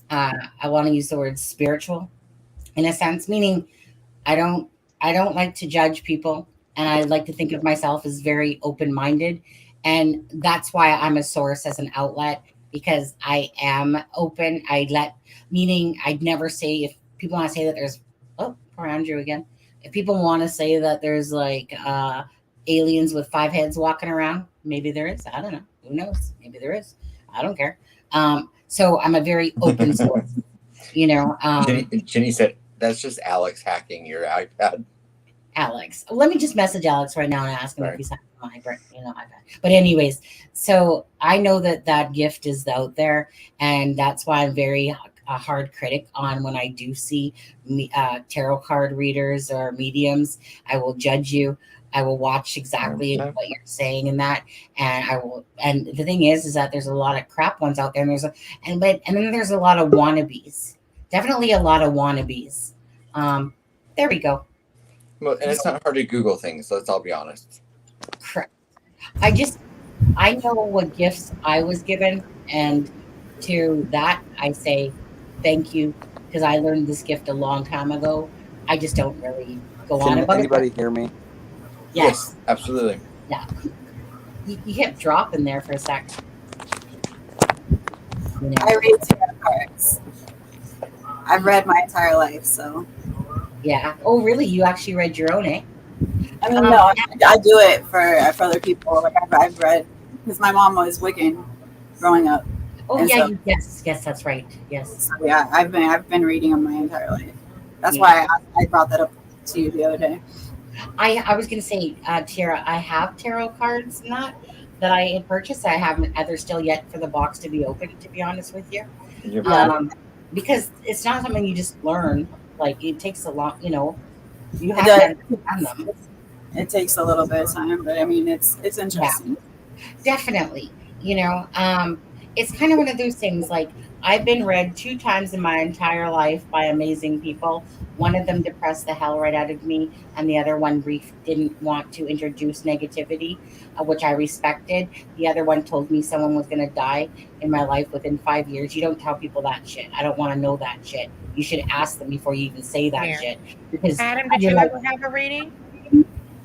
I want to use the word spiritual in a sense, meaning I don't like to judge people, and I like to think of myself as very open-minded. And that's why I'm a source as an outlet, because I am open. Meaning I'd never say, if people want to say that there's, poor Andrew again. If people want to say that there's like aliens with 5 heads walking around, maybe there is. I don't know. Who knows? Maybe there is. I don't care. So I'm a very open source. Jenny said, that's just Alex hacking your iPad. Alex, let me just message Alex right now and ask him if he's hacking my iPad. But anyways, so I know that gift is out there, and that's why I'm very a hard critic on when I do see tarot card readers or mediums. I will judge you. I will watch exactly what you're saying in that, and I will. And the thing is that there's a lot of crap ones out there, and then there's a lot of wannabes. Definitely a lot of wannabes. There we go. Well, and it's not hard to Google things. Let's all be honest. Correct. I know what gifts I was given, and to that I say thank you, because I learned this gift a long time ago. I just don't really go on about it. Can anybody hear me? Yes, absolutely. Yeah. You kept dropping there for a sec. I read tarot cards. I've read my entire life, so. Yeah. Oh, really? You actually read your own, eh? I mean, no, I do it for other people. Like, I've read, because my mom was Wiccan growing up. Oh, and yeah. so, Yes, that's right. Yes. So yeah, I've been reading them my entire life. That's why I brought that up to you the other day. I was going to say, Tiara, I have tarot cards that I had purchased. I haven't either still yet for the box to be opened, to be honest with you. Because it's not something you just learn. Like, it takes a lot, you have to understand them. It takes a little bit of time, but I mean, it's interesting. Yeah, definitely. It's kind of one of those things, like, I've been read 2 times in my entire life by amazing people. One of them depressed the hell right out of me, and the other one didn't want to introduce negativity, which I respected. The other one told me someone was going to die in my life within 5 years. You don't tell people that shit. I don't want to know that shit. You should ask them before you even say that shit. Because Adam, did you ever have a reading?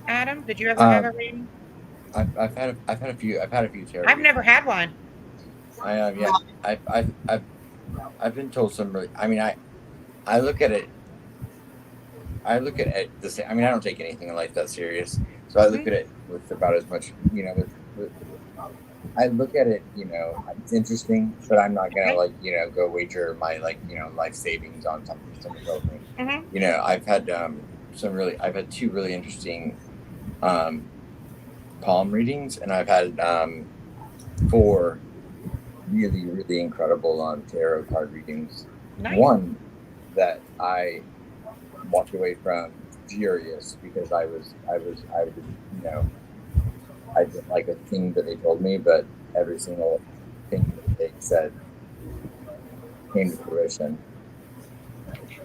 Adam, did you ever have a reading? I've had a few tarot. I've never had one. I have, yeah. I've been told some really. I mean, I look at it. I look at it the same. I mean, I don't take anything in life that serious, so I look at it with about as much, with I look at it, it's interesting, but I'm not gonna go wager my life savings on something someone told me. I've had I've had two really interesting palm readings, and I've had 4 really, really incredible tarot card readings. Nice. One that I walked away from furious because I didn't like a thing that they told me, but every single thing that they said came to fruition.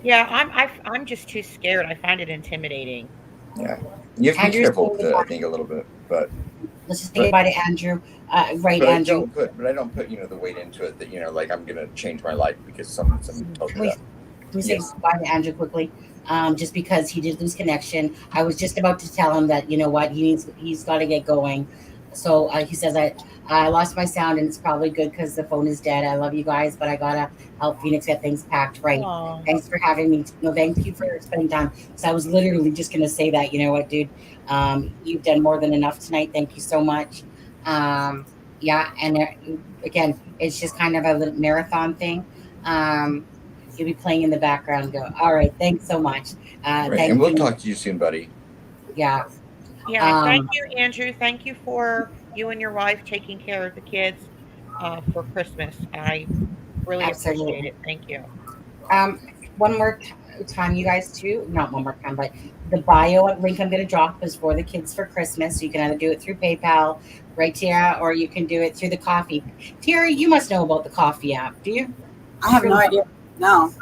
Yeah, I'm just too scared. I find it intimidating. Yeah, you have to be careful with it, I think, a little bit, but let's just think about it, Andrew. Right, but Andrew. I don't put the weight into it that like I'm gonna change my life because someone told me that. Can we say goodbye to Andrew quickly? Just because he did lose connection. I was just about to tell him that, you know what, he's got to get going. So he says, I lost my sound, and it's probably good because the phone is dead. I love you guys, but I got to help Phoenix get things packed right. Aww. Thanks for having me. No, thank you for spending time. So I was literally just going to say that, you know what, dude, you've done more than enough tonight. Thank you so much. Yeah, and again, it's just kind of a little marathon thing. You'll be playing in the background. Go, all right, thanks so much. Right, and we'll talk to you soon, buddy. Yeah. Yeah, thank you, Andrew. Thank you for you and your wife taking care of the kids for Christmas. I really appreciate it. Thank you. One more time, you guys, too. Not one more time, but the bio link I'm going to drop is for the kids for Christmas. So you can either do it through PayPal, right, Tiara, or you can do it through the coffee. Tiara, you must know about the coffee app, do you? I have no idea. No.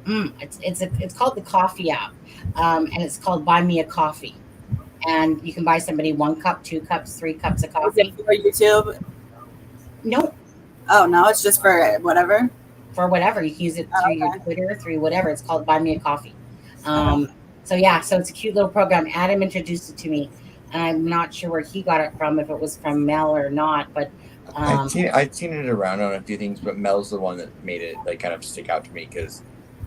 It's called the coffee app, and it's called Buy Me a Coffee. And you can buy somebody 1 cup, 2 cups, 3 cups of coffee. Is it for YouTube? Nope. Oh, no, it's just for whatever? For whatever. You can use it through your Twitter, through whatever. It's called Buy Me a Coffee. So it's a cute little program. Adam introduced it to me, and I'm not sure where he got it from, if it was from Mel or not, but I'd seen it around on a few things, but Mel's the one that made it kind of stick out to me because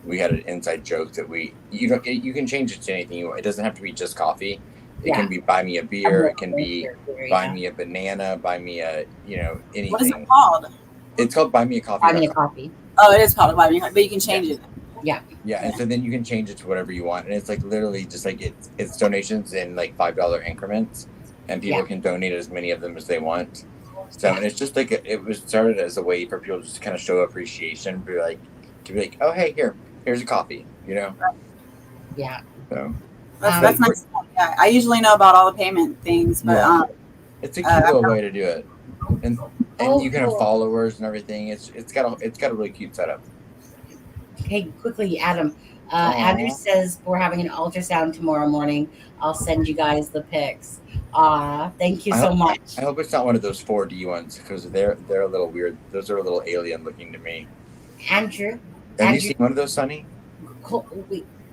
we had an inside joke that you can change it to anything you want. It doesn't have to be just coffee. It can be buy me a beer. It can be buy me a banana. Buy me a anything. What is it called? It's called Buy Me a Coffee. Buy Me a Coffee. Oh, it is called Buy Me a Coffee, but you can change it. Yeah. Yeah, and so then you can change it to whatever you want, and it's literally just it's donations in $5 increments, and people can donate as many of them as they want. So and it's just it was started as a way for people just to kind of show appreciation, to be like, oh hey, here's a coffee, Yeah. So that's nice. Yeah, I usually know about all the payment things, but it's a cute little way to do it, and you can have followers and everything. It's got a really cute setup. Okay, quickly, Adam. Andrew says we're having an ultrasound tomorrow morning. I'll send you guys the pics. Thank you so much. I hope it's not one of those 4D ones because they're a little weird. Those are a little alien looking to me. Andrew, have you seen one of those, Sonny?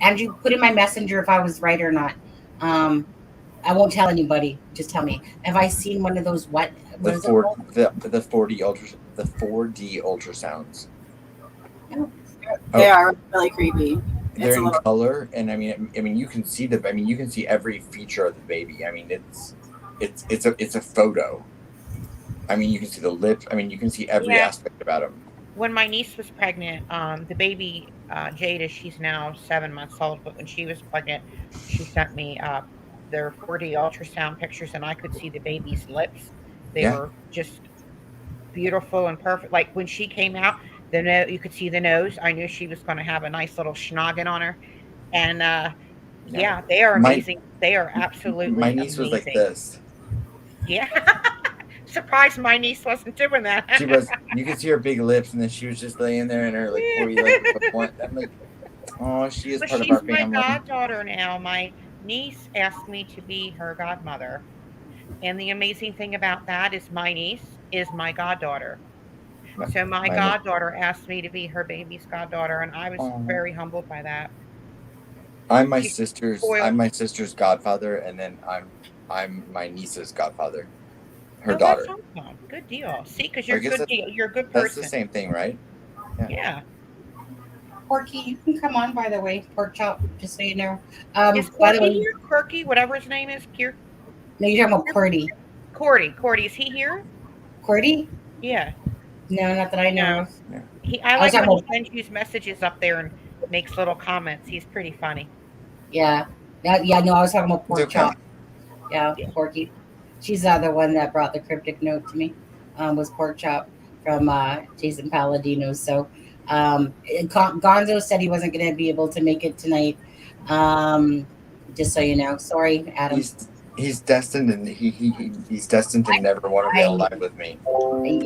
Andrew, put in my messenger if I was right or not. I won't tell anybody. Just tell me. Have I seen one of those? The 4D ultrasounds. No. They are really creepy. They're in color, and I mean, you can see you can see every feature of the baby. I mean, it's a photo. I mean, you can see the lips. I mean, you can see every aspect about him. When my niece was pregnant, the baby Jada, she's now 7 months old, but when she was pregnant, she sent me their 4D ultrasound pictures, and I could see the baby's lips. They were just beautiful and perfect. Like when she came out, you could see the nose. I knew she was going to have a nice little schnoggin on her, and they are amazing. They are absolutely. My niece was like this. Yeah. Surprised my niece wasn't doing that. She was. You could see her big lips, and then she was just laying there in her 40 point. I'm like, oh, she is part of our family. She's my goddaughter now. My niece asked me to be her godmother, and the amazing thing about that is my niece is my goddaughter. So my goddaughter asked me to be her baby's goddaughter, and I was very humbled by that. I'm my sister's godfather, and then I'm my niece's godfather. Her daughter. That's awesome. Good deal. See, because you're good. You're a good person. That's the same thing, right? Yeah. Porky, you can come on. By the way, Pork Chop, just so you know. Is Porky here? Quirky, whatever his name is, here. No, you're talking about Cordy. Cordy, is he here? Cordy? Yeah. No, not that I know of. I was like when talking he sends you messages up there and makes little comments. He's pretty funny. Yeah. Yeah, no, I was talking about Pork okay. Chop. Yeah, Porky. She's the other one that brought the cryptic note to me, was Pork Chop from Jason Palladino. So Gonzo said he wasn't going to be able to make it tonight. Just so you know. Sorry, Adam. He's destined, and he's destined to never want to be alive with me.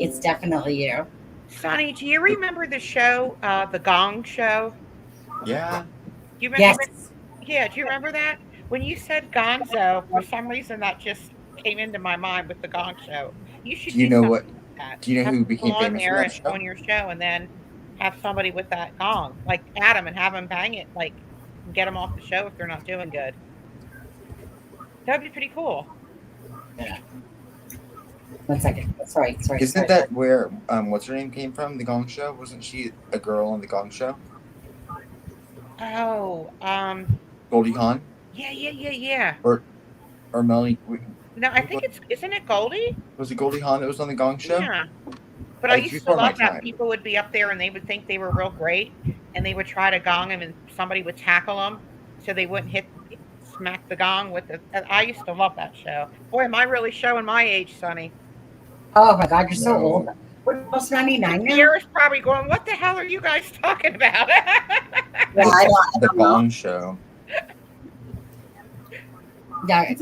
It's definitely you. Sonny, do you remember the show, The Gong Show? Yeah. Do you remember? Yes. Yeah, do you remember that? When you said Gonzo, for some reason that just came into my mind with The Gong Show. You should Do you know what? like that. Do you know Have who people became on famous from there that show? on your show, and then have somebody with that gong, like Adam, and have them bang it, like get them off the show if they're not doing good. That'd be pretty cool. Yeah. 1 second. Sorry. Isn't that where what's her name came from? The Gong Show? Wasn't she a girl on the Gong Show? Oh, Goldie Hawn? Yeah. Or Melanie? No, I think isn't it Goldie? Was it Goldie Hawn that was on the Gong Show? Yeah. But I used to before my love that time. people would be up there and they would think they were real great, and they would try to gong them, and somebody would tackle them so they wouldn't smack the gong with it. I used to love that show. Boy, am I really showing my age, Sonny. Oh my God, you're so old. We're almost 99 now. Sarah's probably going, what the hell are you guys talking about? The Gong Show. Yeah,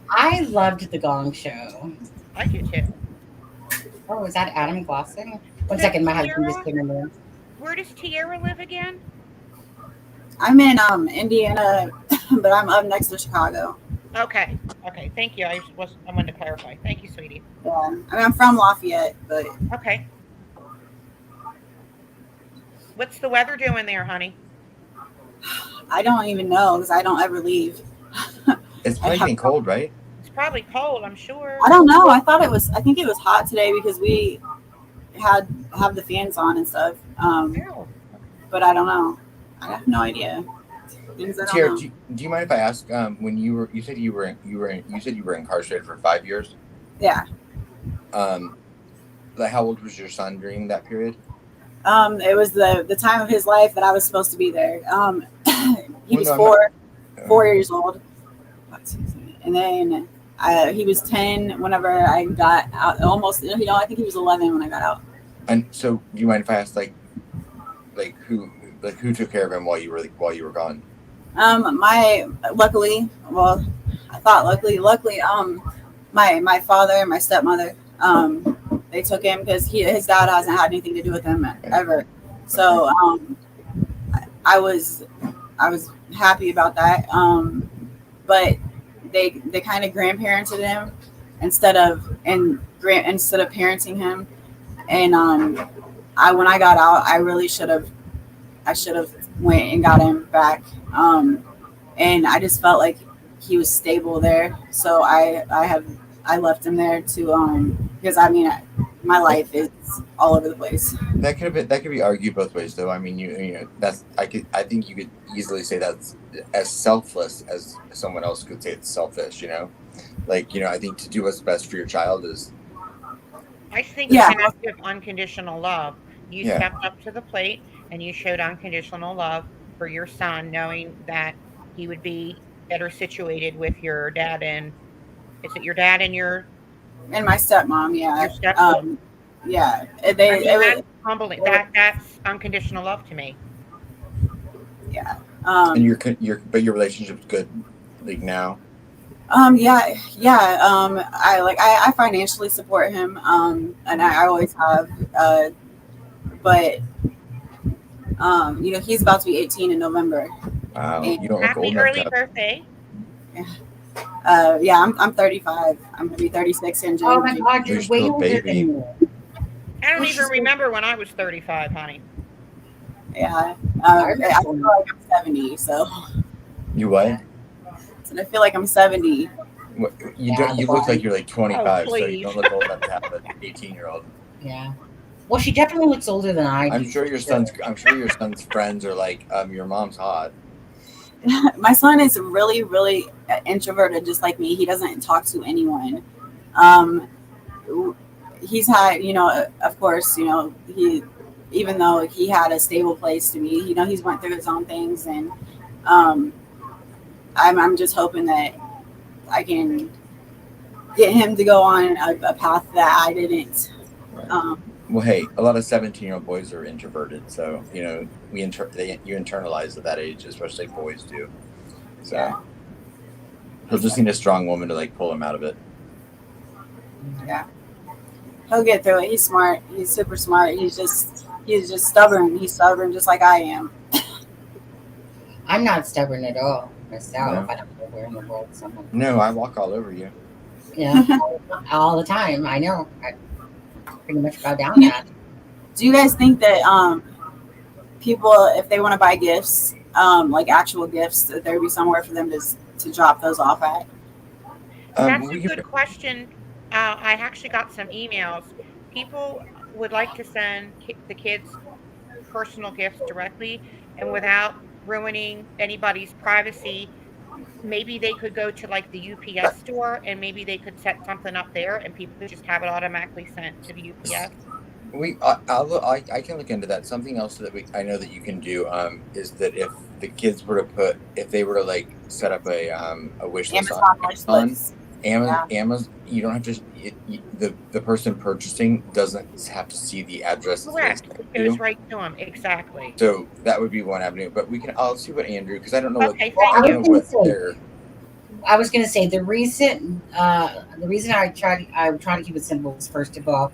I loved the Gong Show. I do too. Oh, is that Adam glossing? 1 second, my husband just came in the room. Where does Tierra live again? I'm in Indiana, but I'm up next to Chicago. Okay. Thank you. I wanted to clarify. Thank you, sweetie. Yeah, I mean, I'm from Lafayette, but okay. What's the weather doing there, honey? I don't even know because I don't ever leave. It's probably getting cold, right? It's probably cold, I'm sure. I don't know. I think it was hot today because we have the fans on and stuff. But I don't know. I have no idea. Tierra, do you mind if I ask? When you said you were incarcerated for 5 years. Yeah. Like, how old was your son during that period? It was the time of his life that I was supposed to be there. He was 4 years old, and then he was 10 whenever I got out. Almost, I think he was 11 when I got out. And so, do you mind if I ask, like who took care of him while you were gone? Luckily, my father and my stepmother, they took him because his dad hasn't had anything to do with him ever. So I was happy about that. But they kind of grandparented him instead of parenting him. And when I got out, I should have went and got him back. And I just felt like he was stable there. So I left him there to because my life is all over the place. That could be argued both ways, though. I mean, I think you could easily say that's as selfless as someone else could say it's selfish. I think to do what's best for your child is. I think it's an act of unconditional love. You stepped up to the plate and you showed unconditional love for your son, knowing that he would be better situated with your dad and is it your dad and and my stepmom? Yeah. Your stepmom. Yeah. That's humbling. That's unconditional love to me. Yeah. And your relationship's good, like now. Yeah. I financially support him. And I always have. But he's about to be 18 in November. Wow. You don't look Happy old early enough. birthday. Yeah, I'm 35. I'm gonna be 36 in June. Oh my God, you're way older than me. I don't even remember when I was 35, honey. Yeah, I feel like I'm 70. So. You what? So I feel like I'm 70. You look like you're like 25, Oh, so you don't look old enough to have an 18-year-old. Yeah. Well, she definitely looks older than I do. I'm sure your son's friends are like, your mom's hot. My son is really, really introverted, just like me. He doesn't talk to anyone. he's had, of course, he, even though he had a stable place to be, he's went through his own things, and I'm just hoping that I can get him to go on a path that I didn't. Well, hey, a lot of 17-year-old boys are introverted, so you internalize at that age, especially boys do. So he'll just need a strong woman to pull him out of it. Yeah, he'll get through it. He's smart. He's super smart. He's just stubborn. He's stubborn, just like I am. I'm not stubborn at all myself. No. I don't know where in the world someone. No, I walk all over you. Yeah, all the time. I know. I pretty much bow down that. Do you guys think that people, if they want to buy gifts, like actual gifts, that there would be somewhere for them to drop those off at? That's a good question. I actually got some emails. People would like to send the kids personal gifts directly, and without ruining anybody's privacy, maybe they could go to the UPS store, and maybe they could set something up there, and people could just have it automatically sent to the UPS. I can look into that. Something else that I know that you can do is that if the kids were to set up a wish list on Amazon, you don't have to. The person purchasing doesn't have to see the address. Correct. It goes right to them. Exactly. So that would be one avenue. But I'll see what Andrew, because I don't know I was going to say the reason I try to keep it simple is, first of all,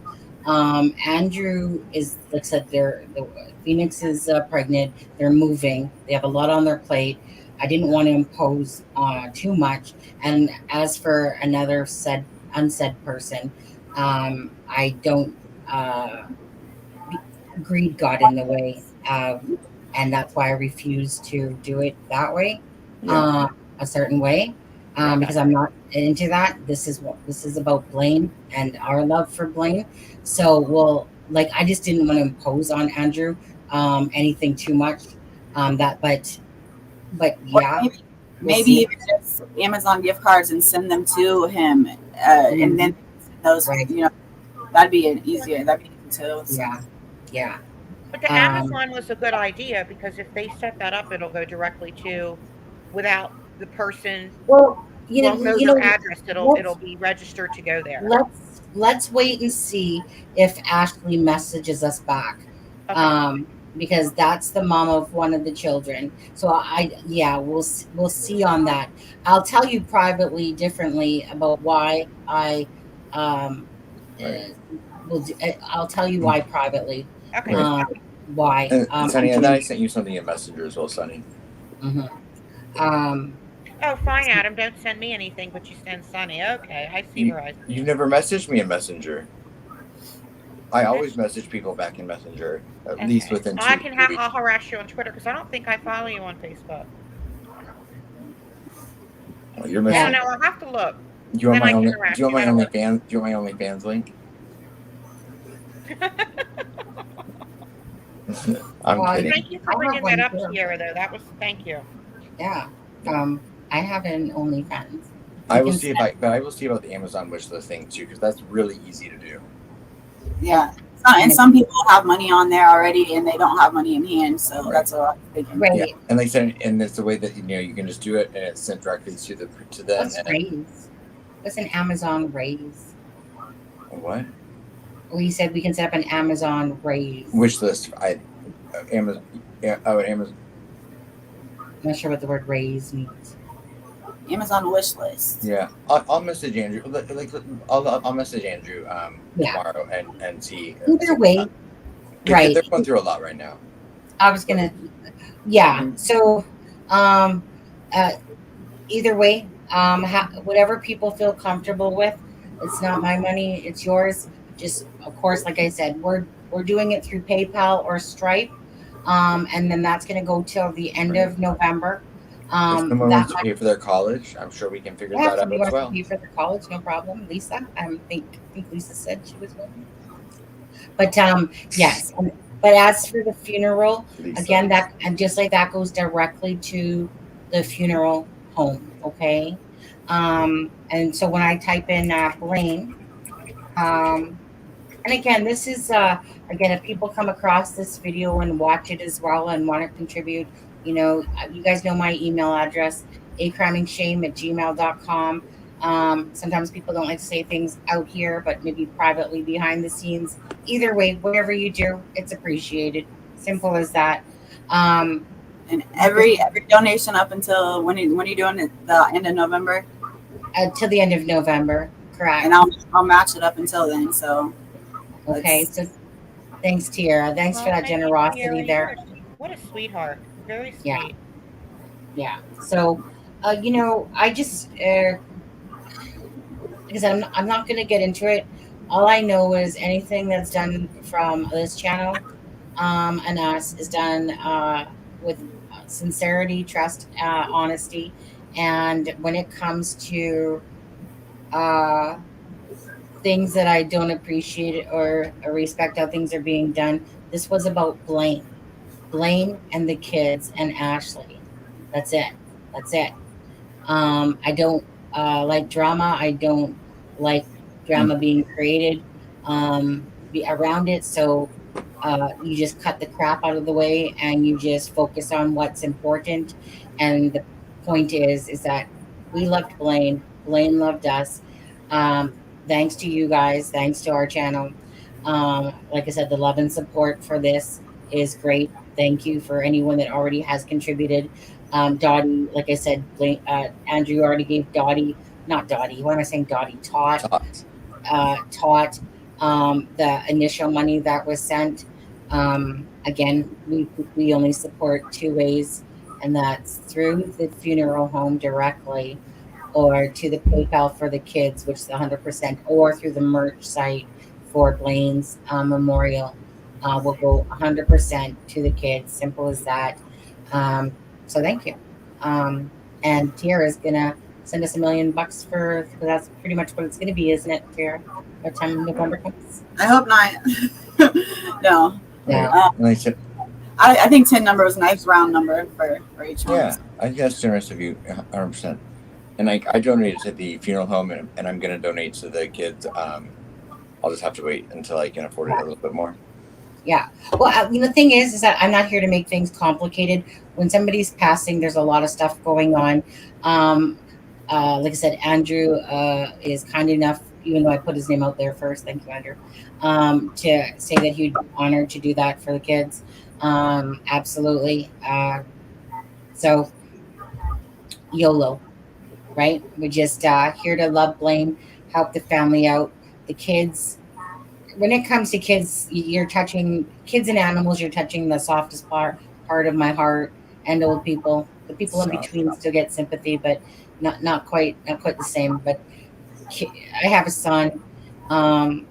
Andrew is, like I said, Phoenix is pregnant. They're moving. They have a lot on their plate. I didn't want to impose too much. And as for another unsaid person, I don't. Greed got in the way, and that's why I refuse to do it that way, a certain way, because I'm not into that. This is about Blaine and our love for Blaine. So I just didn't want to impose on Andrew anything too much. But yeah, maybe even just Amazon gift cards and send them to him, and then those, that'd be easier. That'd be easy too. So. Yeah. But the Amazon was a good idea, because if they set that up, it'll go directly to, without the person. Well, their address. It'll be registered to go there. Let's wait and see if Ashley messages us back. Okay. Because that's the mom of one of the children. So we'll see on that. I'll tell you privately differently about why I I'll tell you why privately. Okay. Why? Sonny, and then I sent you something in Messenger as well, Sonny. Mm-hmm. Oh, fine, Adam. Don't send me anything, but you send Sonny. Okay, I see where I. You never messaged me in Messenger. I always message people back in Messenger, at least within 2 weeks. I'll harass you on Twitter, because I don't think I follow you on Facebook. Well, you're messaging. No, I'll have to look. Do you want my OnlyFans link? I'm kidding. Thank you for bringing that up, Sierra. Though thank you. Yeah. I have an OnlyFans. I will see about the Amazon wish list thing too, because that's really easy to do. Yeah, and some people have money on there already, and they don't have money in hand, so that's what I'm thinking. Right. Yeah. And like I said, and it's the way that you can just do it, and it's sent directly to them. What's raise? What's an Amazon raise? What? Well, you said we can set up an Amazon raise wish list. Amazon. I'm not sure what the word raise means. Amazon wish list. Yeah, I'll message Andrew. I'll message Andrew tomorrow and see. Either way, right? They're going through a lot right now. I was gonna, So, either way, whatever people feel comfortable with. It's not my money; it's yours. Just, of course, like I said, we're doing it through PayPal or Stripe, and then that's gonna go till the end of November. If someone wants to pay for their college, I'm sure we can figure that out as well. Pay for their college, no problem. Lisa, I think Lisa said she was willing. But yes. But as for the funeral, Lisa, again, that and just like that goes directly to the funeral home. Okay. And so when I type in Blaine, And again, this is again, if people come across this video and watch it as well and want to contribute, you guys know my email address, acrimingshame@gmail.com. Sometimes people don't like to say things out here, but maybe privately behind the scenes. Either way, whatever you do, it's appreciated. Simple as that. And every donation up until when are you doing it? The end of November? Till the end of November, correct. And I'll match it up until then. So okay, so thanks, Tiara. Thanks for that generosity there. What a sweetheart. Very sweet. Yeah. Yeah. So, I just, because I'm not going to get into it. All I know is anything that's done from this channel and us is done with sincerity, trust, honesty. And when it comes to things that I don't appreciate or respect how things are being done, this was about Blaine and the kids and Ashley. That's it. I don't like drama. I don't like drama being created around it. So you just cut the crap out of the way and you just focus on what's important. And the point is that we loved Blaine. Blaine loved us. Thanks to you guys. Thanks to our channel. Like I said, the love and support for this is great. Thank you for anyone that already has contributed. Dottie, like I said, Andrew already gave Dottie, not Dottie, what am I saying? Dottie, Tot the initial money that was sent. Again, we only support two ways, and that's through the funeral home directly or to the PayPal for the kids, which is 100%, or through the merch site for Blaine's memorial. Will go 100% to the kids. Simple as that. So thank you. And Tiara is gonna send us $1 million for that's pretty much what it's gonna be, isn't it, Tiara? By the time November comes. I hope not. No. Yeah. I think 10 number was a nice round number for each one. Yeah, I think that's generous of you, 100%. And I donated to the funeral home, and I'm gonna donate to the kids. I'll just have to wait until I can afford it a little bit more. Yeah. Well, the thing is that I'm not here to make things complicated. When somebody's passing, there's a lot of stuff going on. Like I said, Andrew is kind enough, even though I put his name out there first. Thank you, Andrew. To say that he'd be honored to do that for the kids. Absolutely. So, YOLO, right? We're just here to love, Blaine, help the family out. The kids. When it comes to kids, you're touching kids and animals. You're touching the softest part of my heart. And old people, the people in between still get sympathy, but not quite the same. But I have a son. I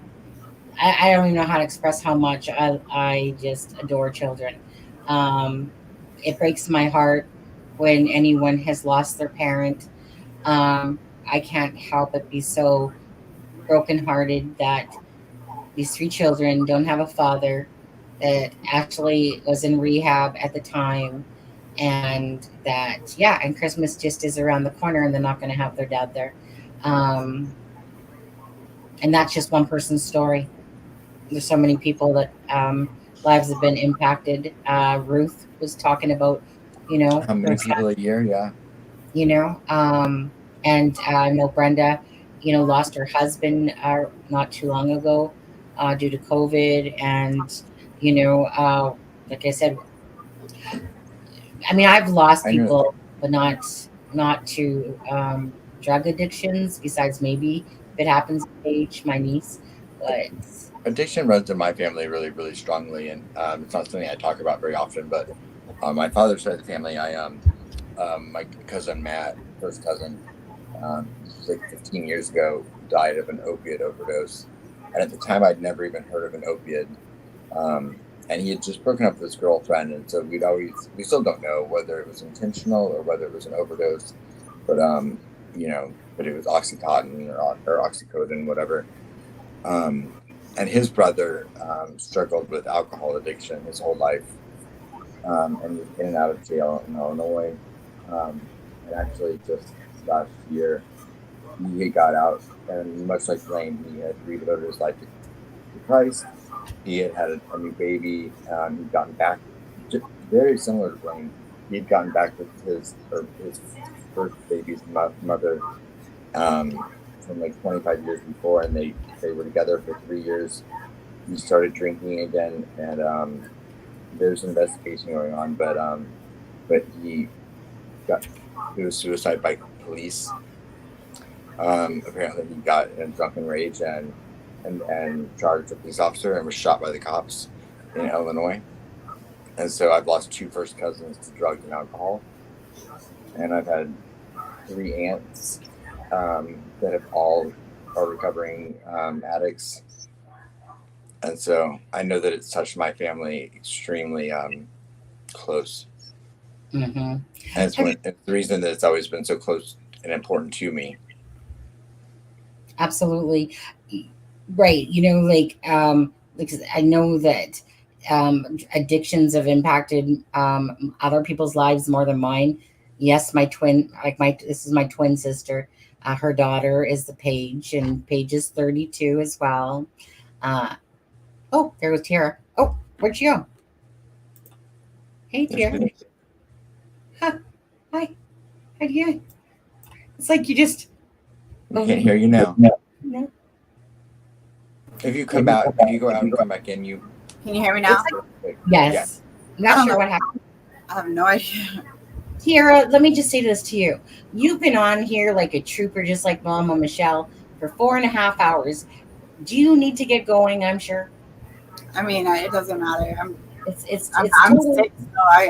don't even know how to express how much I just adore children. It breaks my heart when anyone has lost their parent. I can't help but be so brokenhearted that these 3 children don't have a father, that actually was in rehab at the time, and that, and Christmas just is around the corner and they're not going to have their dad there. And that's just one person's story. There's so many people that lives have been impacted. Ruth was talking about, how many people a year, and I know Brenda, lost her husband not too long ago. Due to COVID, and like I said, I mean, I've lost people, but not to drug addictions. Besides, maybe if it happens to age, my niece, but addiction runs in my family really, really strongly, and it's not something I talk about very often. But my father's side of the family, my cousin Matt, first cousin, like 15 years ago, died of an opiate overdose. And at the time, I'd never even heard of an opiate. And he had just broken up with his girlfriend. And so we still don't know whether it was intentional or whether it was an overdose. But, but it was Oxycontin or Oxycodone, whatever. And his brother struggled with alcohol addiction his whole life. And he was in and out of jail in Illinois. And actually just last year, he got out, and much like Blaine, he had redevoted his life to Christ. He had a new baby. He'd gotten back, very similar to Blaine. He'd gotten back with his first baby's mother from like 25 years before, and they were together for 3 years. He started drinking again, and there's an investigation going on, but he was suicide by police. Apparently, he got in a drunken rage and charged a police officer and was shot by the cops in Illinois. And so I've lost 2 first cousins to drugs and alcohol, and I've had 3 aunts that have all are recovering addicts. And so I know that it's touched my family extremely close. Mm-hmm. And it's the reason that it's always been so close and important to me. Absolutely. Right. Like I know that addictions have impacted other people's lives more than mine. Yes, this is my twin sister. Her daughter is the Paige, and Paige is 32 as well. Oh, there was Tara. Oh, where'd she go? Hey, Tara. Huh. Hi. How you doing? It's like you just... I can't hear you now. No. If you go out and come back in, you... Can you hear me now? Yes. Yeah. Not sure what happened. I have no idea. Tara, let me just say this to you. You've been on here like a trooper, just like Mama Michelle, for 4.5 hours. Do you need to get going, I'm sure? I mean, it doesn't matter. I'm totally... sick, so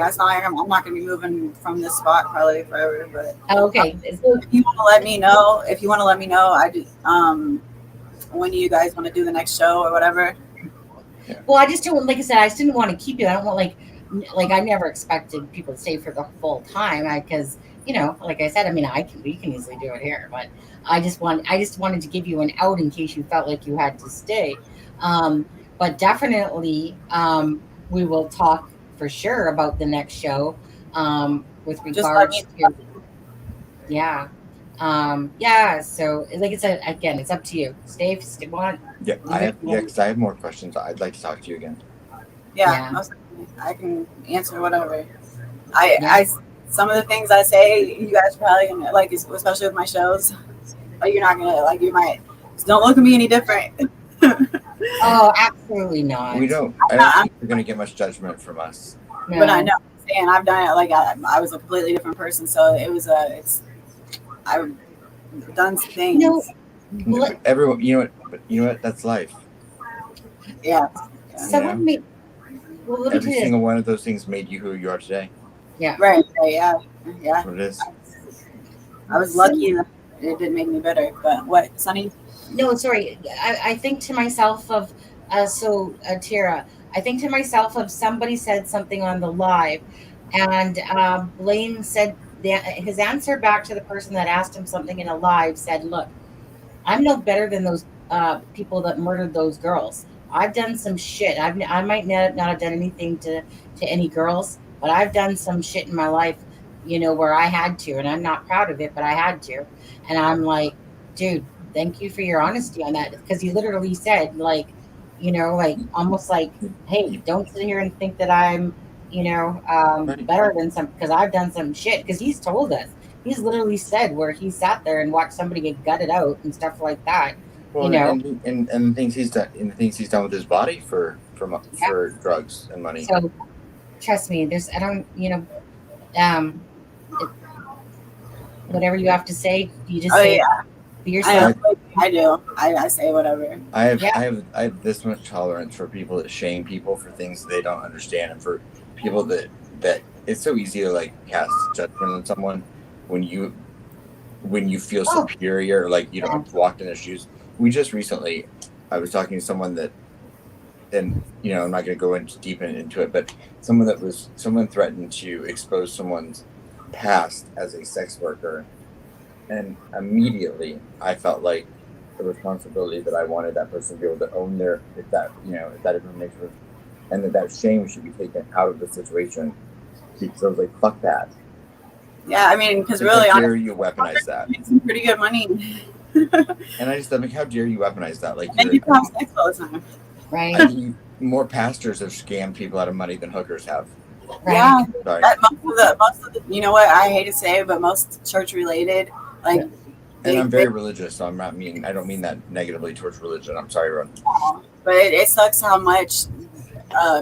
it's not like I'm not going to be moving from this spot probably forever. But okay, if you want to let me know, I do. When you guys want to do the next show or whatever. Yeah. Well, I just don't, like I said, I just didn't want to keep you. I don't want like I never expected people to stay for the full time. Because like I said, I mean, we can easily do it here, but I just wanted to give you an out in case you felt like you had to stay. But definitely, we will talk for sure about the next show with regards to, yeah. So like I said, again, it's up to you. Stay on. Yeah, because I have more questions. I'd like to talk to you again. Yeah. I can answer whatever. I some of the things I say, you guys are probably gonna like, especially with my shows. Like you're not gonna like. You might don't look at me any different. Oh, absolutely not. We don't. I don't think you're gonna get much judgment from us. No. But I know, and I've done it. Like I was a completely different person, so it was I've done some things. Everyone, you know what? That's life. Yeah. Someone made. Well, every single one of those things made you who you are today. Yeah. Right. Yeah. That's what it is. I was lucky that it didn't make me better. But what, Sonny? No, sorry. I think to myself of Tara. I think to myself of somebody said something on the live, and Blaine said his answer back to the person that asked him something in a live said, "Look, I'm no better than those people that murdered those girls. I've done some shit. I might not have done anything to any girls, but I've done some shit in my life, where I had to, and I'm not proud of it, but I had to." And I'm like, dude, thank you for your honesty on that, because he literally said, like, almost like, hey, don't sit here and think that I'm, better than some, because I've done some shit. Because he's told us, he's literally said where he sat there and watched somebody get gutted out and stuff like that. Well, and the things he's done with his body for drugs and money. So trust me, whatever you have to say, you just say. Yeah. Be yourself. I do. I say whatever. I have this much tolerance for people that shame people for things they don't understand, and for people that it's so easy to like cast judgment on someone when you feel superior, like you don't have to walk in their shoes. We just recently, I was talking to someone that, and I'm not going to go deep into it, but someone threatened to expose someone's past as a sex worker, and immediately I felt like the responsibility that I wanted that person to be able to own if that information was, and that shame should be taken out of the situation, because I was like, fuck that. Yeah, I mean, because really, how dare you weaponize that? Make some pretty good money. And I just thought, like, how dare you weaponize that? Like, and you have sex all the time. Right. I think more pastors have scammed people out of money than hookers have. Yeah, Sorry. most of the, you know what, I hate to say it, but most church related, like, And I'm very religious, so I don't mean that negatively towards religion. I'm sorry, Ron. but it sucks how much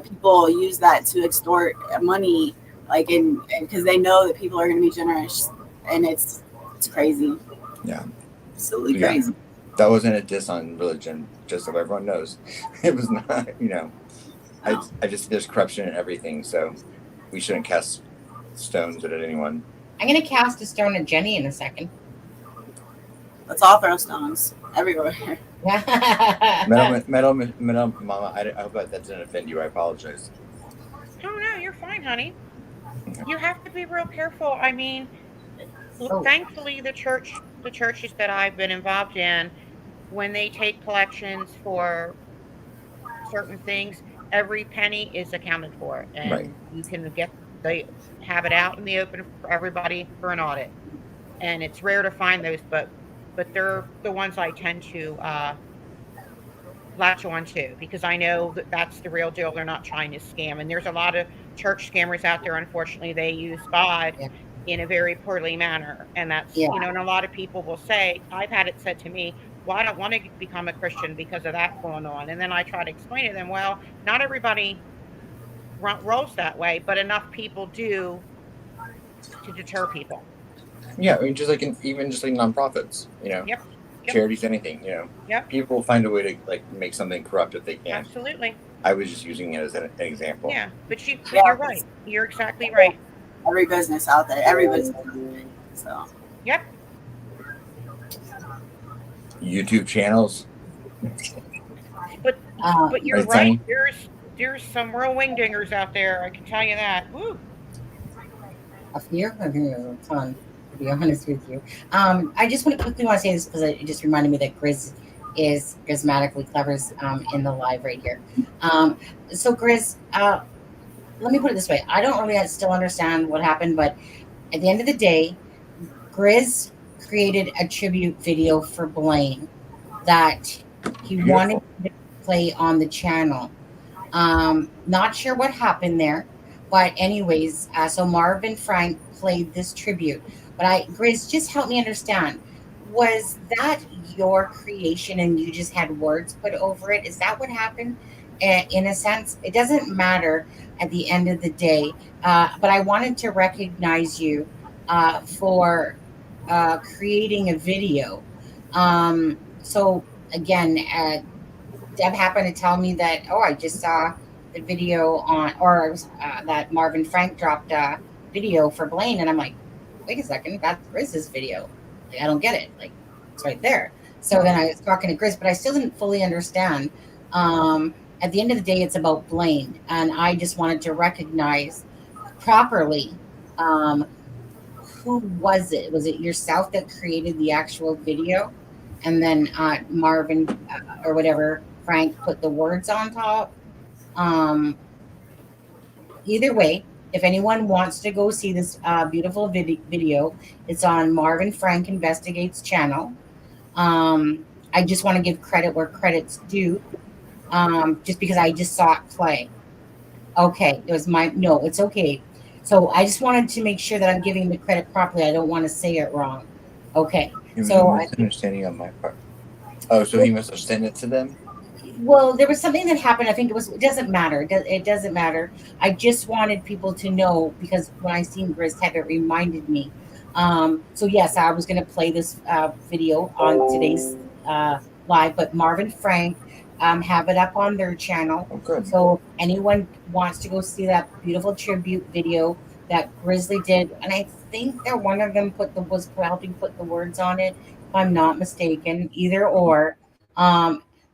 people use that to extort money, like, because they know that people are going to be generous, and it's crazy. Yeah. Absolutely Yeah. crazy. That wasn't a diss on religion, just so everyone knows. It was not, I just, there's corruption in everything, so we shouldn't cast stones at anyone. I'm going to cast a stone at Jenny in a second. Let's all throw stones everywhere. Metal, Mama, I hope that didn't offend you. I apologize. Oh no, you're fine, honey. You have to be real careful. I mean, Oh. thankfully, the churches that I've been involved in, when they take collections for certain things, every penny is accounted for, and Right. you can they have it out in the open for everybody for an audit. And it's rare to find those, but they're the ones I tend to latch on to, because I know that that's the real deal. They're not trying to scam. And there's a lot of church scammers out there. Unfortunately, they use God in a very poorly manner. And that's, Yeah. and a lot of people will say, I've had it said to me, well, I don't want to become a Christian because of that going on. And then I try to explain to them, well, not everybody rolls that way, but enough people do to deter people. Yeah, I mean, even just like nonprofits, Yep. charities, anything, Yep. people will find a way to like make something corrupt if they can. Absolutely. I was just using it as an example. Yeah, but you're right. You're exactly right. Every business out there, every business out there. So. Yep. YouTube channels. But you're Right, right. Sonny? There's some real wing dingers out there. I can tell you that. Woo. A few? I think there's a ton, to be honest with you. I just quickly want to say this because it just reminded me that Grizz is Grizmatically Clever's in the live right here. So Grizz, let me put it this way. I don't really still understand what happened, but at the end of the day, Grizz created a tribute video for Blaine that he wanted to play on the channel. Not sure what happened there, but anyways, so Marvin Frank played this tribute. But Grizz, just help me understand. Was that your creation and you just had words put over it? Is that what happened? In a sense, it doesn't matter at the end of the day. But I wanted to recognize you for creating a video. So again, Deb happened to tell me that, I just saw the video that Marvin Frank dropped a video for Blaine. And I'm like, wait a second, that's Grizz's video. Like, I don't get it. Like, it's right there. So then I was talking to Grizz, but I still didn't fully understand. At the end of the day, it's about Blaine. And I just wanted to recognize properly who was it? Was it yourself that created the actual video? And then Marvin or whatever, Frank put the words on top. Either way, if anyone wants to go see this beautiful video, it's on Marvin Frank Investigates channel. I just want to give credit where credit's due, just because I just saw it play. Okay, it was no, it's okay. So I just wanted to make sure that I'm giving the credit properly. I don't want to say it wrong. Okay, so misunderstanding on my part. Oh, so he must have sent it to them? Well, there was something that happened. I think it doesn't matter. It doesn't matter. I just wanted people to know, because when I seen Grizz type, it reminded me. So yes, I was going to play this video on today's live, but Marvin Frank have it up on their channel. Oh, good. So anyone wants to go see that beautiful tribute video that Grizzly did, and I think that one of them was helping put the words on it, if I'm not mistaken, either or.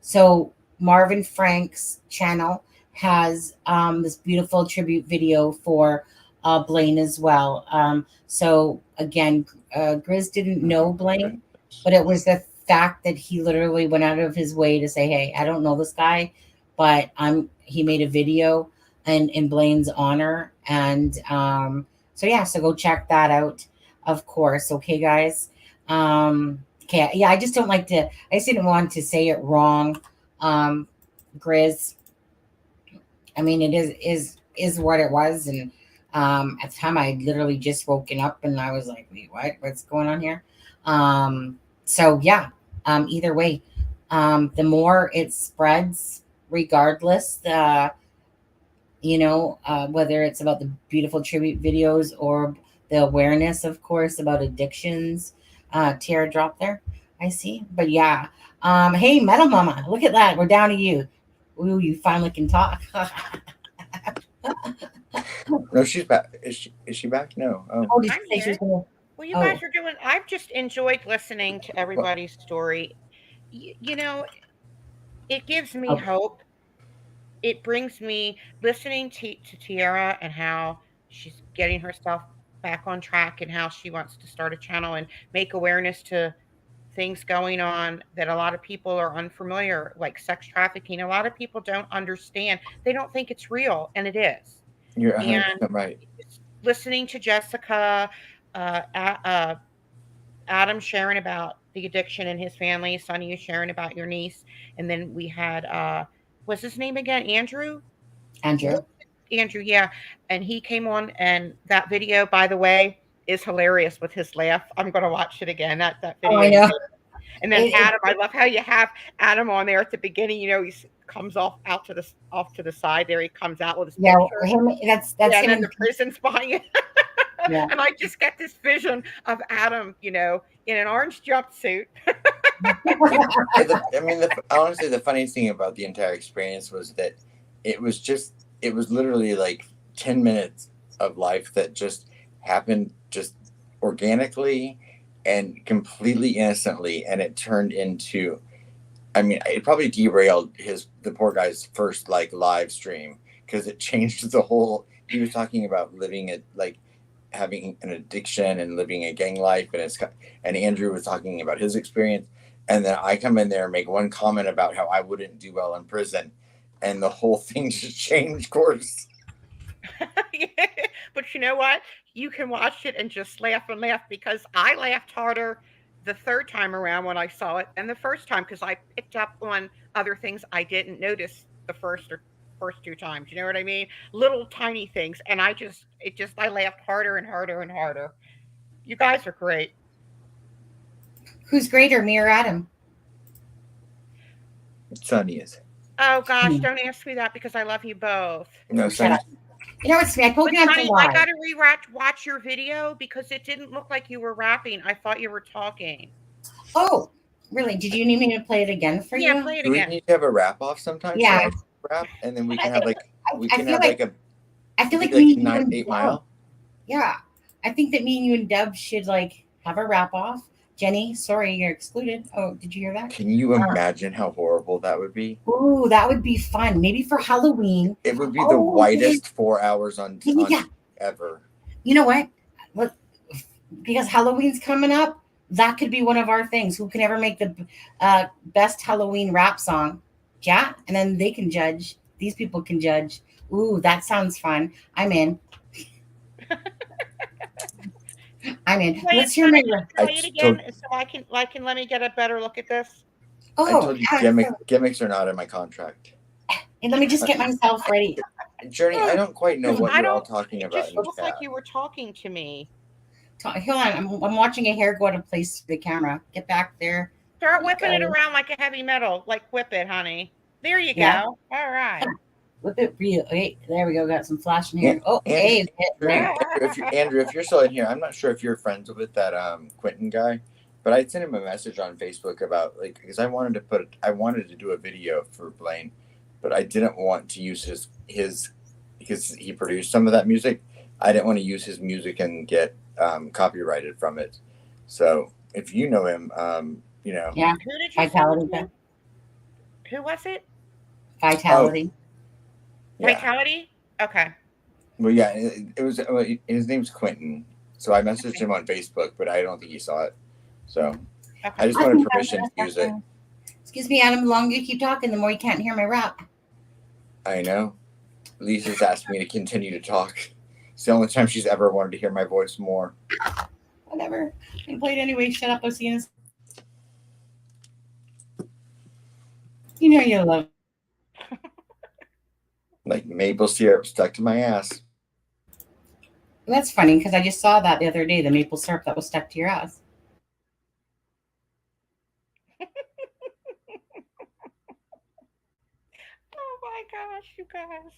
So Marvin Frank's channel has this beautiful tribute video for Blaine as well. So again, Grizz didn't know Blaine, but it was the fact that he literally went out of his way to say, hey, I don't know this guy, but he made a video in Blaine's honor. And so yeah, so go check that out, of course. Okay, guys. Okay, yeah, I just don't like to, I just didn't want to say it wrong. Grizz. I mean, it is what it was, and at the time I literally just woken up and I was like, wait, what's going on here? So yeah, either way, the more it spreads, regardless, whether it's about the beautiful tribute videos or the awareness, of course, about addictions. Tara dropped there, I see. But yeah, hey, Metal Mama, look at that, we're down to you. Ooh, you finally can talk. No, she's back. Is she back? No. Oh, Did I'm she say she here. was gonna? Well, you Oh, guys are doing. I've just enjoyed listening to everybody's story. You know, it gives me okay. hope. It brings me listening to Tiara and how she's getting herself back on track and how she wants to start a channel and make awareness to things going on that a lot of people are unfamiliar, like sex trafficking. A lot of people don't understand. They don't think it's real, and it is. you're And 100% right. listening to Jessica, Adam sharing about the addiction in his family, Sonny, you sharing about your niece, and then we had what's his name again? Andrew? Andrew. Andrew, yeah. And he came on, and that video, by the way, is hilarious with his laugh. I'm gonna watch it again. That Oh, video. I know. And then Adam, I love how you have Adam on there at the beginning. He comes off to the side there. He comes out with his Yeah, picture. him. That's Yeah, and him. then And the prison's behind you. yeah. And I just get this vision of Adam, in an orange jumpsuit. I mean, honestly, the funniest thing about the entire experience was that it was literally like 10 minutes of life that just happened just organically and completely innocently. And it turned into, I mean, it probably derailed the poor guy's first like live stream because it changed the whole. He was talking about living it like having an addiction and living a gang life, and Andrew was talking about his experience, and then I come in there and make one comment about how I wouldn't do well in prison, and the whole thing just changed course. But you know what? You can watch it and just laugh and laugh, because I laughed harder the third time around when I saw it than the first time, because I picked up on other things I didn't notice the first two times. You know what I mean? Little tiny things, and I laughed harder and harder and harder. You guys are great. Who's greater, me or Adam? Sonny is. Oh gosh, don't ask me that, because I love you both. No, Shut up. You know what's me? I told you not to Sonny, lie. I gotta watch your video because it didn't look like you were rapping. I thought you were talking. Oh, really? Did you need me to play it again for you? Yeah, play it Do we again. need to have a wrap off sometime? Yeah. Wrap, and then we can have like I feel like me me and you 8 Mile. Yeah, I think that me and you and Deb should like have a wrap off. Jenny, sorry, you're excluded. Oh, did you hear that? Can you imagine how horrible that would be? Ooh, that would be fun. Maybe for Halloween. It would be the whitest 4 hours on ever. You know what? Look, because Halloween's coming up, that could be one of our things. Who can ever make the best Halloween rap song? Yeah, and then they can judge. These people can judge. Ooh, that sounds fun. I'm in. I'm in. Let's hear my. Play it again, so I can let me get a better look at this. Oh, I told you gimmicks are not in my contract. And let me just get myself ready. Journey, I don't quite know what you're all talking about. It just looks like you were talking to me. Hold on, I'm watching a hair go out of place to the camera. Get back there. Start whipping it around like a heavy metal. Like whip it, honey. There you Yeah. go. All right. Whip it real. Okay, there we go. Got some flashing here. Yeah, Oh, hey. Andrew, if you're still in here, I'm not sure if you're friends with that Quentin guy, but I sent him a message on Facebook about because I wanted to do a video for Blaine, but I didn't want to use his because he produced some of that music. I didn't want to use his music and get copyrighted from it. So if you know him, Yeah. Who did you Vitality. Who was it? Vitality. Yeah. Vitality? Okay. Well, yeah, it was. His name's Quentin, so I messaged him on Facebook, but I don't think he saw it. So I just wanted permission to use it. Excuse me, Adam. The longer you keep talking, the more you can't hear my rap. I know. Lisa's asked me to continue to talk. It's the only time she's ever wanted to hear my voice more. Whatever. I can play it anyway. Shut up, Oceanus. You know you love. Like maple syrup stuck to my ass. That's funny because I just saw that the other day, the maple syrup that was stuck to your ass. Oh my gosh, you guys.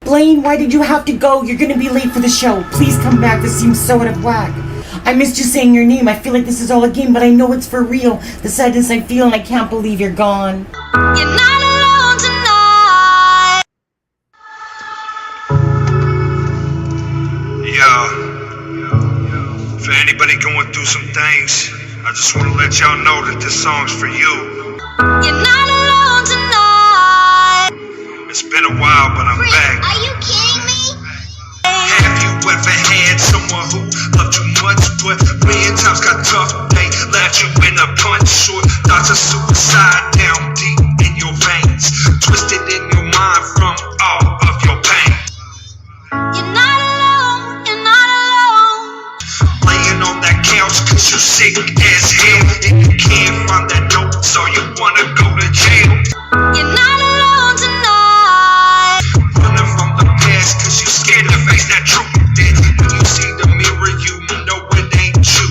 Blaine, why did you have to go? You're gonna be late for the show. Please come back. This seems so out of whack. I missed you saying your name. I feel like this is all a game, but I know it's for real. The sadness I feel, and I can't believe you're gone. You're not alone tonight. Yeah. For anybody going through some things, I just want to let y'all know that this song's for you. You're not alone tonight. It's been a while, but I'm back. Are you kidding me? Have you ever had someone who loved you much, but when times got tough, they left you in a punch short? Thoughts of suicide down deep in your veins, twisted in your mind from all of your pain. You're not alone. You're not alone. Laying on that couch cause you're sick as hell, and you can't find that note, so you wanna go to jail. You're not alone tonight. Running from the past cause you scared to face that truth. Then when you see the mirror, you know it ain't you.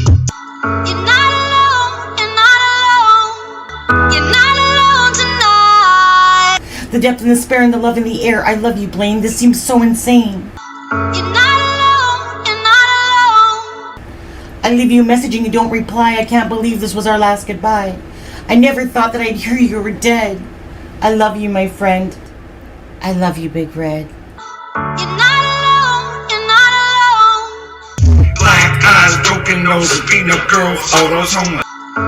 You're not alone. You're not alone. You're not alone tonight. The depth and the despair and the love in the air. I love you, Blaine. This seems so insane. You're not alone. You're not alone. I leave you a message and you don't reply. I can't believe this was our last goodbye. I never thought that I'd hear you were dead. I love you, my friend. I love you, Big Red. You're not alone. You're not alone. Black eyes, broken nose, beating up girls, all those homeless.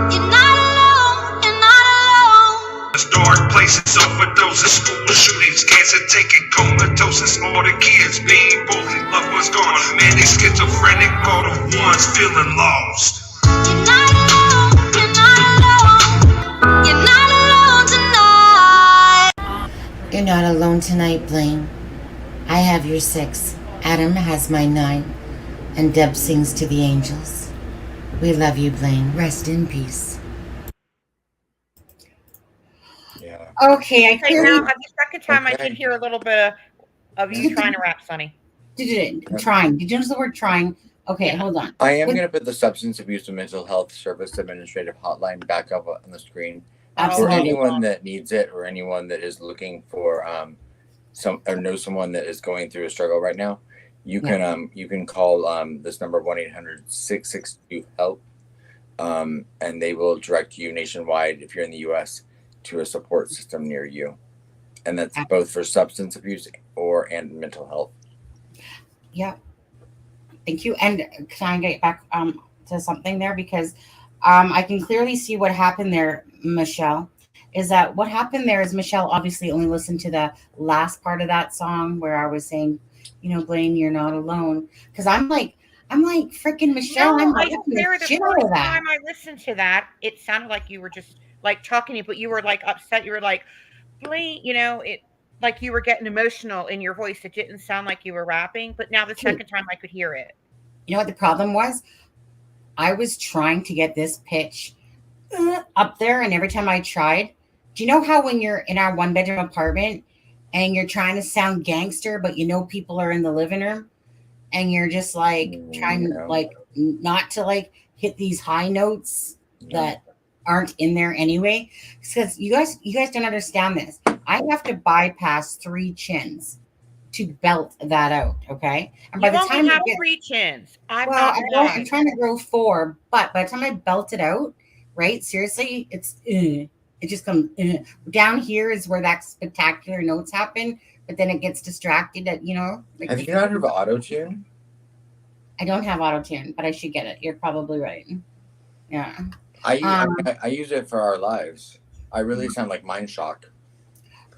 You're not alone. You're not alone. Dark places, overdoses, school shootings, cancer taking, comatoses, all the kids being bullied, loved ones gone, manic, schizophrenic, all the ones feeling lost. You're not alone. You're not alone. You're not alone tonight. You're not alone tonight, Blaine. I have your 6. Adam has my 9. And Deb sings to the angels. We love you, Blaine. Rest in peace. Yeah. Okay, Okay, now the second time I did hear a little bit of you trying to rap, Sonny. Trying. Did you use the word trying? Okay, hold on. I am going to put the Substance Abuse and Mental Health Service Administrative Hotline back up on the screen. Absolutely. For anyone that needs it or anyone that is looking for or knows someone that is going through a struggle right now, you can call this number 1-800-662-HELP, and they will direct you nationwide if you're in the U.S. to a support system near you, and that's both for substance abuse and mental health. Yeah. Thank you. And can I get back to something there? Because I can clearly see what happened there, Michelle. Is that what happened there is Michelle obviously only listened to the last part of that song where I was saying, Blaine, you're not alone. Because I'm like freaking Michelle. No, I'm I like, swear the first time I listened to that, it sounded like you were just like talking to me, but you were like upset. You were like, Blaine, it like you were getting emotional in your voice. It didn't sound like you were rapping, but now the second time I could hear it. You know what the problem was? I was trying to get this pitch up there, and every time I tried, do you know how when you're in our 1-bedroom apartment and you're trying to sound gangster, but people are in the living room, and you're just like trying like not to like hit these high notes that aren't in there anyway? Because you guys don't understand this. I have to bypass 3 chins to belt that out, okay? And by the time you have 3 chins, I'm trying to grow 4, but by the time I belt it out, right? Seriously, it just comes down here is where that spectacular notes happen, but then it gets distracted at Like, have you not heard of auto-tune? I don't have auto-tune, but I should get it. You're probably right. Yeah. I use it for our lives. I really sound like Mind Shock.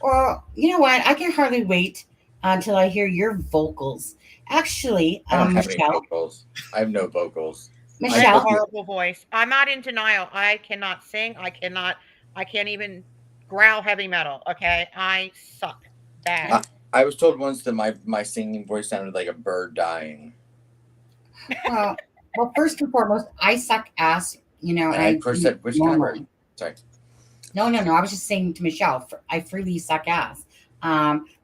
Well, you know what? I can hardly wait until I hear your vocals. Actually, I don't have Michelle. any vocals. I have no vocals. Michelle, I have a horrible voice. I'm not in denial. I cannot sing. I can't even growl heavy metal. Okay, I suck bad. I was told once that my singing voice sounded like a bird dying. Well, first and foremost, I suck ass, you know, And I first said, which kind of bird? Sorry. No. I was just saying to Michelle, I freely suck ass.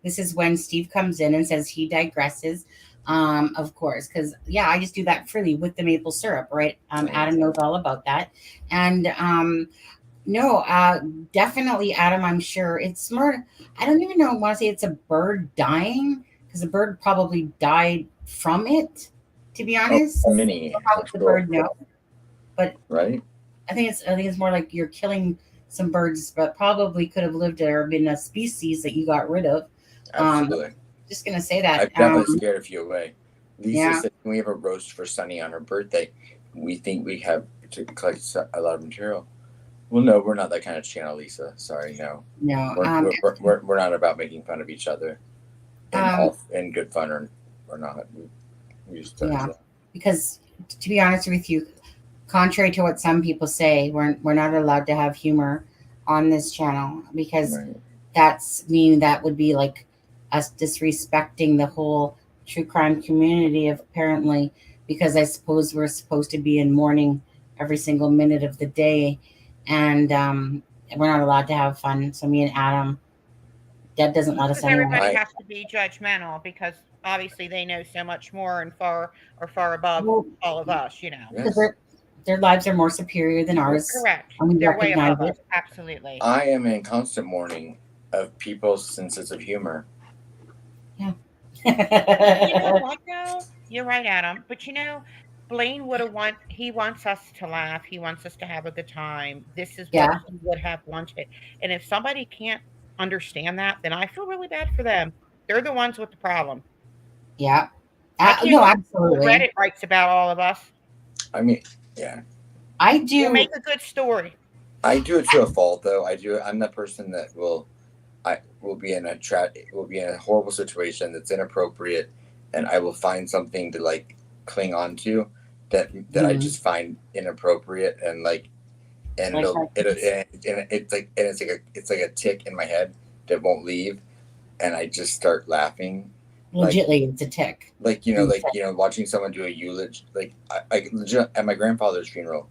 This is when Steve comes in and says he digresses. Of course, because I just do that freely with the maple syrup, right? Adam knows all about that. And no, definitely, Adam, I'm sure it's more, I don't even know, I want to say it's a bird dying, because the bird probably died from it, to be honest. A mini. How would the bird know? But right. I think it's more like you're killing some birds, but probably could have lived or been a species that you got rid of. Absolutely. Just gonna say that. I've definitely scared a few away. Lisa Yeah. said, "Can we have a roast for Sunny on her birthday? We think we have to collect a lot of material." Well, no, we're not that kind of channel, Lisa. Sorry, no. No. We're not about making fun of each other, in good fun or not. We just because to be honest with you, contrary to what some people say, we're not allowed to have humor on this channel, because that would be like us disrespecting the whole true crime community, apparently, because I suppose we're supposed to be in mourning every single minute of the day, and we're not allowed to have fun. So me and Adam, Deb doesn't let us anyway. Everybody has to be judgmental, because obviously they know so much more and far above all of us, you know. Because their lives are more superior than ours. Correct. And we They're way recognize above it. us. Absolutely. I am in constant mourning of people's senses of humor. Yeah. You know what, though? You're right, Adam. But you know, Blaine he wants us to laugh. He wants us to have a good time. This is what he would have wanted. And if somebody can't understand that, then I feel really bad for them. They're the ones with the problem. Yeah. No, absolutely. Reddit writes about all of us. I mean, yeah. I do. We'll make a good story. I do it to a fault, though. I'm the person that will be in a horrible situation that's inappropriate, and I will find something to like cling on to that I just find inappropriate, and it's like a tick in my head that won't leave, and I just start laughing. Legitly, it's a tick. Watching someone do a eulogy, legit at my grandfather's funeral,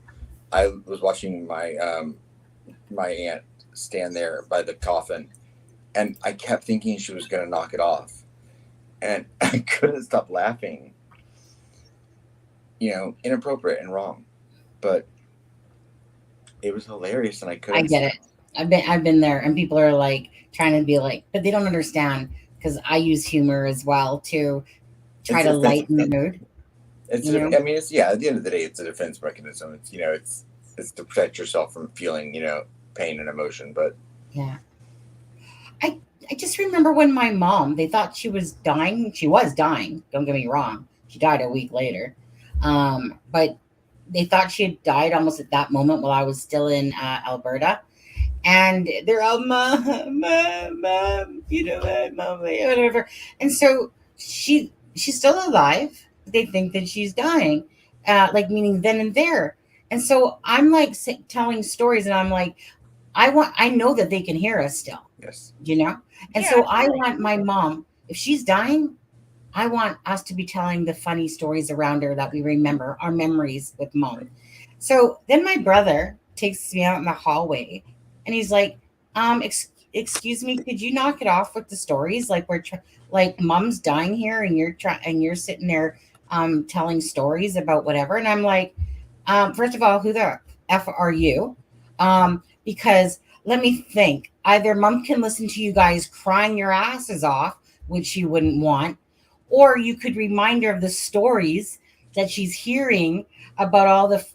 I was watching my my aunt stand there by the coffin, and I kept thinking she was going to knock it off, and I couldn't stop laughing. Inappropriate and wrong, but it was hilarious, and I couldn't. I get it. I've been there, and people are like trying to be like, but they don't understand, because I use humor as well to try to lighten the mood. At the end of the day, it's a defense mechanism. It's to protect yourself from feeling, pain and emotion. But yeah, I just remember when my mom, they thought she was dying. She was dying. Don't get me wrong. She died a week later. But they thought she had died almost at that moment while I was still in Alberta. And they're all, mom, whatever. And so she's still alive. They think that she's dying, meaning then and there. And so I'm like telling stories, and I'm like, I know that they can hear us still. Yes. And so I want my mom, if she's dying, I want us to be telling the funny stories around her that we remember, our memories with mom. So then my brother takes me out in the hallway, and he's like, excuse me, could you knock it off with the stories? Like mom's dying here, and you're sitting there telling stories about whatever. And I'm like, first of all, who the F are you? Because let me think, either mom can listen to you guys crying your asses off, which you wouldn't want, or you could remind her of the stories that she's hearing about all the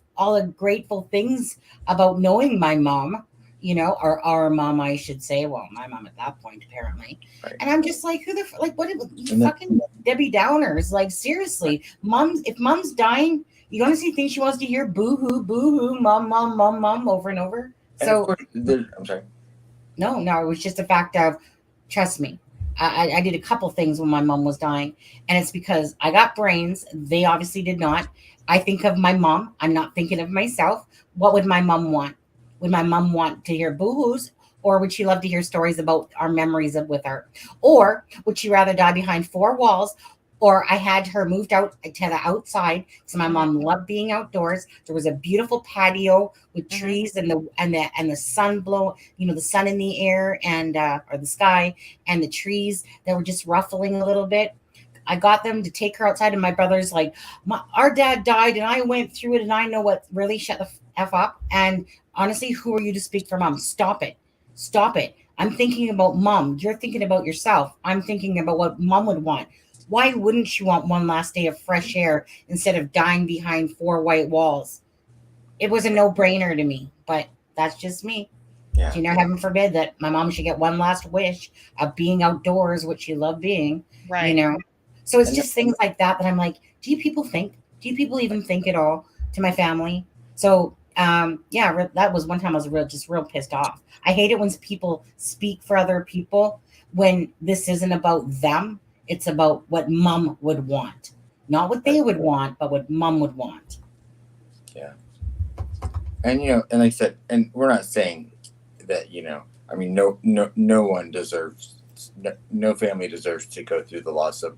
grateful things about knowing my mom, or our mom, I should say. Well, my mom at that point, apparently. Right. And I'm just like, fucking Debbie Downers? Like, seriously, if mom's dying, you honestly think she wants to hear boo-hoo, mom, over and over? And so, of course, I'm sorry. No, it was just a fact of, trust me, I did a couple things when my mom was dying, and it's because I got brains. They obviously did not. I think of my mom. I'm not thinking of myself. What would my mom want? Would my mom want to hear boo-hoos, Or would she love to hear stories about our memories of with her? Or would she rather die behind four walls? Or I had her moved out to the outside. So my mom loved being outdoors. There was a beautiful patio with trees and the sun blow, the sun in the air and or the sky and the trees that were just ruffling a little bit. I got them to take her outside, and my brother's like, our dad died, and I went through it, and I know what. Really, shut the F up. And honestly, who are you to speak for mom? Stop it. Stop it. I'm thinking about mom. You're thinking about yourself. I'm thinking about what mom would want. Why wouldn't you want one last day of fresh air instead of dying behind four white walls? It was a no-brainer to me, but that's just me. Yeah. Heaven forbid that my mom should get one last wish of being outdoors, which she loved being, Right. So it's just things like that I'm like, do you people even think at all to my family? So, that was one time I was real pissed off. I hate it when people speak for other people when this isn't about them. It's about what mom would want, not what they would want, but what mom would want. Yeah. And, and like I said, and we're not saying that, I mean, no one deserves, no family deserves to go through the loss of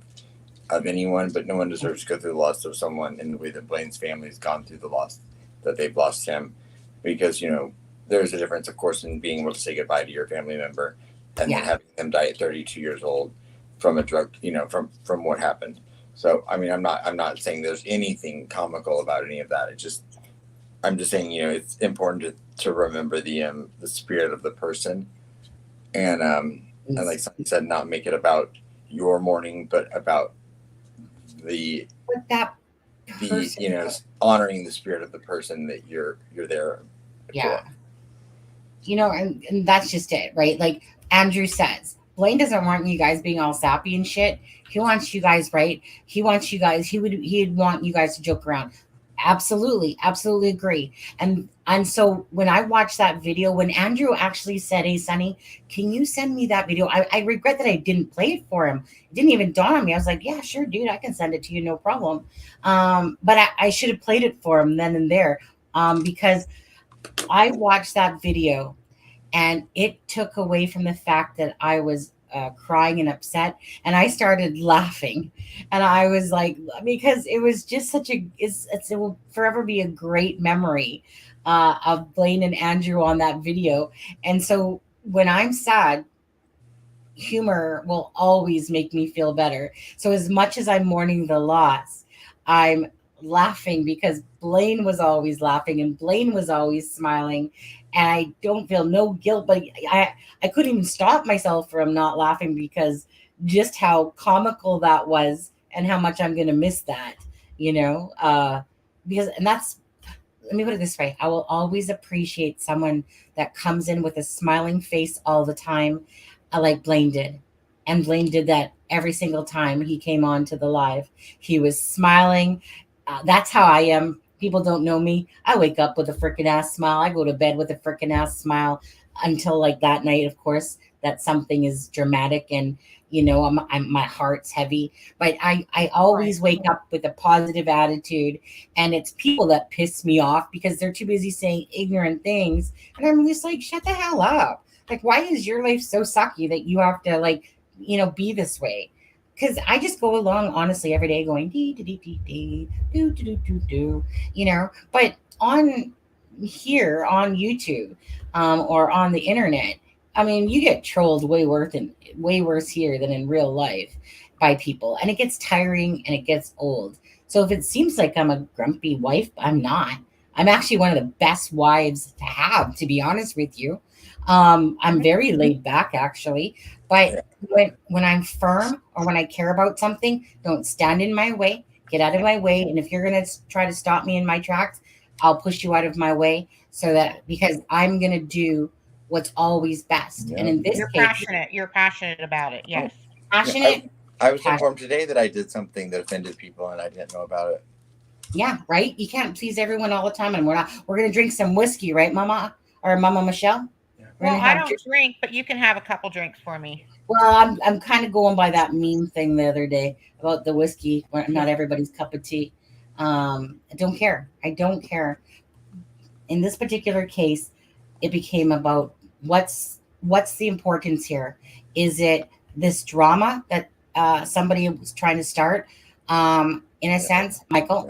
anyone, but no one deserves to go through the loss of someone in the way that Blaine's family has gone through the loss that they've lost him, because there's a difference, of course, in being able to say goodbye to your family member and then having them die at 32 years old from a drug, from what happened. So I mean, I'm not saying there's anything comical about any of that. I'm just saying, it's important to remember the spirit of the person, and like somebody said, not make it about your mourning, but about the honoring the spirit of the person that you're there for. And that's just it, right? Like Andrew says, Blaine doesn't want you guys being all sappy and shit. He wants you guys, right? He'd want you guys to joke around. Absolutely agree. And so when I watched that video, when Andrew actually said, "Hey Sonny, can you send me that video?" I regret that I didn't play it for him. It didn't even dawn on me. I was like, yeah, sure, dude, I can send it to you, no problem. But I should have played it for him then and there, because I watched that video and it took away from the fact that I was crying and upset, and I started laughing, and I was like, because it was just it will forever be a great memory of Blaine and Andrew on that video. And so when I'm sad, humor will always make me feel better. So as much as I'm mourning the loss, I'm laughing because Blaine was always laughing and Blaine was always smiling, and I don't feel no guilt, but I couldn't even stop myself from not laughing because just how comical that was and how much I'm going to miss that, because, and that's, let me put it this way. I will always appreciate someone that comes in with a smiling face all the time, like Blaine did. And Blaine did that every single time he came on to the live. He was smiling. That's how I am. People don't know me. I wake up with a freaking ass smile. I go to bed with a freaking ass smile until like that night, of course, that something is dramatic and, my heart's heavy. But I always wake up with a positive attitude, and it's people that piss me off because they're too busy saying ignorant things. And I'm just like, shut the hell up. Like, why is your life so sucky that you have to be this way? Because I just go along honestly every day going dee dee dee dee dee do do do do do, But on here on YouTube or on the internet, I mean, you get trolled way worse here than in real life by people, and it gets tiring and it gets old. So if it seems like I'm a grumpy wife, I'm not. I'm actually one of the best wives to have, to be honest with you. I'm very laid back actually, but when I'm firm or when I care about something, don't stand in my way, get out of my way. And if you're going to try to stop me in my tracks, I'll push you out of my way because I'm going to do what's always best. Yeah. And in this case, you're passionate about it. Yes. Passionate. I was informed today that I did something that offended people and I didn't know about it. Yeah. Right. You can't please everyone all the time. And we're going to drink some whiskey, right, Mama or Mama Michelle? Well, I don't drink, but you can have a couple drinks for me. Well, I'm kind of going by that meme thing the other day about the whiskey. Not everybody's cup of tea. I don't care. In this particular case, it became about what's what's the importance here? Is it this drama that somebody was trying to start, in a sense, Michael?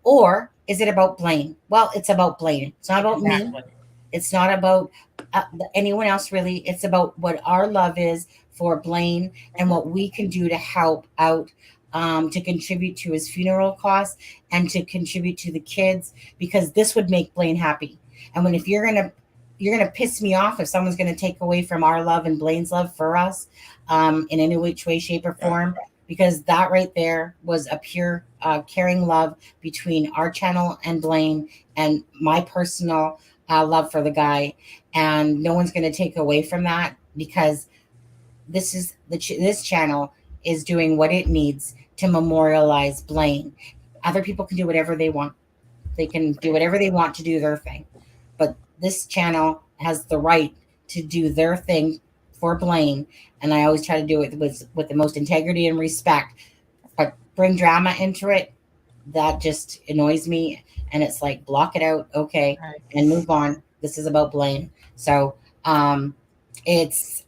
Or is it about Blaine? Well, it's about Blaine. It's not about me. It's not about anyone else, really. It's about what our love is for Blaine and what we can do to help out, to contribute to his funeral costs and to contribute to the kids, because this would make Blaine happy. And when if you're gonna piss me off if someone's gonna take away from our love and Blaine's love for us, in any which way, shape, or form, because that right there was a pure caring love between our channel and Blaine and my personal love for the guy, and no one's going to take away from that, because this is this channel is doing what it needs to memorialize Blaine. Other people can do whatever they want. They can do whatever they want to do their thing, but this channel has the right to do their thing for Blaine, and I always try to do it with the most integrity and respect. But bring drama into it, that just annoys me, and it's like, block it out, okay, and move on. This is about Blaine. So it's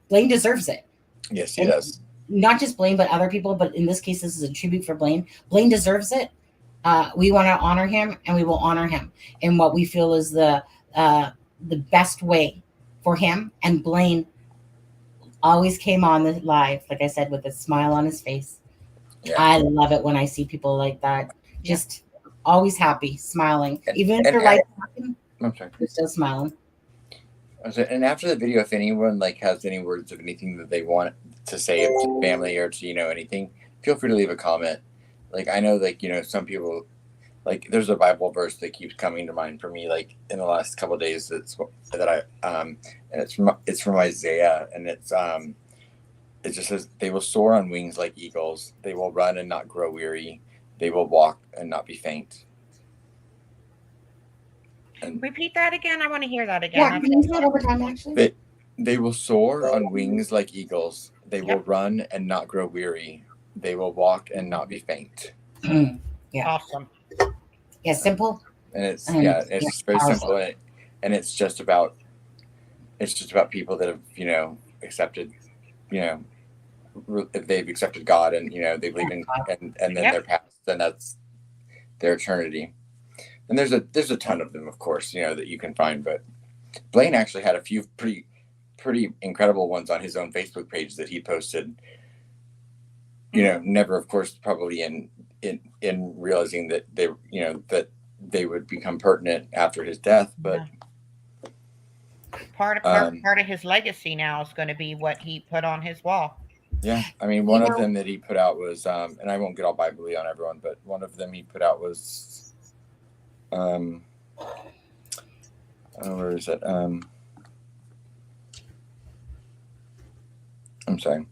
Blaine deserves it. Yes, he does. Not just Blaine, but other people, but in this case this is a tribute for Blaine. Blaine deserves it. We want to honor him, and we will honor him in what we feel is the best way for him. And Blaine always came on the live, like I said, with a smile on his face. I love it when I see people like that, just always happy, smiling, even if they're like talking, they're still smiling. And after the video, if anyone like has any words of anything that they want to say to family or to anything, feel free to leave a comment. Like, I know, like, some people, like, there's a Bible verse that keeps coming to mind for me, like, in the last couple of days. And it's from Isaiah, and it just says, "They will soar on wings like eagles. They will run and not grow weary. They will walk and not be faint." And repeat that again. I want to hear that again. Yeah, can you do that over time, actually? They will soar on wings like eagles. They will run and not grow weary. They will walk and not be faint. Yeah. Awesome. Yeah, simple. And it's just very simple, and it's just about people that have accepted, if they've accepted God and they believe in and then their past, then that's their eternity. And there's a ton of them, of course, that you can find. But Blaine actually had a few pretty incredible ones on his own Facebook page that he posted. Never, of course, probably in realizing that that they would become pertinent after his death. But part of his legacy now is going to be what he put on his wall. Yeah, I mean, one of them that he put out was, and I won't get all Bible-y on everyone, but one of them he put out was, where is it? I'm sorry.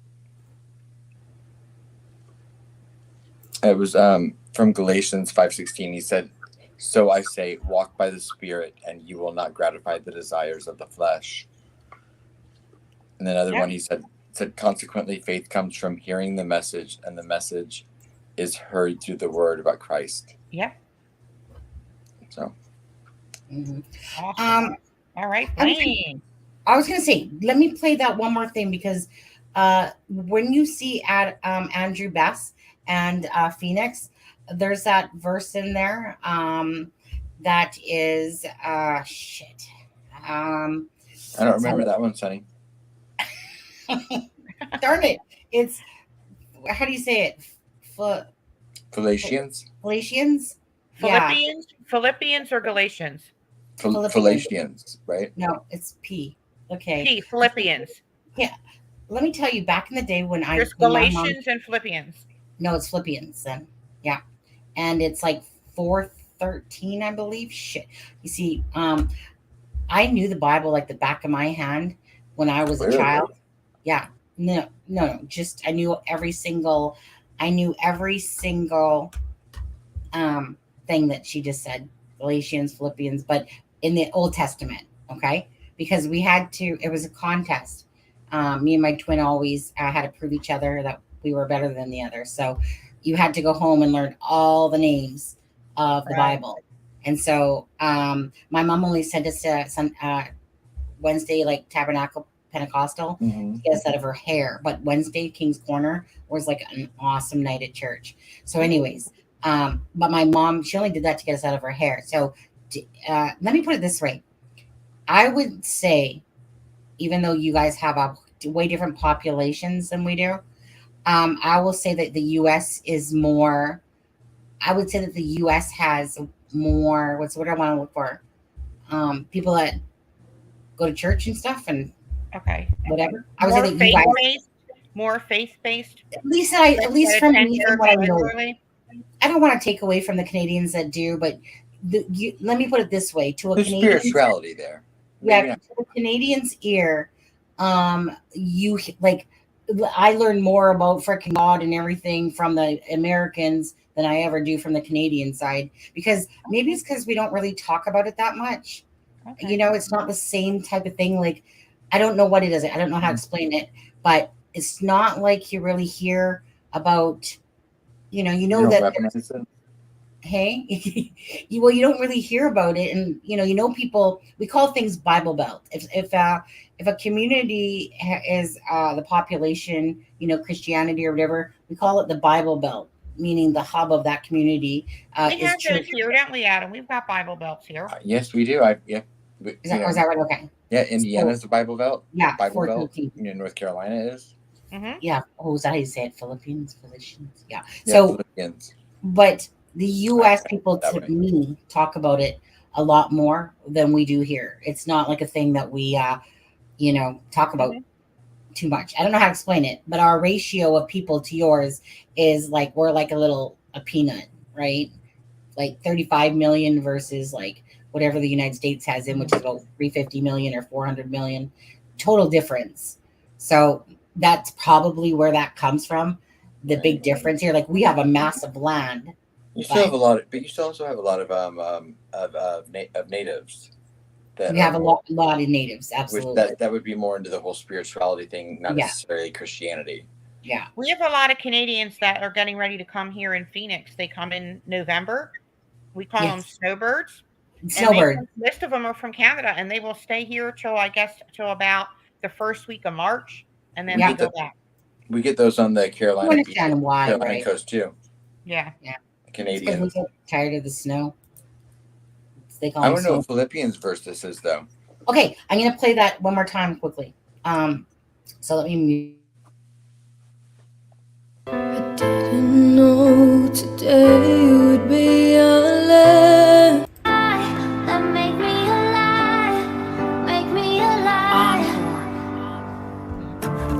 It was from Galatians 5:16. He said, "So I say, walk by the Spirit, and you will not gratify the desires of the flesh." And another one, he said, "Consequently, faith comes from hearing the message, and the message is heard through the word about Christ." Yeah. So. Awesome. All right, Blaine. I was going to say, let me play that one more thing, because when you see at Andrew Bess and Phoenix, there's that verse in there that is shit. I don't remember that one, Sonny. Darn it! It's, how do you say it? Philippians. Philippians. Philippians or Galatians? Philippians, right? No, it's P. Okay. P. Philippians. Yeah. Let me tell you, back in the day when There's Galatians and Philippians. No, it's Philippians then. Yeah. And it's like 4:13, I believe. Shit. You see, I knew the Bible like the back of my hand when I was a child. Yeah. No. Just I knew every single thing that she just said. Galatians, Philippians, but in the Old Testament, okay? Because we had to, it was a contest. Me and my twin always had to prove each other that we were better than the other. So you had to go home and learn all the names of the Bible. And so my mom only sent us Wednesday, like Tabernacle Pentecostal, to get us out of her hair. But Wednesday, King's Corner, was like an awesome night at church. So, anyways, but my mom, she only did that to get us out of her hair. So, let me put it this way. I would say, even though you guys have a way different populations than we do, I will say that the U.S. is more. I would say that the U.S. has more. What's what I want to look for? People that go to church and stuff and whatever. I would say that you guys more faith-based. At least from me, from what I know. I don't want to take away from the Canadians that do, but let me put it this way: to a There's Canadian spirituality there. Yeah, to the Canadian's ear, you like. I learn more about freaking God and everything from the Americans than I ever do from the Canadian side, because maybe it's because we don't really talk about it that much. Okay. You know, it's not the same type of thing. Like, I don't know what it is. I don't know how to explain it, but it's not like you really hear about, you know that. Hey, you don't really hear about it, and people. We call things Bible Belt. If a community is the population, Christianity or whatever, we call it the Bible Belt, meaning the hub of that community. We have those here, don't we, Adam? We've got Bible belts here. Yes, we do. Is that right? Okay. Yeah, Indiana's the Bible Belt. Yeah, Bible Belt. North Carolina is. Mm-hmm. Yeah. Oh, is that how you say it? Philippines. Yeah. So, Philippines. But the U.S. people, to me, talk about it a lot more than we do here. It's not like a thing that we, talk about too much. I don't know how to explain it, but our ratio of people to yours is like we're like a peanut, right? Like 35 million versus like whatever the United States has in, which is about 350 million or 400 million. Total difference. So that's probably where that comes from. The big difference here, like we have a massive land. You still have a lot, but you still also have a lot of natives. We have a lot of natives, absolutely. That would be more into the whole spirituality thing, not necessarily Christianity. Yeah, we have a lot of Canadians that are getting ready to come here in Phoenix. They come in November. We call them snowbirds. Snowbird. Most of them are from Canada, and they will stay here till about the first week of March, and then they go back. We get those on the Carolina coast too. Yeah. Canadians. We get tired of the snow. I don't know what Philippians verse this is though. Okay, I'm gonna play that one more time quickly. So let me. I didn't know today would be a land that make me alive.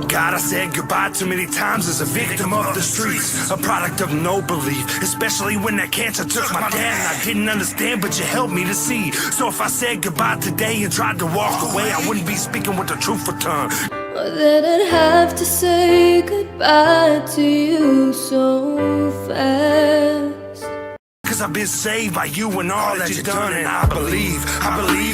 God, I said goodbye too many times as a victim of the streets, a product of no belief, especially when that cancer took my dad and I didn't understand, but you helped me to see. So if I said goodbye today and tried to walk away, I wouldn't be speaking with a truthful tongue. Or that I'd have to say goodbye to you so fast. Cause I've been saved by you and all that you've done, and I believe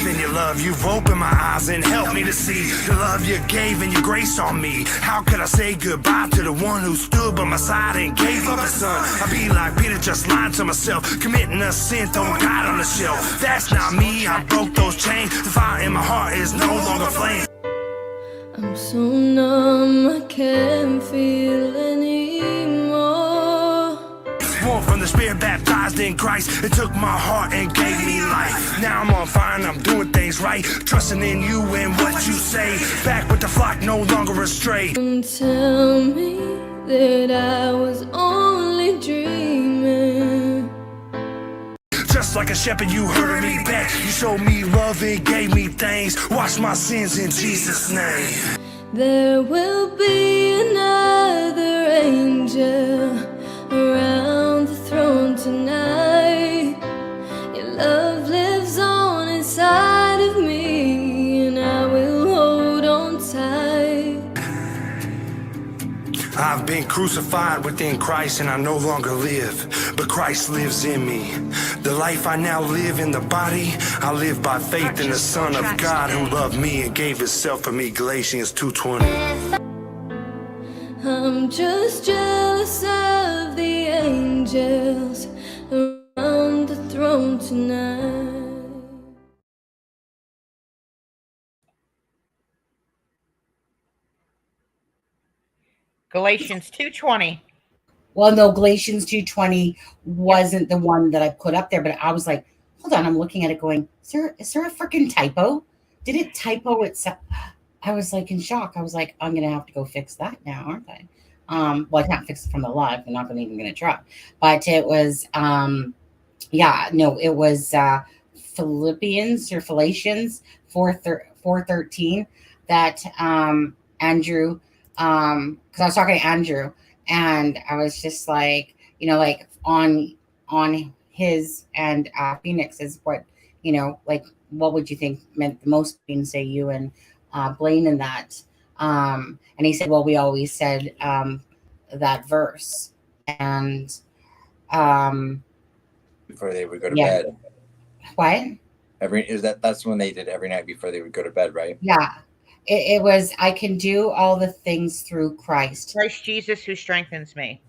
in your love. You've opened my eyes and helped me to see the love you gave and your grace on me. How could I say goodbye to the one who stood by my side and gave up his son? I'd be like Peter, just lying to myself, committing a sin, throwing God on the shelf. That's not me, I broke those chains. The fire in my heart is no longer flame. I'm so numb, I can't feel anymore. Born from the Spirit, baptized in Christ. It took my heart and gave me life. Now I'm on fire and I'm doing things right, trusting in you and what you say. Back with the flock, no longer astray. Don't tell me that I was only dreaming. Just like a shepherd, you heard me back. You showed me love and gave me things. Wash my sins in Jesus' name. There will be another angel around the throne tonight. Your love lives on inside of me, and I will hold on tight. I've been crucified within Christ and I no longer live, but Christ lives in me. The life I now live in the body, I live by faith in the Son of God who loved me and gave himself for me. Galatians 2:20. I'm just jealous of the angels around the throne tonight. Galatians 2:20. Well, no, Galatians 2:20 wasn't the one that I put up there, but I was like, hold on, I'm looking at it going, is there a freaking typo? Did it typo itself? I was like in shock. I was like, I'm gonna have to go fix that now, aren't I? Well, I can't fix it from the live. I'm not even gonna try. But it was it was Philippians or Philippians 4:13 that Andrew because I was talking to Andrew and I was just like, like on his and Phoenix's what, like what would you think meant the most between say you and Blaine in that? And he said, well, we always said that verse and before they would go to bed. What? That's when they did every night before they would go to bed, right? Yeah. It was, I can do all the things through Christ Jesus who strengthens me.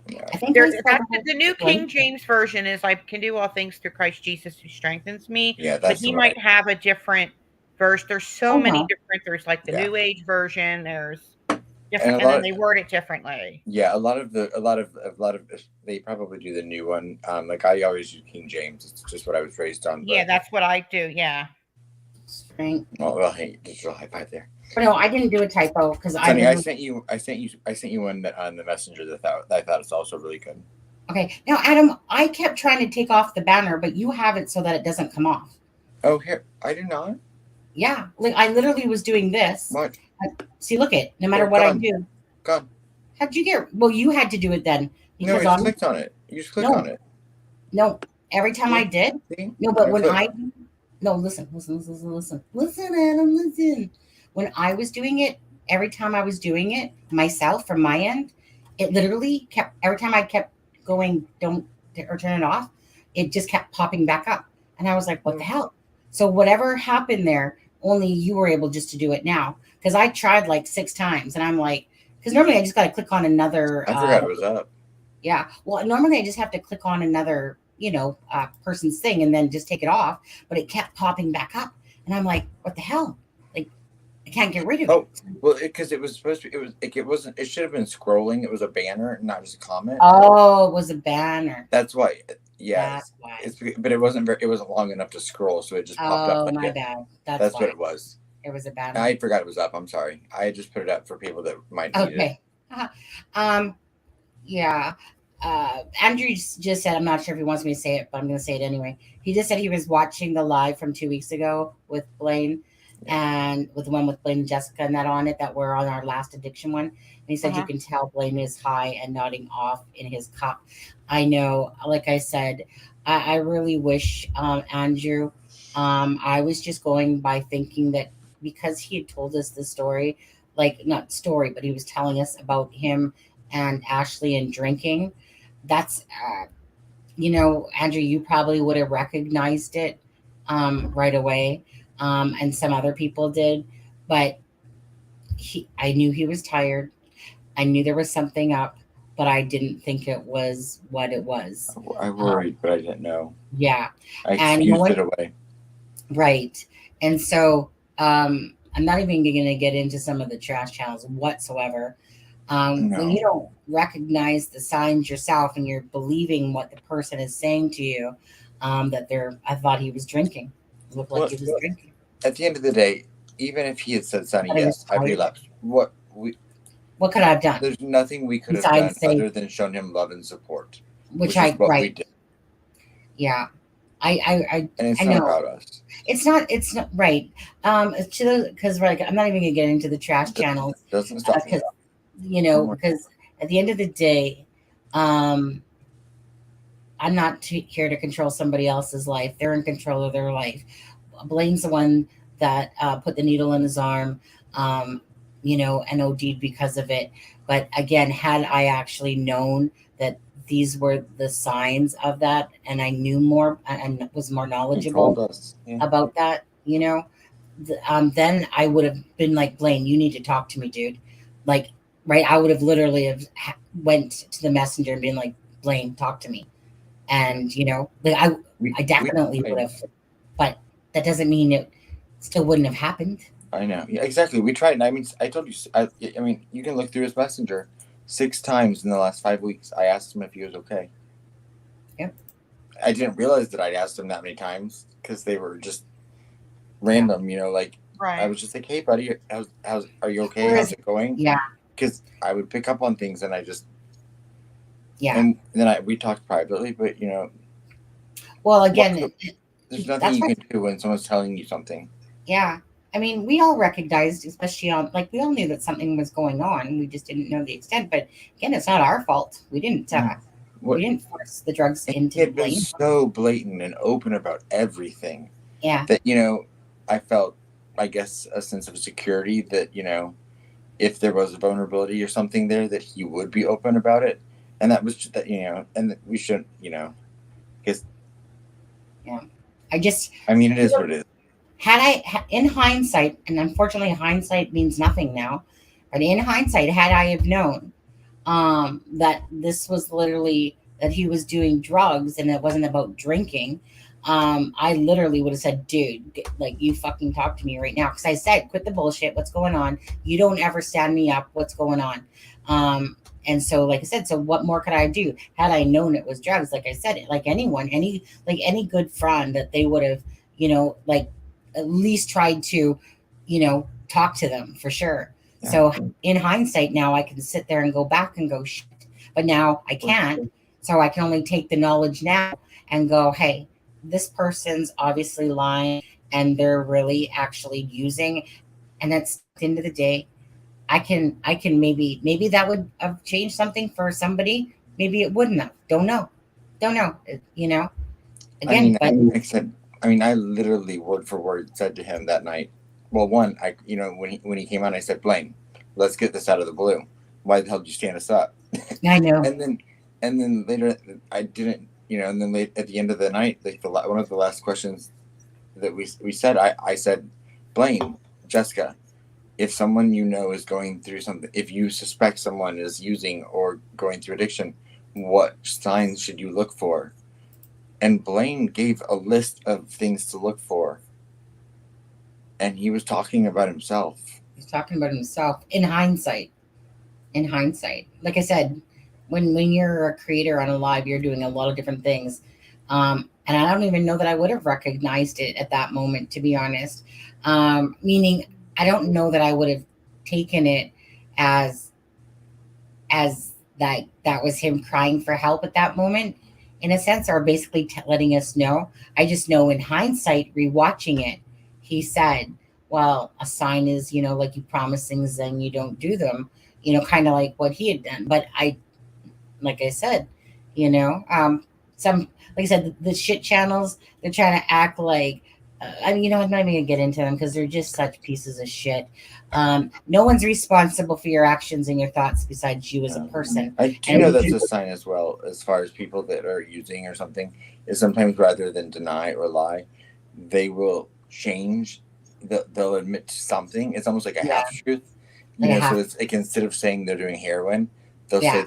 Yeah. I think the New King James Version is I can do all things through Christ Jesus who strengthens me. Yeah, but he might have a different verse. There's so many different. There's like the New Age version. There's different, and then they word it differently. Yeah, a lot of they probably do the new one. Like I always use King James. It's just what I was raised on. Yeah, that's what I do. Yeah. Right. Well, hey, digital high five there. No, I didn't do a typo because I sent you one on the messenger that I thought it's also really good. Okay, now Adam, I kept trying to take off the banner, but you have it so that it doesn't come off. Oh, here I did not. Yeah, like I literally was doing this. What? See, look it. No matter what I do. Gone. How'd you get? Well, you had to do it then. No, you clicked on it. You just clicked on it. No, every time I did. See? No, but when listen, Adam, listen. When I was doing it, every time I was doing it myself from my end, it literally kept, every time I kept going, don't, or turn it off, it just kept popping back up. And I was like, what the hell? So whatever happened there, only you were able just to do it now. Because I tried like 6 times and I'm like, because normally I just got to click on another. I forgot it was up. Yeah. Well, normally I just have to click on another, person's thing and then just take it off. But it kept popping back up. And I'm like, what the hell? Like, I can't get rid of it. Oh, well, because it was supposed to, it should have been scrolling. It was a banner, not just a comment. Oh, it was a banner. That's why. Yeah. That's why. But it wasn't long enough to scroll. So it just popped up. Oh, my bad. That's what it was. It was a banner. I forgot it was up. I'm sorry. I just put it up for people that might need it. Okay. Yeah. Andrew just said, I'm not sure if he wants me to say it, but I'm going to say it anyway. He just said he was watching the live from 2 weeks ago with Blaine and with the one with Blaine and Jessica and that on it that were on our last addiction one. And he said, you can tell Blaine is high and nodding off in his cup. I know, like I said, I really wish, Andrew, I was just going by thinking that because he had told us the story, like not story, but he was telling us about him and Ashley and drinking. That's, Andrew, you probably would have recognized it right away. And some other people did, but I knew he was tired. I knew there was something up, but I didn't think it was what it was. I worried, but I didn't know. Yeah. I excused it away. Right. And so I'm not even going to get into some of the trash channels whatsoever. When you don't recognize the signs yourself and you're believing what the person is saying to you, I thought he was drinking. It looked like he was drinking. At the end of the day, even if he had said, Sonny, yes, I relapsed. What could I have done? There's nothing we could have done other than shown him love and support. Which is what we did. Yeah. And it's I not know. about us. It's not right. Because I'm not even gonna get into the trash channels. Doesn't stop me. Because at the end of the day, I'm not here to control somebody else's life. They're in control of their life. Blaine's the one that put the needle in his arm, and OD'd because of it. But again, had I actually known that these were the signs of that, and I knew more and was more knowledgeable about that, then I would have been like, Blaine, you need to talk to me, dude. Like, right? I would have literally went to the messenger and been like, Blaine, talk to me. And, I definitely would have, but that doesn't mean it still wouldn't have happened. I know. Yeah, exactly. We tried. And I told you, you can look through his messenger. 6 times in the last 5 weeks. I asked him if he was okay. Yep. I didn't realize that I'd asked him that many times because they were just random, you know, like I was just like, hey buddy, how's are you okay? How's it going? Yeah. Because I would pick up on things and I just Yeah. And then we talked privately, but you know, well, again, there's nothing you can do when someone's telling you something. Yeah. I mean, we all recognized, especially on, like, we all knew that something was going on. We just didn't know the extent. But again, it's not our fault. We didn't force the drugs into It Blaine. was so blatant and open about everything. Yeah. That, you know, I felt, I guess, a sense of security that, you know, if there was a vulnerability or something there, that he would be open about it. And that was just that, you know, and that we shouldn't, you know, because. Yeah. I mean, it is what it is. In hindsight, and unfortunately hindsight means nothing now, but in hindsight, had I have known that this was literally, that he was doing drugs and it wasn't about drinking, I literally would have said, dude, like, you fucking talk to me right now. Because I said, quit the bullshit. What's going on? You don't ever stand me up. What's going on? And so, like I said, so what more could I do? Had I known it was drugs, like I said, like anyone, any good friend, that they would have, you know, like, at least tried to, you know, talk to them for sure. Yeah. So in hindsight, now I can sit there and go back and go, shit. But now I can't. So I can only take the knowledge now and go, hey, this person's obviously lying and they're really actually using. And that's, at the end of the day, I can maybe that would have changed something for somebody. Maybe it wouldn't have. Don't know. You know, again, I mean, I literally word for word said to him that night. Well, when he came on, I said, Blaine, let's get this out of the blue. Why the hell did you stand us up? I know. and then later, I didn't, you know. And then at the end of the night, like one of the last questions that we said, I said, Blaine, Jessica, if someone you know is going through something, if you suspect someone is using or going through addiction, what signs should you look for? And Blaine gave a list of things to look for. And he was talking about himself. He's talking about himself in hindsight. Like I said, when you're a creator on a live, you're doing a lot of different things. And I don't even know that I would have recognized it at that moment, to be honest. Meaning, I don't know that I would have taken it as that was him crying for help at that moment, in a sense, or basically letting us know. I just know in hindsight, rewatching it, he said, well, a sign is, you know, like, you promise things and you don't do them, you know, kind of like what he had done. But like I said, you know, like I said, the shit channels, they're trying to act like, I mean, you know, I'm not even gonna get into them because they're just such pieces of shit. No one's responsible for your actions and your thoughts besides you as a person. I do know that's a sign as well, as far as people that are using or something, is sometimes rather than deny or lie, they will change. They'll admit to something. It's almost like a half truth, you know. So it's like, instead of saying they're doing heroin, they'll say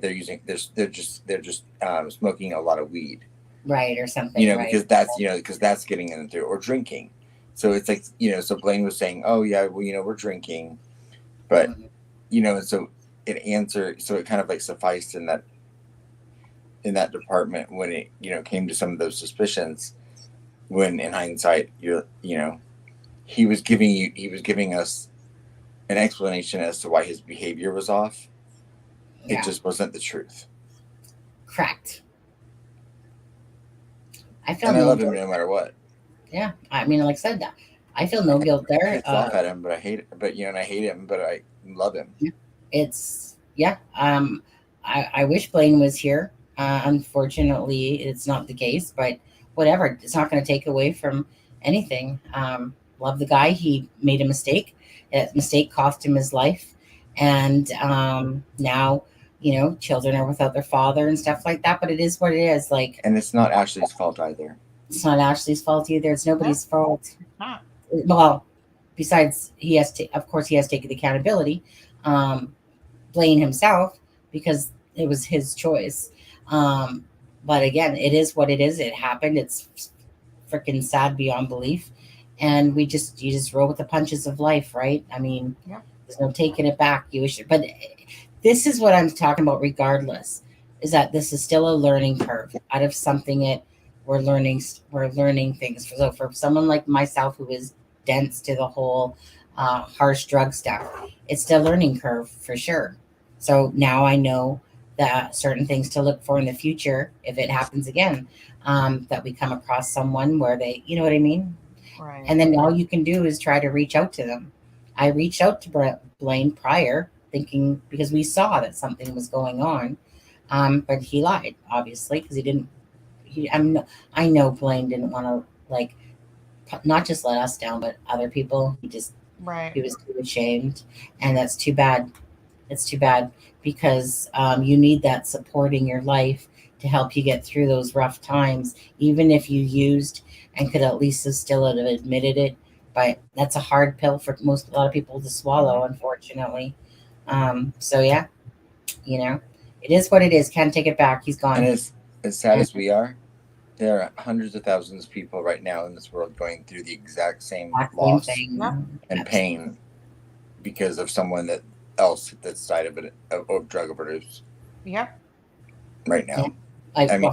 they're just smoking a lot of weed. Right, or something. You know, right. because that's getting in through, or drinking. So it's like, you know, so Blaine was saying, oh yeah, well, you know, we're drinking, but you know, so it kind of like sufficed in that department when it, you know, came to some of those suspicions. When in hindsight, you know, he was giving us an explanation as to why his behavior was off. Yeah. It just wasn't the truth. Correct. I love him no matter what. Yeah, I mean, like I said, I feel no guilt there. I laugh at him, but I hate it. But you know, and I hate him, but I love him. I wish Blaine was here. Unfortunately, it's not the case. But whatever, it's not going to take away from anything. Love the guy. He made a mistake. That mistake cost him his life, and now, you know, children are without their father and stuff like that. But it is what it is. Like, and it's not Ashley's fault either. It's not Ashley's fault either. It's nobody's fault. Well, besides, he has taken the accountability. Blaine himself, because it was his choice. But again, it is what it is. It happened. It's freaking sad beyond belief. And you just roll with the punches of life, right? I mean, there's no taking it back. But this is what I'm talking about. Regardless, is that this is still a learning curve. Out of something we're learning things. So for someone like myself who is dense to the whole harsh drug stuff, it's still a learning curve for sure. So now I know that certain things to look for in the future if it happens again, that we come across someone where they, you know what I mean? Right. And then all you can do is try to reach out to them. I reached out to Blaine prior, thinking because we saw that something was going on, but he lied, obviously, because he didn't. I know Blaine didn't want to like not just let us down, but other people. He was too ashamed, and that's too bad. It's too bad because you need that support in your life to help you get through those rough times, even if you used and could at least still have admitted it. But that's a hard pill for a lot of people to swallow, unfortunately. So yeah, it is what it is. Can't take it back. He's gone. And as sad as we are, there are hundreds of thousands of people right now in this world going through the exact same loss and pain because of someone else that's died of drug overdose. Yep. Right now. I mean,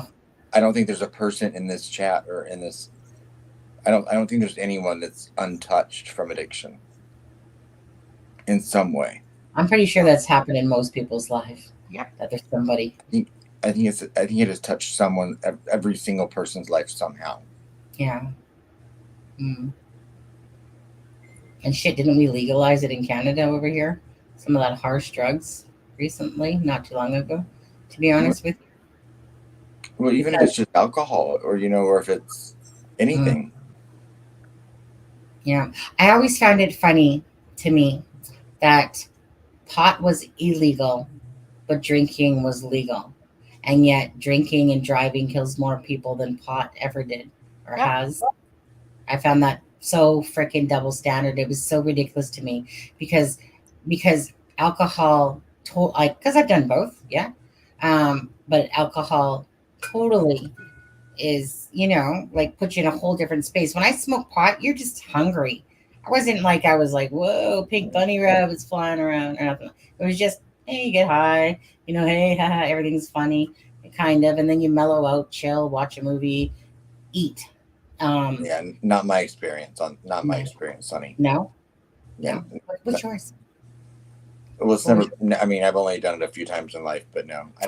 I don't think there's a person in this chat or in this. I don't think there's anyone that's untouched from addiction in some way. I'm pretty sure that's happened in most people's lives. Yep. That there's somebody. I think it has touched every single person's life somehow. Yeah. Mm. And shit, didn't we legalize it in Canada over here? Some of that harsh drugs recently, not too long ago, to be honest with you. Well, even if it's just alcohol or if it's anything. Yeah. I always found it funny to me that pot was illegal, but drinking was legal. And yet drinking and driving kills more people than pot ever did or has. I found that so freaking double standard. It was so ridiculous to me because alcohol because I've done both, yeah. But alcohol totally is, puts you in a whole different space. When I smoke pot, you're just hungry. I wasn't like, I was like, whoa, pink bunny rabbits flying around or nothing. It was just, hey, you get high, hey, haha, everything's funny, kind of. And then you mellow out, chill, watch a movie, eat. Yeah, not my experience. My experience, Sonny. No? Yeah. What's yours? Well, it's never. I mean, I've only done it a few times in life, but no, I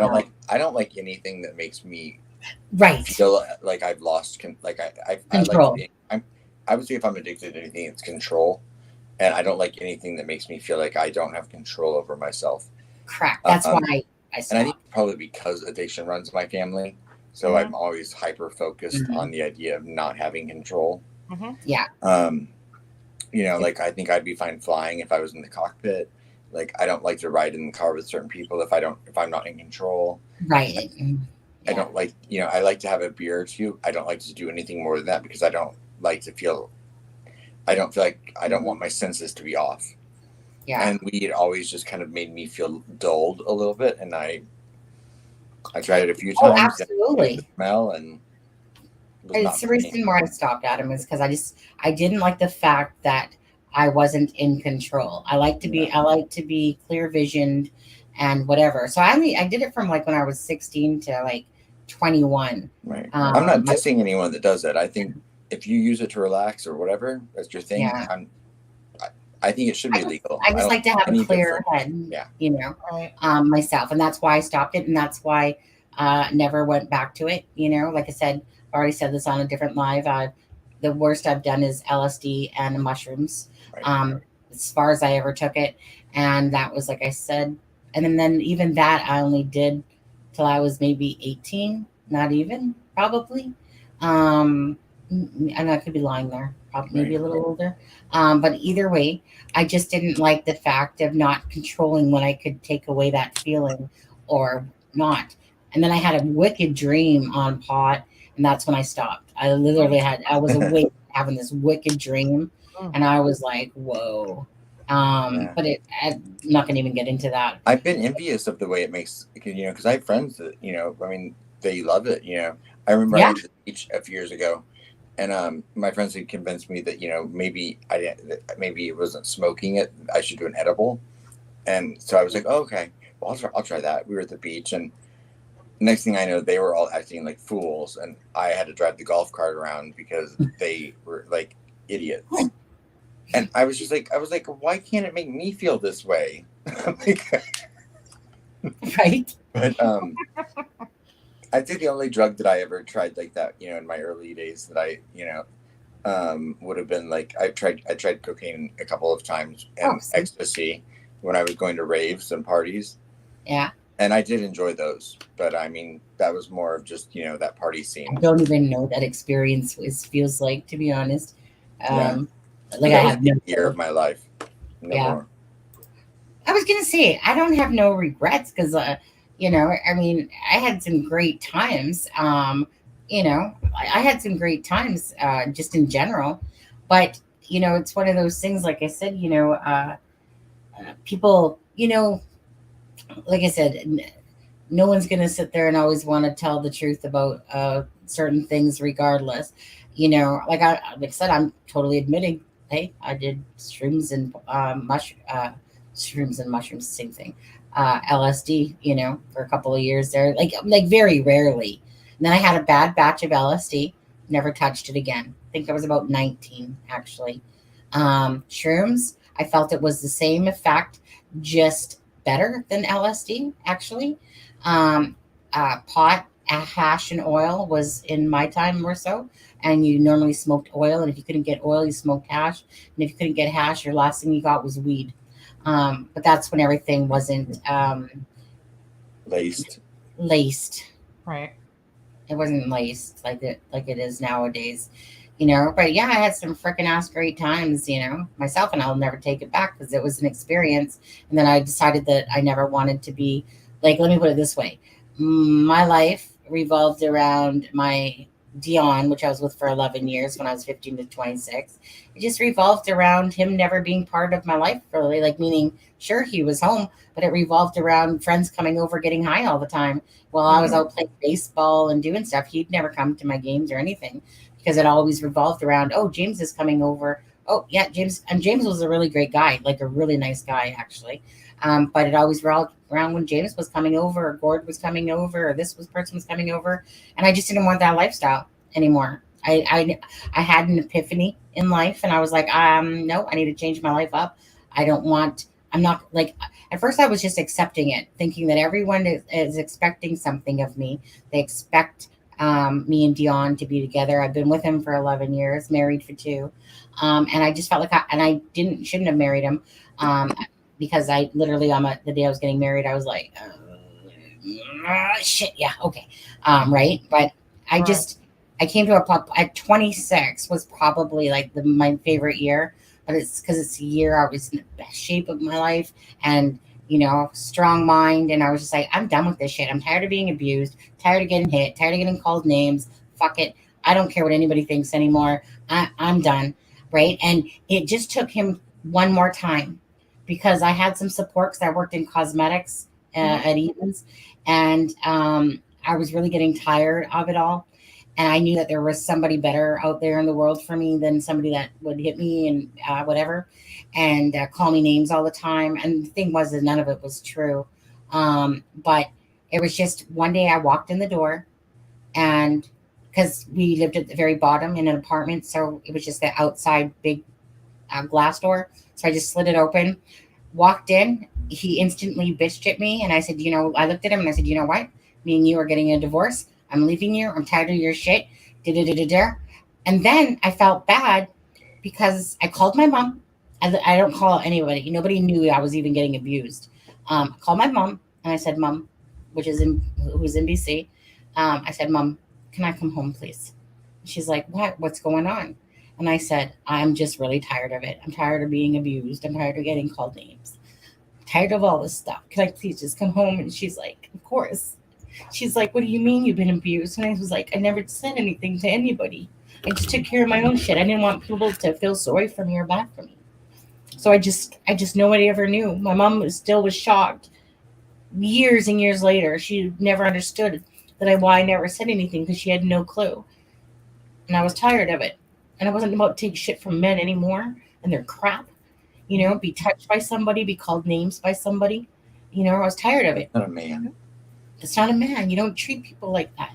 don't like anything that makes me feel like I've lost control. I would say if I'm addicted to anything, it's control, and I don't like anything that makes me feel like I don't have control over myself. Correct. That's why I stopped. And I think probably because addiction runs my family, so I'm always hyper focused on the idea of not having control. Mm-hmm. Yeah. Like I think I'd be fine flying if I was in the cockpit. Like I don't like to ride in the car with certain people if I'm not in control. Right. I don't like, I like to have a beer or two. I don't like to do anything more than that because I don't feel like I don't want my senses to be off. Yeah. And weed always just kind of made me feel dulled a little bit. And I tried it a few times. Oh, absolutely. The smell and it's the reason why I stopped, Adam, is because I didn't like the fact that I wasn't in control. I like to be clear visioned and whatever. So I did it from like when I was 16 to like 21. Right. I'm not dissing anyone that does it. I think if you use it to relax or whatever, that's your thing. Yeah. I think it should be legal. I just like to have a clear head, myself. And that's why I stopped it. And that's why never went back to it. Like I said, I already said this on a different live. The worst I've done is LSD and mushrooms. Right. As far as I ever took it. And that was, like I said, and then even that I only did till I was maybe 18, not even, probably. And I could be lying there, probably maybe a little older. But either way, I just didn't like the fact of not controlling when I could take away that feeling or not. And then I had a wicked dream on pot, and that's when I stopped. I literally I was awake having this wicked dream, and I was like, whoa. But I'm not going to even get into that. I've been envious of the way it makes, because I have friends that, they love it. I remember I went to the beach a few years ago, and my friends had convinced me that, maybe it wasn't smoking it. I should do an edible. And so I was like, oh, okay. I'll try that. We were at the beach, and next thing I know, they were all acting like fools, and I had to drive the golf cart around because they were like idiots. And I was like, why can't it make me feel this way? Right. But I think the only drug that I ever tried like that, you know, in my early days that I, you know, would have been like I tried cocaine a couple of times and ecstasy when I was going to raves and parties. Yeah. And I did enjoy those, but I mean that was more of just, you know, that party scene. I don't even know what that experience feels like, to be honest. Yeah. Like that I was have no a year of my life. No more. I was gonna say I don't have no regrets because you know, I mean, I had some great times. You know, I had some great times just in general, but you know, it's one of those things. Like I said, you know, people, you know, like I said, no one's going to sit there and always want to tell the truth about certain things regardless. You know, like I said, I'm totally admitting, hey, I did shrooms and shrooms and mushrooms, same thing. LSD, you know, for a couple of years there, like very rarely. And then I had a bad batch of LSD, never touched it again. I think I was about 19 actually. Shrooms, I felt it was the same effect, just better than LSD actually. Pot, hash, and oil was in my time more so. And you normally smoked oil, and if you couldn't get oil, you smoked hash. And if you couldn't get hash, your last thing you got was weed. But that's when everything wasn't laced. Right. It wasn't laced like it is nowadays. You know, but yeah, I had some freaking ass great times, you know, myself, and I'll never take it back because it was an experience. And then I decided that I never wanted to be like, let me put it this way. My life revolved around my Dion, which I was with for 11 years when I was 15 to 26. It just revolved around him never being part of my life, really. Like, meaning, sure, he was home, but it revolved around friends coming over, getting high all the time while I was out playing baseball and doing stuff. He'd never come to my games or anything because it always revolved around, oh, James is coming over. Oh, yeah, James. And James was a really great guy, like a really nice guy, actually. But it always revolved around when James was coming over or Gord was coming over or person was coming over. And I just didn't want that lifestyle anymore. I had an epiphany in life and I was like, no, I need to change my life up. I'm not like, at first I was just accepting it, thinking that everyone is expecting something of me. They expect me and Dion to be together. I've been with him for 11 years, married for 2. And I just felt like shouldn't have married him. Because I literally the day I was getting married, I was like, shit, yeah, okay, right. But I came to a pop at 26 was probably like my favorite year, but it's because it's a year I was in the best shape of my life and you know, strong mind, and I was just like, I'm done with this shit. I'm tired of being abused, tired of getting hit, tired of getting called names. Fuck it, I don't care what anybody thinks anymore. I'm done, right? And it just took him one more time. Because I had some support because I worked in cosmetics at Eaton's, and I was really getting tired of it all. And I knew that there was somebody better out there in the world for me than somebody that would hit me and whatever, and call me names all the time. And the thing was that none of it was true. But it was just one day I walked in the door, and because we lived at the very bottom in an apartment, so it was just the outside big glass door. So I just slid it open, walked in. He instantly bitched at me. And I said, you know, I looked at him and I said, you know what? Me and you are getting a divorce. I'm leaving you. I'm tired of your shit. And then I felt bad because I called my mom. I don't call anybody. Nobody knew I was even getting abused. I called my mom and I said, Mom, who's in BC. I said, Mom, can I come home, please? She's like, what? What's going on? And I said, I'm just really tired of it. I'm tired of being abused. I'm tired of getting called names. I'm tired of all this stuff. Can I please just come home? And she's like, of course. She's like, what do you mean you've been abused? And I was like, I never said anything to anybody. I just took care of my own shit. I didn't want people to feel sorry for me or bad for me. So I just nobody ever knew. My mom was shocked. Years and years later, she never understood why I never said anything because she had no clue. And I was tired of it. And I wasn't about to take shit from men anymore and their crap. You know, be touched by somebody, be called names by somebody. I was tired of it. Not a man. It's not a man. You don't treat people like that,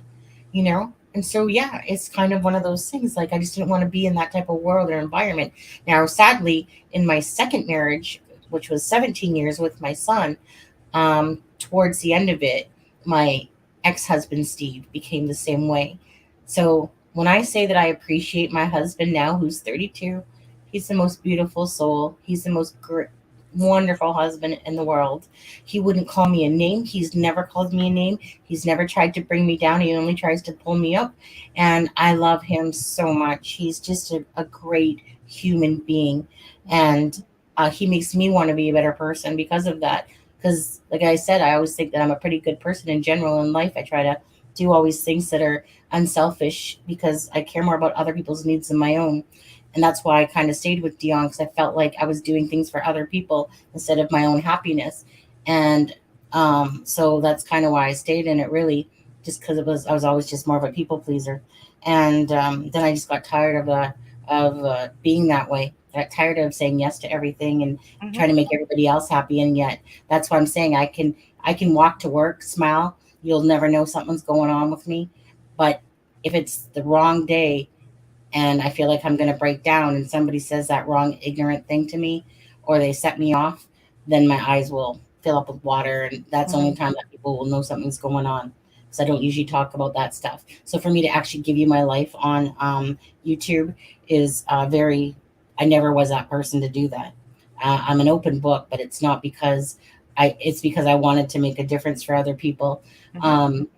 you know? And so, yeah, it's kind of one of those things. Like, I just didn't want to be in that type of world or environment. Now, sadly, in my second marriage, which was 17 years with my son, towards the end of it, my ex-husband Steve became the same way. So when I say that I appreciate my husband now, who's 32, he's the most beautiful soul. He's the most wonderful husband in the world. He wouldn't call me a name. He's never called me a name. He's never tried to bring me down. He only tries to pull me up. And I love him so much. He's just a great human being. And he makes me want to be a better person because of that. Because, like I said, I always think that I'm a pretty good person in general in life. I try to do always things that are unselfish because I care more about other people's needs than my own. And that's why I kind of stayed with Dion, because I felt like I was doing things for other people instead of my own happiness. And so that's kind of why I stayed in it, really, just because I was always just more of a people pleaser. And then I just got tired of being that way. I got tired of saying yes to everything and trying to make everybody else happy. And yet that's why I'm saying I can walk to work, smile. You'll never know something's going on with me. But if it's the wrong day, and I feel like I'm going to break down and somebody says that wrong, ignorant thing to me, or they set me off, then my eyes will fill up with water. And that's the only time that people will know something's going on. Because I don't usually talk about that stuff. So for me to actually give you my life on YouTube is I never was that person to do that. I'm an open book, but it's not because it's because I wanted to make a difference for other people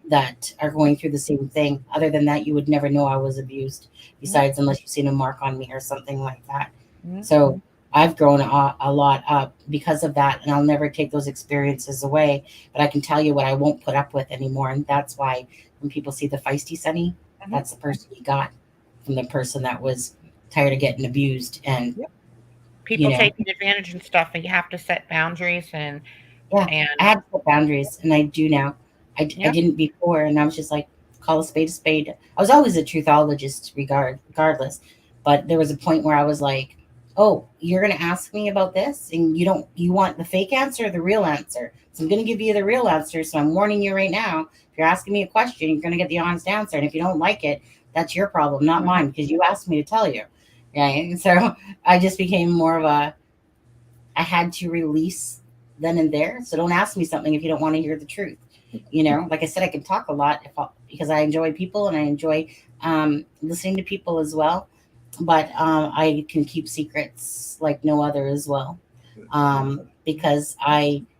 that are going through the same thing. Other than that, you would never know I was abused, besides unless you've seen a mark on me or something like that. So I've grown a lot up because of that, and I'll never take those experiences away. But I can tell you what I won't put up with anymore, and that's why when people see the feisty Sunny, that's the person you got from the person that was tired of getting abused and people taking advantage and stuff, and you have to set boundaries and I had to put boundaries, and I do now. I didn't before, and I was just like, call a spade a spade. I was always a truthologist, regardless, but there was a point where I was like, oh, you're going to ask me about this, and you want the fake answer or the real answer? So I'm going to give you the real answer. So I'm warning you right now. If you're asking me a question, you're going to get the honest answer, and if you don't like it, that's your problem, not mine, because you asked me to tell you. Right? And so I just became more of I had to release then and there. So don't ask me something if you don't want to hear the truth. Like I said, I can talk a lot because I enjoy people and I enjoy listening to people as well. But I can keep secrets like no other as well, because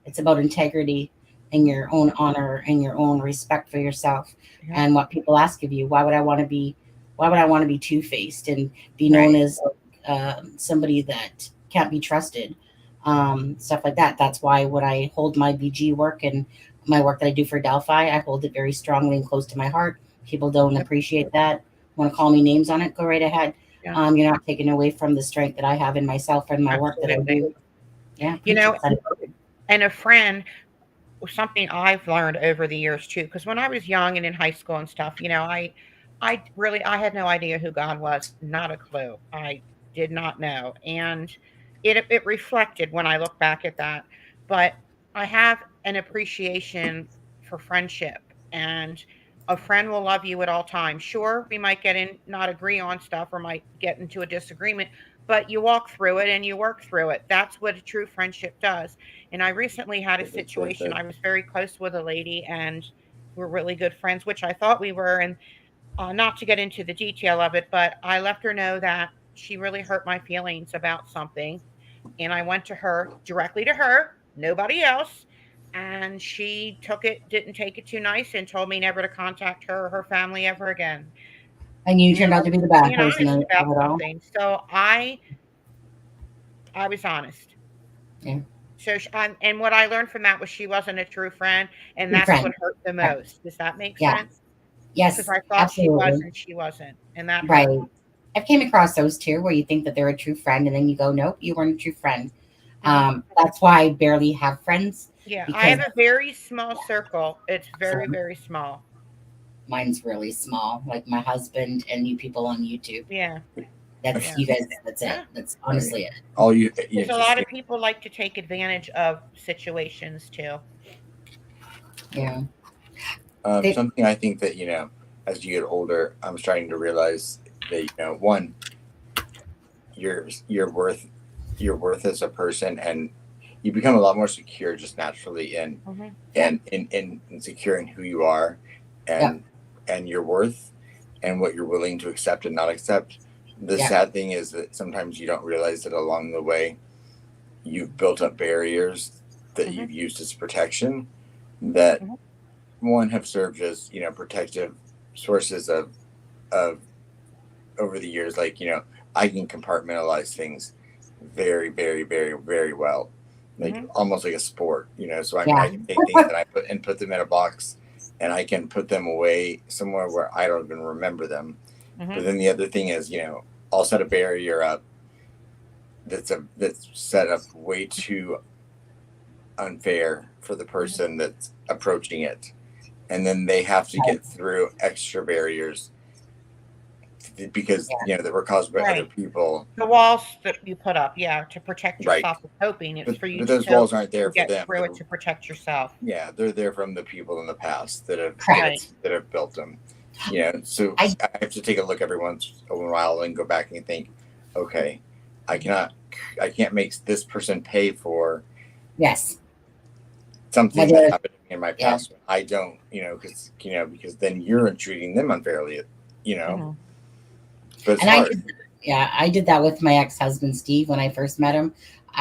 it's about integrity and your own honor and your own respect for yourself and what people ask of you. Why would I want to be two-faced and be known as somebody that can't be trusted? Stuff like that. That's why when I hold my BG work and my work that I do for Delphi, I hold it very strongly and close to my heart. People don't appreciate that. Want to call me names on it? Go right ahead. You're not taking away from the strength that I have in myself and my work that I do. Yeah. And a friend, something I've learned over the years too, because when I was young and in high school and stuff, I had no idea who God was. Not a clue. I did not know. And it reflected when I look back at that. But I have an appreciation for friendship, and a friend will love you at all times. Sure, we might not agree on stuff or might get into a disagreement, but you walk through it and you work through it. That's what a true friendship does. And I recently had a situation. I was very close with a lady and we're really good friends, which I thought we were. And not to get into the detail of it, but I let her know that she really hurt my feelings about something. And I went directly to her, nobody else. And she didn't take it too nice and told me never to contact her or her family ever again. And you turned out to be the bad person of it all. So I was honest. Yeah. So and what I learned from that was she wasn't a true friend, and that's what hurt the most. Does that make sense? Yes, because I thought absolutely. she wasn't, and that right. hurt. I've came across those too, where you think that they're a true friend, and then you go, nope, you weren't a true friend. That's why I barely have friends. Yeah, I have a very small circle. It's very, very small. Mine's really small, like my husband and you people on YouTube. Yeah. That's you guys. That's it. That's honestly it. All you. Because a lot of people like to take advantage of situations too. Yeah. Something I think that, as you get older, I'm starting to realize that, one, your worth as a person, and you become a lot more secure just naturally in secure in who you are and your worth and what you're willing to accept and not accept. The sad thing is that sometimes you don't realize that along the way you've built up barriers that you've used as protection that one have served as protective sources of over the years. Like, I can compartmentalize things very, very, very, very well, like almost like a sport, so I can take things and I put them in a box, and I can put them away somewhere where I don't even remember them. But then the other thing is, I'll set a barrier up that's set up way too unfair for the person that's approaching it, and then they have to get through extra barriers because that were caused by other people. The walls that you put up, to protect yourself from coping. It's for you. But those walls aren't there for get them. through it to protect yourself. Yeah, they're there from the people in the past that have built them. So I have to take a look every once in a while and go back and think, okay, I can't make this person pay for something that happened to me in my past. I don't, because then you're treating them unfairly, But it's hard. I did that with my ex-husband, Steve, when I first met him.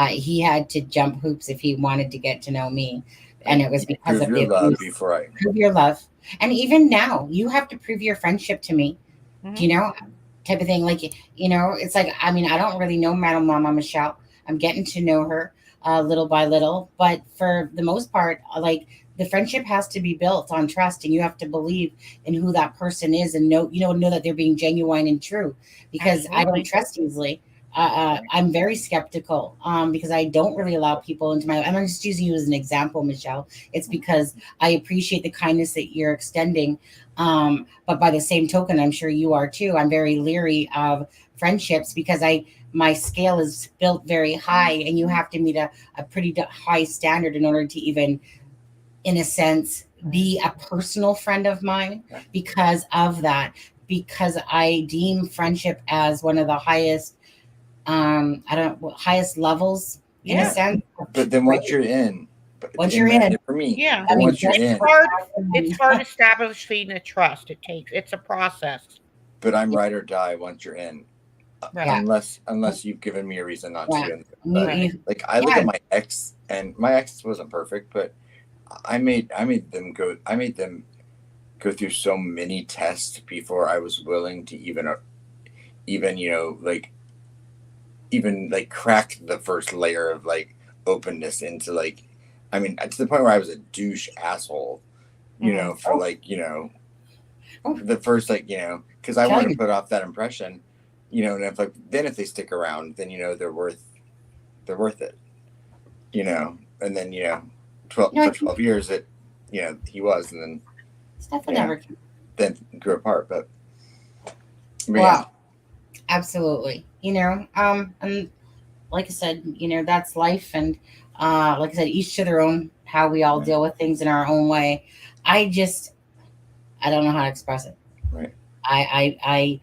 He had to jump hoops if he wanted to get to know me. And it was because of the love abuse. before I prove your love. And even now, you have to prove your friendship to me, type of thing. Like, it's like, I don't really know Madam Mama Michelle. I'm getting to know her little by little. But for the most part, like, the friendship has to be built on trust, and you have to believe in who that person is and know that they're being genuine and true, because I don't trust easily. I'm very skeptical because I don't really allow people into my life. I'm just using you as an example, Michelle. It's because I appreciate the kindness that you're extending. But by the same token, I'm sure you are too. I'm very leery of friendships because my scale is built very high, and you have to meet a pretty high standard in order to even, in a sense, be a personal friend of mine because of that. Because I deem friendship as one of the highest highest levels in a sense. But then once you're in, for me, once you're in, it's hard establishing a trust. It's a process. But I'm ride or die once you're in, unless you've given me a reason not to. Like, I look at my ex, and my ex wasn't perfect, but I made them go through so many tests before I was willing to even crack the first layer of openness into to the point where I was a douche asshole, for the first because I want to put off that impression, and if they stick around, then they're worth it, and then 12 years that he was, and then then grew apart, but absolutely. And like I said, that's life. And like I said, each to their own, how we all deal with things in our own way. I don't know how to express it. Right. I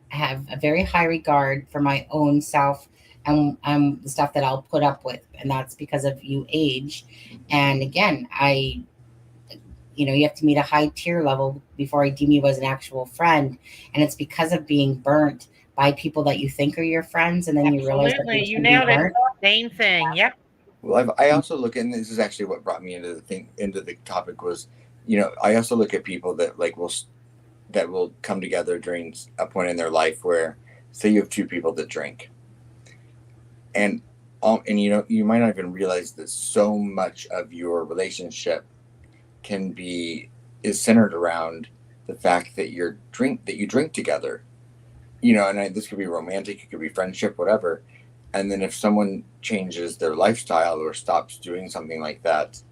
have a very high regard for my own self and the stuff that I'll put up with. And that's because of you age. And again, you have to meet a high tier level before I deem you as an actual friend. And it's because of being burnt by people that you think are your friends. And then you realize that you nailed it. Same thing. Yep. Well, I also look at, and this is actually what brought me into the topic was, I also look at people that will come together during a point in their life where, say you have two people that drink, and you might not even realize that so much of your relationship is centered around the fact that you drink together, and this could be romantic, it could be friendship, whatever. And then if someone changes their lifestyle or stops doing something like that,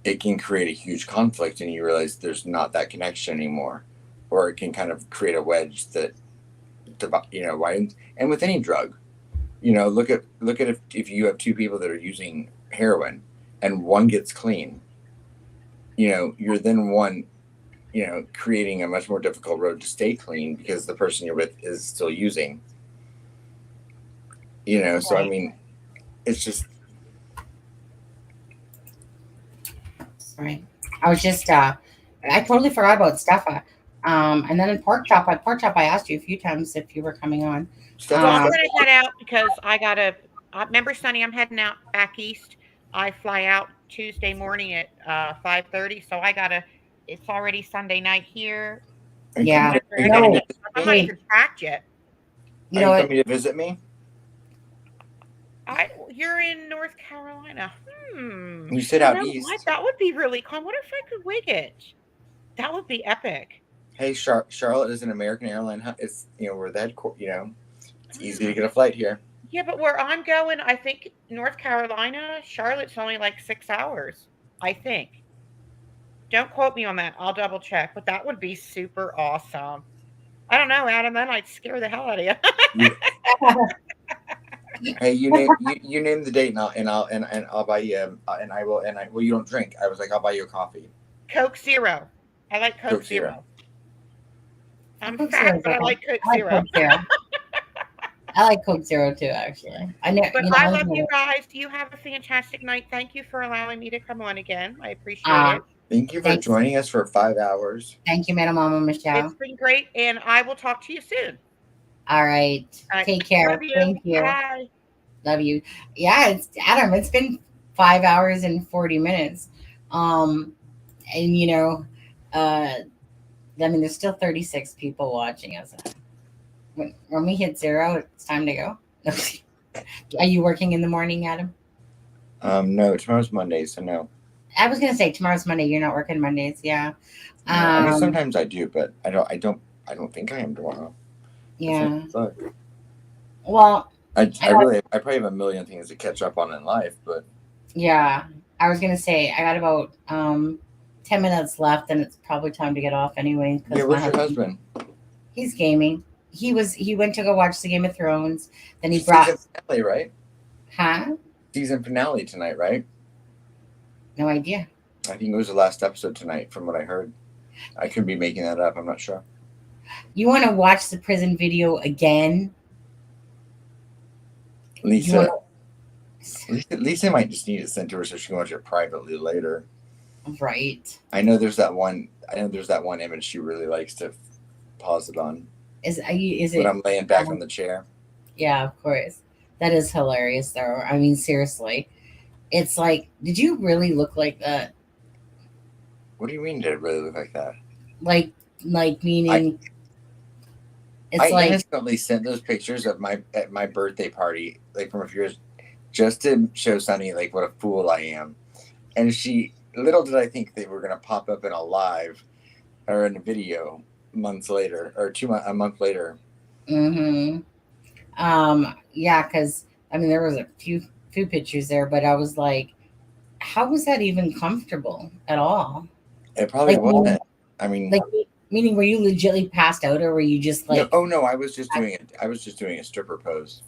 it can create a huge conflict, and you realize there's not that connection anymore, or it can kind of create a wedge that why, and with any drug, look at if you have two people that are using heroin and one gets clean, you're then one, creating a much more difficult road to stay clean because the person you're with is still using. So I mean, it's just right. I was just I totally forgot about Steffa. And then in pork chop, I asked you a few times if you were coming on. Well, I'm going to head out because I got to. Remember, Sonny, I'm heading out back east. I fly out Tuesday morning at 5:30, so I gotta. It's already Sunday night here. Yeah. I'm not even packed yet. Are you coming to visit me? You're in North Carolina. You said out know east. What? That would be really cool. What if I could wig it? That would be epic. Hey, Charlotte is an American airline. It's we're the headquarters. It's easy to get a flight here. Yeah, but where I'm going, I think North Carolina, Charlotte's only like 6 hours. I think. Don't quote me on that. I'll double check. But that would be super awesome. I don't know, Adam. That might scare the hell out of you. Hey, you name the date, and I'll buy you. Well, you don't drink. I was like, I'll buy you a coffee. Coke Zero. I like Coke Zero. I'm fat, but I like Coke Zero. I like Coke Zero too, actually. I love you guys. You have a fantastic night. Thank you for allowing me to come on again. I appreciate it. Thank you for joining us for 5 hours. Thank you, Madam Mama Michelle. It's been great, and I will talk to you soon. All right. Take care. Love you. Thank you. Bye. Love you. Yeah, it's Adam. It's been 5 hours and 40 minutes. And there's still 36 people watching us. When we hit 0, it's time to go. Are you working in the morning, Adam? No, tomorrow's Monday, so no. I was gonna say tomorrow's Monday. You're not working Mondays, yeah. I mean, sometimes I do, but I don't think I am tomorrow. Yeah. Well, I probably have a million things to catch up on in life, but yeah, I was gonna say I got about 10 minutes left, and it's probably time to get off anyway. Yeah, where's your husband? He's gaming. He went to go watch the Game of Thrones. Then he brought season finale, right? Huh? Season finale tonight, right? No idea. I think it was the last episode tonight, from what I heard. I could be making that up. I'm not sure. You want to watch the prison video again? Lisa might just need it sent to her so she can watch it privately later. Right. I know there's that one image she really likes to pause it on. Is it when I'm laying back on the chair? Yeah, of course. That is hilarious, though. I mean, seriously. It's like, did you really look like that? What do you mean, did it really look like that? Like meaning... I instantly sent those pictures of at my birthday party, like from a few years, just to show Sunny like what a fool I am. And little did I think they were gonna pop up in a live or in a video months later, or a month later. Mm-hmm. Yeah, because I mean there was a few pictures there, but I was like, how was that even comfortable at all? It probably wasn't. I mean, meaning were you legitimately passed out, or were you just like? No, I was just doing it. I was just doing a stripper pose.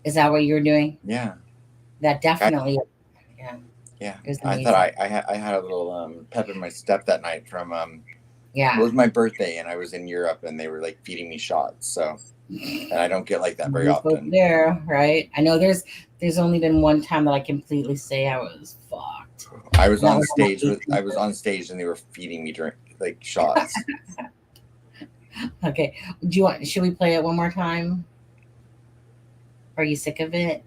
Is that what you were doing? Yeah. That definitely. Yeah. I thought I had a little pep in my step that night from Yeah. It was my birthday, and I was in Europe, and they were like feeding me shots. So, and I don't get like that very often. There, right? I know there's only been one time that I completely say I was fucked. I was on stage and they were feeding me shots. Okay. Should we play it one more time? Are you sick of it?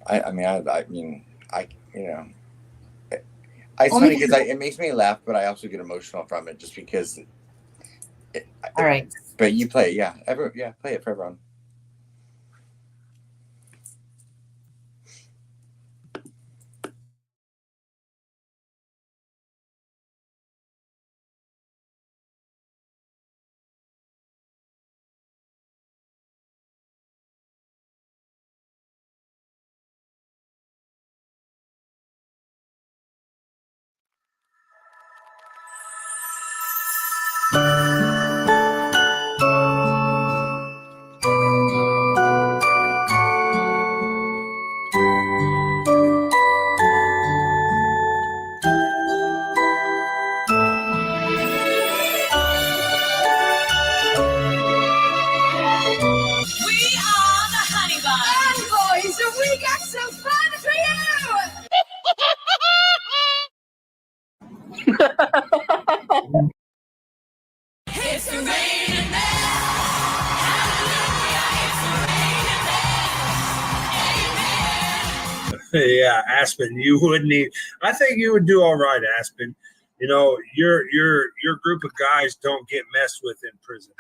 It's funny because it makes me laugh, but I also get emotional from it just because. All right. But you play it, yeah. Play it for everyone. Yeah, Aspen, you wouldn't need. I think you would do all right, Aspen. You know, your group of guys don't get messed with in prison.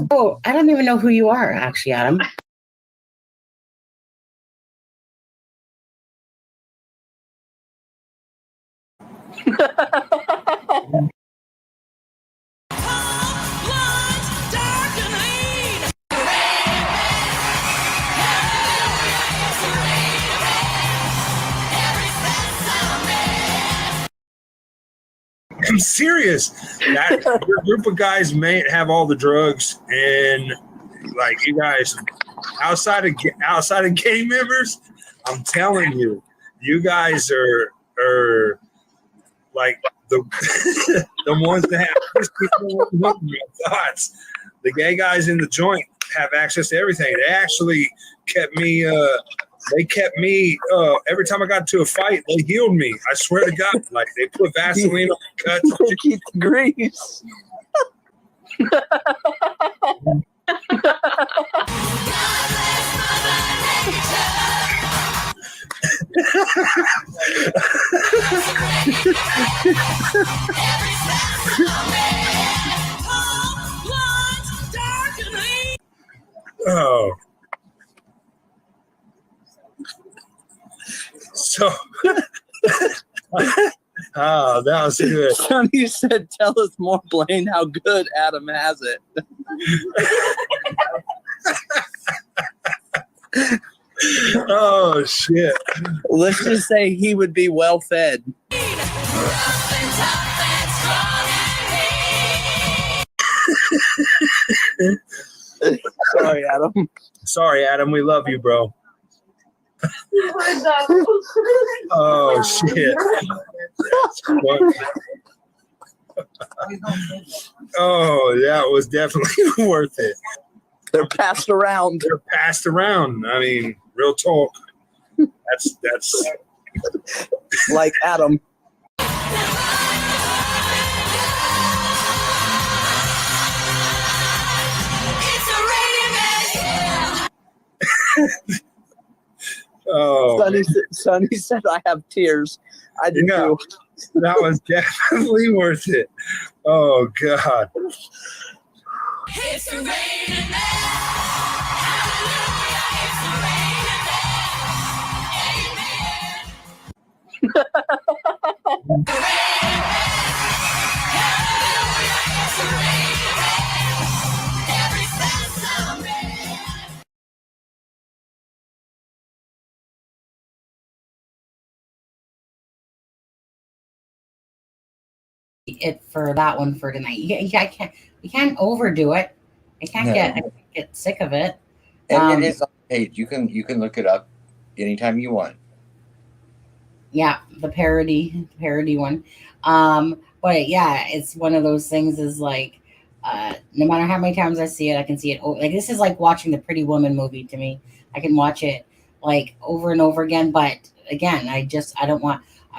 Oh, I don't even know who you are, actually, Adam. I'm serious. That your group of guys may have all the drugs, and like you guys, outside of gang members, I'm telling you, you guys are like the the ones that have thoughts. The gay guys in the joint have access to everything. They actually kept me. Every time I got into a fight, they healed me. I swear to God, like they put Vaseline on the cuts. They keep the grease. Oh. So, oh, that was good. Sonny said, "Tell us more, Blaine, how good Adam has it." Oh shit! Let's just say he would be well fed. Sorry, Adam. Sorry, Adam. We love you, bro. Oh shit! Oh, that was definitely worth it. They're passed around. They're passed around. I mean, real talk. That's like Adam. Oh, Sonny said, "I have tears." I do too. That was definitely worth it. Oh God. It's raining It for that one for tonight. You can't overdo it. I can't get sick of it. And it is on the page. You can look it up anytime you want. Yeah, the parody one. But yeah, it's one of those things is like no matter how many times I see it, I can see it. Like this is like watching the Pretty Woman movie to me. I can watch it like over and over again. But again, I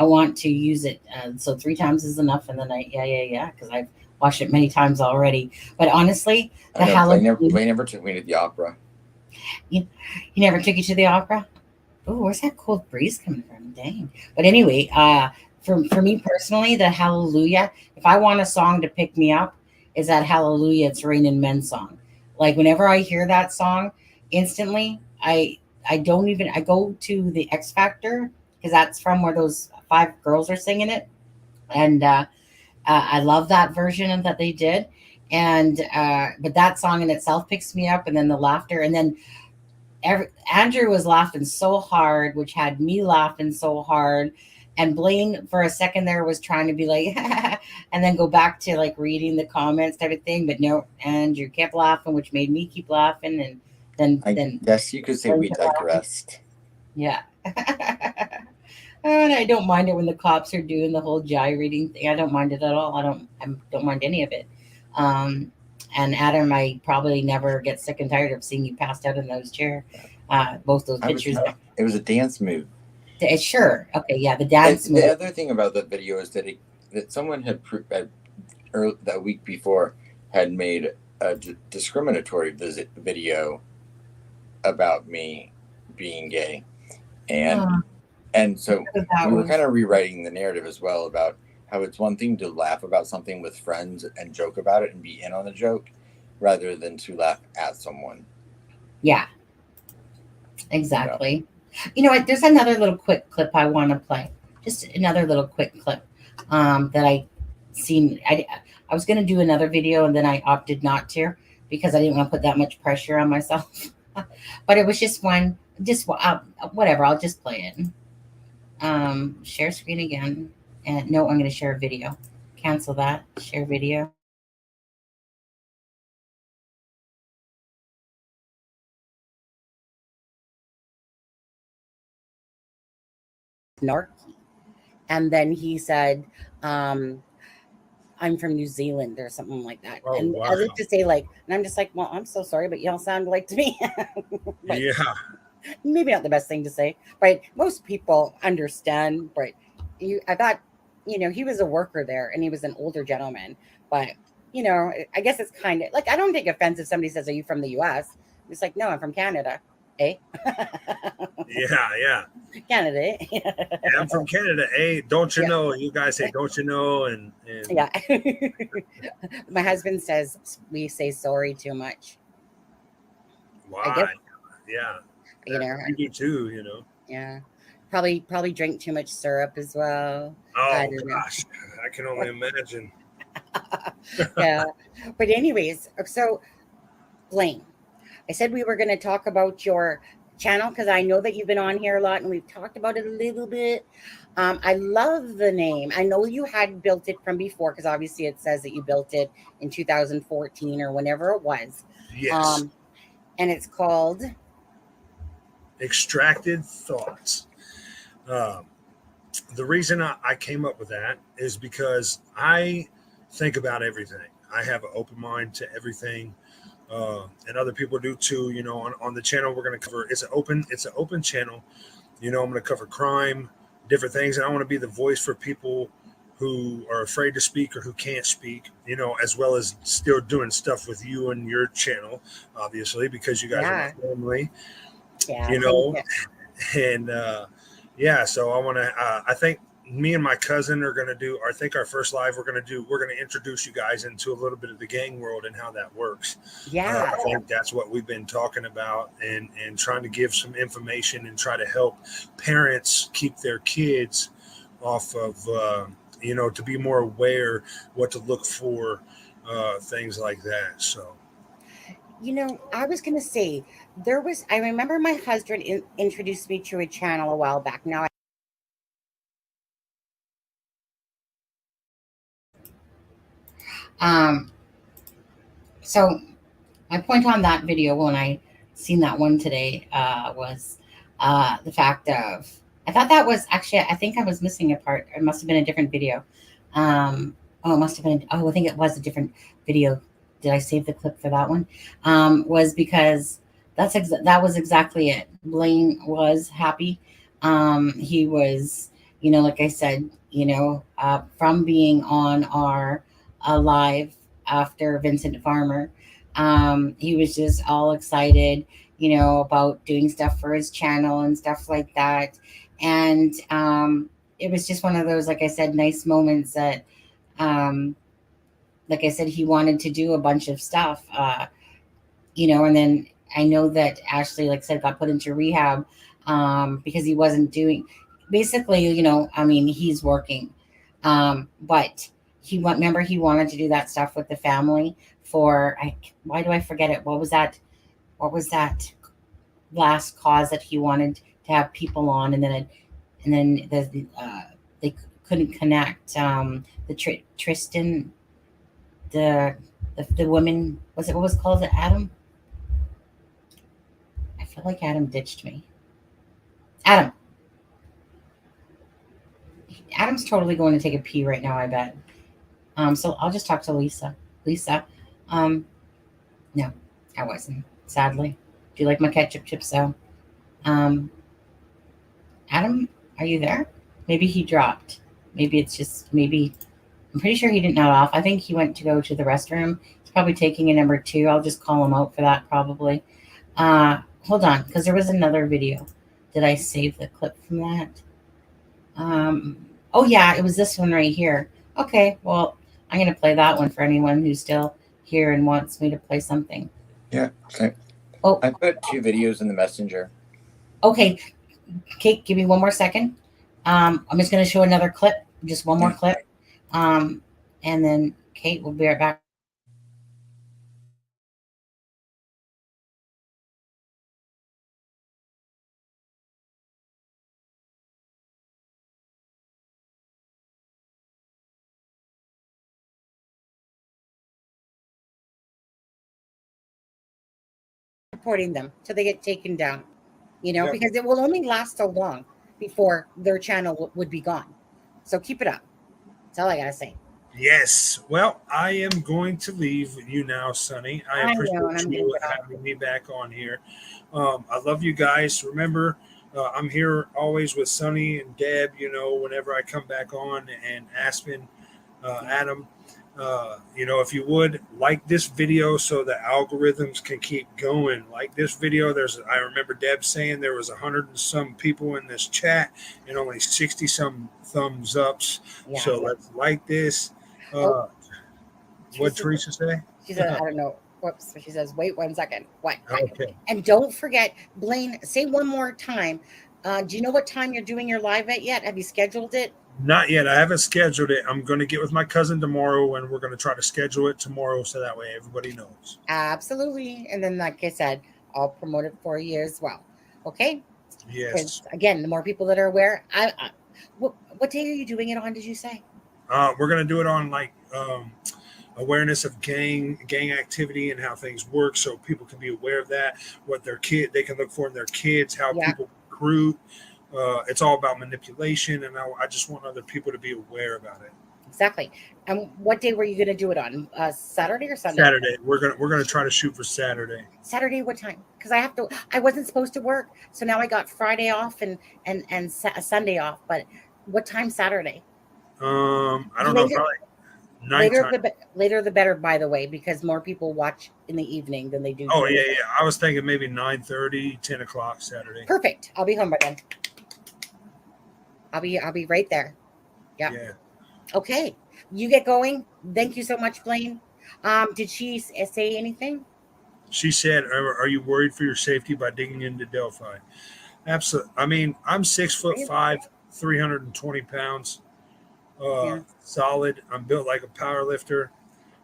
want to use it. So 3 times is enough in the night. Yeah. Because I've watched it many times already. But honestly, Blaine never took me to the opera. You never took you to the opera? Oh, where's that cold breeze coming from? Dang. But anyway, for me personally, the Hallelujah, if I want a song to pick me up, is that Hallelujah, It's Raining Men song. Like whenever I hear that song, instantly, I go to the X Factor, because that's from where those 5 girls are singing it. And I love that version that they did. And but that song in itself picks me up, and then the laughter, and then Andrew was laughing so hard, which had me laughing so hard. And Blaine, for a second there, was trying to be like, and then go back to like reading the comments type of thing. But no, Andrew kept laughing, which made me keep laughing. And then yes, you could say we digressed. Yeah. And I don't mind it when the cops are doing the whole gyrating thing. I don't mind it at all. I don't mind any of it. And Adam, I probably never get sick and tired of seeing you passed out in those chairs. Both those pictures. It was a dance move. Sure. Okay. Yeah. The dance move. The other thing about that video is that someone had that week before had made a discriminatory video about me being gay, and Oh, and so that we were was kind of rewriting the narrative as well about how it's one thing to laugh about something with friends and joke about it and be in on the joke, rather than to laugh at someone. yeah, exactly. You know what? There's another little quick clip I want to play. Just another little quick clip that I seen. I was going to do another video and then I opted not to because I didn't want to put that much pressure on myself. But it was just one, just whatever. I'll just play it. Share screen again. And no, I'm going to share a video. Cancel that. Share video. Narc. And then he said, I'm from New Zealand or something like that. Oh, And wow. I like to say like, and I'm just like, well, I'm so sorry, but y'all sound like to me. But Yeah. maybe not the best thing to say, but most people understand. But I thought, he was a worker there and he was an older gentleman, but I guess it's kind of like, I don't take offense if somebody says, are you from the US? It's like, no, I'm from Canada. Eh? Yeah. Canada. Yeah, I'm from Canada. Hey, don't you Yeah. know? You guys say, don't you know? And Yeah. My husband says we say sorry too much. I guess, why? Yeah. I We do too, yeah. Probably drink too much syrup as well. I Oh, don't know. gosh. I can only imagine. Yeah. But anyways, so Blaine, I said we were going to talk about your channel because I know that you've been on here a lot and we've talked about it a little bit. I love the name. I know you had built it from before because obviously it says that you built it in 2014 or whenever it was. Yes. And it's called Extracted Thoughts. The reason I came up with that is because I think about everything. I have an open mind to everything. And other people do too. On the channel we're going to cover, it's an open channel. I'm going to cover crime, different things, and I want to be the voice for people who are afraid to speak or who can't speak, as well as still doing stuff with you and your channel, obviously, because you guys are my family. Yeah, And so I want to I think me and my cousin are going to do, I think our first live we're going to introduce you guys into a little bit of the gang world and how that works. Yeah. I think that's what we've been talking about and trying to give some information and try to help parents keep their kids off of, to be more aware what to look for, things like that. So. I was going to say I remember my husband introduced me to a channel a while back. Now, so my point on that video when I seen that one today was the fact of, I thought that was actually, I think I was missing a part. It must have been a different video. It must have been, I think it was a different video. Did I save the clip for that one? Was because that was exactly it. Blaine was happy. He was, like I said, from being on our live after Vincent Farmer, he was just all excited, about doing stuff for his channel and stuff like that. And it was just one of those, like I said, nice moments that, like I said, he wanted to do a bunch of stuff, and then I know that Ashley, like I said, got put into rehab because he wasn't doing, basically, he's working. But he wanted to do that stuff with the family why do I forget it? What was that last cause that he wanted to have people on, and then they couldn't connect. Tristan, the woman, what was it called? Adam? I feel like Adam ditched me. Adam's totally going to take a pee right now, I bet. So I'll just talk to Lisa. No, I wasn't, sadly. Do you like my ketchup chips though? Adam, are you there? Maybe he dropped. Maybe I'm pretty sure he didn't nod off. I think he went to go to the restroom. He's probably taking a number 2. I'll just call him out for that probably. hold on, because there was another video. Did I save the clip from that? Oh yeah, it was this one right here. Okay, well, I'm gonna play that one for anyone who's still here and wants me to play something. Yeah. Okay. Oh, I put 2 videos in the messenger. Okay, Kate, give me one more second. I'm just gonna show another clip, just one more clip, and then Kate will be right back. Reporting them till they get taken down, Yep. because it will only last so long before their channel would be gone. So keep it up. That's all I gotta say. Yes. Well, I am going to leave you now, Sonny. I I know, and appreciate I'm gonna you get off. having me back on here. I love you guys. Remember, I'm here always with Sonny and Deb, whenever I come back on, and Aspen, Adam. If you would like this video so the algorithms can keep going. Like this video, I remember Deb saying there was 100 and some people in this chat and only 60 some thumbs ups. Yeah. So let's like this. What Teresa say? She said, I don't know. Whoops. She says, wait 1 second. What? Okay. And don't forget, Blaine, say one more time. Do you know what time you're doing your live at yet? Have you scheduled it? Not yet. I haven't scheduled it. I'm going to get with my cousin tomorrow, and we're going to try to schedule it tomorrow so that way everybody knows. Absolutely. And then, like I said, I'll promote it for you as well. Okay? Yes. Again, the more people that are aware. What day are you doing it on, did you say? We're going to do it on awareness of gang activity and how things work, so people can be aware of that, what they can look for in their kids, how people recruit. It's all about manipulation, and I just want other people to be aware about it. Exactly. And what day were you going to do it on? Saturday or Sunday? Saturday. We're gonna try to shoot for Saturday. Saturday, what time? Because I wasn't supposed to work, so now I got Friday off and Sunday off. But what time Saturday? I don't know. Probably nighttime. Later the better, by the way, because more people watch in the evening than they do. Oh yeah. I was thinking maybe 9:30, 10 o'clock Saturday. Perfect. I'll be home by then. I'll be right there. Yeah. Okay. You get going. Thank you so much, Blaine. Did she say anything? She said, "Are you worried for your safety by digging into Delphi?" Absolutely. I mean, I'm 6'5", 320 pounds. Solid. I'm built like a power lifter.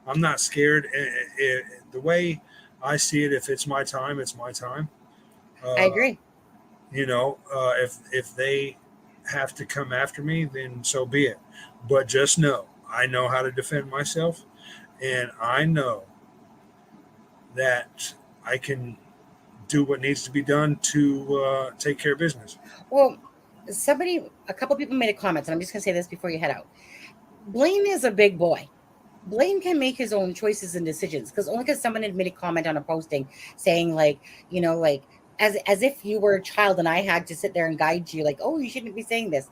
I'm not scared. The way I see it, if it's my time, it's my time. I agree. If they have to come after me, then so be it. But just know, I know how to defend myself, and I know that I can do what needs to be done to take care of business. Well, a couple people made a comment, and I'm just going to say this before you head out. Blaine is a big boy. Blaine can make his own choices and decisions, because someone had made a comment on a posting saying as if you were a child and I had to sit there and guide you, like, oh, you shouldn't be saying this.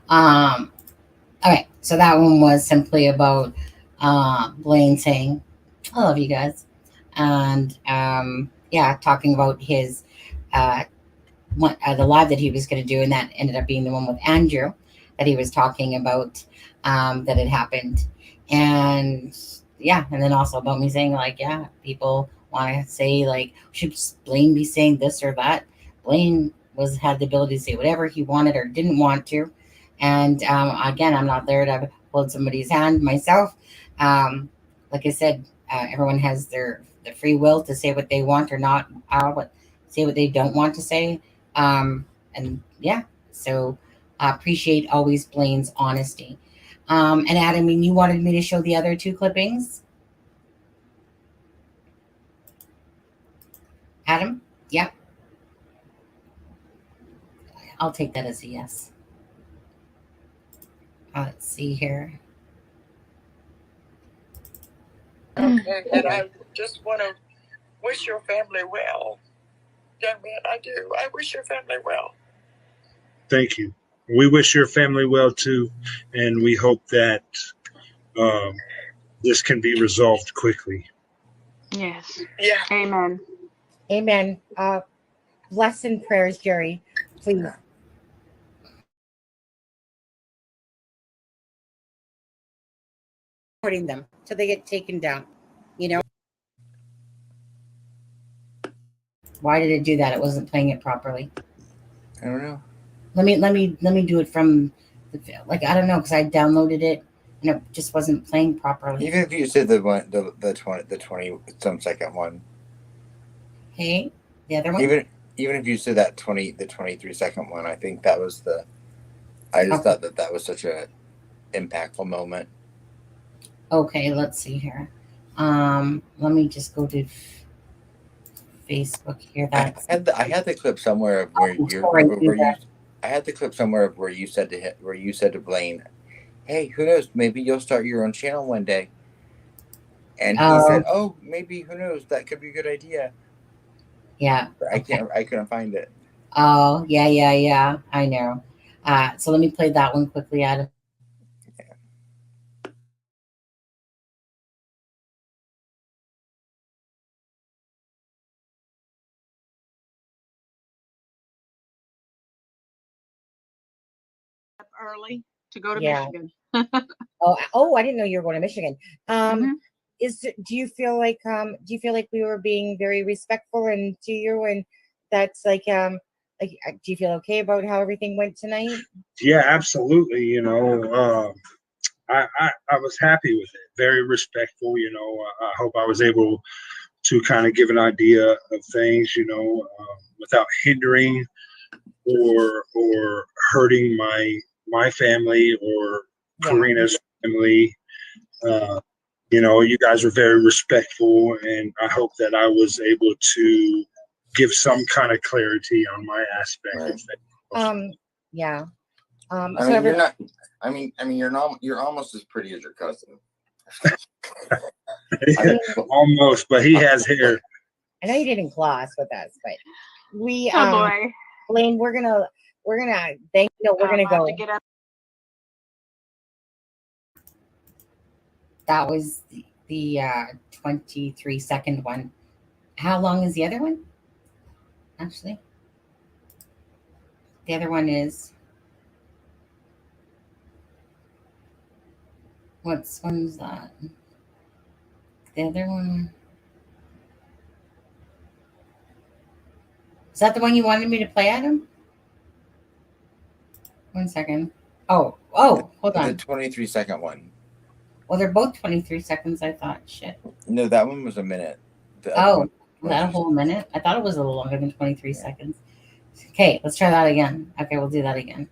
All right, so that one was simply about Blaine saying, I love you guys. And talking about his the live that he was going to do, and that ended up being the one with Andrew that he was talking about that had happened. And then also about me saying, people want to say, should Blaine be saying this or that? Blaine had the ability to say whatever he wanted or didn't want to. And again, I'm not there to hold somebody's hand myself. Like I said, everyone has the free will to say what they want or not, say what they don't want to say. So I appreciate always Blaine's honesty. And Adam, you wanted me to show the other 2 clippings? Adam? Yep. I'll take that as a yes. Let's see here. Okay, and I just want to wish your family well. Young man, I do. I wish your family well. Thank you. We wish your family well too, and we hope that this can be resolved quickly. Yes. Yeah. Amen. Amen. Bless and prayers, Jerry, please. Recording them till they get taken down. You know. Why did it do that? It wasn't playing it properly. I don't know. Let me do it from the, like, I don't know, because I downloaded it and it just wasn't playing properly. Even if you said the 20 some second one. Hey, the other one. Even if you said that 23-second one, I think that was the. I just thought that was such a impactful moment. Okay, let's see here. Let me just go to Facebook here. I had the clip somewhere of where I had the clip somewhere of where you said to Blaine, "Hey, who knows? Maybe you'll start your own channel one day." And he said, "Oh, maybe, who knows? That could be a good idea." Yeah. But I couldn't find it. Oh, yeah. I know. So let me play that one quickly, Adam. Up early to go to Michigan. Oh, I didn't know you were going to Michigan. Do you feel like we were being very respectful and to you, and that's like do you feel okay about how everything went tonight? Yeah, absolutely. You know, I was happy with it. Very respectful. You know, I hope I was able to kind of give an idea of things, you know, without hindering or hurting my family or Karina's family. You know, you guys were very respectful, and I hope that I was able to give some kind of clarity on my aspect of things. Yeah. I mean, you're not. I mean, you're almost as pretty as your cousin. Almost, but he has hair. I know you did in class with us, but we Oh boy, Blaine, we're gonna thank you. We're gonna go. To get up. That was the 23-second one. How long is the other one? Actually, the other one is one's that? The other one. Is that the one you wanted me to play, Adam? 1 second. Oh, hold on. The 23-second one. Well, they're both 23 seconds, I thought. Shit. No, that one was a minute. Was that a whole minute? I thought it was a little longer than 23 seconds. Okay, let's try that again. Okay, we'll do that again.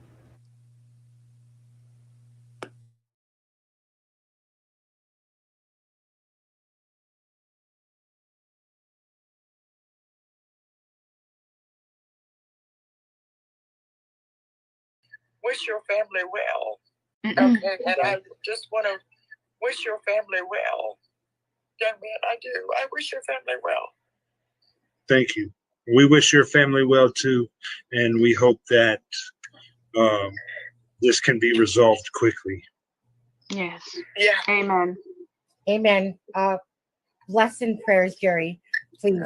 Wish your family well. Okay, and I just want to wish your family well. Young man, I do. I wish your family well. Thank you. We wish your family well too, and we hope that this can be resolved quickly. Yes. Yeah. Amen. Amen. Bless and prayers, Jerry, please.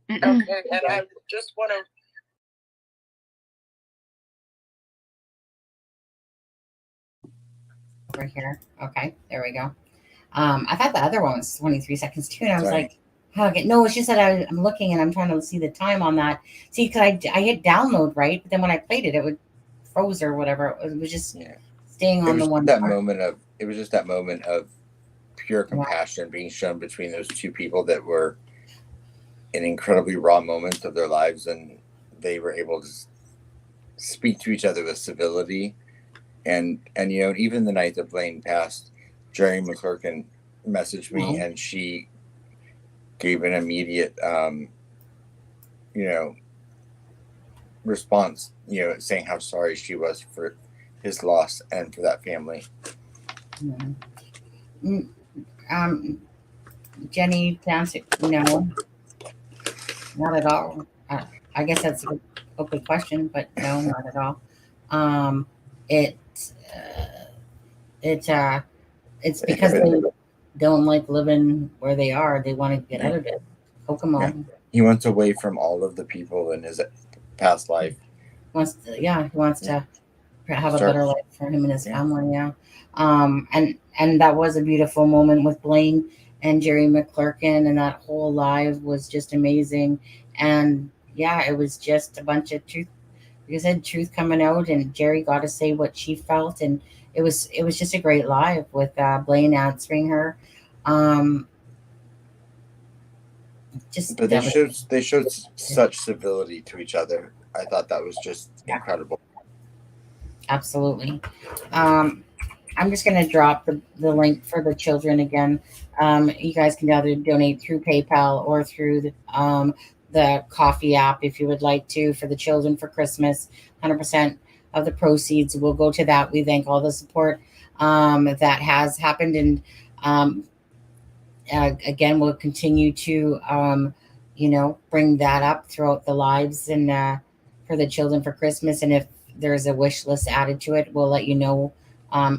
Okay, and I just want to. Over here. Okay, there we go. I thought the other one was 23 seconds too, and I was like, "How okay. No, it's just that I'm looking and I'm trying to see the time on that. See, because I hit download, right? But then when I played it, it would froze or whatever. It was just staying on the one. It was just that moment of pure compassion being shown between those two people that were in incredibly raw moments of their lives, and they were able to speak to each other with civility. And you know, even the night that Blaine passed, Jerry McClurkin messaged me, and she gave an immediate, you know, response, you know, saying how sorry she was for his loss and for that family. Jenny, to answer, no, not at all. I guess that's a good question, but no, not at all. It's because don't like living where they are. They want to get out of it. Kokomo. Yeah. He wants away from all of the people in his past life. He wants to have a better life for him and his family. Yeah. And that was a beautiful moment with Blaine and Jerry McClurkin, and that whole live was just amazing. And yeah, it was just a bunch of truth. Like I said, truth coming out, and Jerry got to say what she felt, and it was just a great live with Blaine answering her. But they showed such civility to each other. I thought that was just incredible. Absolutely. I'm just going to drop the link for the children again. You guys can either donate through PayPal or through the coffee app if you would like to, for the children for Christmas. 100% of the proceeds will go to that. We thank all the support that has happened, and again, we'll continue to bring that up throughout the lives and for the children for Christmas. And if there's a wish list added to it, we'll let you know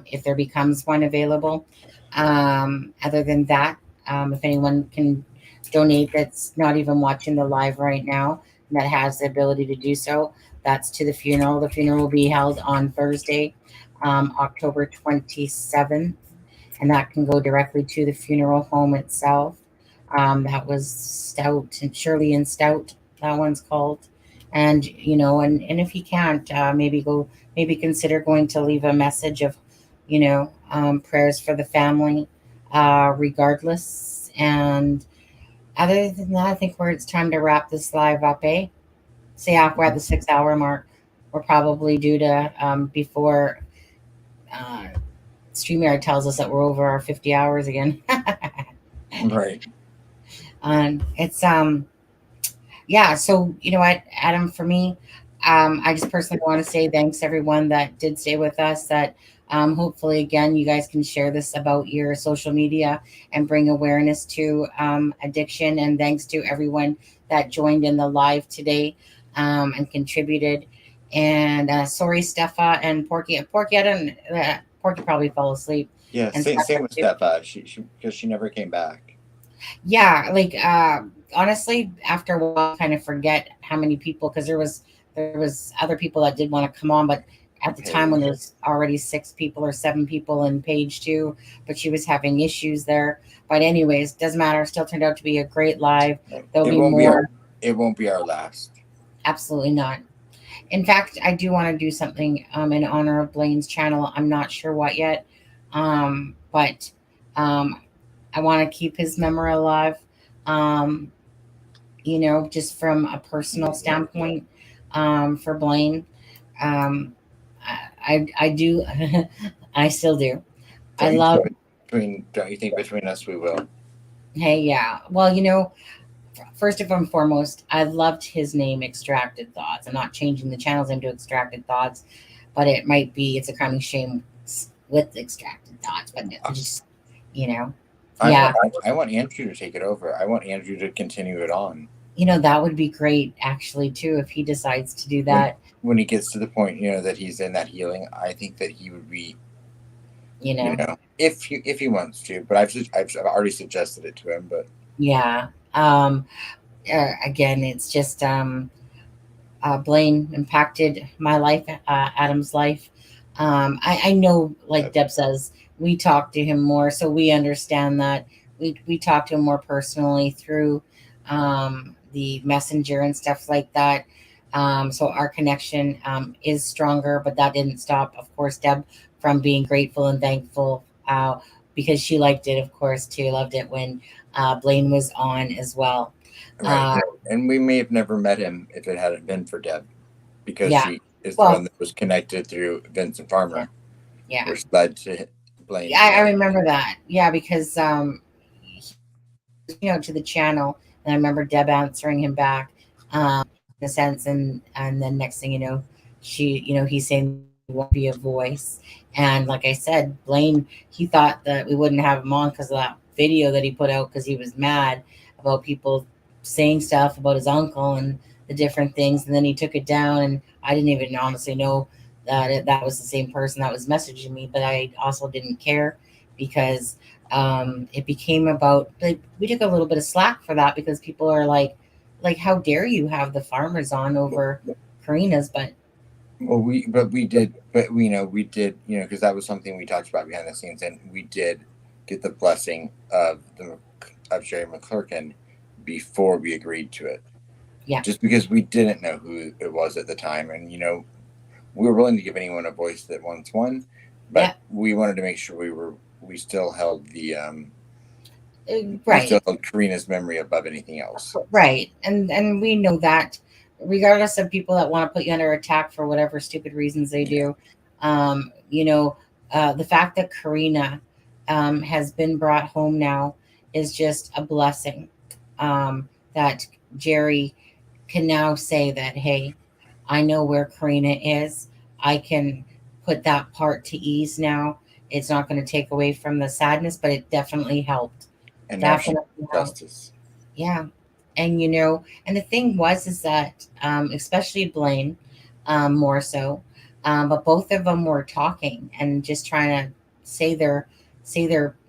if there becomes one available. Other than that, if anyone can donate that's not even watching the live right now, and that has the ability to do so, that's to the funeral. The funeral will be held on Thursday, October 27th, and that can go directly to the funeral home itself. That was Stout and Shirley and Stout, that one's called. And and if you can't, maybe consider going to leave a message of prayers for the family, regardless. And other than that, I think it's time to wrap this live up, eh? So yeah, we're at the 6-hour mark. We're probably due to before StreamYard tells us that we're over our 50 hours again. Right. And it's yeah, so you know what, Adam, for me, I just personally want to say thanks to everyone that did stay with us, that hopefully again you guys can share this about your social media and bring awareness to addiction. And thanks to everyone that joined in the live today and contributed. And sorry, Steffa and Porky. Porky, Porky probably fell asleep. Yeah, And same with Steffa. She because she never came back. Yeah, like honestly, after a while, I kind of forget how many people, because there was other people that did want to come on, but at the time when there's already 6 people or 7 people in page 2, but she was having issues there. But anyways, doesn't matter. Still turned out to be a great live. There'll be more. It won't be our last. Absolutely not. In fact, I do want to do something in honor of Blaine's channel. I'm not sure what yet, but I want to keep his memory alive. Just from a personal standpoint, for Blaine. I do. I still do. I love. Don't you think between us we will? Hey, yeah. Well, first and foremost, I loved his name, Extracted Thoughts. I'm not changing the channel's name to Extracted Thoughts, but it's a crowning shame with Extracted Thoughts. But just, yeah. I want Andrew to take it over. I want Andrew to continue it on. That would be great, actually, too, if he decides to do that. When he gets to the point, that he's in that healing, I think that he would be, if he wants to. But I've already suggested it to him. But yeah, again, it's just Blaine impacted my life, Adam's life. I know, like Deb says, we talk to him more, so we understand that. We talk to him more personally through the messenger and stuff like that. So our connection is stronger, but that didn't stop, of course, Deb from being grateful and thankful because she liked it, of course, too. Loved it when Blaine was on as well. Right. And we may have never met him if it hadn't been for Deb, because she is the one that was connected through Vincent Farmer. Yeah. Which led to Blaine. Yeah, I remember that. Yeah, because to the channel, and I remember Deb answering him back in a sense, and then next thing you know, he's saying he won't be a voice. And like I said, Blaine, he thought that we wouldn't have him on because of that video that he put out, because he was mad about people saying stuff about his uncle and the different things, and then he took it down, and I didn't even honestly know that that was the same person that was messaging me, but I also didn't care because it became about, like, we took a little bit of slack for that because people are like, how dare you have the farmers on over Karina's? But well, we did, because that was something we talked about behind the scenes, and we did get the blessing of Jerry McClurkin before we agreed to it. Yeah. Just because we didn't know who it was at the time, and we were willing to give anyone a voice that wants one, but we wanted to make sure we still held the we still held Karina's memory above anything else. Right. And we know that regardless of people that want to put you under attack for whatever stupid reasons they do, the fact that Karina has been brought home now is just a blessing. That Jerry can now say that, hey, I know where Karina is. I can put that part to ease now. It's not going to take away from the sadness, but it definitely helped. And definitely helped. Justice. Yeah. And and the thing is that especially Blaine, more so, but both of them were talking and just trying to say their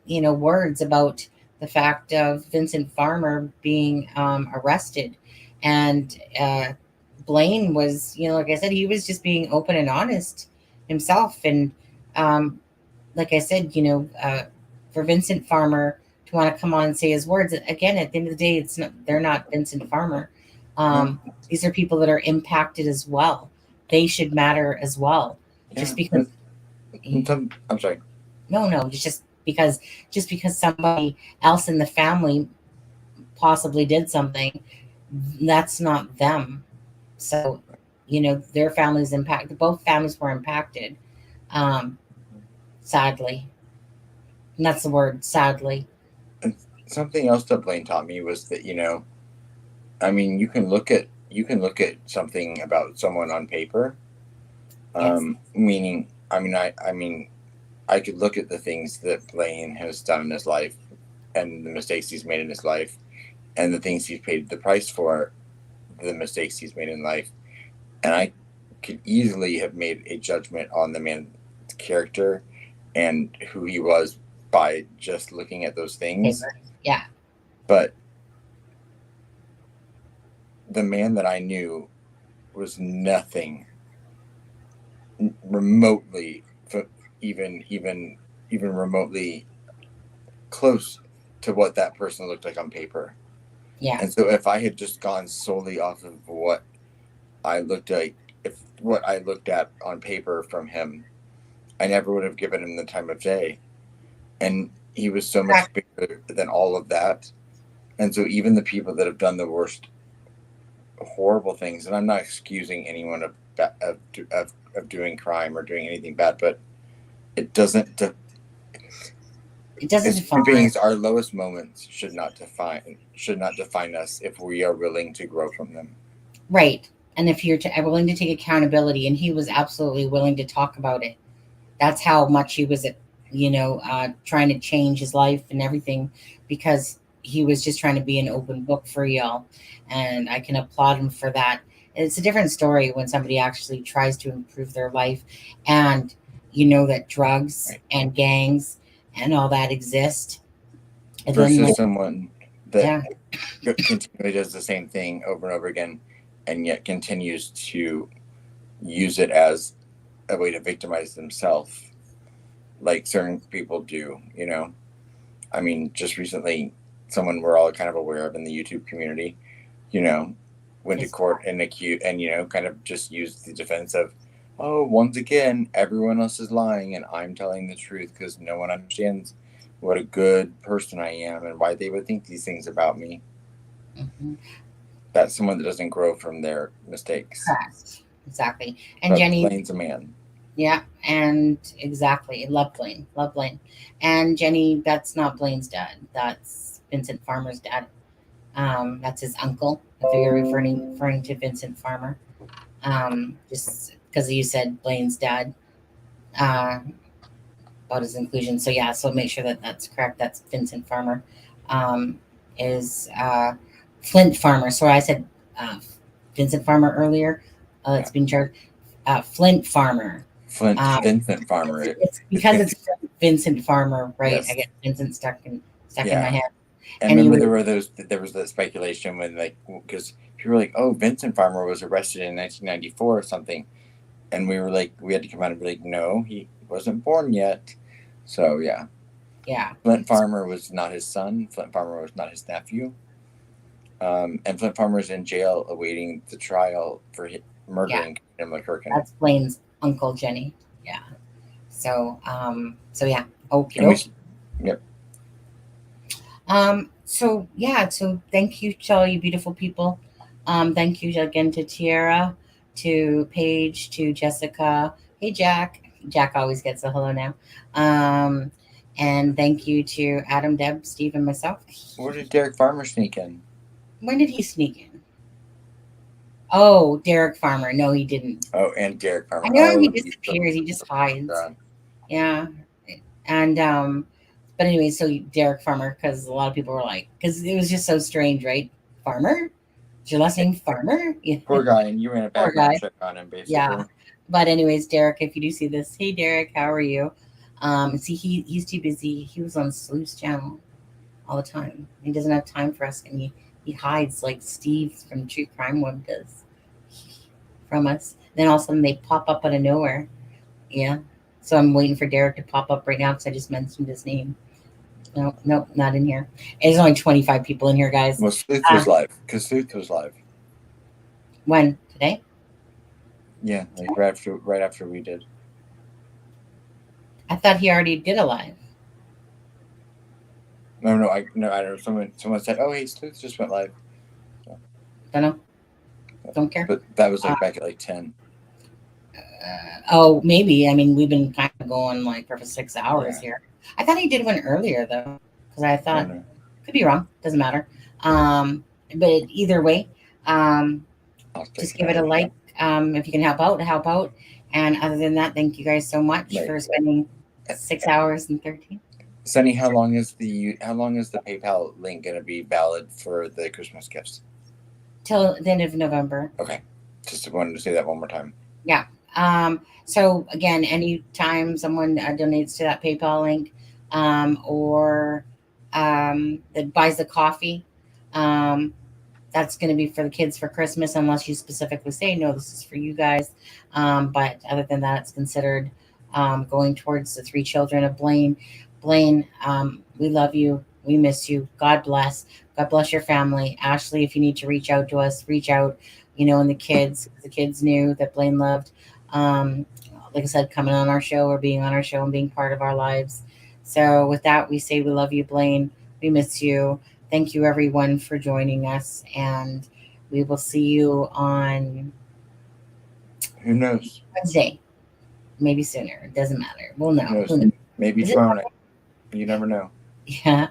words about the fact of Vincent Farmer being arrested. And Blaine was, like I said, he was just being open and honest himself. And like I said, for Vincent Farmer to want to come on and say his words, again, at the end of the day, they're not Vincent Farmer. These are people that are impacted as well. They should matter as well. Yeah. Just because I'm sorry. No, just because somebody else in the family possibly did something, that's not them. So, their family's impacted. Both families were impacted, sadly. And that's the word, sadly. And something else that Blaine taught me was that, you can look at something about someone on paper. Meaning, I could look at the things that Blaine has done in his life and the mistakes he's made in his life and the things he's paid the price for, the mistakes he's made in life. And I could easily have made a judgment on the man's character and who he was by just looking at those things. Yeah. But the man that I knew was nothing remotely, even remotely close to what that person looked like on paper. Yeah. And so if I had just gone solely off of what I looked at on paper from him, I never would have given him the time of day. And he was so much bigger than all of that. And so even the people that have done the worst horrible things, and I'm not excusing anyone of doing crime or doing anything bad, but it doesn't define beings. Our lowest moments should not define us if we are willing to grow from them. Right. And if you're willing to take accountability, and he was absolutely willing to talk about it. That's how much he was, trying to change his life and everything, because he was just trying to be an open book for y'all. And I can applaud him for that. It's a different story when somebody actually tries to improve their life, and that drugs and gangs and all that exist. And versus someone that continually does the same thing over and over again, and yet continues to use it as a way to victimize themselves, like certain people do. Just recently, someone we're all kind of aware of in the YouTube community, went to court and accused, and kind of just used the defense of, oh, once again, everyone else is lying and I'm telling the truth because no one understands what a good person I am and why they would think these things about me. Mm-hmm. That's someone that doesn't grow from their mistakes. Correct. Exactly. And but Jenny, Blaine's a man. Yeah, and exactly. Love Blaine. And Jenny, that's not Blaine's dad. That's Vincent Farmer's dad. That's his uncle, if you're referring to Vincent Farmer. Just because you said Blaine's dad about his inclusion. So yeah, so make sure that that's correct. That's Vincent Farmer. Is Flint Farmer. So I said Vincent Farmer earlier. It's been charged. Flint Farmer. Vincent Farmer. It's because it's Vincent Farmer, right? Yes. I get Vincent stuck in my Yeah. head. And remember, there was the speculation when, like, because people were like, "Oh, Vincent Farmer was arrested in 1994 or something," and we were like, we had to come out and be like, "No, he wasn't born yet." So yeah. Flint Farmer was not his son. Flint Farmer was not his nephew. And Flint Farmer is in jail awaiting the trial for murdering Kim McCurkin. That's Blaine's uncle, Jenny. Yeah. So yeah. Okie doke. Yep. So yeah, so thank you to all you beautiful people. Thank you again to Tiara, to Paige, to Jessica. Hey Jack. Jack always gets a hello now. And thank you to Adam, Deb, Steve, and myself. Where did Derek Farmer sneak in? When did he sneak in? Oh, Derek Farmer. No, he didn't. Oh, and Derek Farmer. I know he he's disappears. He just hides. done. Yeah. And but anyway, so Derek Farmer, because a lot of people were like, because it was just so strange, right? Farmer? Is your last name Farmer? Yeah. Poor guy, and you ran a Poor background guy. check on him, basically. Yeah. But anyways, Derek, if you do see this, hey Derek, how are you? See, he's too busy. He was on Sleuth's channel all the time. He doesn't have time for us, and he hides like Steve from True Crime Web does from us. Then all of a sudden they pop up out of nowhere. Yeah. So I'm waiting for Derek to pop up right now because I just mentioned his name. No, nope, not in here. There's only 25 people in here, guys. Well, Sleuth was live, because Sleuth was live. When? Today? Yeah, like right after we did. I thought he already did a live. No, I don't know. Someone said, "Oh, hey, Sleuth just went live." So, Don't know. Don't care. but that was like back at like 10. Oh, maybe. I mean, we've been kind of going like for 6 hours here. I thought he did one earlier though, because I thought could be wrong. Doesn't matter. But either way, just give it a like. If you can help out. And other than that, thank you guys so much for spending 6 hours and 13. Sunny, how long is the PayPal link going to be valid for the Christmas gifts? Till the end of November. Okay, just wanted to say that one more time. Yeah. So again, anytime someone donates to that PayPal link, or that buys the coffee, that's going to be for the kids for Christmas, unless you specifically say, no, this is for you guys. But other than that, it's considered going towards the 3 children of Blaine. Blaine, we love you. We miss you. God bless. God bless your family. Ashley, if you need to reach out to us, reach out. And the kids knew that Blaine loved, like I said, coming on our show or being on our show and being part of our lives. So with that, we say we love you, Blaine. We miss you. Thank you, everyone, for joining us. And we will see you on... Who knows? Wednesday. Maybe sooner. It doesn't matter. We'll know. Who knows? Maybe tomorrow night. You never know. Yeah.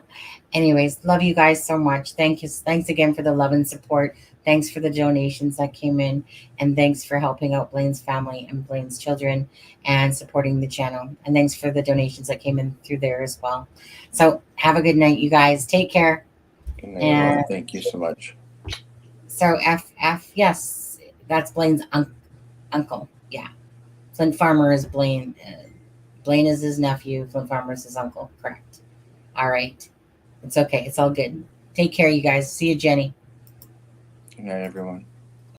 Anyways, love you guys so much. Thanks again for the love and support. Thanks for the donations that came in, and thanks for helping out Blaine's family and Blaine's children and supporting the channel. And thanks for the donations that came in through there as well. So have a good night, you guys. Take care. Good night, everyone. Thank you so much. So yes, that's Blaine's uncle. Yeah. Flint Farmer is Blaine. Blaine is his nephew. Flint Farmer is his uncle. Correct. All right. It's okay. It's all good. Take care, you guys. See you, Jenny. Good night, everyone.